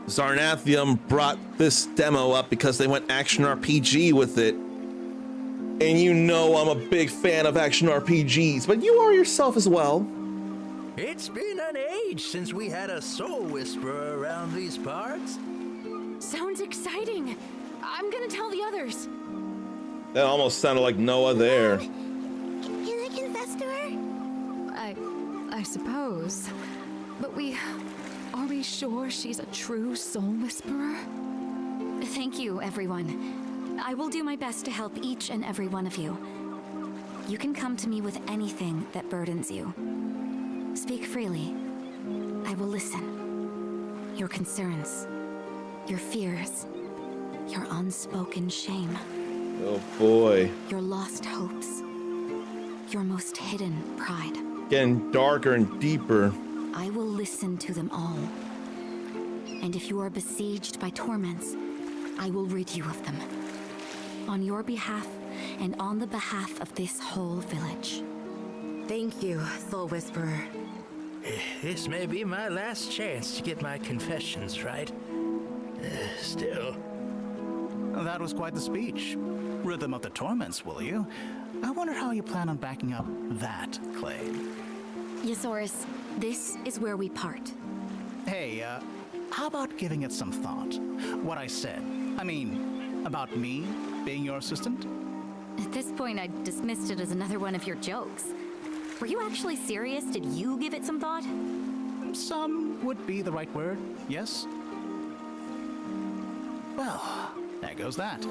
[SPEAKER 1] Zarnathium brought this demo up because they went action RPG with it. And you know I'm a big fan of action RPGs, but you are yourself as well.
[SPEAKER 16] It's been an age since we had a soul whisperer around these parts.
[SPEAKER 15] Sounds exciting. I'm gonna tell the others.
[SPEAKER 1] That almost sounded like Noah there.
[SPEAKER 2] Can I confess to her?
[SPEAKER 15] I suppose. But are we sure she's a true soul whisperer?
[SPEAKER 12] Thank you, everyone. I will do my best to help each and every one of you. You can come to me with anything that burdens you. Speak freely. I will listen. Your concerns, your fears, your unspoken shame.
[SPEAKER 1] Oh boy.
[SPEAKER 12] Your lost hopes, your most hidden pride.
[SPEAKER 1] Getting darker and deeper.
[SPEAKER 12] I will listen to them all. And if you are besieged by torments, I will rid you of them. On your behalf and on the behalf of this whole village.
[SPEAKER 14] Thank you, Soul Whisperer.
[SPEAKER 16] This may be my last chance to get my confessions right. Still.
[SPEAKER 13] That was quite the speech. Rhythm of the Torments, will you? I wonder how you plan on backing up that claim.
[SPEAKER 12] Yasaurus, this is where we part.
[SPEAKER 13] Hey, how about giving it some thought? What I said. I mean, about me being your assistant?
[SPEAKER 12] At this point, I dismissed it as another one of your jokes. Were you actually serious? Did you give it some thought?
[SPEAKER 13] Some would be the right word, yes. Well, there goes that.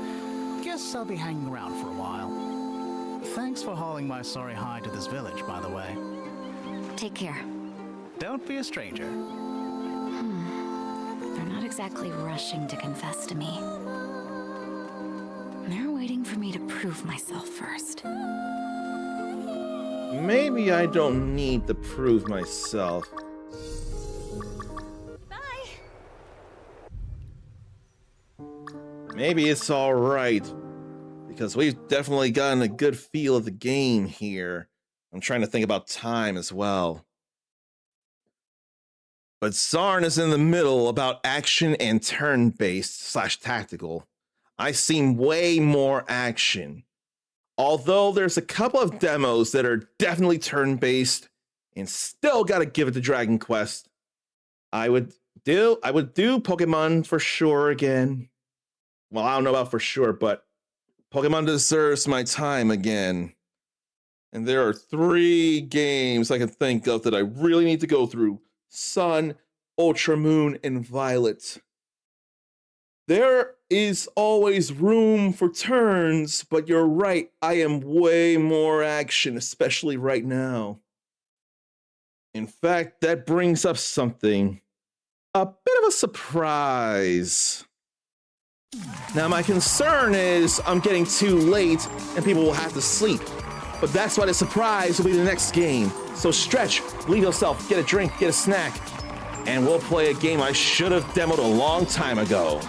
[SPEAKER 13] Guess I'll be hanging around for a while. Thanks for hauling my sorry hide to this village, by the way.
[SPEAKER 12] Take care.
[SPEAKER 13] Don't be a stranger.
[SPEAKER 12] They're not exactly rushing to confess to me. They're waiting for me to prove myself first.
[SPEAKER 1] Maybe I don't need to prove myself.
[SPEAKER 12] Bye.
[SPEAKER 1] Maybe it's all right, because we've definitely gotten a good feel of the game here. I'm trying to think about time as well. But Zarn is in the middle about action and turn-based / tactical. I seem way more action. Although there's a couple of demos that are definitely turn-based, and still gotta give it to Dragon Quest. I would do Pokemon for sure again. Well, I don't know about for sure, but Pokemon deserves my time again. And there are 3 games I can think of that I really need to go through. Sun, Ultra Moon, and Violet. There is always room for turns, but you're right, I am way more action, especially right now. In fact, that brings up something. A bit of a surprise. Now, my concern is I'm getting too late and people will have to sleep. But that's why the surprise will be the next game. So stretch, leave yourself, get a drink, get a snack, and we'll play a game I should have demoed a long time ago.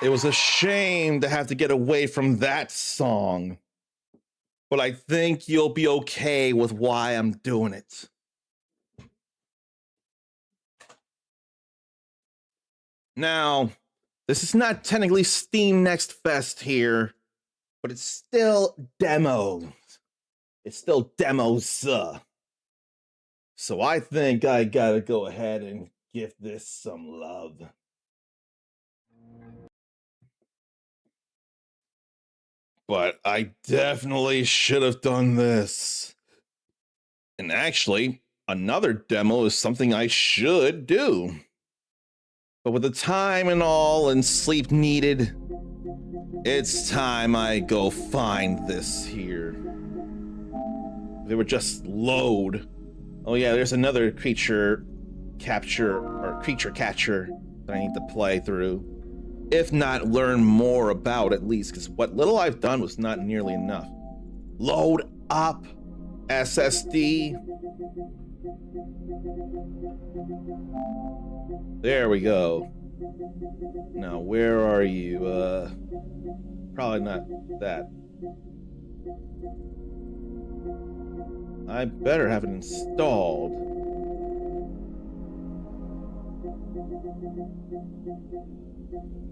[SPEAKER 1] It was a shame to have to get away from that song. But I think you'll be okay with why I'm doing it. Now, this is not technically Steam Next Fest here, but it's still demos. It's still demos. So I think I gotta go ahead and give this some love. But I definitely should have done this. And actually, another demo is something I should do. But with the time and all and sleep needed, it's time I go find this here. They would just load. Oh yeah, there's another creature capture or creature catcher that I need to play through. If not, learn more about at least, because what little I've done was not nearly enough. Load up SSD. There we go. Now, where are you? Probably not that. I better have it installed.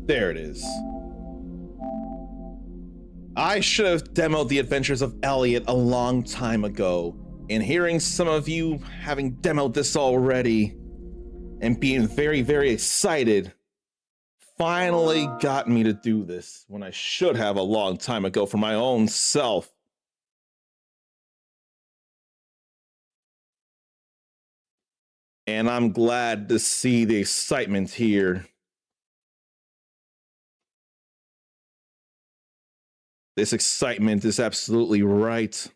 [SPEAKER 1] There it is. I should have demoed The Adventures of Elliot a long time ago, and hearing some of you having demoed this already and being very, very excited finally got me to do this when I should have a long time ago for my own self. And I'm glad to see the excitement here. This excitement is absolutely right.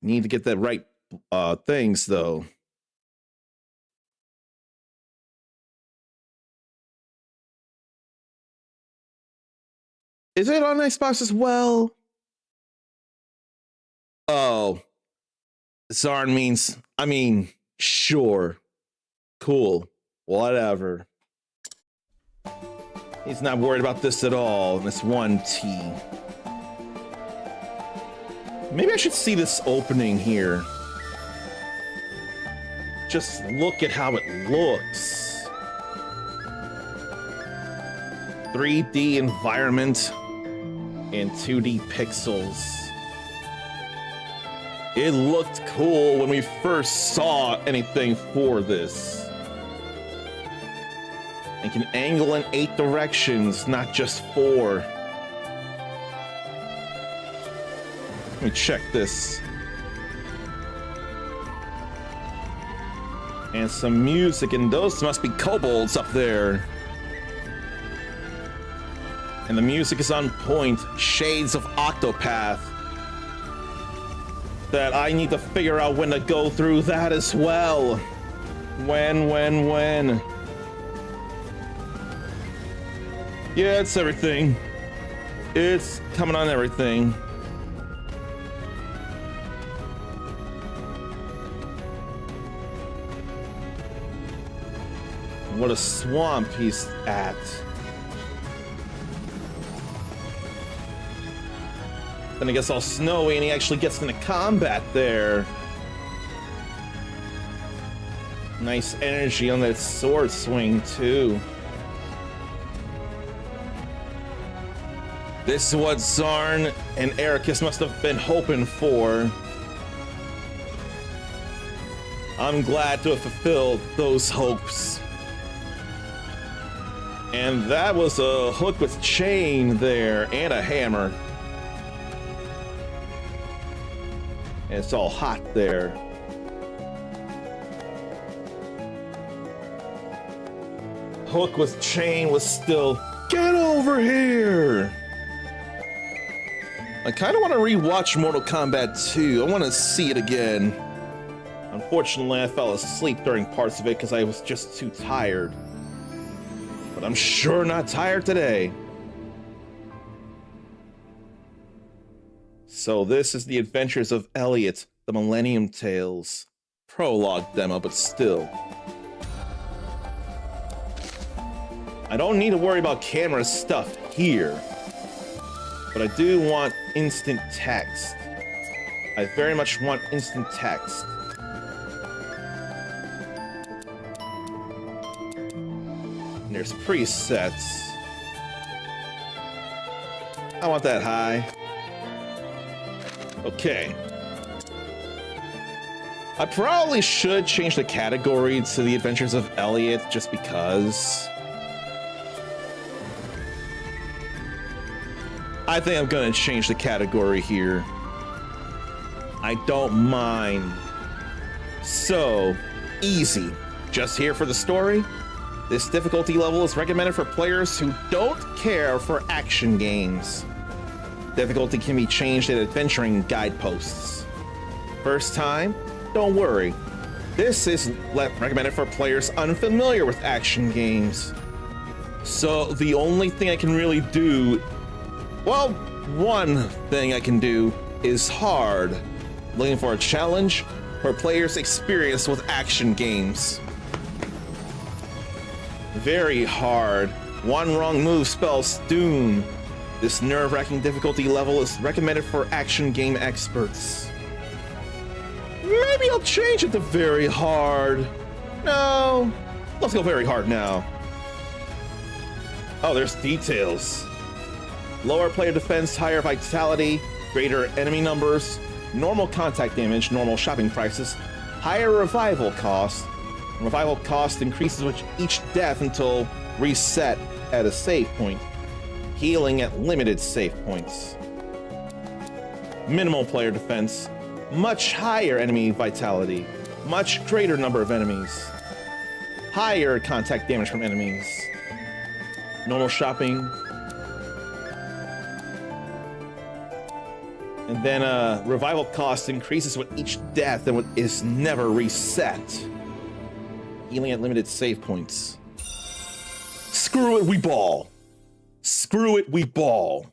[SPEAKER 1] Need to get the right things though. Is it on Xbox as well? Oh. Zarn means, I mean, sure. Cool. Whatever. He's not worried about this at all. This 1T. Maybe I should see this opening here. Just look at how it looks. 3D environment and 2D pixels. It looked cool when we first saw anything for this. It can angle in 8 directions, not just 4. Let me check this. And some music, and those must be kobolds up there. And the music is on point. Shades of Octopath. That I need to figure out when to go through that as well. When? Yeah, it's everything. It's coming on everything. What a swamp he's at. Then it gets all snowy and he actually gets into combat there. Nice energy on that sword swing too. This is what Zarn and Ericus must have been hoping for. I'm glad to have fulfilled those hopes. And that was a hook with chain there and a hammer. And it's all hot there. Hook with chain was still, get over here! I kind of want to rewatch Mortal Kombat 2. I want to see it again. Unfortunately, I fell asleep during parts of it because I was just too tired. But I'm sure not tired today. So this is the Adventures of Elliot, the Millennium Tales prologue demo, but still. I don't need to worry about camera stuff here, but I do want instant text. I very much want instant text. And there's presets. I want that high. Okay. I probably should change the category to the Adventures of Elliot just because. I think I'm gonna change the category here. I don't mind. So, easy. Just here for the story? This difficulty level is recommended for players who don't care for action games. Difficulty can be changed at adventuring guideposts. First time? Don't worry. This is recommended for players unfamiliar with action games. So the only thing I can really do, well, one thing I can do is hard. Looking for a challenge for players experienced with action games. Very hard. One wrong move spells doom. This nerve-wracking difficulty level is recommended for action game experts. Maybe I'll change it to very hard. No, let's go very hard now. Oh, there's details. Lower player defense, higher vitality, greater enemy numbers, normal contact damage, normal shopping prices, higher revival cost. Revival cost increases with each death until reset at a save point. Healing at limited save points. Minimal player defense, much higher enemy vitality, much greater number of enemies, higher contact damage from enemies, normal shopping, and then revival cost increases with each death and is never reset. Healing at limited save points. Screw it, we ball. Screw it, we ball.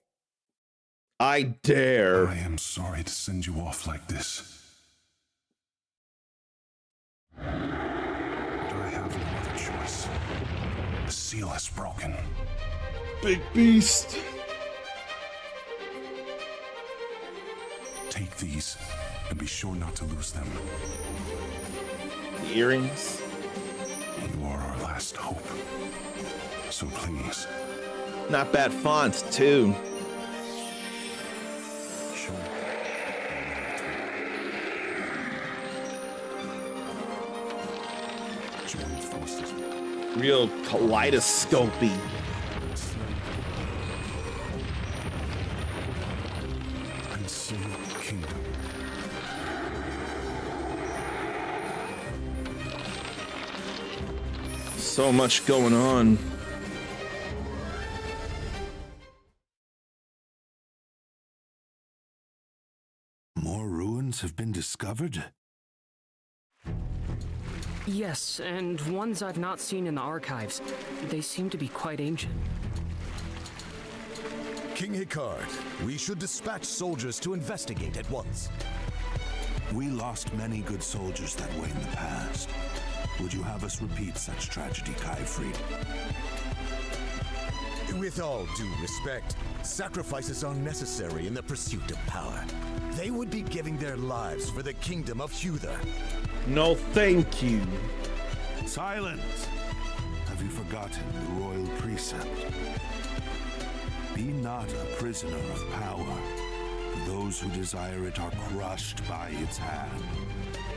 [SPEAKER 1] I dare.
[SPEAKER 17] I am sorry to send you off like this. But I have no other choice. The seal has broken.
[SPEAKER 1] Big beast.
[SPEAKER 17] Take these and be sure not to lose them.
[SPEAKER 1] The earrings.
[SPEAKER 17] You are our last hope. So please.
[SPEAKER 1] Not bad font, too.
[SPEAKER 17] Sure. Join forces.
[SPEAKER 1] Real kaleidoscopy.
[SPEAKER 17] And see kingdom.
[SPEAKER 1] So much going on.
[SPEAKER 10] More ruins have been discovered?
[SPEAKER 18] Yes, and ones I've not seen in the archives. They seem to be quite ancient.
[SPEAKER 19] King Hikard, we should dispatch soldiers to investigate at once.
[SPEAKER 10] We lost many good soldiers that way in the past. Would you have us repeat such tragedy, Kaifried?
[SPEAKER 19] With all due respect, sacrifices are necessary in the pursuit of power. They would be giving their lives for the kingdom of Huther.
[SPEAKER 1] No, thank you.
[SPEAKER 10] Silence! Have you forgotten the royal precept? Be not a prisoner of power. For those who desire it are crushed by its hand.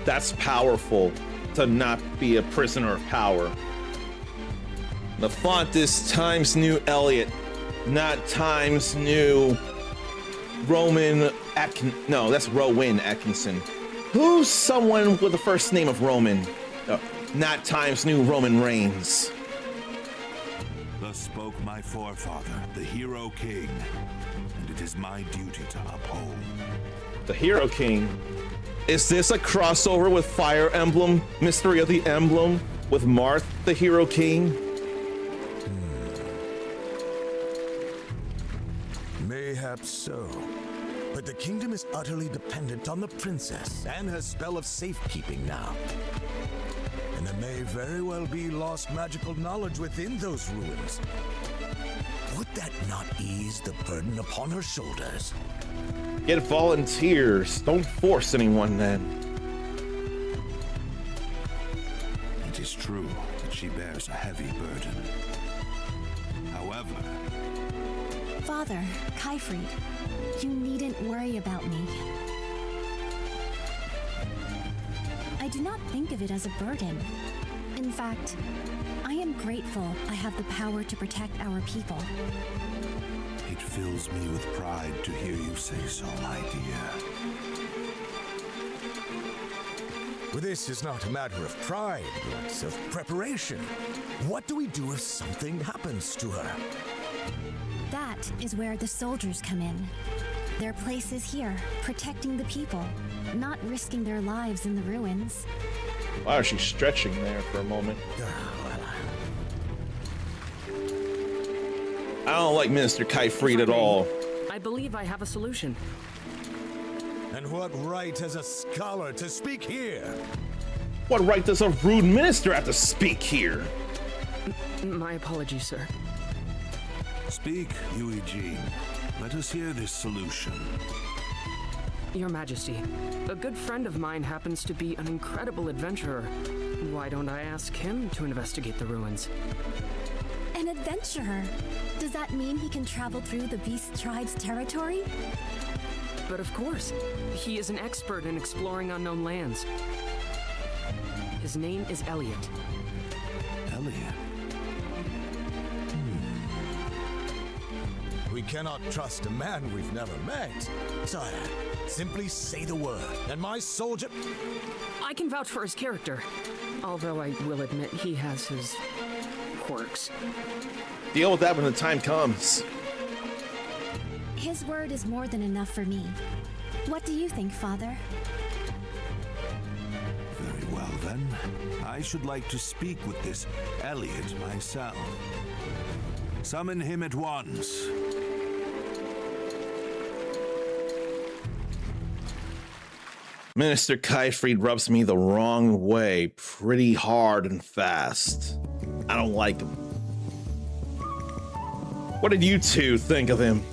[SPEAKER 1] That's powerful, to not be a prisoner of power. The font is Times New Elliot, not Times New Roman No, that's Rowan Atkinson. Who's someone with the first name of Roman? Not Times New Roman Reigns.
[SPEAKER 10] Thus spoke my forefather, the Hero King, and it is my duty to uphold.
[SPEAKER 1] The Hero King? Is this a crossover with Fire Emblem, Mystery of the Emblem, with Marth, the Hero King?
[SPEAKER 19] Mayhap so. But the kingdom is utterly dependent on the princess and her spell of safekeeping now. And there may very well be lost magical knowledge within those ruins. Would that not ease the burden upon her shoulders?
[SPEAKER 1] Get volunteers. Don't force anyone then.
[SPEAKER 10] It is true that she bears a heavy burden. However...
[SPEAKER 20] Father, Kaifried, you needn't worry about me. I do not think of it as a burden. In fact, I am grateful I have the power to protect our people.
[SPEAKER 10] It fills me with pride to hear you say so, my dear.
[SPEAKER 19] Well, this is not a matter of pride, but of preparation. What do we do if something happens to her?
[SPEAKER 20] That is where the soldiers come in. Their place is here, protecting the people, not risking their lives in the ruins.
[SPEAKER 1] Why is she stretching there for a moment? I don't like Minister Kaifried at all.
[SPEAKER 18] I believe I have a solution.
[SPEAKER 19] And what right has a scholar to speak here?
[SPEAKER 1] What right does a rude minister have to speak here?
[SPEAKER 18] My apologies, sir.
[SPEAKER 10] Speak, Eugene. Let us hear this solution.
[SPEAKER 18] Your Majesty, a good friend of mine happens to be an incredible adventurer. Why don't I ask him to investigate the ruins?
[SPEAKER 20] An adventurer? Does that mean he can travel through the Beast Tribe's territory?
[SPEAKER 18] But of course, he is an expert in exploring unknown lands. His name is Elliot.
[SPEAKER 10] Elliot?
[SPEAKER 19] We cannot trust a man we've never met. Sire, simply say the word, and my soldier...
[SPEAKER 18] I can vouch for his character, although I will admit he has his quirks.
[SPEAKER 1] Deal with that when the time comes.
[SPEAKER 20] His word is more than enough for me. What do you think, Father?
[SPEAKER 10] Very well, then. I should like to speak with this Elliot myself. Summon him at once.
[SPEAKER 1] Minister Kaifried rubs me the wrong way pretty hard and fast. I don't like him. What did you two think of him?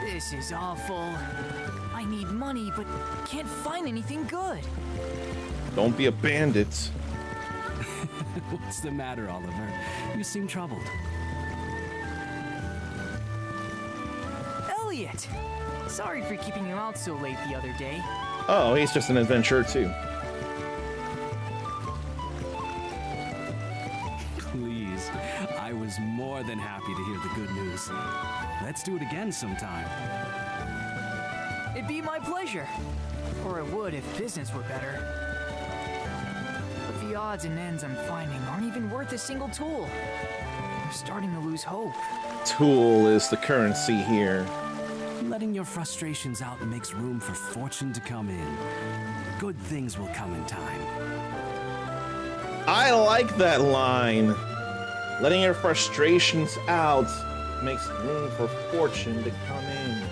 [SPEAKER 21] This is awful. I need money, but can't find anything good.
[SPEAKER 1] Don't be a bandit.
[SPEAKER 22] What's the matter, Oliver? You seem troubled.
[SPEAKER 21] Elliot! Sorry for keeping you out so late the other day.
[SPEAKER 1] Oh, he's just an adventurer too.
[SPEAKER 22] Please, I was more than happy to hear the good news. Let's do it again sometime.
[SPEAKER 21] It'd be my pleasure. Or it would if business were better. But the odds and ends I'm finding aren't even worth a single tool. I'm starting to lose hope.
[SPEAKER 1] Tool is the currency here.
[SPEAKER 22] Letting your frustrations out makes room for fortune to come in. Good things will come in time.
[SPEAKER 1] I like that line. Letting your frustrations out makes room for fortune to come in.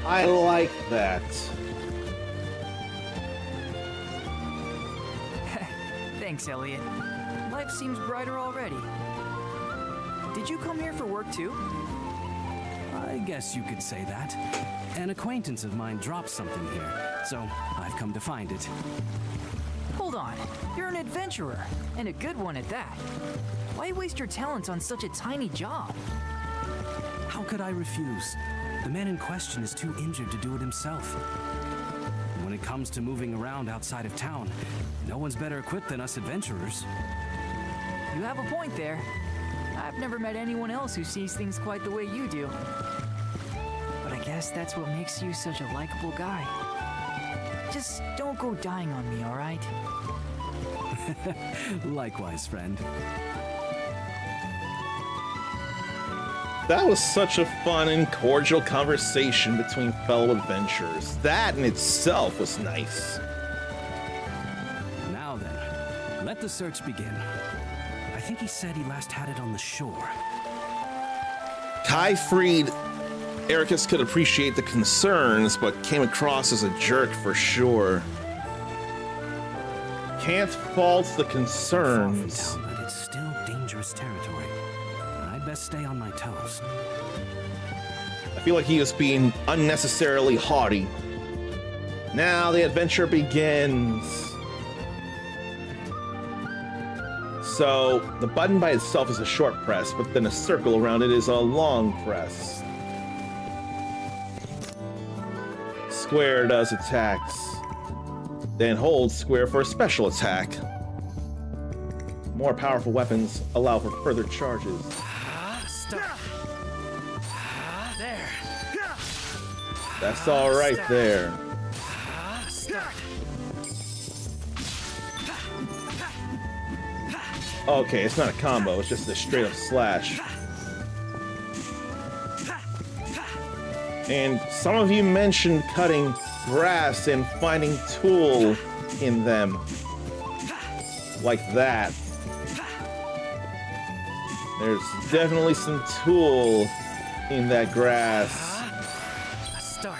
[SPEAKER 1] I like that.
[SPEAKER 21] Thanks, Elliot. Life seems brighter already. Did you come here for work too?
[SPEAKER 22] I guess you could say that. An acquaintance of mine dropped something here, so I've come to find it.
[SPEAKER 21] Hold on. You're an adventurer, and a good one at that. Why waste your talents on such a tiny job?
[SPEAKER 22] How could I refuse? The man in question is too injured to do it himself. When it comes to moving around outside of town, no one's better equipped than us adventurers.
[SPEAKER 21] You have a point there. I've never met anyone else who sees things quite the way you do. But I guess that's what makes you such a likable guy. Just don't go dying on me, all right?
[SPEAKER 22] Likewise, friend.
[SPEAKER 1] That was such a fun and cordial conversation between fellow adventurers. That in itself was nice.
[SPEAKER 22] Now then, let the search begin. I think he said he last had it on the shore.
[SPEAKER 1] Kai freed Ericus could appreciate the concerns, but came across as a jerk for sure. Can't fault the concerns.
[SPEAKER 22] But it's still dangerous territory. I'd best stay on my toes.
[SPEAKER 1] I feel like he was being unnecessarily haughty. Now the adventure begins. So the button by itself is a short press, but then a circle around it is a long press. Square does attacks. Then hold square for a special attack. More powerful weapons allow for further charges.
[SPEAKER 18] There.
[SPEAKER 1] That's all right there. Okay, it's not a combo, it's just a straight up slash. And some of you mentioned cutting grass and finding tool in them. Like that. There's definitely some tool in that grass.
[SPEAKER 18] Start.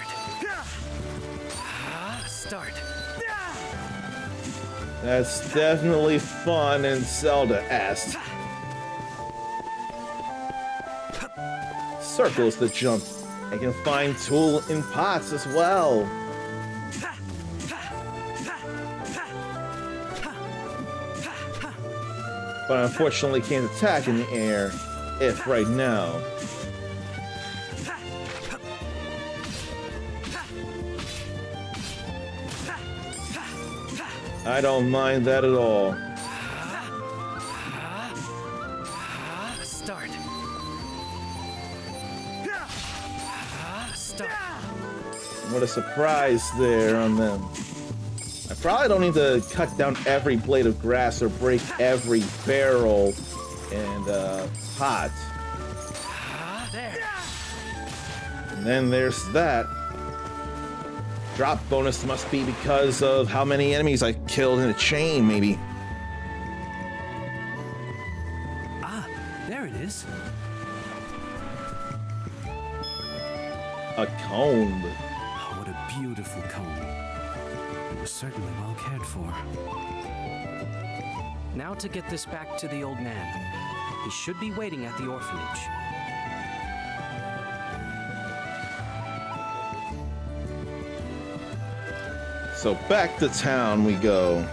[SPEAKER 1] That's definitely fun and Zelda-esque. Circles to jump. I can find tool in pots as well. But unfortunately can't attack in the air, if right now. I don't mind that at all.
[SPEAKER 18] Start.
[SPEAKER 1] What a surprise there on them. I probably don't need to cut down every blade of grass or break every barrel and pot. And then there's that. Drop bonus must be because of how many enemies I killed in a chain, maybe.
[SPEAKER 22] Ah, there it is.
[SPEAKER 1] A comb.
[SPEAKER 22] Oh, what a beautiful comb. It was certainly well cared for. Now to get this back to the old man. He should be waiting at the orphanage.
[SPEAKER 1] So back to town we go.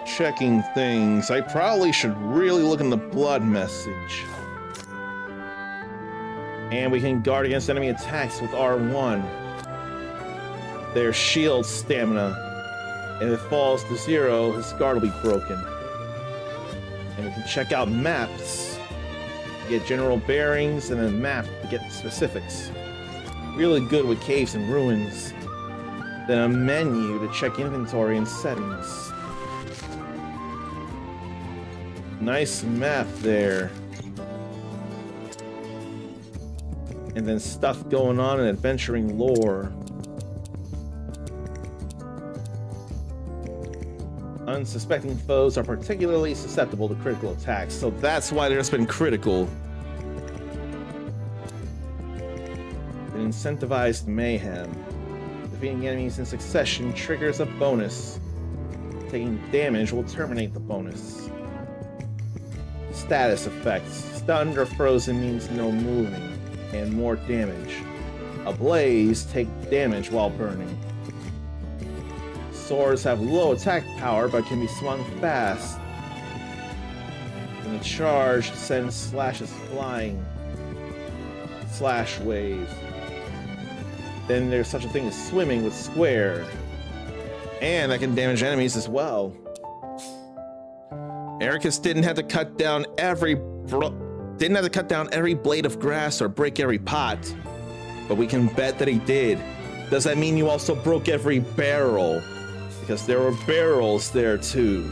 [SPEAKER 1] Checking things. I probably should really look in the blood message. And we can guard against enemy attacks with R1. Their shield stamina. If it falls to 0, his guard will be broken. And we can check out maps. Get general bearings and then map to get specifics. Really good with caves and ruins. Then a menu to check inventory and settings. Nice map there. And then stuff going on in adventuring lore. Unsuspecting foes are particularly susceptible to critical attacks, so that's why there's been critical. Incentivized mayhem. Defeating enemies in succession triggers a bonus. Taking damage will terminate the bonus. Status effects. Stunned or frozen means no moving and more damage. Ablaze, take damage while burning. Swords have low attack power but can be swung fast. And the charge sends slashes flying. Slash waves. Then there's such a thing as swimming with square. And that can damage enemies as well. Ericus didn't have to cut down every blade of grass or break every pot, but we can bet that he did. Does that mean you also broke every barrel? Because there were barrels there too.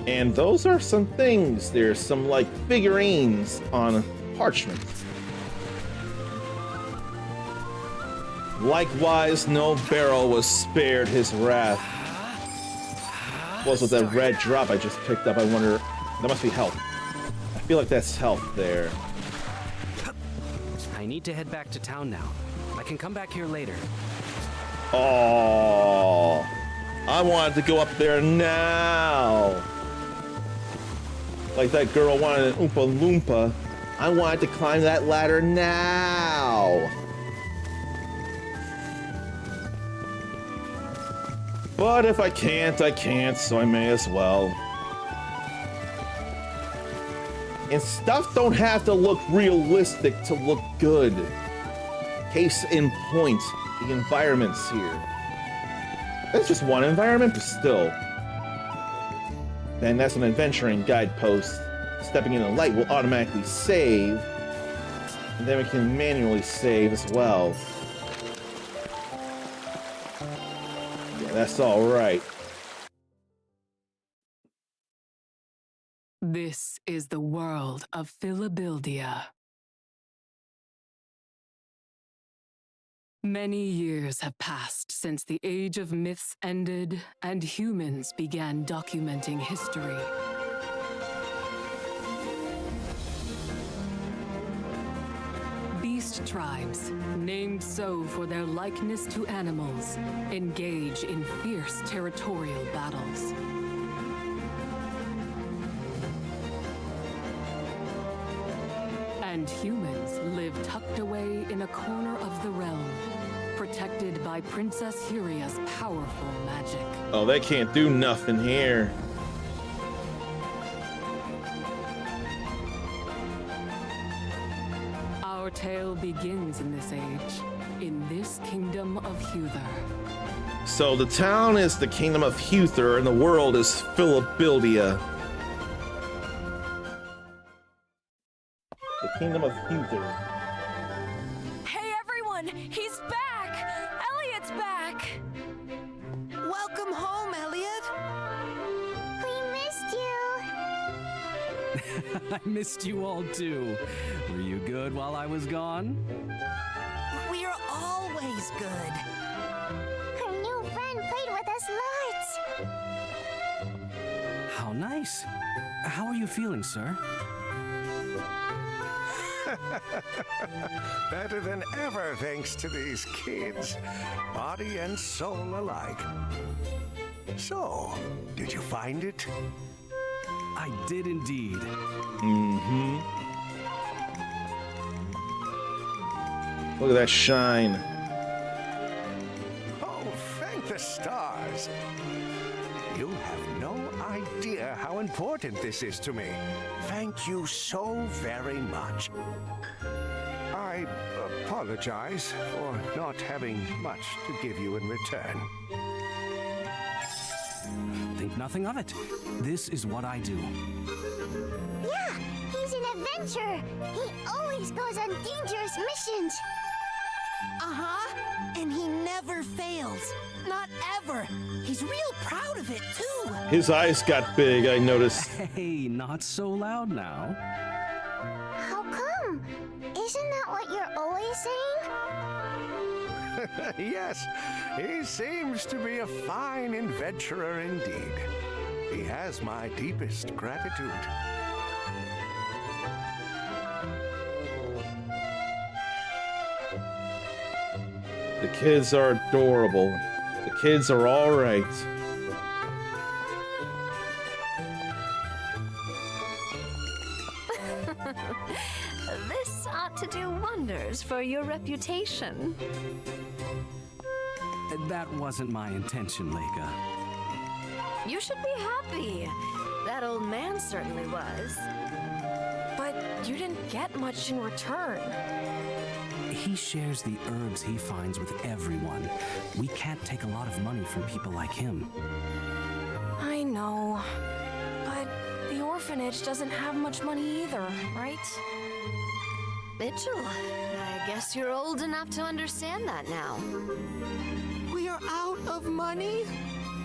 [SPEAKER 1] And those are some things. There's some like figurines on parchment. Likewise, no barrel was spared his wrath. Plus with that red drop I just picked up, I wonder... That must be health. I feel like that's health there.
[SPEAKER 22] I need to head back to town now. I can come back here later.
[SPEAKER 1] Oh, I wanted to go up there now. Like that girl wanted an Oompa Loompa. I wanted to climb that ladder now. But if I can't, I can't, so I may as well. And stuff don't have to look realistic to look good. Case in point, the environments here. That's just one environment, but still. And that's an adventuring guidepost. Stepping in the light will automatically save. And then we can manually save as well. Yeah, that's alright.
[SPEAKER 7] This is the world of Philadelphia. Many years have passed since the age of myths ended and humans began documenting history. Beast tribes, named so for their likeness to animals, engage in fierce territorial battles. And humans live tucked away in a corner of the realm, protected by Princess Huria's powerful magic.
[SPEAKER 1] Oh, they can't do nothing here.
[SPEAKER 7] Our tale begins in this age, in this kingdom of Huther.
[SPEAKER 1] So the town is the kingdom of Huther and the world is Philadelphia. The kingdom of Huther.
[SPEAKER 14] Hey everyone, he's back! Elliot's back! Welcome home, Elliot!
[SPEAKER 20] We missed you!
[SPEAKER 22] I missed you all too. Were you good while I was gone?
[SPEAKER 14] We're always good.
[SPEAKER 20] Our new friend played with us lots!
[SPEAKER 22] How nice. How are you feeling, sir?
[SPEAKER 9] Better than ever, thanks to these kids. Body and soul alike. So, did you find it?
[SPEAKER 22] I did indeed.
[SPEAKER 1] Mm-hmm. Look at that shine.
[SPEAKER 9] Oh, thank the stars. You have no idea how important this is to me. Thank you so very much. I apologize for not having much to give you in return.
[SPEAKER 22] Think nothing of it. This is what I do.
[SPEAKER 20] Yeah, he's an adventurer. He always goes on dangerous missions.
[SPEAKER 14] Uh-huh, and he never fails. Not ever. He's real proud of it, too.
[SPEAKER 1] His eyes got big, I noticed.
[SPEAKER 22] Hey, not so loud now.
[SPEAKER 20] How come? Isn't that what you're always saying?
[SPEAKER 9] Yes, he seems to be a fine adventurer indeed. He has my deepest gratitude.
[SPEAKER 1] The kids are adorable. The kids are all right.
[SPEAKER 23] This ought to do wonders for your reputation.
[SPEAKER 22] That wasn't my intention, Leica.
[SPEAKER 23] You should be happy. That old man certainly was. But you didn't get much in return.
[SPEAKER 22] He shares the herbs he finds with everyone. We can't take a lot of money from people like him.
[SPEAKER 14] I know. But the orphanage doesn't have much money either, right?
[SPEAKER 23] Mitchell, I guess you're old enough to understand that now.
[SPEAKER 14] We are out of money?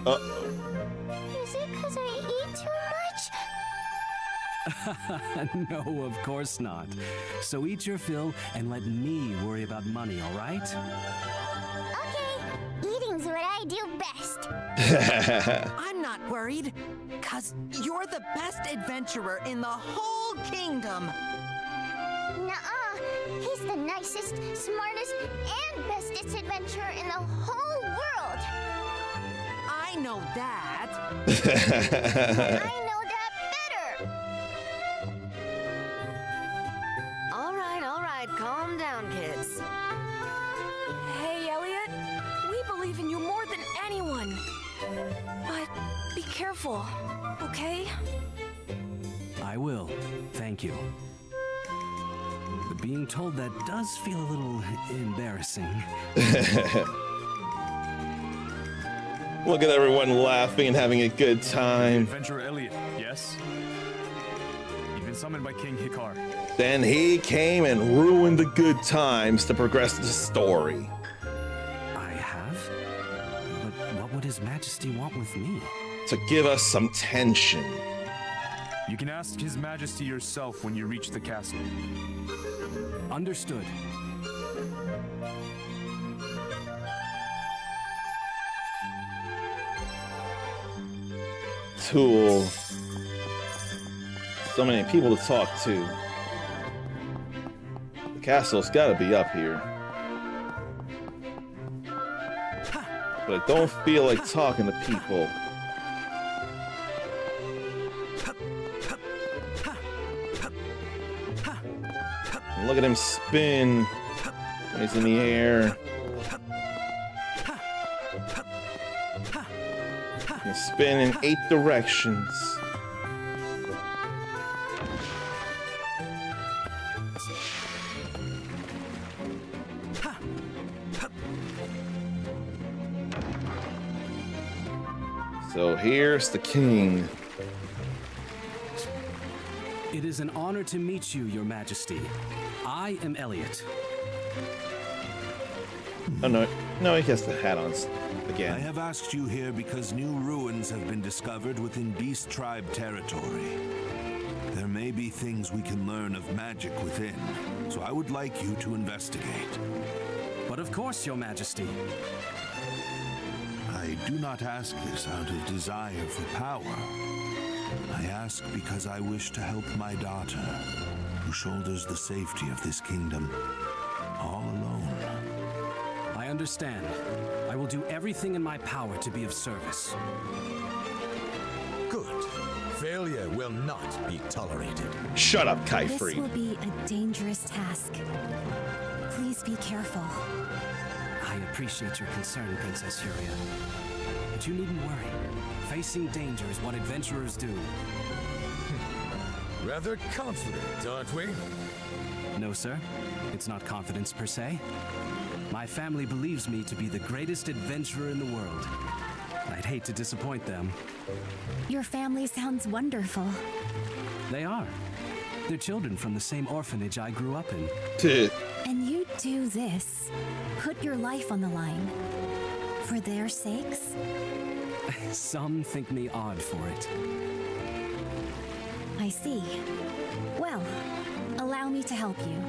[SPEAKER 20] Is it because I eat too much?
[SPEAKER 22] No, of course not. So eat your fill and let me worry about money, all right?
[SPEAKER 20] Okay, eating's what I do best.
[SPEAKER 14] I'm not
[SPEAKER 3] Worried? 'Cause you're the best adventurer in the whole kingdom.
[SPEAKER 5] Nuh-uh. He's the nicest, smartest, and bestest adventurer in the whole world.
[SPEAKER 3] I know that.
[SPEAKER 5] I know that better.
[SPEAKER 23] All right, calm down, kids.
[SPEAKER 15] Hey, Elliot. We believe in you more than anyone. But be careful, okay?
[SPEAKER 22] I will. Thank you. But being told that does feel a little embarrassing.
[SPEAKER 1] Look at everyone laughing and having a good time.
[SPEAKER 11] Adventurer Elliot, yes? You've been summoned by King Hikar.
[SPEAKER 1] Then he came and ruined the good times to progress the story.
[SPEAKER 22] I have? But what would His Majesty want with me?
[SPEAKER 1] To give us some tension.
[SPEAKER 11] You can ask His Majesty yourself when you reach the castle.
[SPEAKER 22] Understood.
[SPEAKER 1] Tool. So many people to talk to. The castle's gotta be up here. But I don't feel like talking to people. And look at him spin. He's in the air. And spin in 8 directions. So here's the king.
[SPEAKER 22] It is an honor to meet you, Your Majesty. I am Elliot.
[SPEAKER 1] Oh no, no, he has the hat on again.
[SPEAKER 19] I have asked you here because new ruins have been discovered within Beast Tribe territory. There may be things we can learn of magic within, so I would like you to investigate.
[SPEAKER 22] But of course, Your Majesty.
[SPEAKER 19] I do not ask this out of desire for power. I ask because I wish to help my daughter, who shoulders the safety of this kingdom all alone.
[SPEAKER 22] I understand. I will do everything in my power to be of service.
[SPEAKER 19] Good. Failure will not be tolerated.
[SPEAKER 1] Shut up,
[SPEAKER 20] This
[SPEAKER 1] Kaifri.
[SPEAKER 20] will be a dangerous task. Please be careful.
[SPEAKER 22] I appreciate your concern, Princess Huria. But you needn't worry. Facing danger is what adventurers do.
[SPEAKER 19] Rather confident, aren't we?
[SPEAKER 22] No, sir. It's not confidence per se. My family believes me to be the greatest adventurer in the world. I'd hate to disappoint them.
[SPEAKER 20] Your family sounds wonderful.
[SPEAKER 22] They are. They're children from the same orphanage I grew up in.
[SPEAKER 20] And you do this. Put your life on the line. For their sakes?
[SPEAKER 22] Some think me odd for it.
[SPEAKER 20] I see. Well, allow me to help you.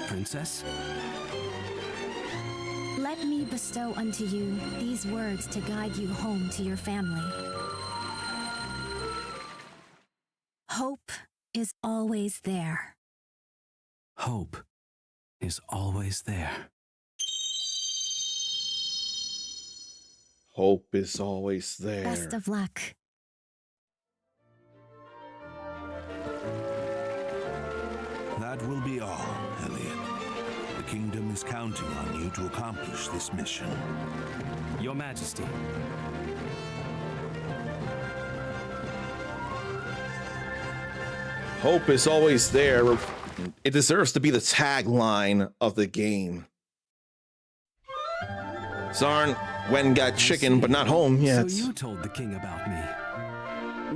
[SPEAKER 22] Princess?
[SPEAKER 20] Let me bestow unto you these words to guide you home to your family. Hope is always there.
[SPEAKER 22] Hope is always there.
[SPEAKER 1] Hope is always there.
[SPEAKER 20] Best of luck.
[SPEAKER 19] That will be all, Elliot. The kingdom is counting on you to accomplish this mission.
[SPEAKER 22] Your Majesty.
[SPEAKER 1] Hope is always there. It deserves to be the tagline of the game. Zarn went and got chicken, but not home yet.
[SPEAKER 22] So you told the king about me.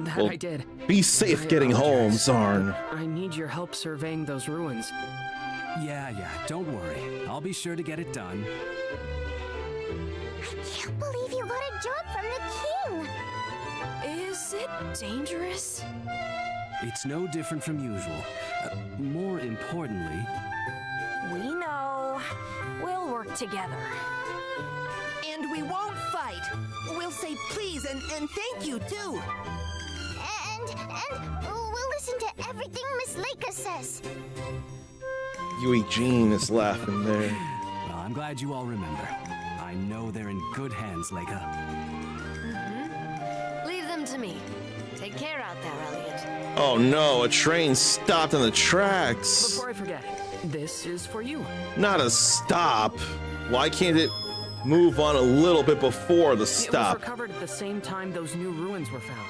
[SPEAKER 18] That
[SPEAKER 1] Well,
[SPEAKER 18] I did.
[SPEAKER 1] Be safe
[SPEAKER 18] I
[SPEAKER 1] getting home,
[SPEAKER 18] apologize,
[SPEAKER 1] Zarn.
[SPEAKER 18] but I need your help surveying those ruins.
[SPEAKER 22] Yeah, don't worry. I'll be sure to get it done.
[SPEAKER 5] I can't believe you got a job from the king.
[SPEAKER 15] Is it dangerous?
[SPEAKER 22] It's no different from usual. More importantly,
[SPEAKER 15] We know. We'll work
[SPEAKER 23] together.
[SPEAKER 3] And we won't fight. We'll say please and thank you, too.
[SPEAKER 5] And we'll listen to everything Miss Leica says.
[SPEAKER 1] Yui Jean is laughing there.
[SPEAKER 22] Well, I'm glad you all remember. I know they're in good hands, Leica.
[SPEAKER 23] Leave them to me. Take care out there, Elliot.
[SPEAKER 1] Oh no, a train stopped in the tracks.
[SPEAKER 18] Before I forget, this is for you.
[SPEAKER 1] Not a stop. Why can't it move on a little bit before the
[SPEAKER 18] It
[SPEAKER 1] stop?
[SPEAKER 18] was recovered at the same time those new ruins were found.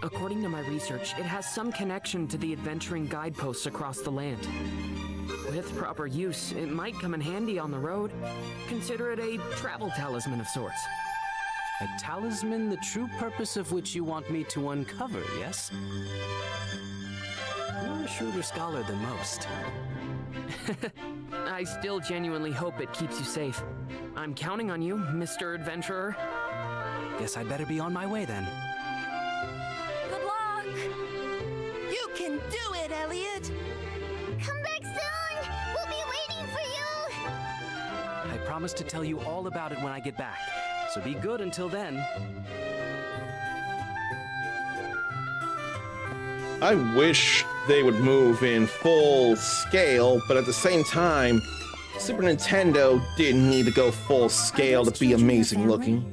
[SPEAKER 18] According to my research, it has some connection to the adventuring guideposts across the land. With proper use, it might come in handy on the road. Consider it a travel talisman of sorts.
[SPEAKER 22] A talisman, the true purpose of which you want me to uncover, yes? You're a shrewder scholar than most.
[SPEAKER 18] I still genuinely hope it keeps you safe. I'm counting on you, Mr. Adventurer.
[SPEAKER 22] Guess I'd better be on my way then.
[SPEAKER 23] Good luck!
[SPEAKER 3] You can do it, Elliot!
[SPEAKER 5] Come back soon! We'll be waiting for you!
[SPEAKER 22] I promise to tell you all about it when I get back, so be good until then.
[SPEAKER 1] I wish they would move in full scale, but at the same time, Super Nintendo didn't need to go full scale to be amazing looking.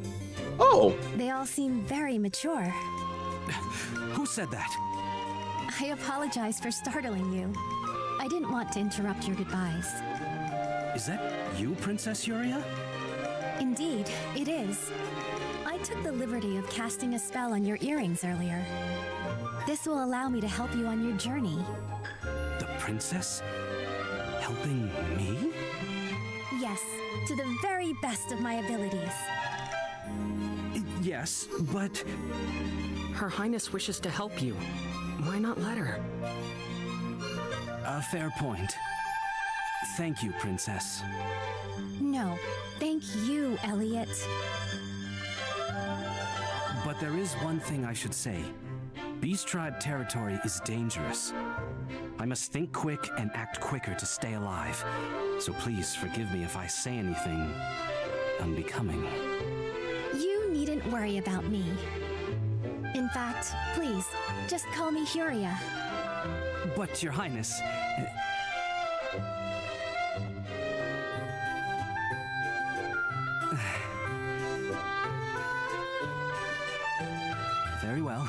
[SPEAKER 1] Oh!
[SPEAKER 20] They all seem very mature.
[SPEAKER 22] Who said that?
[SPEAKER 20] I apologize for startling you. I didn't want to interrupt your goodbyes.
[SPEAKER 22] Is that you, Princess Yuria?
[SPEAKER 20] Indeed, it is. I took the liberty of casting a spell on your earrings earlier. This will allow me to help you on your journey.
[SPEAKER 22] The princess? Helping me?
[SPEAKER 20] Yes, to the very best of my abilities.
[SPEAKER 22] Yes, but...
[SPEAKER 18] Her Highness wishes to help you. Why not let her?
[SPEAKER 22] A fair point. Thank you, Princess.
[SPEAKER 20] No, thank you, Elliot.
[SPEAKER 22] But there is one thing I should say. Beast Tribe territory is dangerous. I must think quick and act quicker to stay alive. So please forgive me if I say anything unbecoming.
[SPEAKER 20] You needn't worry about me. In fact, please, just call me Huria.
[SPEAKER 22] But, Your Highness... Very well.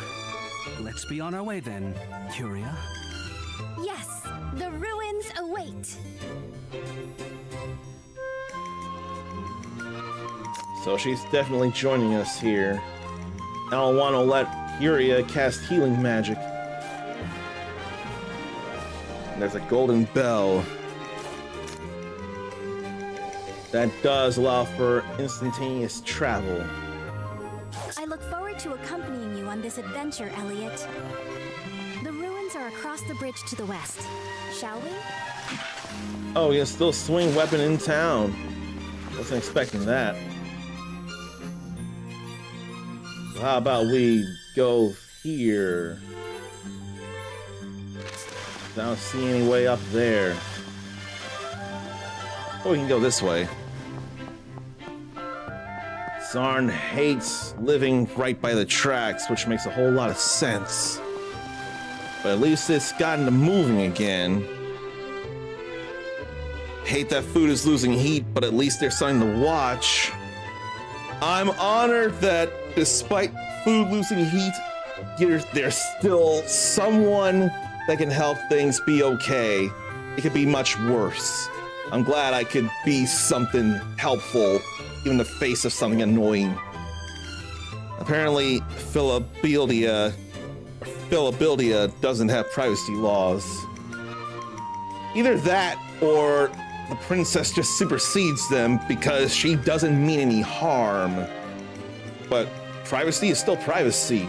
[SPEAKER 22] Let's be on our way then, Huria.
[SPEAKER 20] Yes, the ruins await.
[SPEAKER 1] So she's definitely joining us here. I don't want to let Huria cast healing magic. There's a golden bell. That does allow for instantaneous travel.
[SPEAKER 20] I look forward to accompanying you on this adventure, Elliot. The ruins are across the bridge to the west. Shall we?
[SPEAKER 1] Oh, yeah, still swing weapon in town. Wasn't expecting that. So how about we go here? I don't see any way up there. Oh, we can go this way. Zarn hates living right by the tracks, which makes a whole lot of sense. But at least it's gotten to moving again. Hate that food is losing heat, but at least there's something to watch. I'm honored that despite food losing heat, there's still someone that can help things be okay. It could be much worse. I'm glad I could be something helpful, even in the face of something annoying. Apparently, Philadelphia doesn't have privacy laws. Either that, or the princess just supersedes them because she doesn't mean any harm. But privacy is still privacy.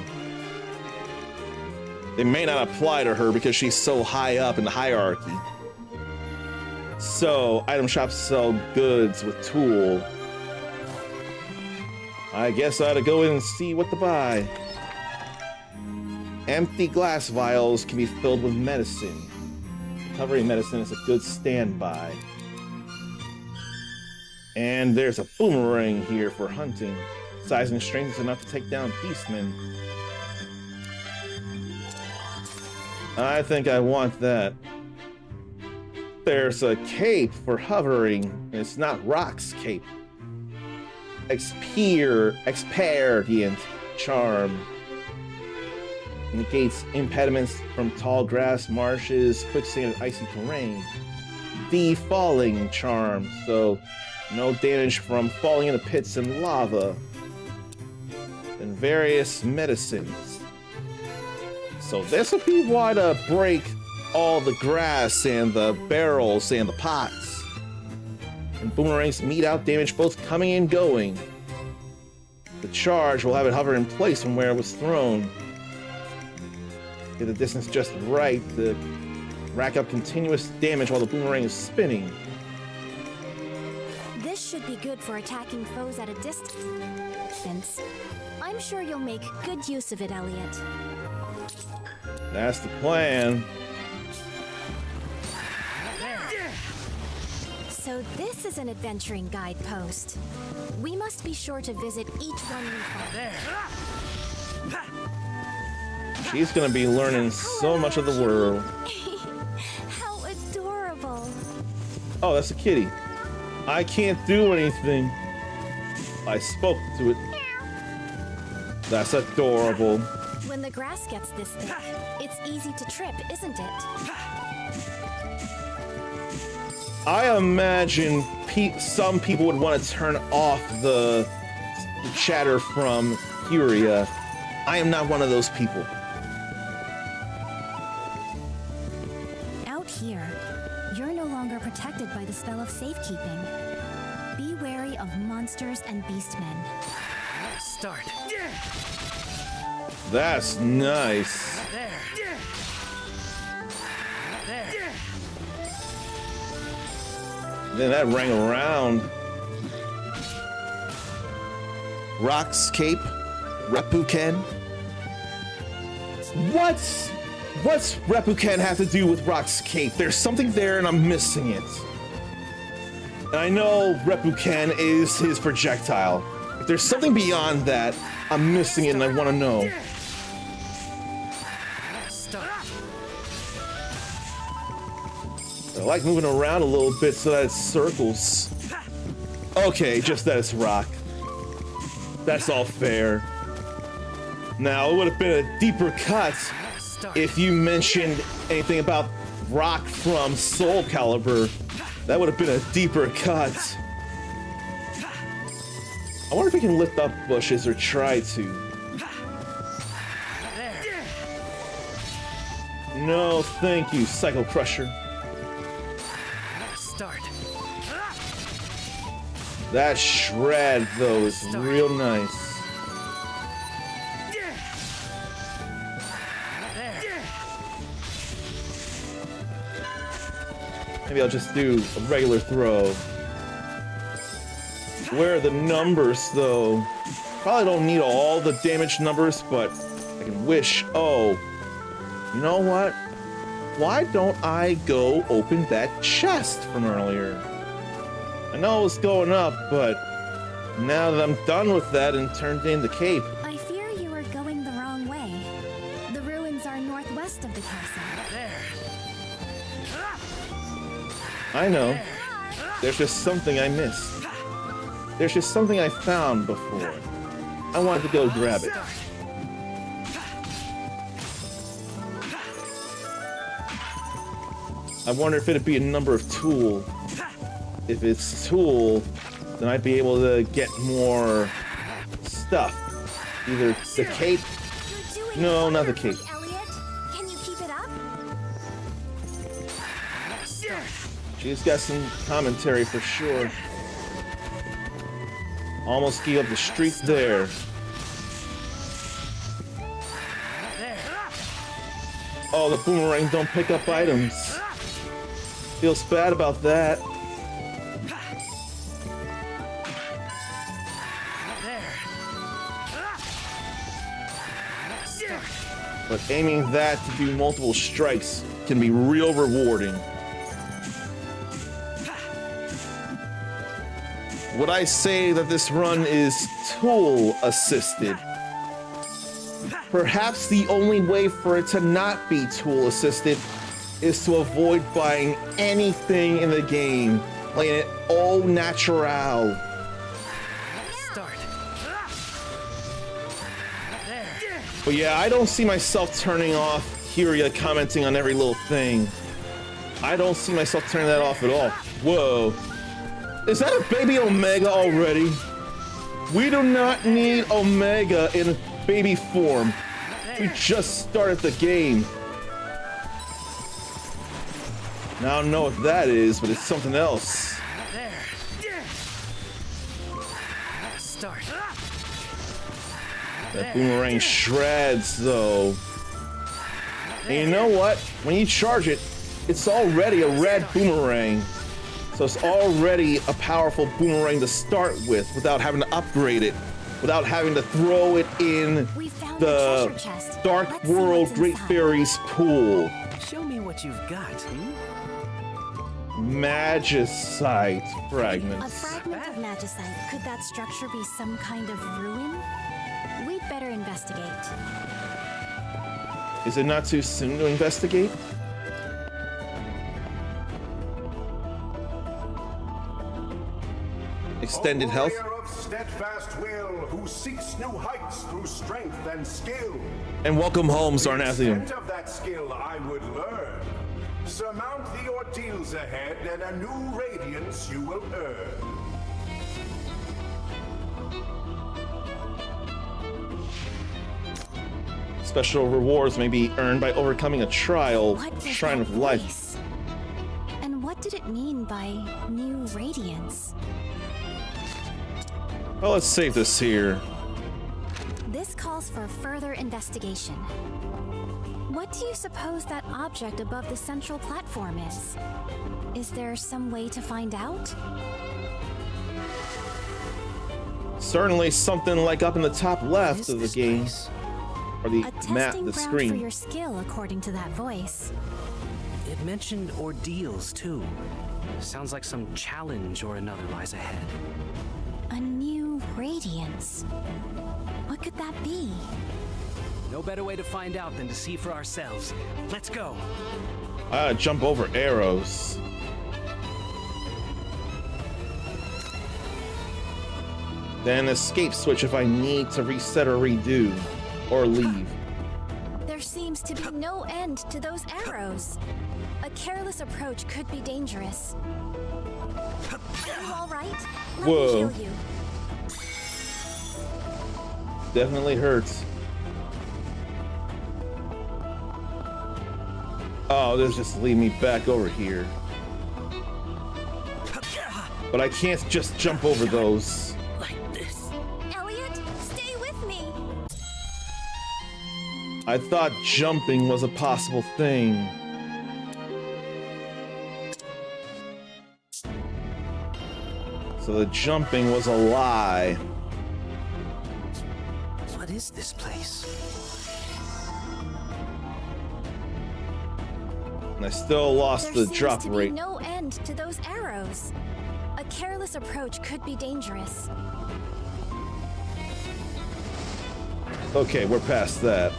[SPEAKER 1] They may not apply to her because she's so high up in the hierarchy. So, item shops sell goods with tool. I guess I ought to go in and see what to buy. Empty glass vials can be filled with medicine. Recovery medicine is a good standby. And there's a boomerang here for hunting. Size and strength is enough to take down beastmen. I think I want that. There's a cape for hovering, and it's not Rock's cape. Expedient charm. Negates impediments from tall grass, marshes, quicksand, and icy terrain. Defalling charm, so no damage from falling into pits and lava. And various medicines. So this would be why to break all the grass and the barrels and the pots. And boomerangs mete out damage both coming and going. The charge will have it hover in place from where it was thrown. Get the distance just right to rack up continuous damage while the boomerang is spinning.
[SPEAKER 20] This should be good for attacking foes at a distance. I'm sure you'll make good use of it, Elliot.
[SPEAKER 1] That's the plan.
[SPEAKER 20] So this is an adventuring guidepost. We must be sure to visit each one we find.
[SPEAKER 1] She's gonna be learning so much of the world.
[SPEAKER 20] How adorable.
[SPEAKER 1] Oh, that's a kitty. I can't do anything. I spoke to it. That's adorable.
[SPEAKER 20] When the grass gets this thick, it's easy to trip, isn't it?
[SPEAKER 1] I imagine some people would want to turn off the chatter from Furia. I am not one of those people.
[SPEAKER 20] Out here, you're no longer protected by the spell of safekeeping. Be wary of monsters and beastmen.
[SPEAKER 16] Start.
[SPEAKER 1] That's nice.
[SPEAKER 16] There.
[SPEAKER 1] Then that rang around.
[SPEAKER 4] Rock's cape, Repuken.
[SPEAKER 1] What's Repuken have to do with Rock's cape? There's something there and I'm missing it. And I know Repuken is his projectile. If there's something beyond that, I'm missing it and I want to know. I like moving around a little bit so that it circles. Okay, just that it's rock. That's all fair. Now, it would have been a deeper cut if you mentioned anything about rock from Soul Calibur. That would have been a deeper cut. I wonder if we can lift up bushes or try to. No, thank you, Cycle Crusher.
[SPEAKER 16] Start.
[SPEAKER 1] That shred, though, is real nice. Maybe I'll just do a regular throw. Where are the numbers, though? Probably don't need all the damage numbers, but I can wish. Oh, you know what? Why don't I go open that chest from earlier? I know it was going up, but now that I'm done with that and turned in the cape.
[SPEAKER 20] I fear you are going the wrong way. The ruins are northwest of the castle.
[SPEAKER 1] I know. There's just something I missed. There's just something I found before. I wanted to go grab it. I wonder if it'd be a number of tool. If it's tool, then I'd be able to get more stuff. Either the cape. No, not the cape.
[SPEAKER 20] Elliot, can you keep it up?
[SPEAKER 1] She's got some commentary for sure. Almost gave up the streak there. Oh, the boomerang don't pick up items. Feels bad about that. But aiming that to do multiple strikes can be real rewarding. Would I say that this run is tool assisted? Perhaps the only way for it to not be tool assisted is to avoid buying anything in the game, playing it au natural.
[SPEAKER 16] Start. There.
[SPEAKER 1] But yeah, I don't see myself turning off Hyria commenting on every little thing. I don't see myself turning that off at all. Whoa. Is that a baby Omega already? We do not need Omega in baby form. We just started the game. Now I don't know what that is, but it's something else.
[SPEAKER 16] There. Start.
[SPEAKER 1] That boomerang shreds, though. And you know what? When you charge it, it's already a red boomerang. So it's already a powerful boomerang to start with without having to upgrade it, without having to throw it in the Dark World Great Fairies pool.
[SPEAKER 16] Show me what you've got,
[SPEAKER 1] Magicite fragments.
[SPEAKER 20] A fragment of magicite. Could that structure be some kind of ruin? We'd better investigate.
[SPEAKER 1] Is it not too soon to investigate? Extended health.
[SPEAKER 17] A warrior of steadfast will who seeks new heights through strength and skill.
[SPEAKER 1] And welcome home, Sarnathium.
[SPEAKER 17] The extent of that skill I would learn. Surmount the ordeals ahead, and a new radiance you will earn.
[SPEAKER 1] Special rewards may be earned by overcoming a trial, Shrine of Life.
[SPEAKER 20] Voice? And what did it mean by new radiance?
[SPEAKER 1] Well, let's save this here.
[SPEAKER 20] This calls for further investigation. What do you suppose that object above the central platform is? Is there some way to find out?
[SPEAKER 1] Certainly something like up in the top left of the game. Or the
[SPEAKER 20] A
[SPEAKER 1] map,
[SPEAKER 20] testing
[SPEAKER 1] the
[SPEAKER 20] ground
[SPEAKER 1] screen.
[SPEAKER 20] for your skill, according to that voice.
[SPEAKER 22] It mentioned ordeals, too. Sounds like some challenge or another lies ahead.
[SPEAKER 20] A new radiance. What could that be?
[SPEAKER 22] No better way to find out than to see for ourselves. Let's go.
[SPEAKER 1] I gotta jump over arrows. Then escape switch if I need to reset or redo. Or leave.
[SPEAKER 20] There seems to be no end to those arrows. A careless approach could be dangerous. Are you all right? Let
[SPEAKER 1] Whoa.
[SPEAKER 20] me heal you.
[SPEAKER 1] Definitely hurts. Oh, this just lead me back over here. But I can't just jump over those.
[SPEAKER 20] Elliot, stay with me.
[SPEAKER 1] I thought jumping was a possible thing. So the jumping was a lie.
[SPEAKER 22] What is this place?
[SPEAKER 1] And I still lost the drop
[SPEAKER 20] There seems to
[SPEAKER 1] rate.
[SPEAKER 20] be no end to those arrows. A careless approach could be dangerous.
[SPEAKER 1] Okay, we're past that.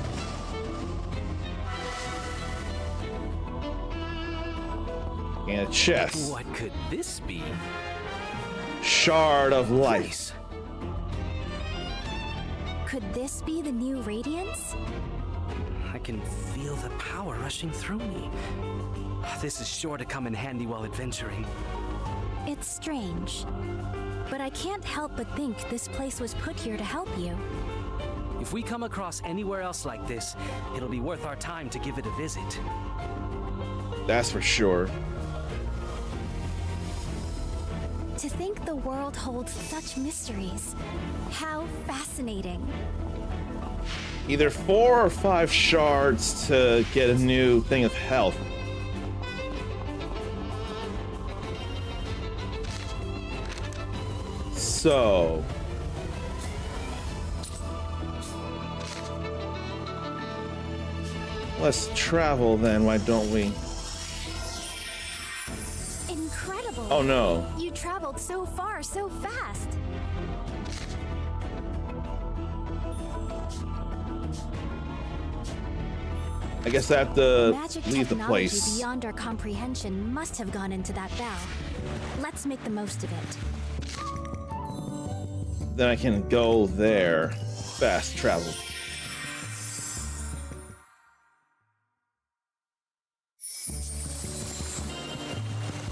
[SPEAKER 1] And a chest.
[SPEAKER 22] What could this be?
[SPEAKER 1] Shard of Life.
[SPEAKER 20] Could this be the new radiance?
[SPEAKER 22] I can feel the power rushing through me. This is sure to come in handy while adventuring.
[SPEAKER 20] It's strange, but I can't help but think this place was put here to help you.
[SPEAKER 22] If we come across anywhere else like this, it'll be worth our time to give it a visit.
[SPEAKER 1] That's for sure.
[SPEAKER 20] To think the world holds such mysteries. How fascinating.
[SPEAKER 1] Either 4 or 5 shards to get a new thing of health. So... let's travel then, why don't we?
[SPEAKER 20] Incredible.
[SPEAKER 1] Oh no.
[SPEAKER 20] You traveled traveled so far so fast.
[SPEAKER 1] I guess I have to
[SPEAKER 20] Magic
[SPEAKER 1] leave the
[SPEAKER 20] technology
[SPEAKER 1] place.
[SPEAKER 20] beyond our comprehension must have gone into that bell. Let's make the most of it.
[SPEAKER 1] Then I can go there. Fast travel.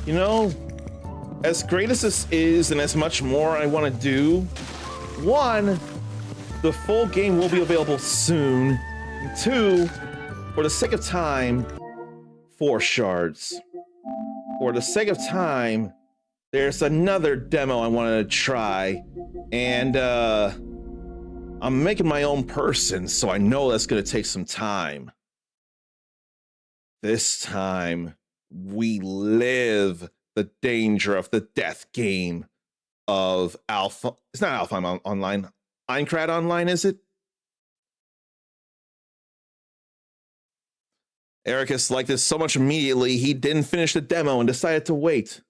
[SPEAKER 1] You know, as great as this is and as much more I want to do, one, the full game will be available soon. And two, for the sake of time, 4 shards. For the sake of time, there's another demo I wanted to try. And I'm making my own person, so I know that's going to take some time. This time, we live the danger of the death game of Alpha. It's not Alpha Online. Einkrad Online, is it? Ericus liked this so much immediately, he didn't finish the demo and decided to wait.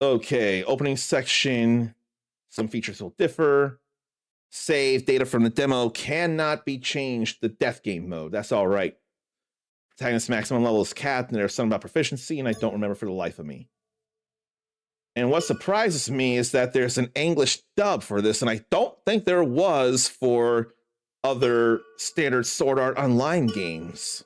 [SPEAKER 1] Okay, opening section. Some features will differ. Save data from the demo cannot be changed to death game mode. That's all right. Protagonist's maximum level is capped, and there's something about proficiency, and I don't remember for the life of me. And what surprises me is that there's an English dub for this, and I don't think there was for other standard Sword Art Online games.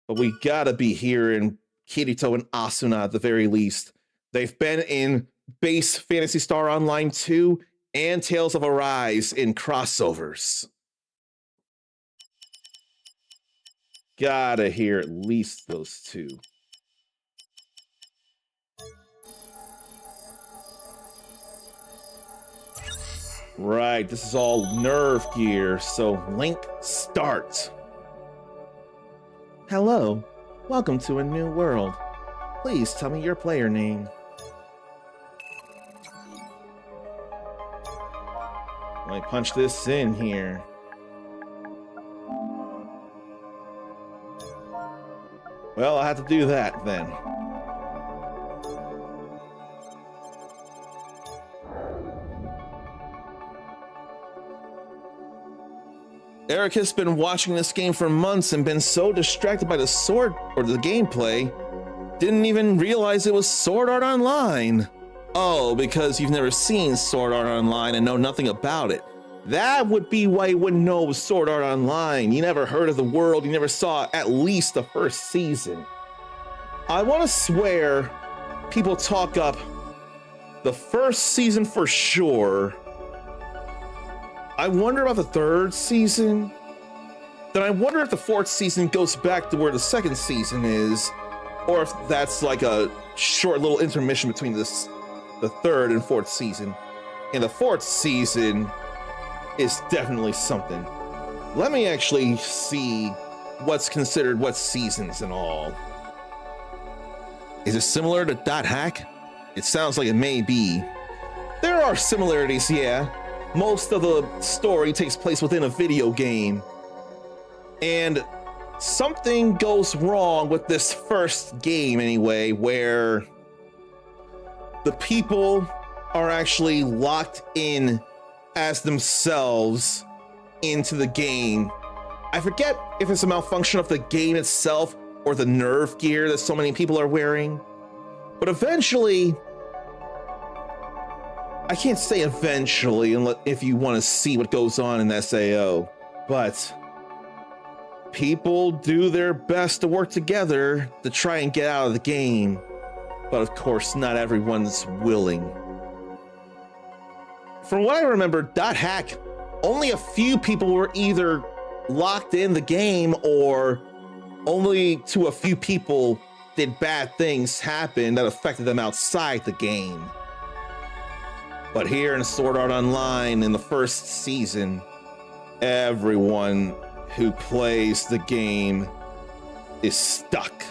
[SPEAKER 1] But we gotta be hearing Kirito and Asuna at the very least. They've been in base Phantasy Star Online 2 and Tales of Arise in crossovers. Gotta hear at least those two. Right, this is all nerve gear, so Link, start. Hello, welcome to a new world. Please tell me your player name. Let me punch this in here. Well, I'll have to do that then. Eric has been watching this game for months and been so distracted by the sword or the gameplay, didn't even realize it was Sword Art Online. Oh, because you've never seen Sword Art Online and know nothing about it. That would be why you wouldn't know it was Sword Art Online. You never heard of the world, you never saw at least the first season. I want to swear people talk up the first season for sure. I wonder about the 3rd season. Then I wonder if the 4th season goes back to where the 2nd season is, or if that's like a short little intermission between the 3rd and 4th season. And the 4th season is definitely something. Let me actually see what's considered what seasons and all. Is it similar to Dot Hack? It sounds like it may be. There are similarities, yeah. Most of the story takes place within a video game. And something goes wrong with this first game anyway, where the people are actually locked in as themselves into the game. I forget if it's a malfunction of the game itself or the nerve gear that so many people are wearing. But eventually, I can't say eventually if you want to see what goes on in SAO, but people do their best to work together to try and get out of the game. But of course, not everyone's willing. From what I remember, Dot Hack, only a few people were either locked in the game or only to a few people did bad things happen that affected them outside the game. But here in Sword Art Online, in the first season, everyone who plays the game is stuck.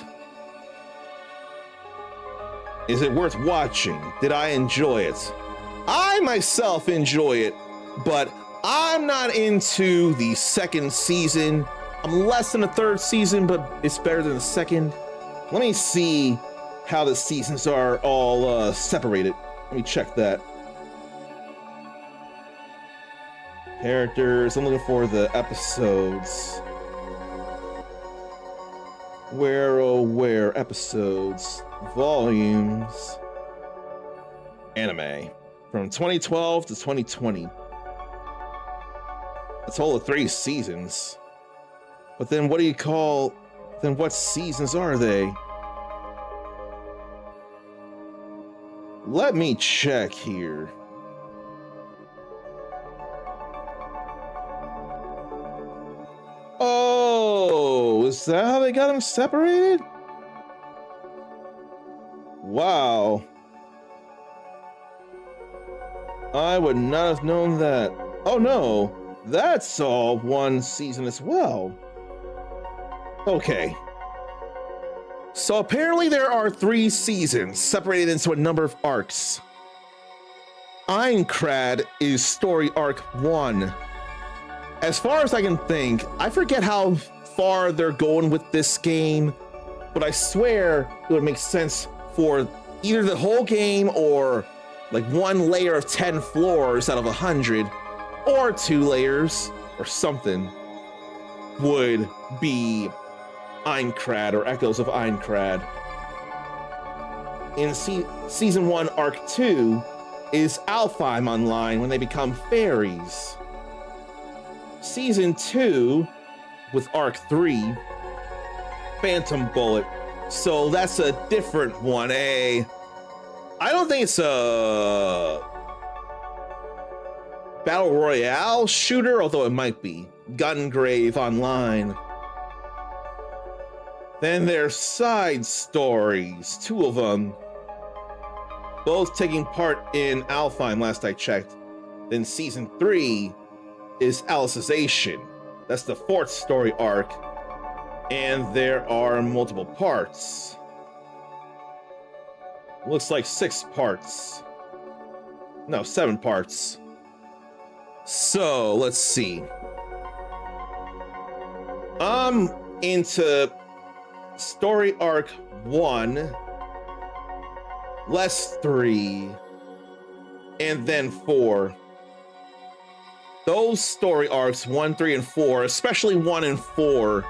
[SPEAKER 1] Is it worth watching? Did I enjoy it? I myself enjoy it, but I'm not into the 2nd season. I'm less than the 3rd season, but it's better than the 2nd. Let me see how the seasons are all separated. Let me check that. Characters, I'm looking for the episodes. Where, oh, where? Episodes. Volumes. Anime. From 2012 to 2020. That's all of 3 seasons. But then what do you call... Then what seasons are they? Let me check here. Oh, is that how they got them separated? Wow. I would not have known that. Oh no, that's all one season as well. Okay. So apparently there are 3 seasons separated into a number of arcs. Aincrad is story arc 1. As far as I can think, I forget how far they're going with this game, but I swear it would make sense for either the whole game or like 1 layer of 10 floors out of 100, or 2 layers or something would be Aincrad or Echoes of Aincrad. In Season 1, Arc 2 is Alfheim Online when they become fairies. Season 2 with Arc 3, Phantom Bullet. So that's a different one. I don't think it's a Battle Royale shooter, although it might be. Gungrave Online. Then there's side stories, 2 of them. Both taking part in Alfheim last I checked. Then Season 3 is Alicization. That's the 4th story arc. And there are multiple parts. Looks like 6 parts. No, 7 parts. So, let's see. I'm into story arc 1, less 3, and then 4. Those story arcs 1, 3, and 4, especially 1 and 4,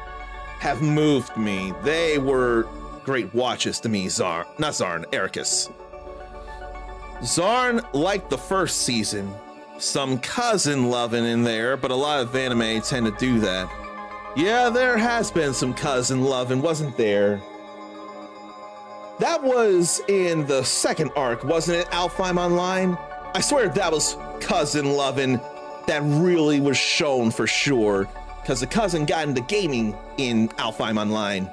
[SPEAKER 1] have moved me. They were great watches to me, Zarn, not Zarn, Ericus. Zarn liked the first season. Some cousin loving in there, but a lot of anime tend to do that. Yeah, there has been some cousin loving, wasn't there? That was in the 2nd arc, wasn't it, Alfheim Online? I swear that was cousin loving that really was shown for sure, because the cousin got into gaming in Alfheim Online.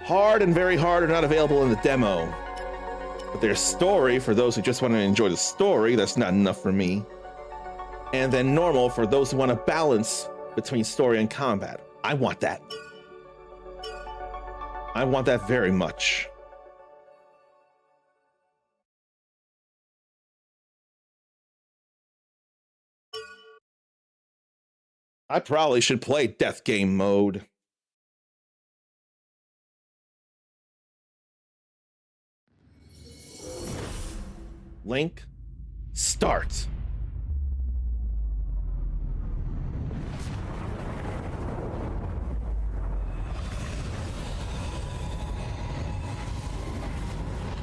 [SPEAKER 1] Hard and very hard are not available in the demo. But there's story for those who just want to enjoy the story. That's not enough for me. And then normal for those who want to balance between story and combat. I want that. I want that very much. I probably should play Death Game mode. Link, start.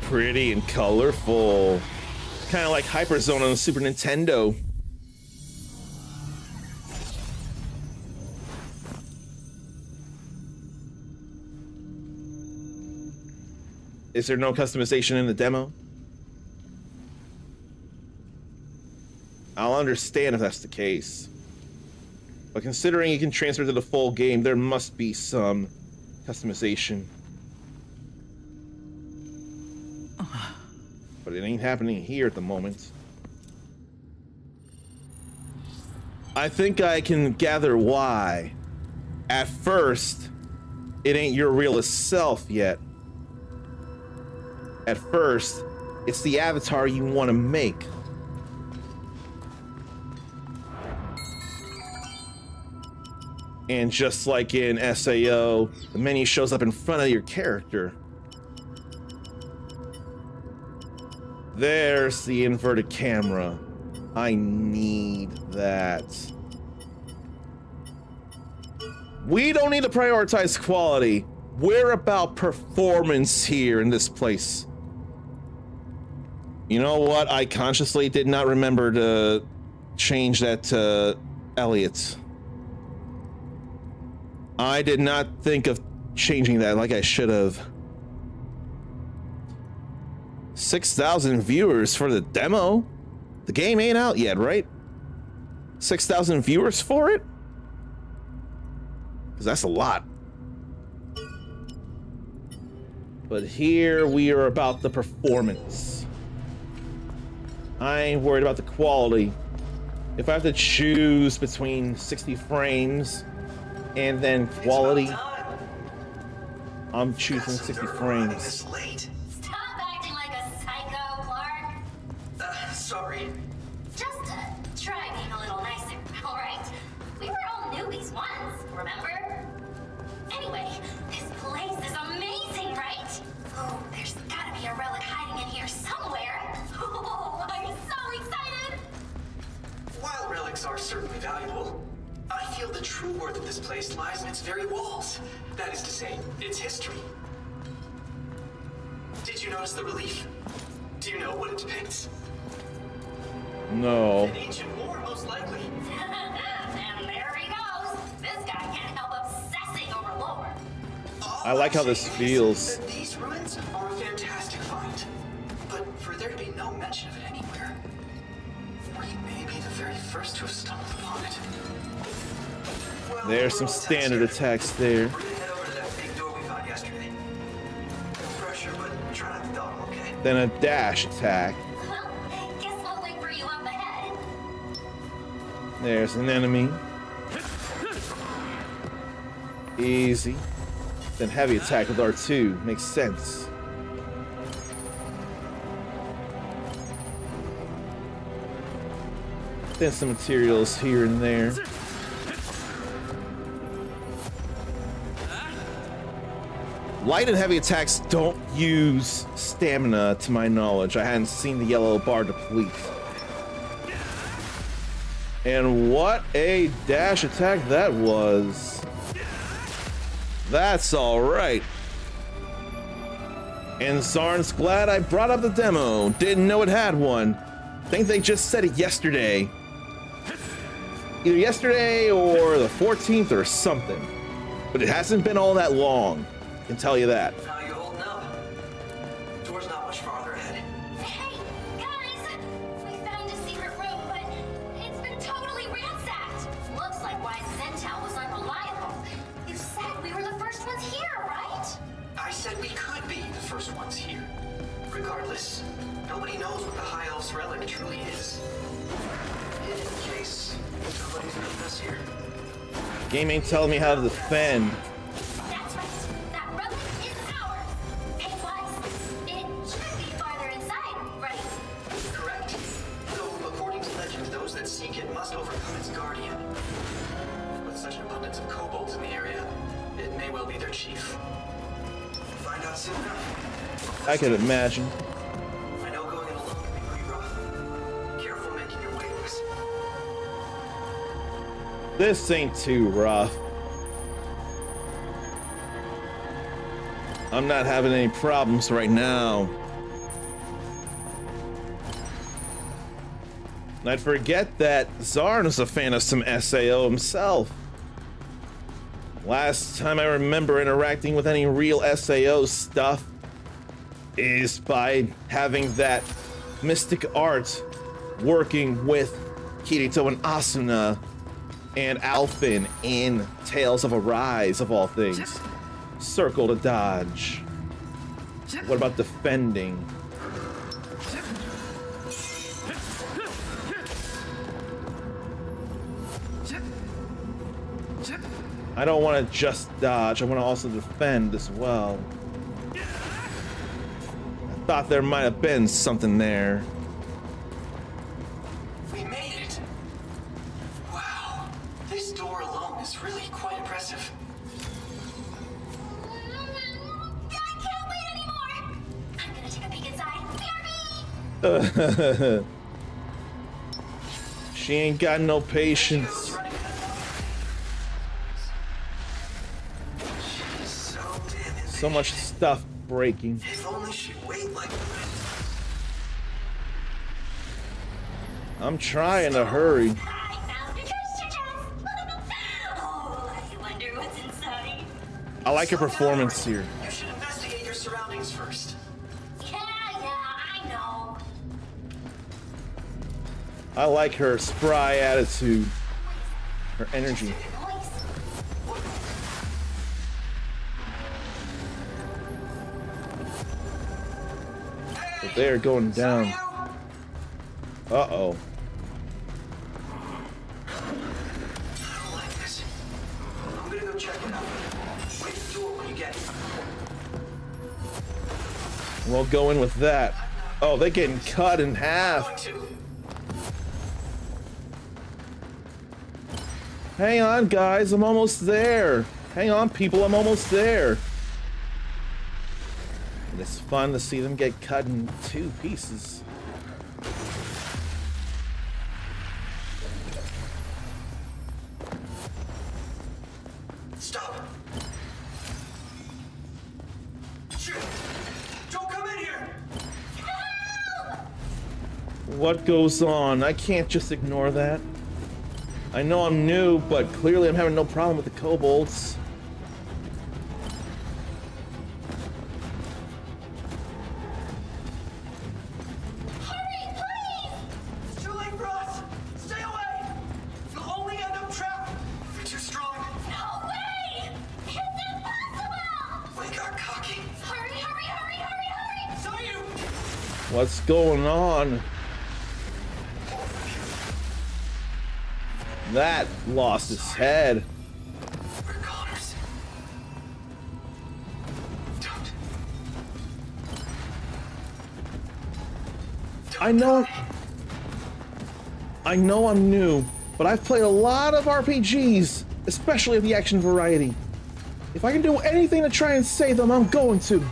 [SPEAKER 1] Pretty and colorful. Kind of like Hyperzone on the Super Nintendo. Is there no customization in the demo? I'll understand if that's the case. But considering you can transfer to the full game, there must be some customization. But it ain't happening here at the moment. I think I can gather why. At first, it ain't your realest self yet. At first, it's the avatar you want to make. And just like in SAO, the menu shows up in front of your character. There's the inverted camera. I need that. We don't need to prioritize quality. We're about performance here in this place. You know what? I consciously did not remember to change that to Elliot. I did not think of changing that like I should have. 6,000 viewers for the demo? The game ain't out yet, right? 6,000 viewers for it? Because that's a lot. But here we are about the performance. I ain't worried about the quality. If I have to choose between 60 frames and then quality, I'm choosing 60 frames.
[SPEAKER 12] Stop acting like a psycho, Clark.
[SPEAKER 2] Sorry.
[SPEAKER 12] Just try being a little nicer, all right? We were all newbies once, remember? Anyway, this place is amazing, right? Oh, there's gotta be a relic hiding in here somewhere. Oh, I'm so excited!
[SPEAKER 2] While relics are certainly valuable, I feel the true worth of this place lies in its very walls. That is to say, its history. Did you notice the relief? Do you know what it depicts?
[SPEAKER 1] No.
[SPEAKER 2] An ancient war, most likely.
[SPEAKER 12] And there he goes. This guy can't help obsessing over lore.
[SPEAKER 1] I like how this feels.
[SPEAKER 2] These ruins are a fantastic find. But for there to be no mention of it anywhere, we may be the very first to have stumbled upon it. Well,
[SPEAKER 1] There's some standard attacks there.
[SPEAKER 2] we're gonna head over to that big door we found yesterday. No pressure, but try not to dawdle, okay?
[SPEAKER 1] Then a dash attack.
[SPEAKER 12] Well, guess I'll wait for you up ahead.
[SPEAKER 1] There's an enemy. Easy. Then heavy attack with R2. Makes sense. Then some materials here and there. Light and heavy attacks don't use stamina, to my knowledge. I hadn't seen the yellow bar deplete. And what a dash attack that was. That's all right. And Zarn's glad I brought up the demo. Didn't know it had one. Think they just said it yesterday. Either yesterday or the 14th or something. But it hasn't been all that long. I can tell you that.
[SPEAKER 2] How you holding up? Door's not much farther ahead.
[SPEAKER 12] Hey, guys! We found a secret room, but it's been totally ransacked. Looks like Wise Intel was unreliable. You said we were the first ones here, right?
[SPEAKER 2] I said we could be the first ones here. Regardless, nobody knows what the High Elf's relic truly is. In case somebody's with us here.
[SPEAKER 1] Game ain't telling me how to defend.
[SPEAKER 12] That's right. That relic is ours. Hey, Wise, it should be farther inside, right?
[SPEAKER 2] Correct. Though, according to legend, those that seek it must overcome its guardian. With such an abundance of kobolds in the area, it may well be their chief. Find out soon enough.
[SPEAKER 1] I could imagine.
[SPEAKER 2] I know going it alone can be pretty rough. Careful making your waves.
[SPEAKER 1] This ain't too rough. I'm not having any problems right now. And I'd forget that Zarn is a fan of some SAO himself. Last time I remember interacting with any real SAO stuff is by having that mystic art working with Kirito and Asuna and Alphen in Tales of Arise, of all things. Circle to dodge. What about defending? I don't want to just dodge, I want to also defend as well. I thought there might have been something there.
[SPEAKER 2] We made it! Wow, this door alone is really quite impressive.
[SPEAKER 12] I can't wait anymore. I'm gonna take a peek inside. BRB!
[SPEAKER 1] She ain't got no patience. So much stuff breaking.
[SPEAKER 2] If only she'd wait like
[SPEAKER 1] I'm trying to hurry. I like her performance here.
[SPEAKER 2] You should investigate your surroundings first.
[SPEAKER 5] Yeah, I know.
[SPEAKER 1] I like her spry attitude. Her energy. But they're going down. Uh-oh.
[SPEAKER 2] I don't like this. I'm gonna go check it out. Wait, do it when you get here.
[SPEAKER 1] We'll go in with that. Oh, they're getting cut in half. Hang on, guys. I'm almost there. Hang on, people. I'm almost there. And it's fun to see them get cut in 2 pieces.
[SPEAKER 2] Stop. Shoot. Don't come in here.
[SPEAKER 1] What goes on? I can't just ignore that. I know I'm new, but clearly I'm having no problem with the kobolds.
[SPEAKER 2] Hurry, please! It's too late for us. Stay away. You'll only end up trapped. You're too strong.
[SPEAKER 5] No way! It's impossible!
[SPEAKER 2] We got cocky.
[SPEAKER 5] Hurry!
[SPEAKER 2] Saw you.
[SPEAKER 1] What's going on? That lost his head.
[SPEAKER 2] We're goners.
[SPEAKER 1] I know I'm new, but I've played a lot of RPGs, especially of the action variety. If I can do anything to try and save them, I'm going to.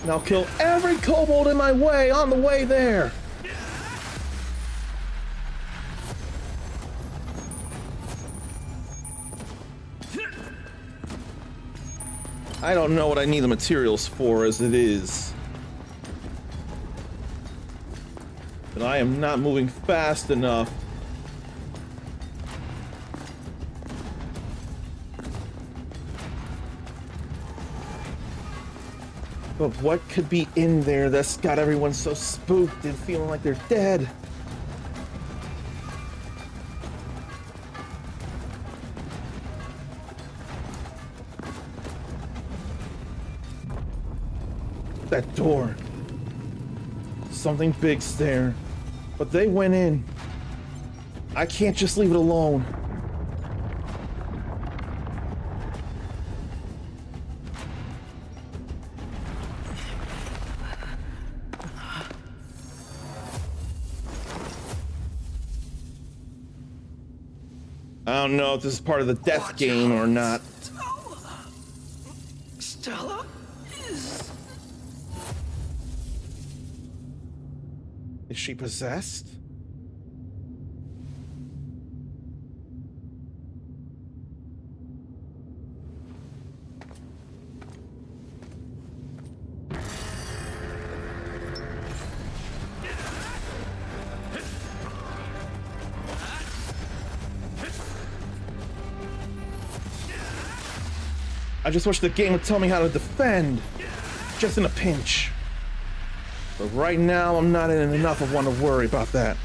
[SPEAKER 1] And I'll kill every kobold in my way on the way there. I don't know what I need the materials for as it is. But I am not moving fast enough. But what could be in there that's got everyone so spooked and feeling like they're dead? That door. Something big's there. But they went in. I can't just leave it alone. I don't know if this is part of the death game or not.
[SPEAKER 16] Stella
[SPEAKER 1] Is she possessed? I just wish the game would tell me how to defend. Just in a pinch. But right now, I'm not in enough of one to worry about that.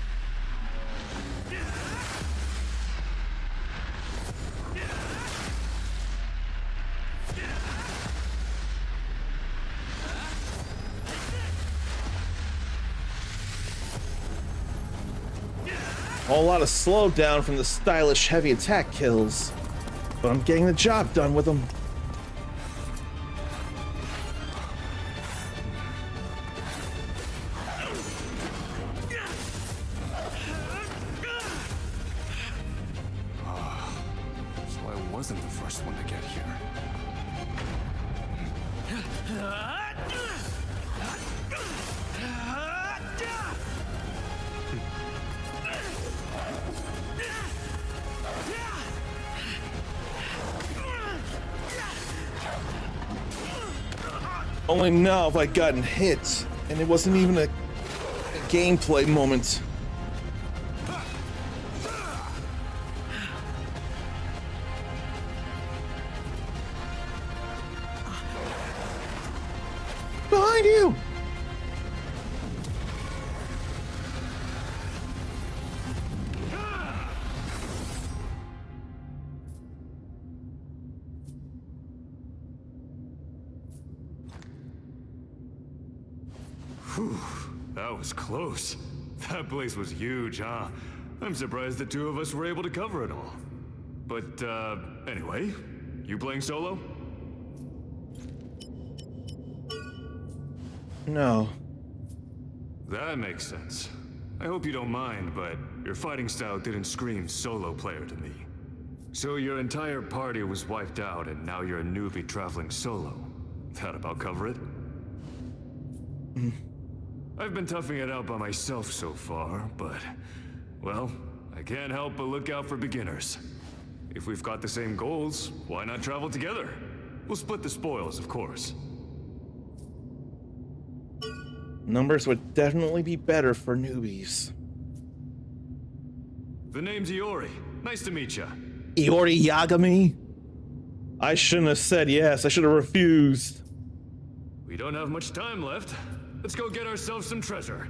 [SPEAKER 1] Whole lot of slowdown from the stylish heavy attack kills. But I'm getting the job done with them.
[SPEAKER 11] So I wasn't the first one to get here.
[SPEAKER 1] Only now have I gotten hit, and it wasn't even a gameplay moment. Behind you!
[SPEAKER 11] Whew, that was close. That place was huge, huh? I'm surprised the two of us were able to cover it all. But, anyway, you playing solo?
[SPEAKER 1] No.
[SPEAKER 11] That makes sense. I hope you don't mind, but your fighting style didn't scream solo player to me. So your entire party was wiped out and now you're a newbie traveling solo. That about cover it? I've been toughing it out by myself so far, but, well, I can't help but look out for beginners. If we've got the same goals, why not travel together? We'll split the spoils, of course.
[SPEAKER 1] Numbers would definitely be better for newbies.
[SPEAKER 11] The name's Iori. Nice to meet ya.
[SPEAKER 1] Iori Yagami? I shouldn't have said yes. I should have refused.
[SPEAKER 11] We don't have much time left. Let's go get ourselves some treasure.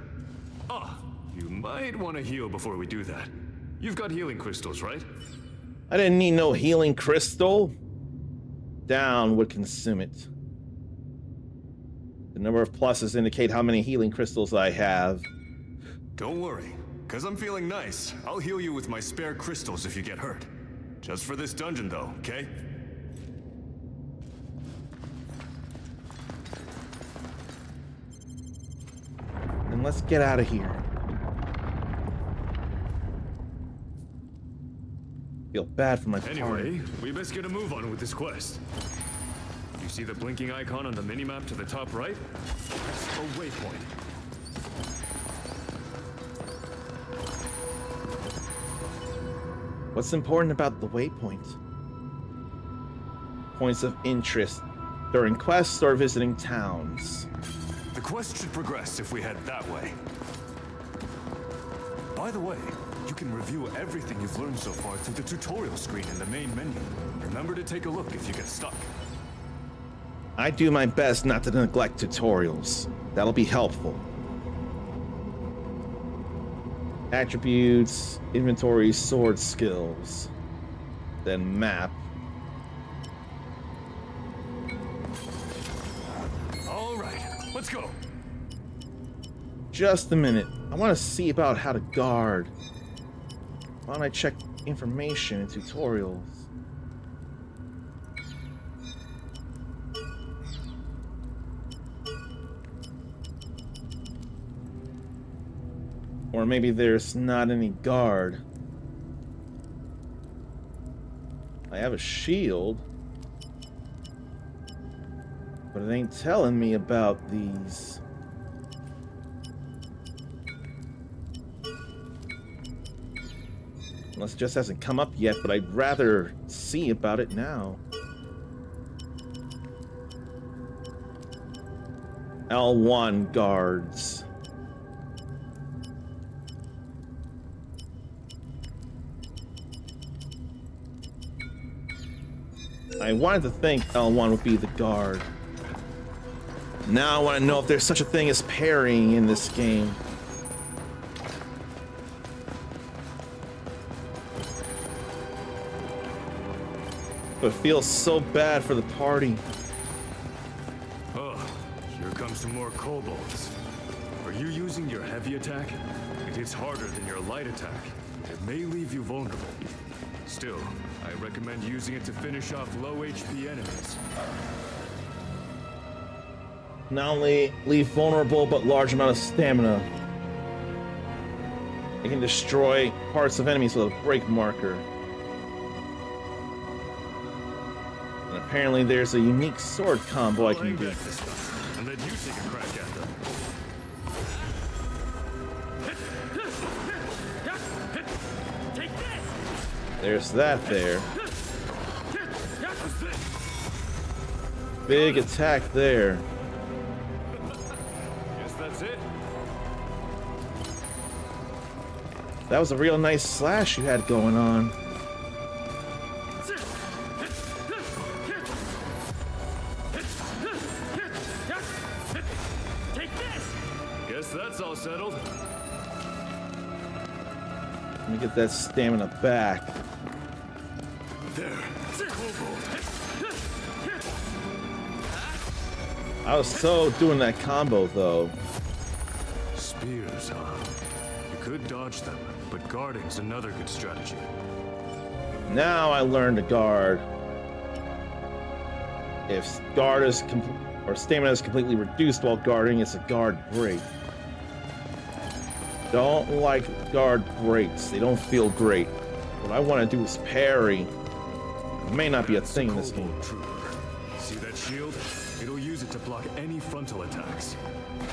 [SPEAKER 11] Ah, you might want to heal before we do that. You've got healing crystals, right?
[SPEAKER 1] I didn't need no healing crystal. Down would consume it. The number of pluses indicate how many healing crystals I have.
[SPEAKER 11] Don't worry, because I'm feeling nice. I'll heal you with my spare crystals if you get hurt. Just for this dungeon, though, okay?
[SPEAKER 1] And let's get out of here. Feel bad for my
[SPEAKER 11] Anyway, we best get a move on with this quest. You see the blinking icon on the minimap to the top right? That's a waypoint.
[SPEAKER 1] What's important about the waypoint? Points of interest during quests or visiting towns.
[SPEAKER 11] The quest should progress if we head that way. By the way, you can review everything you've learned so far through the tutorial screen in the main menu. Remember to take a look if you get stuck.
[SPEAKER 1] I do my best not to neglect tutorials. That'll be helpful. Attributes, inventory, sword skills. Then map.
[SPEAKER 11] All right, let's go.
[SPEAKER 1] Just a minute. I want to see about how to guard. Why don't I check information in tutorials? Or maybe there's not any guard. I have a shield, but it ain't telling me about these. Unless it just hasn't come up yet, but I'd rather see about it now. L1 guards. I wanted to think L1 would be the guard. Now I want to know if there's such a thing as parrying in this game. But it feels so bad for the party.
[SPEAKER 11] Oh, here comes some more kobolds. Are you using your heavy attack? It hits harder than your light attack. It may leave you vulnerable. Still, I recommend using it to finish off low HP enemies.
[SPEAKER 1] Not only leave vulnerable, but large amount of stamina. It can destroy parts of enemies with a break marker. And a Apparently there's a unique sword combo I can do.
[SPEAKER 11] And then you take a crack at them. Take this!
[SPEAKER 1] There's that there. Big attack there.
[SPEAKER 11] Guess that's it.
[SPEAKER 1] That was a real nice slash you had going on.
[SPEAKER 11] Take this! Guess that's all settled.
[SPEAKER 1] Let me get that stamina back.
[SPEAKER 11] There.
[SPEAKER 1] I was so doing that combo though.
[SPEAKER 11] Spears, huh? You could dodge them, but guarding's another good strategy.
[SPEAKER 1] Now I learned to guard. If guard is or stamina is completely reduced while guarding, it's a guard break. Don't like guard breaks. They don't feel great. What I want to do is parry. It may not be a thing in this game.
[SPEAKER 11] See that shield? It'll use it to block any frontal attacks.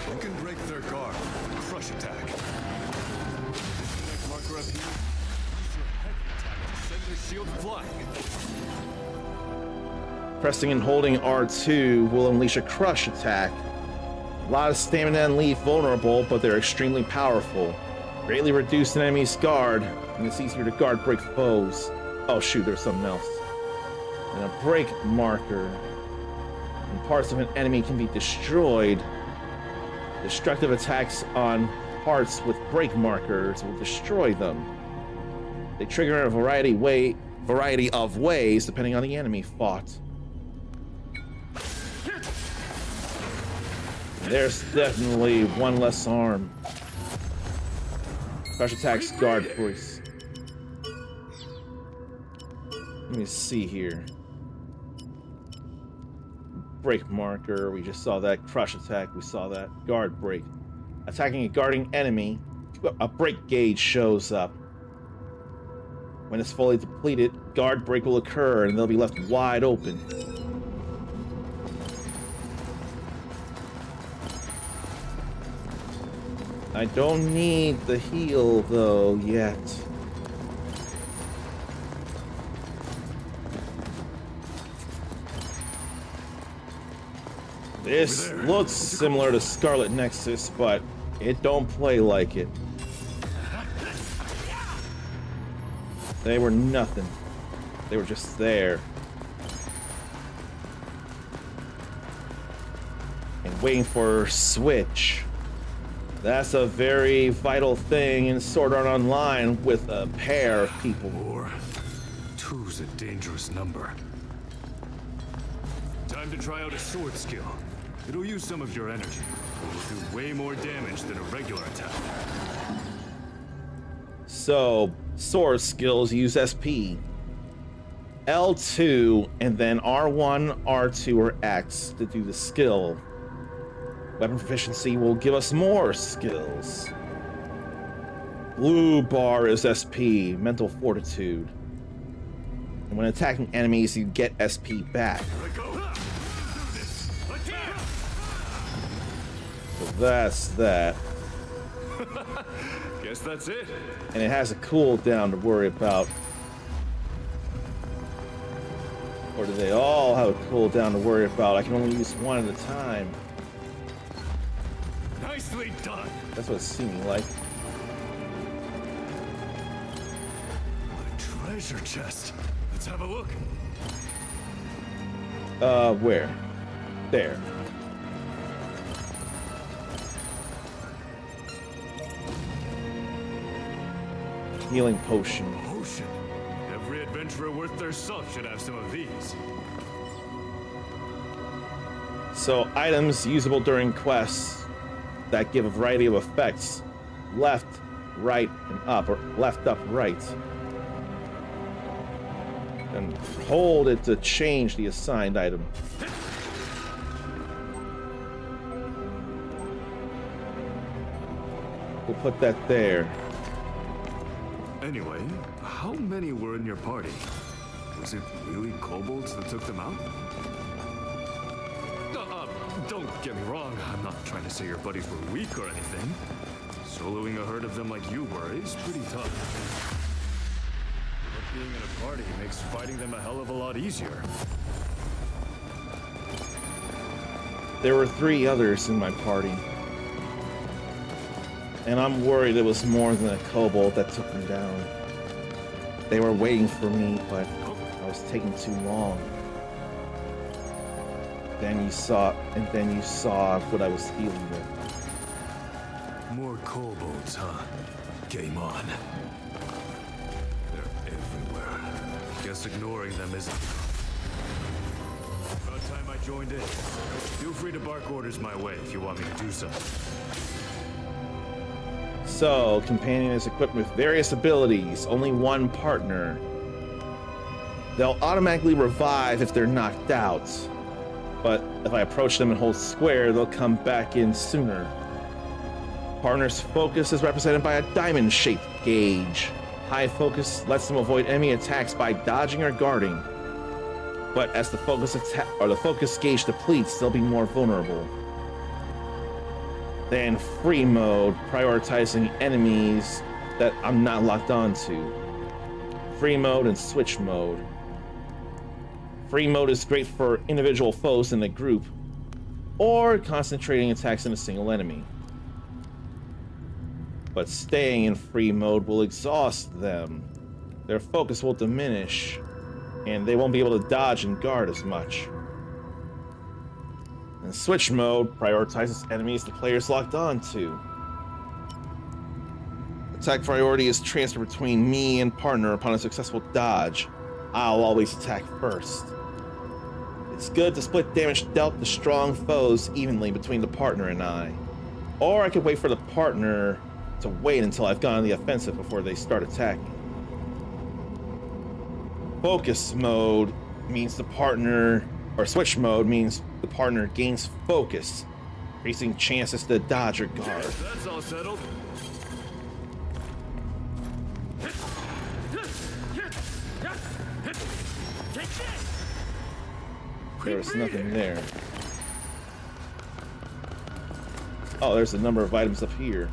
[SPEAKER 11] You can break their guard. Crush attack. Next marker up here. Use your heavy attack to send their shield flying.
[SPEAKER 1] Pressing and holding R2 will unleash a crush attack. A lot of stamina and leave vulnerable, but they're extremely powerful. Greatly reduce an enemy's guard, and it's easier to guard break foes. Oh shoot, there's something else. And a break marker. When parts of an enemy can be destroyed, destructive attacks on parts with break markers will destroy them. They trigger in a variety of ways depending on the enemy fought. There's definitely one less arm. Special attacks guard voice. Let me see here. Break marker, we just saw that. Crush attack, we saw that. Guard break. Attacking a guarding enemy, a break gauge shows up. When it's fully depleted, guard break will occur and they'll be left wide open. I don't need the heal though yet. This looks similar to Scarlet Nexus, but it don't play like it. They were nothing. They were just there. And waiting for switch. That's a very vital thing in Sword Art Online with a pair of people.
[SPEAKER 11] Two's a dangerous number. Time to try out a sword skill. It'll use some of your energy, but will do way more damage than a regular attack.
[SPEAKER 1] So, sword skills use SP. L2 and then R1, R2, or X to do the skill. Weapon proficiency will give us more skills. Blue bar is SP, mental fortitude. And when attacking enemies, you get SP back. So that's that.
[SPEAKER 11] Guess that's it.
[SPEAKER 1] And it has a cooldown to worry about. Or do they all have a cooldown to worry about? I can only use one at a time.
[SPEAKER 11] Nicely done.
[SPEAKER 1] That's what it's seeming like.
[SPEAKER 11] What a treasure chest. Let's have a look.
[SPEAKER 1] Where? There. Healing potion.
[SPEAKER 11] Potion. Every adventurer worth their salt should have some of these.
[SPEAKER 1] So, items usable during quests that give a variety of effects. Left, right, and up, or left, up, right. And hold it to change the assigned item. We'll put that there.
[SPEAKER 11] Anyway, how many were in your party? Was it really kobolds that took them out? Don't get me wrong, I'm not trying to say your buddies were weak or anything. Soloing a herd of them like you were is pretty tough. But being in a party makes fighting them a hell of a lot easier.
[SPEAKER 1] There were 3 others in my party. And I'm worried it was more than a kobold that took them down. They were waiting for me, but I was taking too long. Then you saw what I was dealing with.
[SPEAKER 11] More kobolds, huh? Game on. They're everywhere. Guess ignoring them isn't enough. About time I joined in. Feel free to bark orders my way if you want me to do so.
[SPEAKER 1] So, companion is equipped with various abilities, only one partner. They'll automatically revive if they're knocked out. But if I approach them and hold square, they'll come back in sooner. Partner's focus is represented by a diamond-shaped gauge. High focus lets them avoid enemy attacks by dodging or guarding. But as the focus gauge depletes, they'll be more vulnerable. Then free mode, prioritizing enemies that I'm not locked onto. Free mode and switch mode. Free mode is great for individual foes in a group, or concentrating attacks on a single enemy. But staying in free mode will exhaust them. Their focus will diminish, and they won't be able to dodge and guard as much. And switch mode prioritizes enemies the player's locked onto. Attack priority is transferred between me and partner upon a successful dodge. I'll always attack first. It's good to split damage dealt to strong foes evenly between the partner and I. Or I could wait for the partner to wait until I've gone on the offensive before they start attacking. Focus mode means the partner, or switch mode means the partner gains focus, increasing chances to dodge or guard.
[SPEAKER 11] That's all settled.
[SPEAKER 1] There was nothing there. Oh, there's a number of items up here.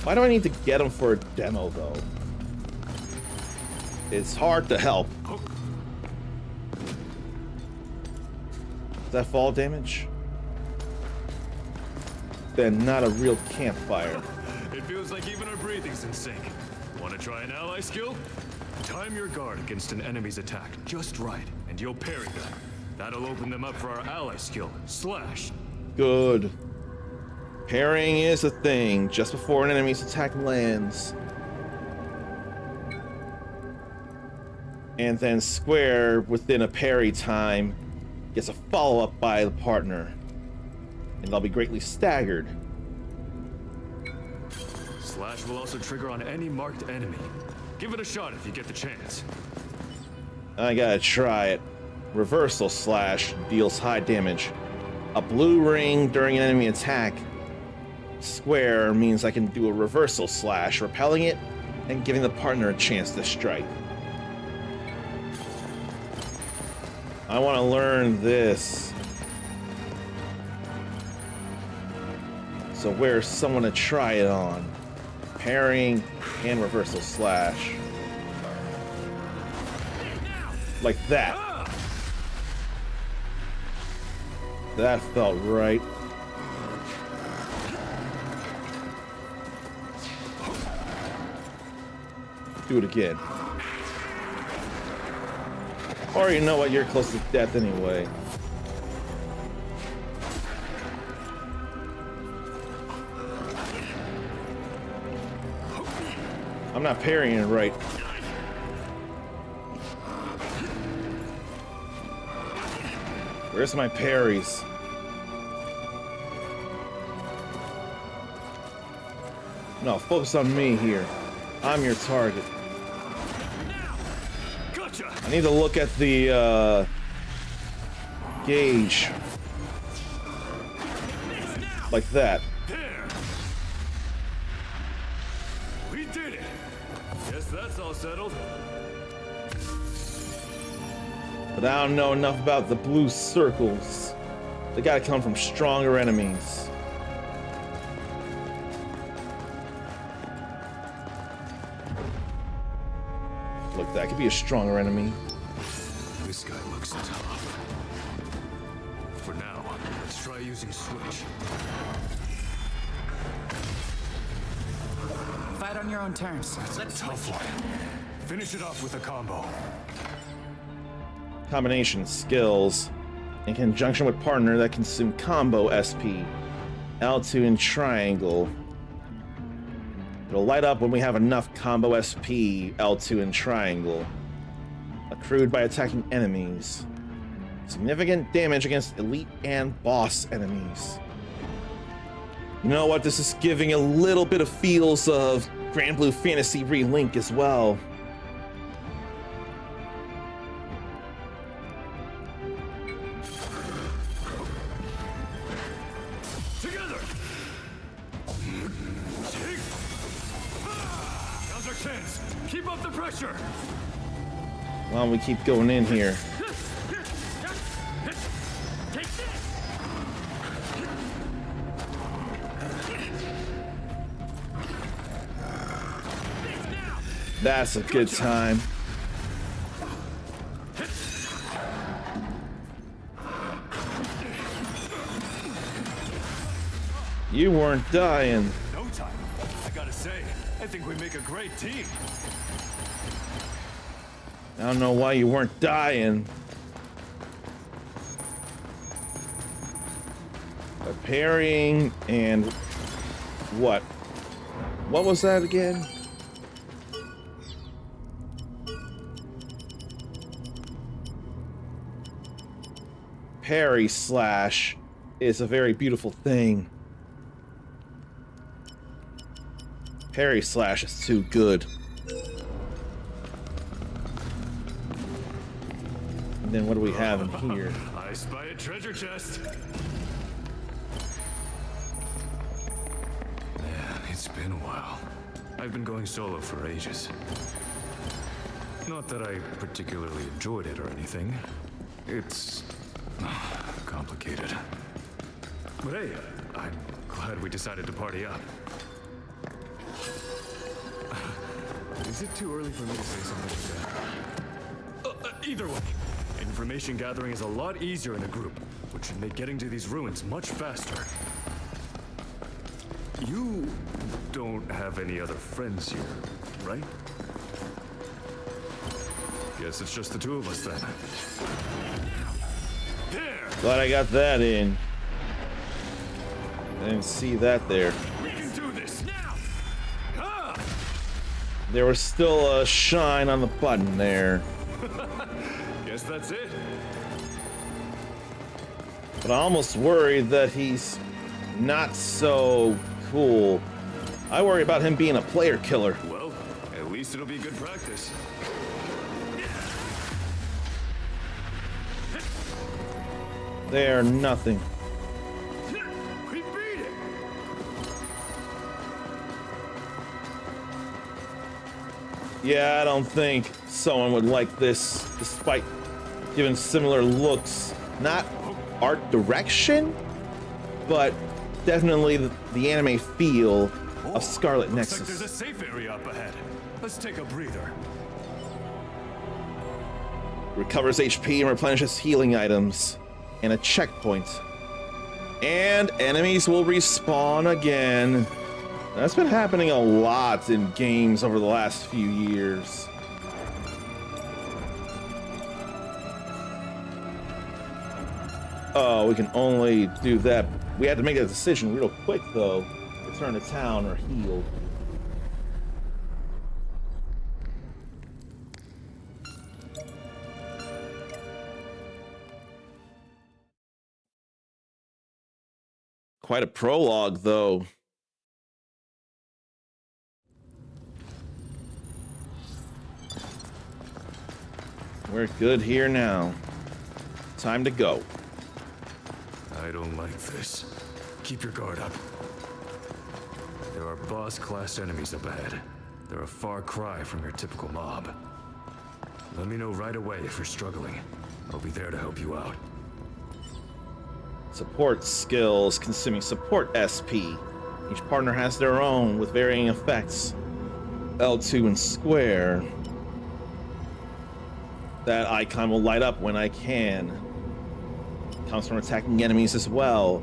[SPEAKER 1] Why do I need to get them for a demo, though? It's hard to help. Is that fall damage? Then not a real campfire.
[SPEAKER 11] It feels like even our breathing's in sync. Want to try an ally skill? Time your guard against an enemy's attack just right, and you'll parry them. That'll open them up for our ally skill, Slash.
[SPEAKER 1] Good. Parrying is a thing just before an enemy's attack lands. And then square within a parry time gets a follow-up by the partner. And they'll be greatly staggered.
[SPEAKER 11] Slash will also trigger on any marked enemy. Give it a shot if you get the chance.
[SPEAKER 1] I gotta try it. Reversal slash deals high damage. A blue ring during an enemy attack. Square means I can do a reversal slash, repelling it and giving the partner a chance to strike. I want to learn this. So where's someone to try it on? Parrying and reversal slash. Like that. That felt right. Do it again. Or you know what, you're close to death anyway. I'm not parrying it right. Where's my parries? No, focus on me here. I'm your target. I need to look at the gauge. Like that.
[SPEAKER 11] There. We did it. Guess that's all settled.
[SPEAKER 1] But I don't know enough about the blue circles. They gotta come from stronger enemies. Look, that could be a stronger enemy.
[SPEAKER 11] This guy looks tough. For now, let's try using Switch.
[SPEAKER 21] Fight on your own terms.
[SPEAKER 11] That's a tough one. Finish it off with a combo.
[SPEAKER 1] Combination skills in conjunction with partner that consume combo SP. L2 and triangle. It'll light up when we have enough combo SP, L2 and triangle. Accrued by attacking enemies. Significant damage against elite and boss enemies. You know what? This is giving a little bit of feels of Grand Blue Fantasy Relink as well.
[SPEAKER 11] Together. Now's our chance. Keep up the pressure.
[SPEAKER 1] Why don't we keep going in here? That's a good time. You weren't dying.
[SPEAKER 11] No time. I gotta say, I think we make a great team.
[SPEAKER 1] I don't know why you weren't dying. Parrying and what? What was that again? Parry slash is a very beautiful thing. Parry slash is too good. And then what do we have in here?
[SPEAKER 11] I spy a treasure chest. Man, it's been a while. I've been going solo for ages. Not that I particularly enjoyed it or anything. It's complicated. But hey, I'm glad we decided to party up. Is it too early for me to say something like that? Either way, information gathering is a lot easier in a group, which should make getting to these ruins much faster. You don't have any other friends here, right? Guess it's just the two of us then. There!
[SPEAKER 1] Glad I got that in. I didn't see that there.
[SPEAKER 11] We can do this now! Ah!
[SPEAKER 1] There was still a shine on the button there.
[SPEAKER 11] Guess that's it.
[SPEAKER 1] But I'm almost worried that he's not so cool. I worry about him being a player killer.
[SPEAKER 11] Well, at least it'll be good practice.
[SPEAKER 1] They're nothing.
[SPEAKER 11] We beat it!
[SPEAKER 1] Yeah, I don't think someone would like this, despite giving similar looks. Not art direction, but definitely the anime feel of Scarlet
[SPEAKER 11] Looks
[SPEAKER 1] Nexus.
[SPEAKER 11] like there's a safe area up ahead. Let's take a breather.
[SPEAKER 1] Recovers HP and replenishes healing items. And a checkpoint. And enemies will respawn again. That's been happening a lot in games over the last few years. Oh, we can only do that. We had to make a decision real quick, though. Return to town or heal. Quite a prologue, though. We're good here now. Time to go.
[SPEAKER 11] I don't like this. Keep your guard up. There are boss-class enemies up ahead. They're a far cry from your typical mob. Let me know right away if you're struggling. I'll be there to help you out.
[SPEAKER 1] Support skills consuming support SP. Each partner has their own with varying effects. L2 and square. That icon will light up when I can. Comes from attacking enemies as well.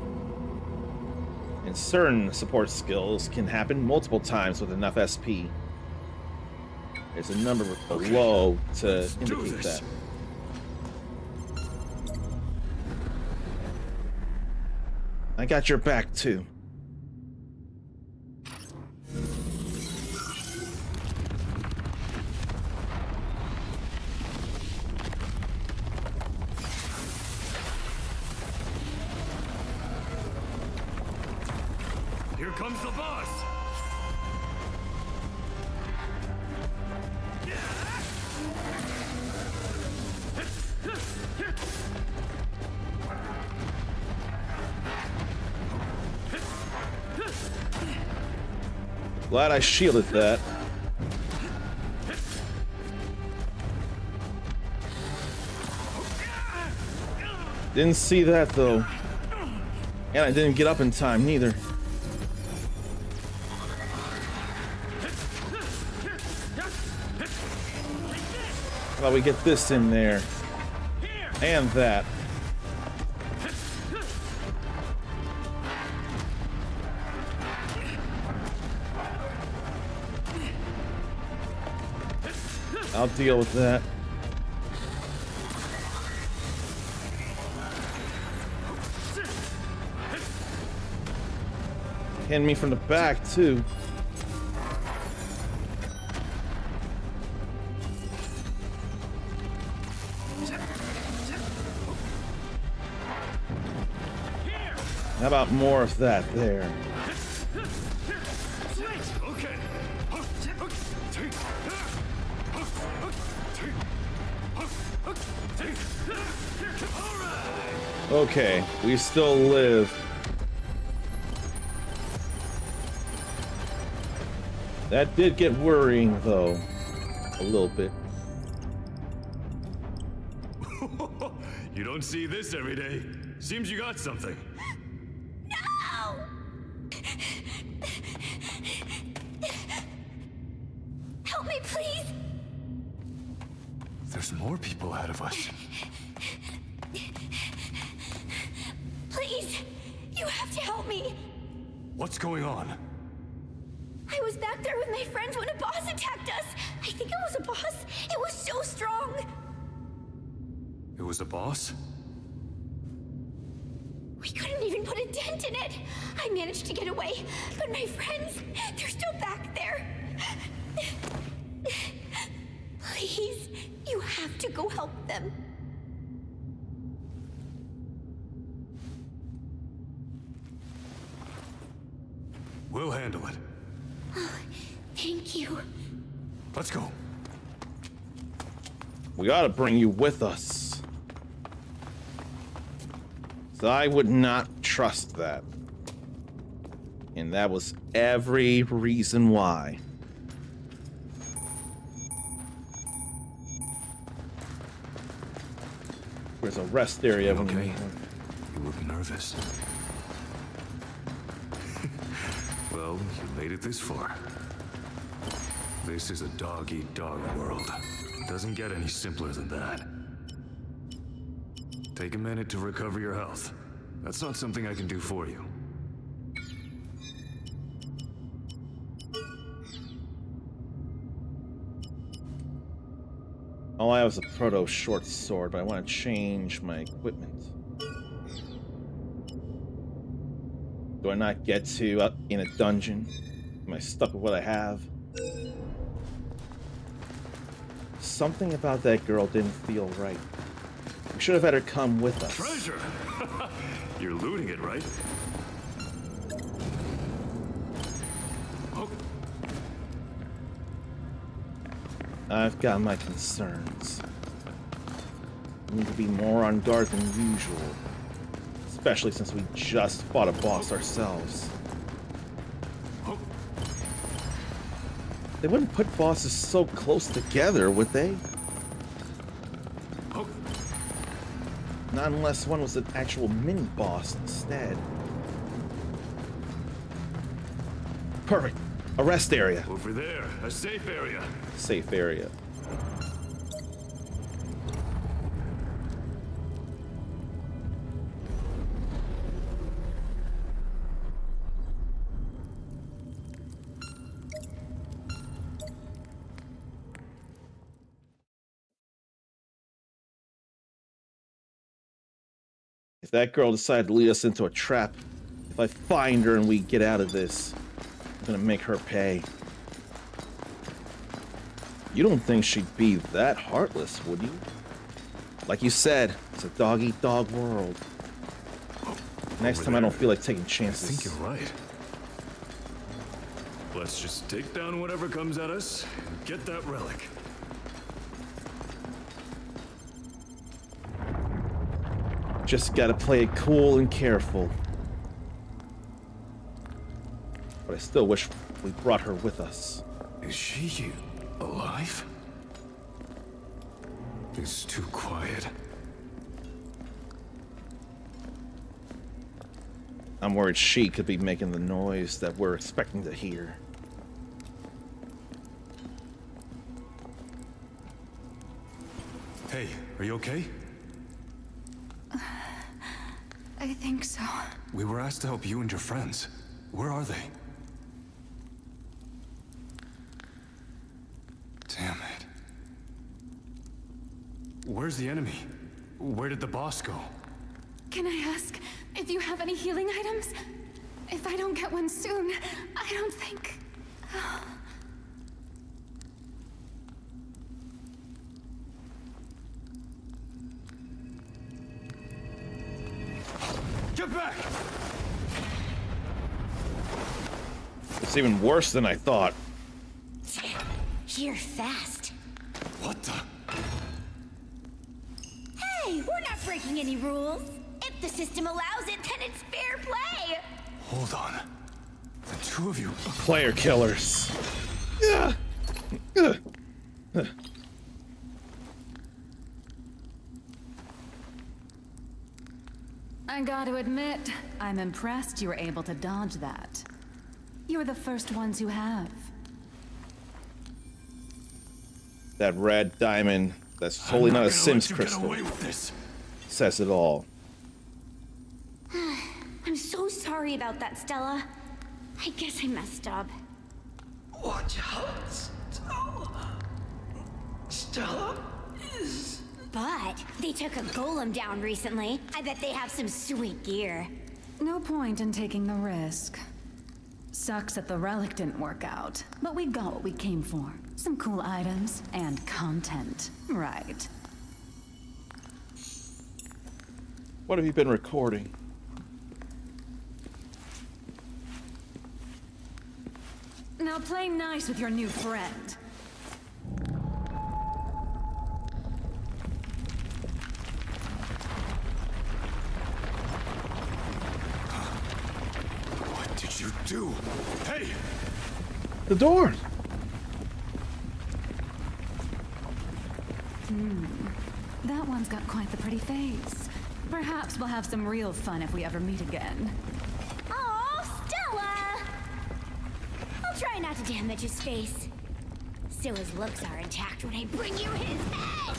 [SPEAKER 1] And certain support skills can happen multiple times with enough SP. There's a number below to indicate that. I got your back too.
[SPEAKER 11] Here comes the boss!
[SPEAKER 1] Glad I shielded that. Didn't see that though. And I didn't get up in time neither. How about we get this in there? And that. I'll deal with that. Hit me from the back too. How about more of that there? Okay, we still live. That did get worrying, though. A little bit.
[SPEAKER 11] You don't see this every day. Seems you got something.
[SPEAKER 5] No! Help me, please!
[SPEAKER 11] There's more people ahead of us.
[SPEAKER 5] Please! You have to help me!
[SPEAKER 11] What's going on?
[SPEAKER 5] I was back there with my friends when a boss attacked us! I think it was a boss. It was so strong!
[SPEAKER 11] It was a boss?
[SPEAKER 5] We couldn't even put a dent in it! I managed to get away, but my friends, they're still back there! Please, you have to go help them.
[SPEAKER 11] We'll handle it.
[SPEAKER 5] Oh, thank you.
[SPEAKER 11] Let's go.
[SPEAKER 1] We ought to bring you with us. So I would not trust that. And that was every reason why. There's a rest area.
[SPEAKER 11] Okay. You look nervous. Well, you made it this far. This is a dog-eat-dog world. Doesn't get any simpler than that. Take a minute to recover your health. That's not something I can do for you.
[SPEAKER 1] All I have is a proto short sword, but I want to change my equipment. Do I not get to in a dungeon? Am I stuck with what I have? Something about that girl didn't feel right. We should have had her come with us.
[SPEAKER 11] Treasure! You're looting it, right? Oh.
[SPEAKER 1] I've got my concerns. We need to be more on guard than usual. Especially since we just fought a boss ourselves. They wouldn't put bosses so close together, would they? Not unless one was an actual mini-boss instead. Perfect. A rest area.
[SPEAKER 11] Over there, a safe area.
[SPEAKER 1] Safe area. If that girl decided to lead us into a trap, if I find her and we get out of this, I'm gonna make her pay. You don't think she'd be that heartless, would you? Like you said, it's a dog-eat-dog world. Next time I don't feel like taking chances.
[SPEAKER 11] I think you're right. Let's just take down whatever comes at us and get that relic.
[SPEAKER 1] Just gotta play it cool and careful. But I still wish we brought her with us.
[SPEAKER 11] Is she alive? It's too quiet.
[SPEAKER 1] I'm worried she could be making the noise that we're expecting to hear.
[SPEAKER 11] Hey, are you okay?
[SPEAKER 12] I think so.
[SPEAKER 11] We were asked to help you and your friends. Where are they? Damn it. Where's the enemy? Where did the boss go?
[SPEAKER 12] Can I ask if you have any healing items? If I don't get one soon, I don't think...
[SPEAKER 11] Get back!
[SPEAKER 1] It's even worse than I thought.
[SPEAKER 5] You're fast.
[SPEAKER 11] What the?
[SPEAKER 5] Hey, we're not breaking any rules. If the system allows it, then it's fair play.
[SPEAKER 11] Hold on. The two of you...
[SPEAKER 1] Player killers.
[SPEAKER 7] I gotta admit, I'm impressed you were able to dodge that. You're the first ones who have.
[SPEAKER 1] That red diamond, that's totally not a Sims crystal. Says it all.
[SPEAKER 5] I'm so sorry about that, Stella. I guess I messed up.
[SPEAKER 2] Watch out, Stella is...
[SPEAKER 5] But they took a golem down recently. I bet they have some sweet gear.
[SPEAKER 7] No point in taking the risk. Sucks that the relic didn't work out, but we got what we came for. Some cool items and content, right?
[SPEAKER 1] What have you been recording?
[SPEAKER 7] Now play nice with your new friend.
[SPEAKER 11] What did you do? Hey!
[SPEAKER 1] The door!
[SPEAKER 7] That one's got quite the pretty face. Perhaps we'll have some real fun if we ever meet again.
[SPEAKER 5] Oh, Stella! I'll try not to damage his face. So his looks are intact when I bring you his head!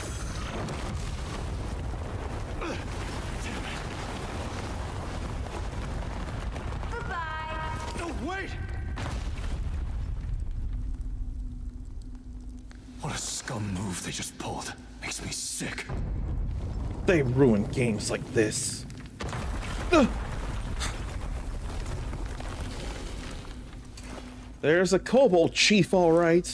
[SPEAKER 5] Goodbye!
[SPEAKER 11] No, wait! What a scum move they just pulled. Makes me sick.
[SPEAKER 1] They ruin games like this. Ugh. There's a kobold chief, all right.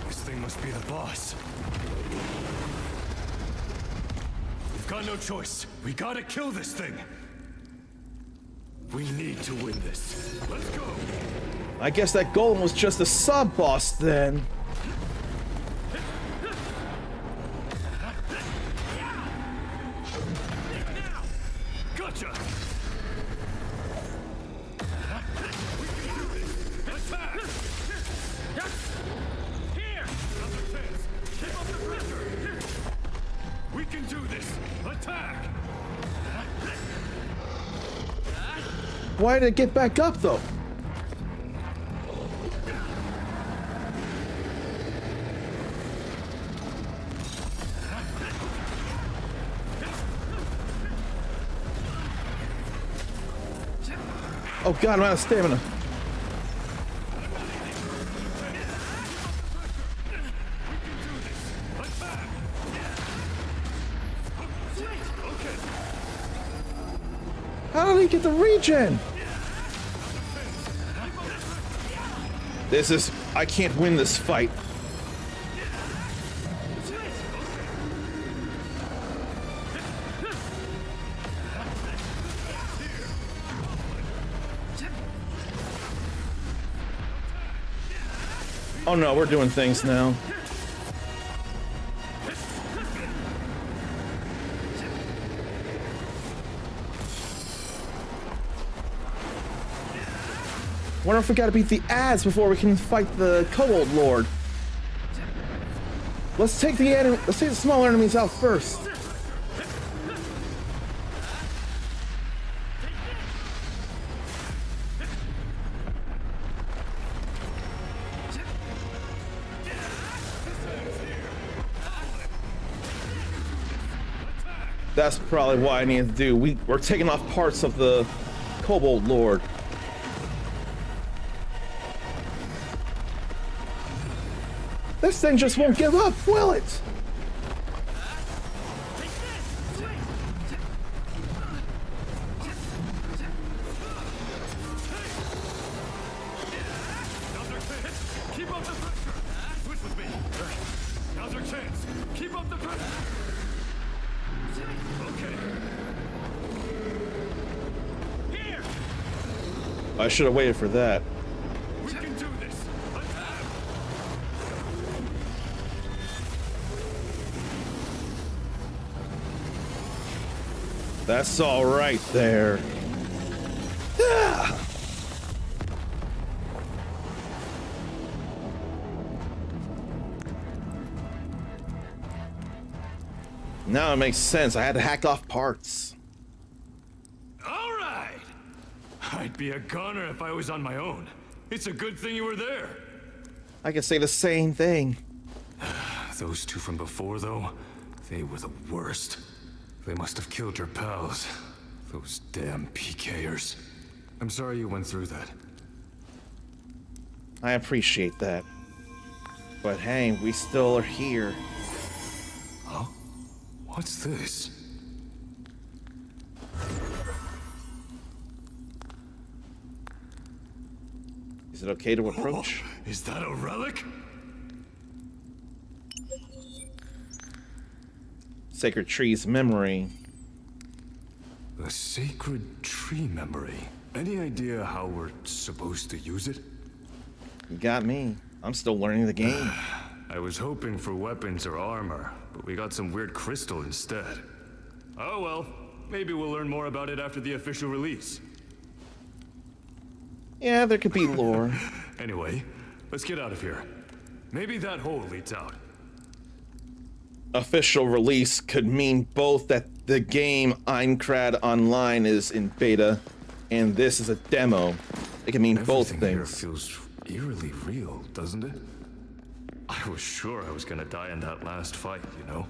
[SPEAKER 11] This thing must be the boss. We've got no choice. We gotta kill this thing. We need to win this. Let's go.
[SPEAKER 1] I guess that golem was just a sub-boss then.
[SPEAKER 11] Gotcha.
[SPEAKER 1] Why did it get back up, though? Oh god, I'm out of stamina. How did he get the regen? This is... I can't win this fight. Oh no, we're doing things now. Wonder if we gotta beat the ads before we can fight the Kobold Lord. Let's take the small enemies out first. That's probably what I need to do. We're taking off parts of the Kobold Lord. This thing just won't give up, will it?
[SPEAKER 11] Keep up the pressure. Switch with me. Now's our chance. Keep up the pressure. Okay. Here.
[SPEAKER 1] I should have waited for that.
[SPEAKER 11] We can do this.
[SPEAKER 1] That's all right there. Ah! Now it makes sense. I had to hack off parts.
[SPEAKER 11] All right. I'd be a goner if I was on my own. It's a good thing you were there.
[SPEAKER 1] I can say the same thing.
[SPEAKER 11] Those two from before, though, they were the worst. They must have killed your pals. Those damn PKers. I'm sorry you went through that.
[SPEAKER 1] I appreciate that. But hey, we still are here.
[SPEAKER 11] Huh? What's this?
[SPEAKER 1] Is it okay to approach?
[SPEAKER 11] Oh, is that a relic?
[SPEAKER 1] Sacred Tree's memory.
[SPEAKER 11] A sacred tree memory. Any idea how we're supposed to use it?
[SPEAKER 1] You got me. I'm still learning the game.
[SPEAKER 11] I was hoping for weapons or armor, but we got some weird crystal instead. Oh well, maybe we'll learn more about it after the official release.
[SPEAKER 1] Yeah, there could be lore.
[SPEAKER 11] Anyway, let's get out of here. Maybe that hole leads out.
[SPEAKER 1] Official release could mean both that the game Einkrad Online is in beta and this is a demo. It can mean both things.
[SPEAKER 11] Everything here feels eerily real, doesn't it? I was sure I was gonna die in that last fight, you know?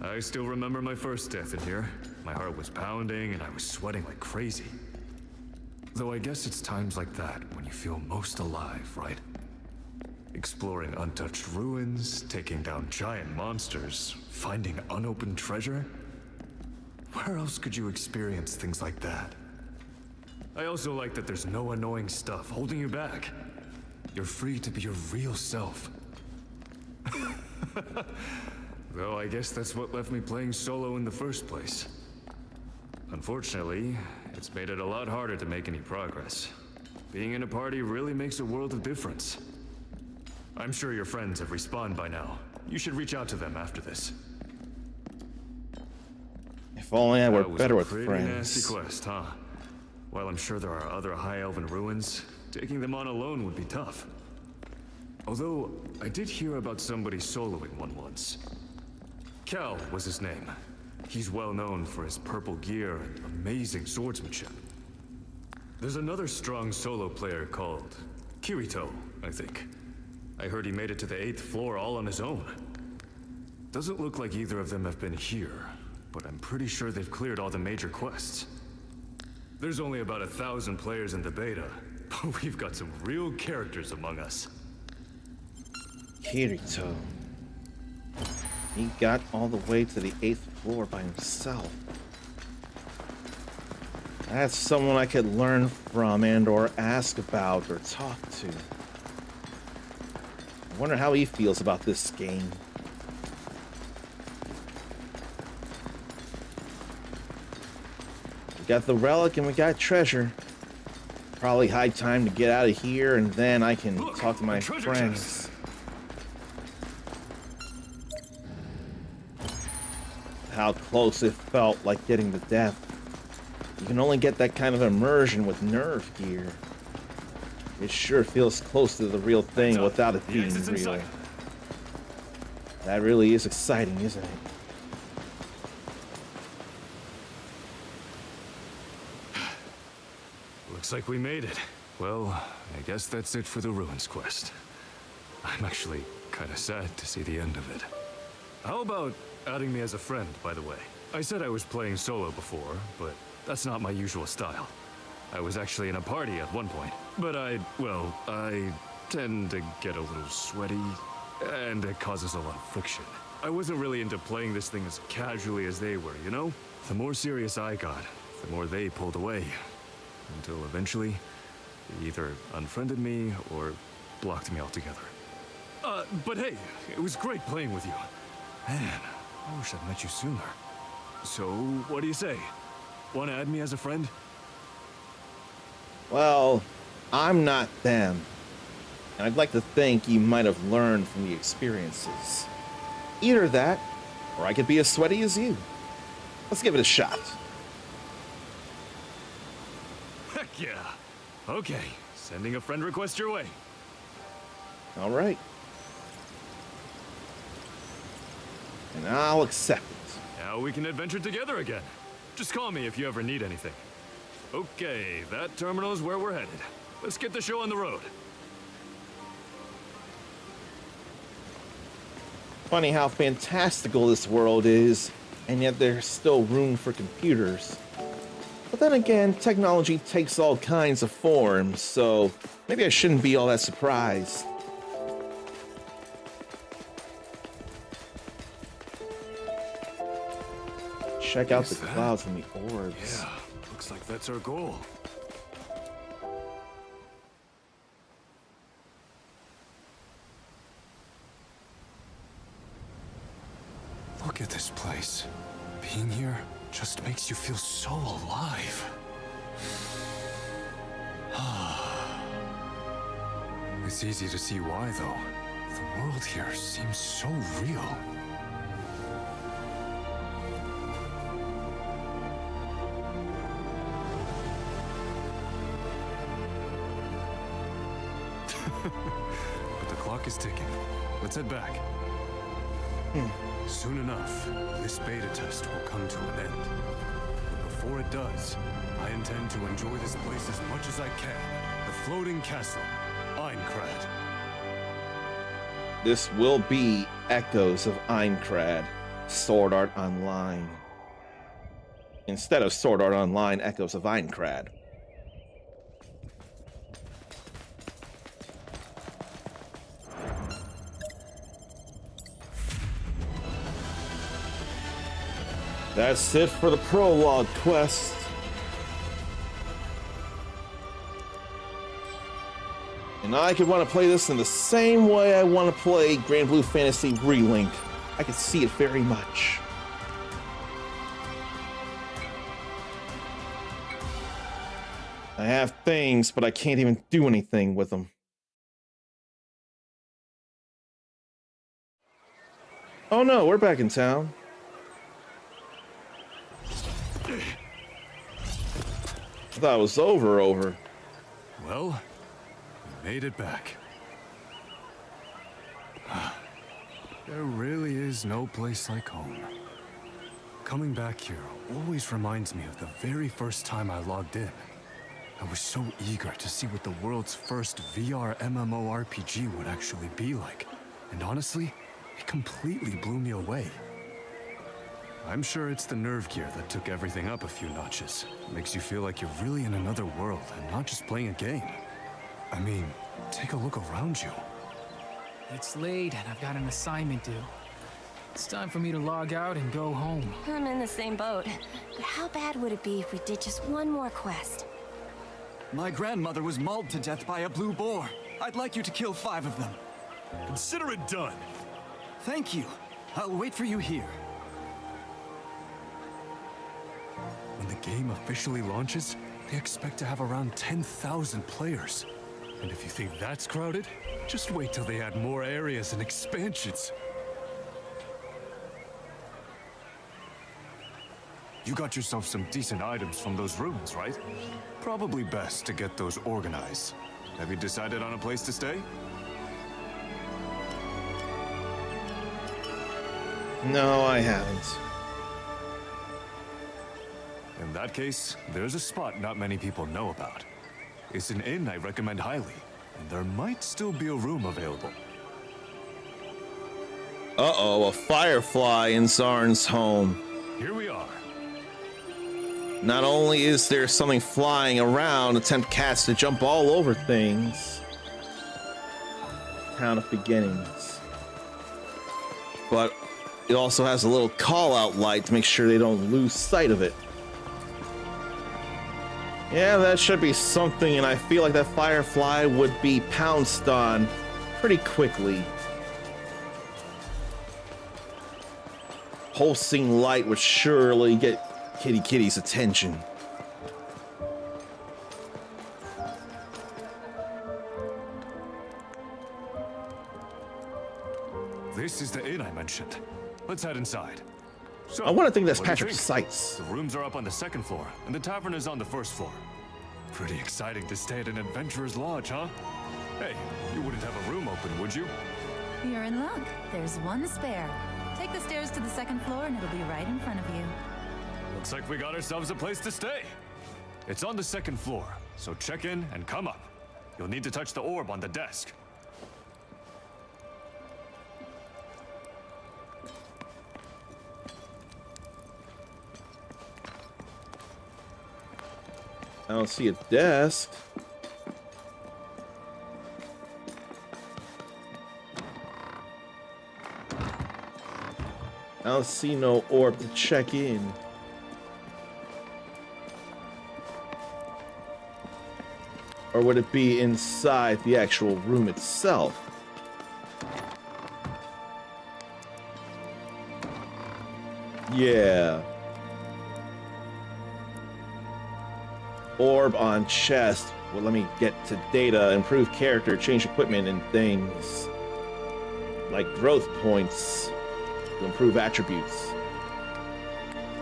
[SPEAKER 11] I still remember my first death in here. My heart was pounding and I was sweating like crazy. Though I guess it's times like that when you feel most alive, right? Exploring untouched ruins, taking down giant monsters, finding unopened treasure. Where else could you experience things like that? I also like that there's no annoying stuff holding you back. You're free to be your real self. Though I guess that's what left me playing solo in the first place. Unfortunately, it's made it a lot harder to make any progress. Being in a party really makes a world of difference. I'm sure your friends have respawned by now. You should reach out to them after this.
[SPEAKER 1] If only I were better with
[SPEAKER 11] friends.
[SPEAKER 1] friends.
[SPEAKER 11] Nasty quest, huh? While I'm sure there are other high elven ruins, taking them on alone would be tough. Although, I did hear about somebody soloing one once. Kel was his name. He's well known for his purple gear and amazing swordsmanship. There's another strong solo player called Kirito, I think. I heard he made it to the 8th floor all on his own. Doesn't look like either of them have been here, but I'm pretty sure they've cleared all the major quests. There's only about 1,000 players in the beta, but we've got some real characters among us.
[SPEAKER 1] Kirito. He got all the way to the 8th floor by himself. That's someone I could learn from and or ask about or talk to. I wonder how he feels about this game. We got the relic and we got treasure. Probably high time to get out of here, and then I can talk to my friends. How close it felt like getting to death. You can only get that kind of immersion with nerve gear. It sure feels close to the real thing without it being real. That really is exciting, isn't it?
[SPEAKER 11] Looks like we made it. Well, I guess that's it for the Ruins quest. I'm actually kind of sad to see the end of it. How about adding me as a friend, by the way? I said I was playing solo before, but that's not my usual style. I was actually in a party at one point, but I tend to get a little sweaty, and it causes a lot of friction. I wasn't really into playing this thing as casually as they were, you know? The more serious I got, the more they pulled away. Until eventually, they either unfriended me or blocked me altogether. But hey, it was great playing with you. Man, I wish I'd met you sooner. So, what do you say? Want to add me as a friend?
[SPEAKER 1] Well, I'm not them. And I'd like to think you might have learned from the experiences. Either that, or I could be as sweaty as you. Let's give it a shot.
[SPEAKER 11] Heck yeah. Okay, sending a friend request your way.
[SPEAKER 1] All right. And I'll accept it.
[SPEAKER 11] Now we can adventure together again. Just call me if you ever need anything. Okay, that terminal is where we're headed. Let's get the show on the road.
[SPEAKER 1] Funny how fantastical this world is, and yet there's still room for computers. But then again, technology takes all kinds of forms, so maybe I shouldn't be all that surprised. Check out the clouds and the orbs.
[SPEAKER 11] Yeah, looks like that's our goal.
[SPEAKER 6] Look at this place. Being here just makes you feel so alive. It's easy to see why, though. The world here seems so real. But the clock is ticking. Let's head back. Soon enough, this beta test will come to an end. But before it does, I intend to enjoy this place as much as I can. The floating castle, Aincrad.
[SPEAKER 1] This will be Echoes of Aincrad, Sword Art Online. Instead of Sword Art Online, Echoes of Aincrad. That's it for the prologue quest. And I could want to play this in the same way I want to play Grand Blue Fantasy Relink. I can see it very much. I have things, but I can't even do anything with them. Oh no, we're back in town. I thought it was over.
[SPEAKER 11] Well, we made it back. There really is no place like home.
[SPEAKER 6] Coming back here always reminds me of the very first time I logged in. I was so eager to see what the world's first VR MMORPG would actually be like. And honestly, it completely blew me away. I'm sure it's the nerve gear that took everything up a few notches. Makes you feel like you're really in another world and not just playing a game. I mean, take a look around you.
[SPEAKER 21] It's late and I've got an assignment due. It's time for me to log out and go home.
[SPEAKER 15] I'm in the same boat. But how bad would it be if we did just one more quest?
[SPEAKER 8] My grandmother was mauled to death by a blue boar. I'd like you to kill 5 of them.
[SPEAKER 6] Consider it done.
[SPEAKER 8] Thank you. I'll wait for you here.
[SPEAKER 6] When the game officially launches, they expect to have around 10,000 players. And if you think that's crowded, just wait till they add more areas and expansions. You got yourself some decent items from those ruins, right? Probably best to get those organized. Have you decided on a place to stay?
[SPEAKER 1] No, I haven't.
[SPEAKER 6] In that case, there's a spot not many people know about. It's an inn I recommend highly, and there might still be a room available.
[SPEAKER 1] Uh-oh, a firefly in Zarn's home.
[SPEAKER 6] Here we are.
[SPEAKER 1] Not only is there something flying around to tempt cats to jump all over things. Town of Beginnings. But it also has a little call-out light to make sure they don't lose sight of it. Yeah, that should be something, and I feel like that firefly would be pounced on pretty quickly. Pulsing light would surely get Kitty's attention.
[SPEAKER 6] This is the inn I mentioned. Let's head inside. So,
[SPEAKER 1] I want to think that's
[SPEAKER 6] what do you
[SPEAKER 1] Patrick's
[SPEAKER 6] think?
[SPEAKER 1] sights.
[SPEAKER 6] The rooms are up on the 2nd floor, and the tavern is on the 1st floor. Pretty exciting to stay at an adventurer's lodge, huh? Hey, you wouldn't have a room open, would you?
[SPEAKER 7] You're in luck. There's one spare. Take the stairs to the 2nd floor and it'll be right in front of you.
[SPEAKER 6] Looks like we got ourselves a place to stay. It's on the 2nd floor, so check in and come up. You'll need to touch the orb on the desk.
[SPEAKER 1] I don't see a desk. I don't see no orb to check in. Or would it be inside the actual room itself? Yeah. Orb on chest. Well, let me get to data, improve character, change equipment, and things. Like growth points to improve attributes.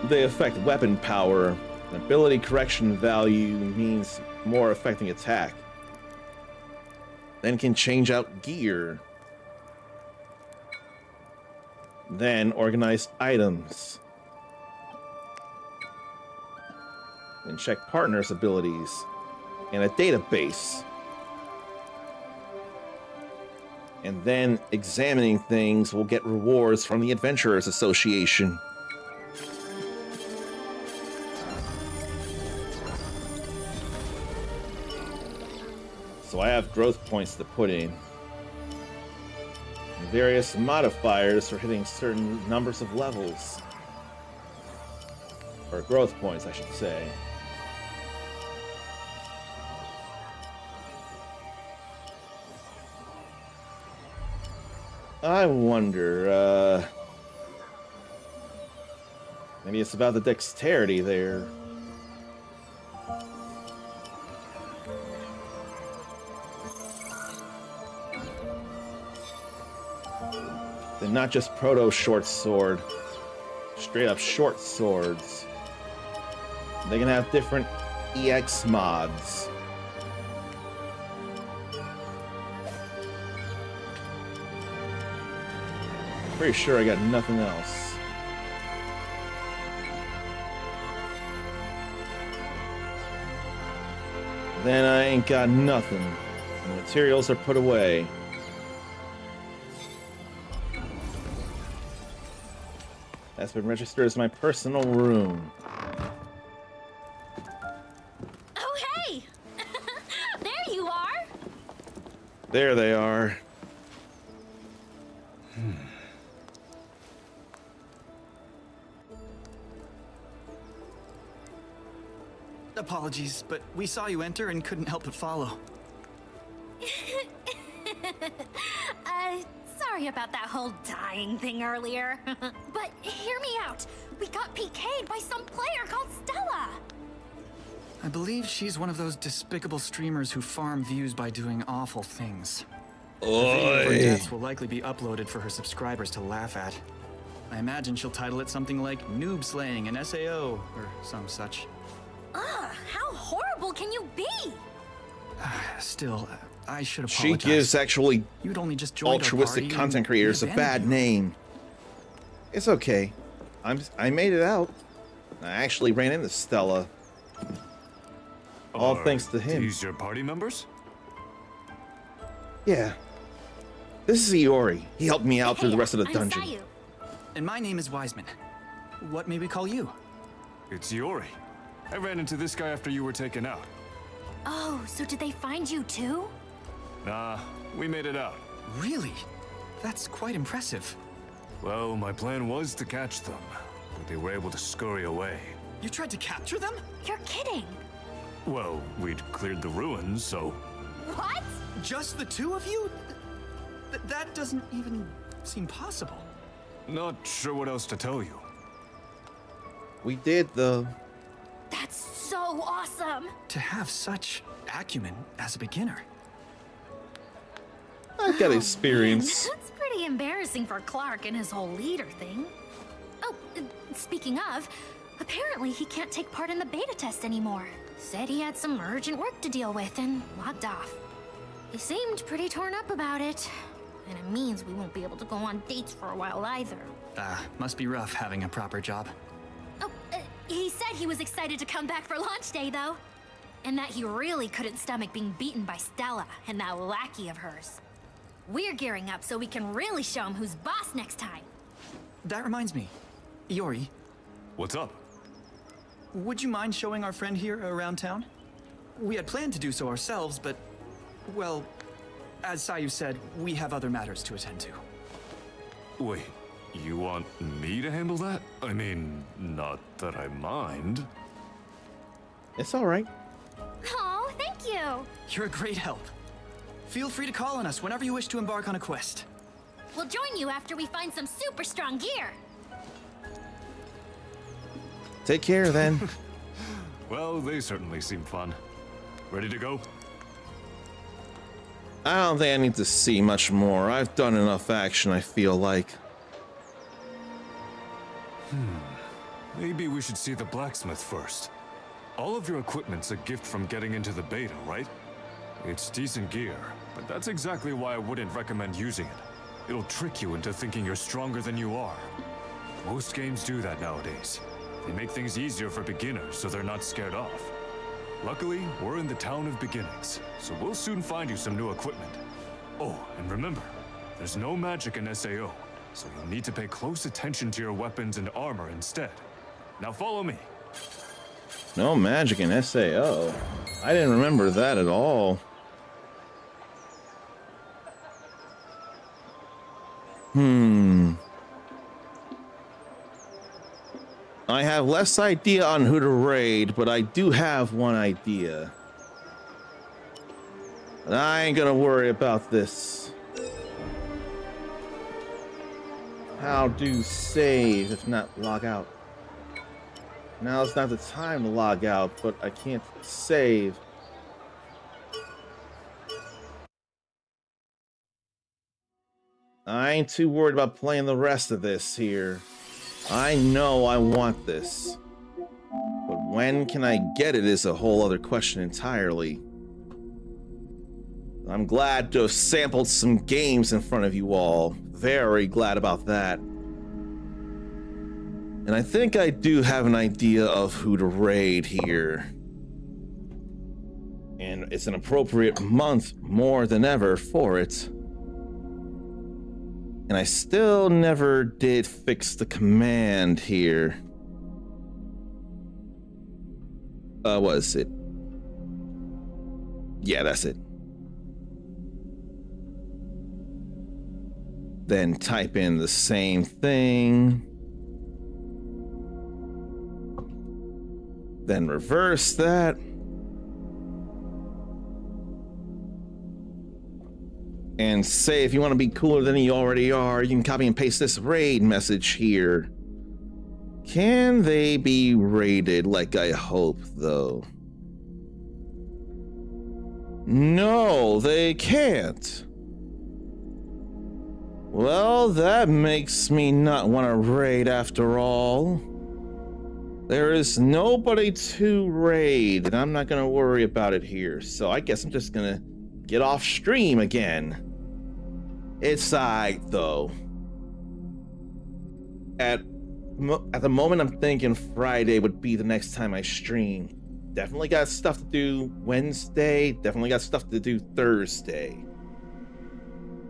[SPEAKER 1] They affect weapon power. Ability correction value means more affecting attack. Then can change out gear. Then organize items. And check partners' abilities. And a database. And then examining things will get rewards from the Adventurers Association. So I have growth points to put in. And various modifiers for hitting certain numbers of levels. Or growth points, I should say. I wonder, maybe it's about the dexterity there. They're not just proto short sword, straight up short swords. They can have different EX mods. Pretty sure I got nothing else. Then I ain't got nothing. The materials are put away. That's been registered as my personal room.
[SPEAKER 12] Oh, hey! There you are!
[SPEAKER 1] There they are.
[SPEAKER 8] Apologies, but we saw you enter and couldn't help but follow.
[SPEAKER 12] Sorry about that whole dying thing earlier. But hear me out. We got PK'd by some player called Stella.
[SPEAKER 8] I believe she's one of those despicable streamers who farm views by doing awful things. The video of her deaths will likely be uploaded for her subscribers to laugh at. I imagine she'll title it something like Noob Slaying and SAO, or some such.
[SPEAKER 12] Ugh, how horrible can you be?
[SPEAKER 8] Still, I should
[SPEAKER 1] She
[SPEAKER 8] apologize.
[SPEAKER 1] gives actually
[SPEAKER 8] You'd only just joined our
[SPEAKER 1] altruistic
[SPEAKER 8] party
[SPEAKER 1] content
[SPEAKER 8] and
[SPEAKER 1] creators a
[SPEAKER 8] we
[SPEAKER 1] bad
[SPEAKER 8] abandoned
[SPEAKER 1] name. It's okay. I made it out. I actually ran into Stella. All thanks to him.
[SPEAKER 11] These your party members?
[SPEAKER 1] Yeah. This is Iori. He helped me out through the rest of the dungeon.
[SPEAKER 8] you. And my name is Wiseman. What may we call you?
[SPEAKER 11] It's Iori. I ran into this guy after you were taken out.
[SPEAKER 12] Oh, so did they find you too?
[SPEAKER 11] Nah, we made it out.
[SPEAKER 8] Really? That's quite impressive.
[SPEAKER 11] Well, my plan was to catch them, but they were able to scurry away.
[SPEAKER 8] You tried to capture them?
[SPEAKER 12] You're kidding.
[SPEAKER 11] Well, we'd cleared the ruins, so...
[SPEAKER 12] What?
[SPEAKER 8] Just the two of you? That doesn't even seem possible.
[SPEAKER 11] Not sure what else to tell you.
[SPEAKER 1] We did, though.
[SPEAKER 12] That's so awesome.
[SPEAKER 8] To have such acumen as a beginner.
[SPEAKER 1] I've got experience.
[SPEAKER 12] Man, that's pretty embarrassing for Clark and his whole leader thing. Oh, speaking of, apparently he can't take part in the beta test anymore. Said he had some urgent work to deal with and logged off. He seemed pretty torn up about it. And it means we won't be able to go on dates for a while either.
[SPEAKER 8] Must be rough having a proper job.
[SPEAKER 12] Oh, he said he was excited to come back for launch day, though. And that he really couldn't stomach being beaten by Stella and that lackey of hers. We're gearing up so we can really show him who's boss next time.
[SPEAKER 8] That reminds me. Iori.
[SPEAKER 11] What's up?
[SPEAKER 8] Would you mind showing our friend here around town? We had planned to do so ourselves, but... well, as Sayu said, we have other matters to attend to.
[SPEAKER 11] Wait, you want me to handle that? I mean, not that I mind.
[SPEAKER 1] It's all right.
[SPEAKER 12] Oh, thank you.
[SPEAKER 8] You're a great help. Feel free to call on us whenever you wish to embark on a quest.
[SPEAKER 12] We'll join you after we find some super strong gear.
[SPEAKER 1] Take care, then.
[SPEAKER 11] Well, they certainly seem fun. Ready to go?
[SPEAKER 1] I don't think I need to see much more. I've done enough action, I feel like.
[SPEAKER 11] Maybe we should see the blacksmith first. All of your equipment's a gift from getting into the beta, right? It's decent gear, but that's exactly why I wouldn't recommend using it. It'll trick you into thinking you're stronger than you are. Most games do that nowadays. They make things easier for beginners so they're not scared off. Luckily, we're in the town of beginnings, so we'll soon find you some new equipment. Oh, and remember, there's no magic in SAO, so you'll need to pay close attention to your weapons and armor instead. Now follow me.
[SPEAKER 1] No magic in SAO. I didn't remember that at all. I have less idea on who to raid, but I do have one idea. But I ain't gonna worry about this. How do save if not log out? Now it's not the time to log out, but I can't save. I ain't too worried about playing the rest of this here. I know I want this. But when can I get it is a whole other question entirely. I'm glad to have sampled some games in front of you all. Very glad about that. And I think I do have an idea of who to raid here. And it's an appropriate month more than ever for it. And I still never did fix the command here. What is it? Yeah, that's it. Then type in the same thing. Then reverse that. And say if you want to be cooler than you already are, you can copy and paste this raid message here. Can they be raided like I hope, though? No, they can't. Well, that makes me not want to raid after all. There is nobody to raid, and I'm not going to worry about it here. So I guess I'm just going to get off stream again. It's alright, though. At the moment, I'm thinking Friday would be the next time I stream. Definitely got stuff to do Wednesday. Definitely got stuff to do Thursday.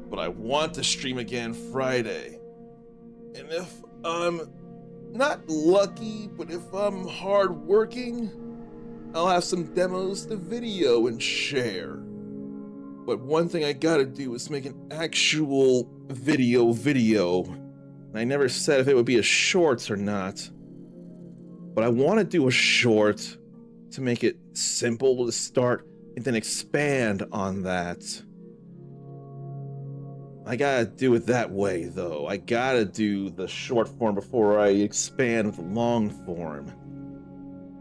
[SPEAKER 1] But I want to stream again Friday. And if I'm not lucky, but if I'm hardworking, I'll have some demos to video and share. But one thing I gotta do is make an actual video. And I never said if it would be a short or not. But I want to do a short to make it simple to start and then expand on that. I gotta do it that way, though. I gotta do the short form before I expand with the long form.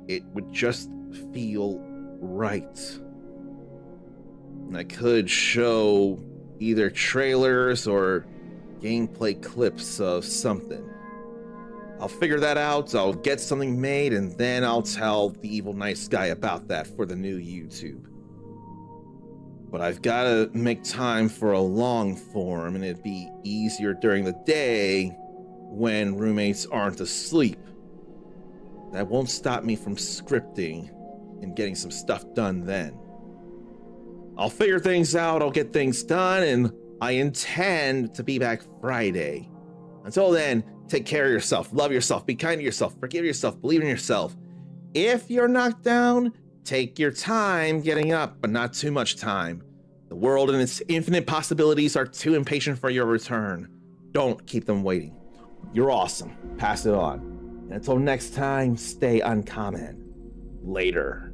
[SPEAKER 1] It would just feel right. And I could show either trailers or gameplay clips of something. I'll figure that out, I'll get something made, and then I'll tell the evil nice guy about that for the new YouTube. But I've got to make time for a long form, and it'd be easier during the day when roommates aren't asleep. That won't stop me from scripting and getting some stuff done then. I'll figure things out, I'll get things done, and I intend to be back Friday. Until then, take care of yourself, love yourself, be kind to yourself, forgive yourself, believe in yourself. If you're knocked down, take your time getting up, but not too much time. The world and its infinite possibilities are too impatient for your return. Don't keep them waiting. You're awesome. Pass it on. And until next time, stay uncommon. Later.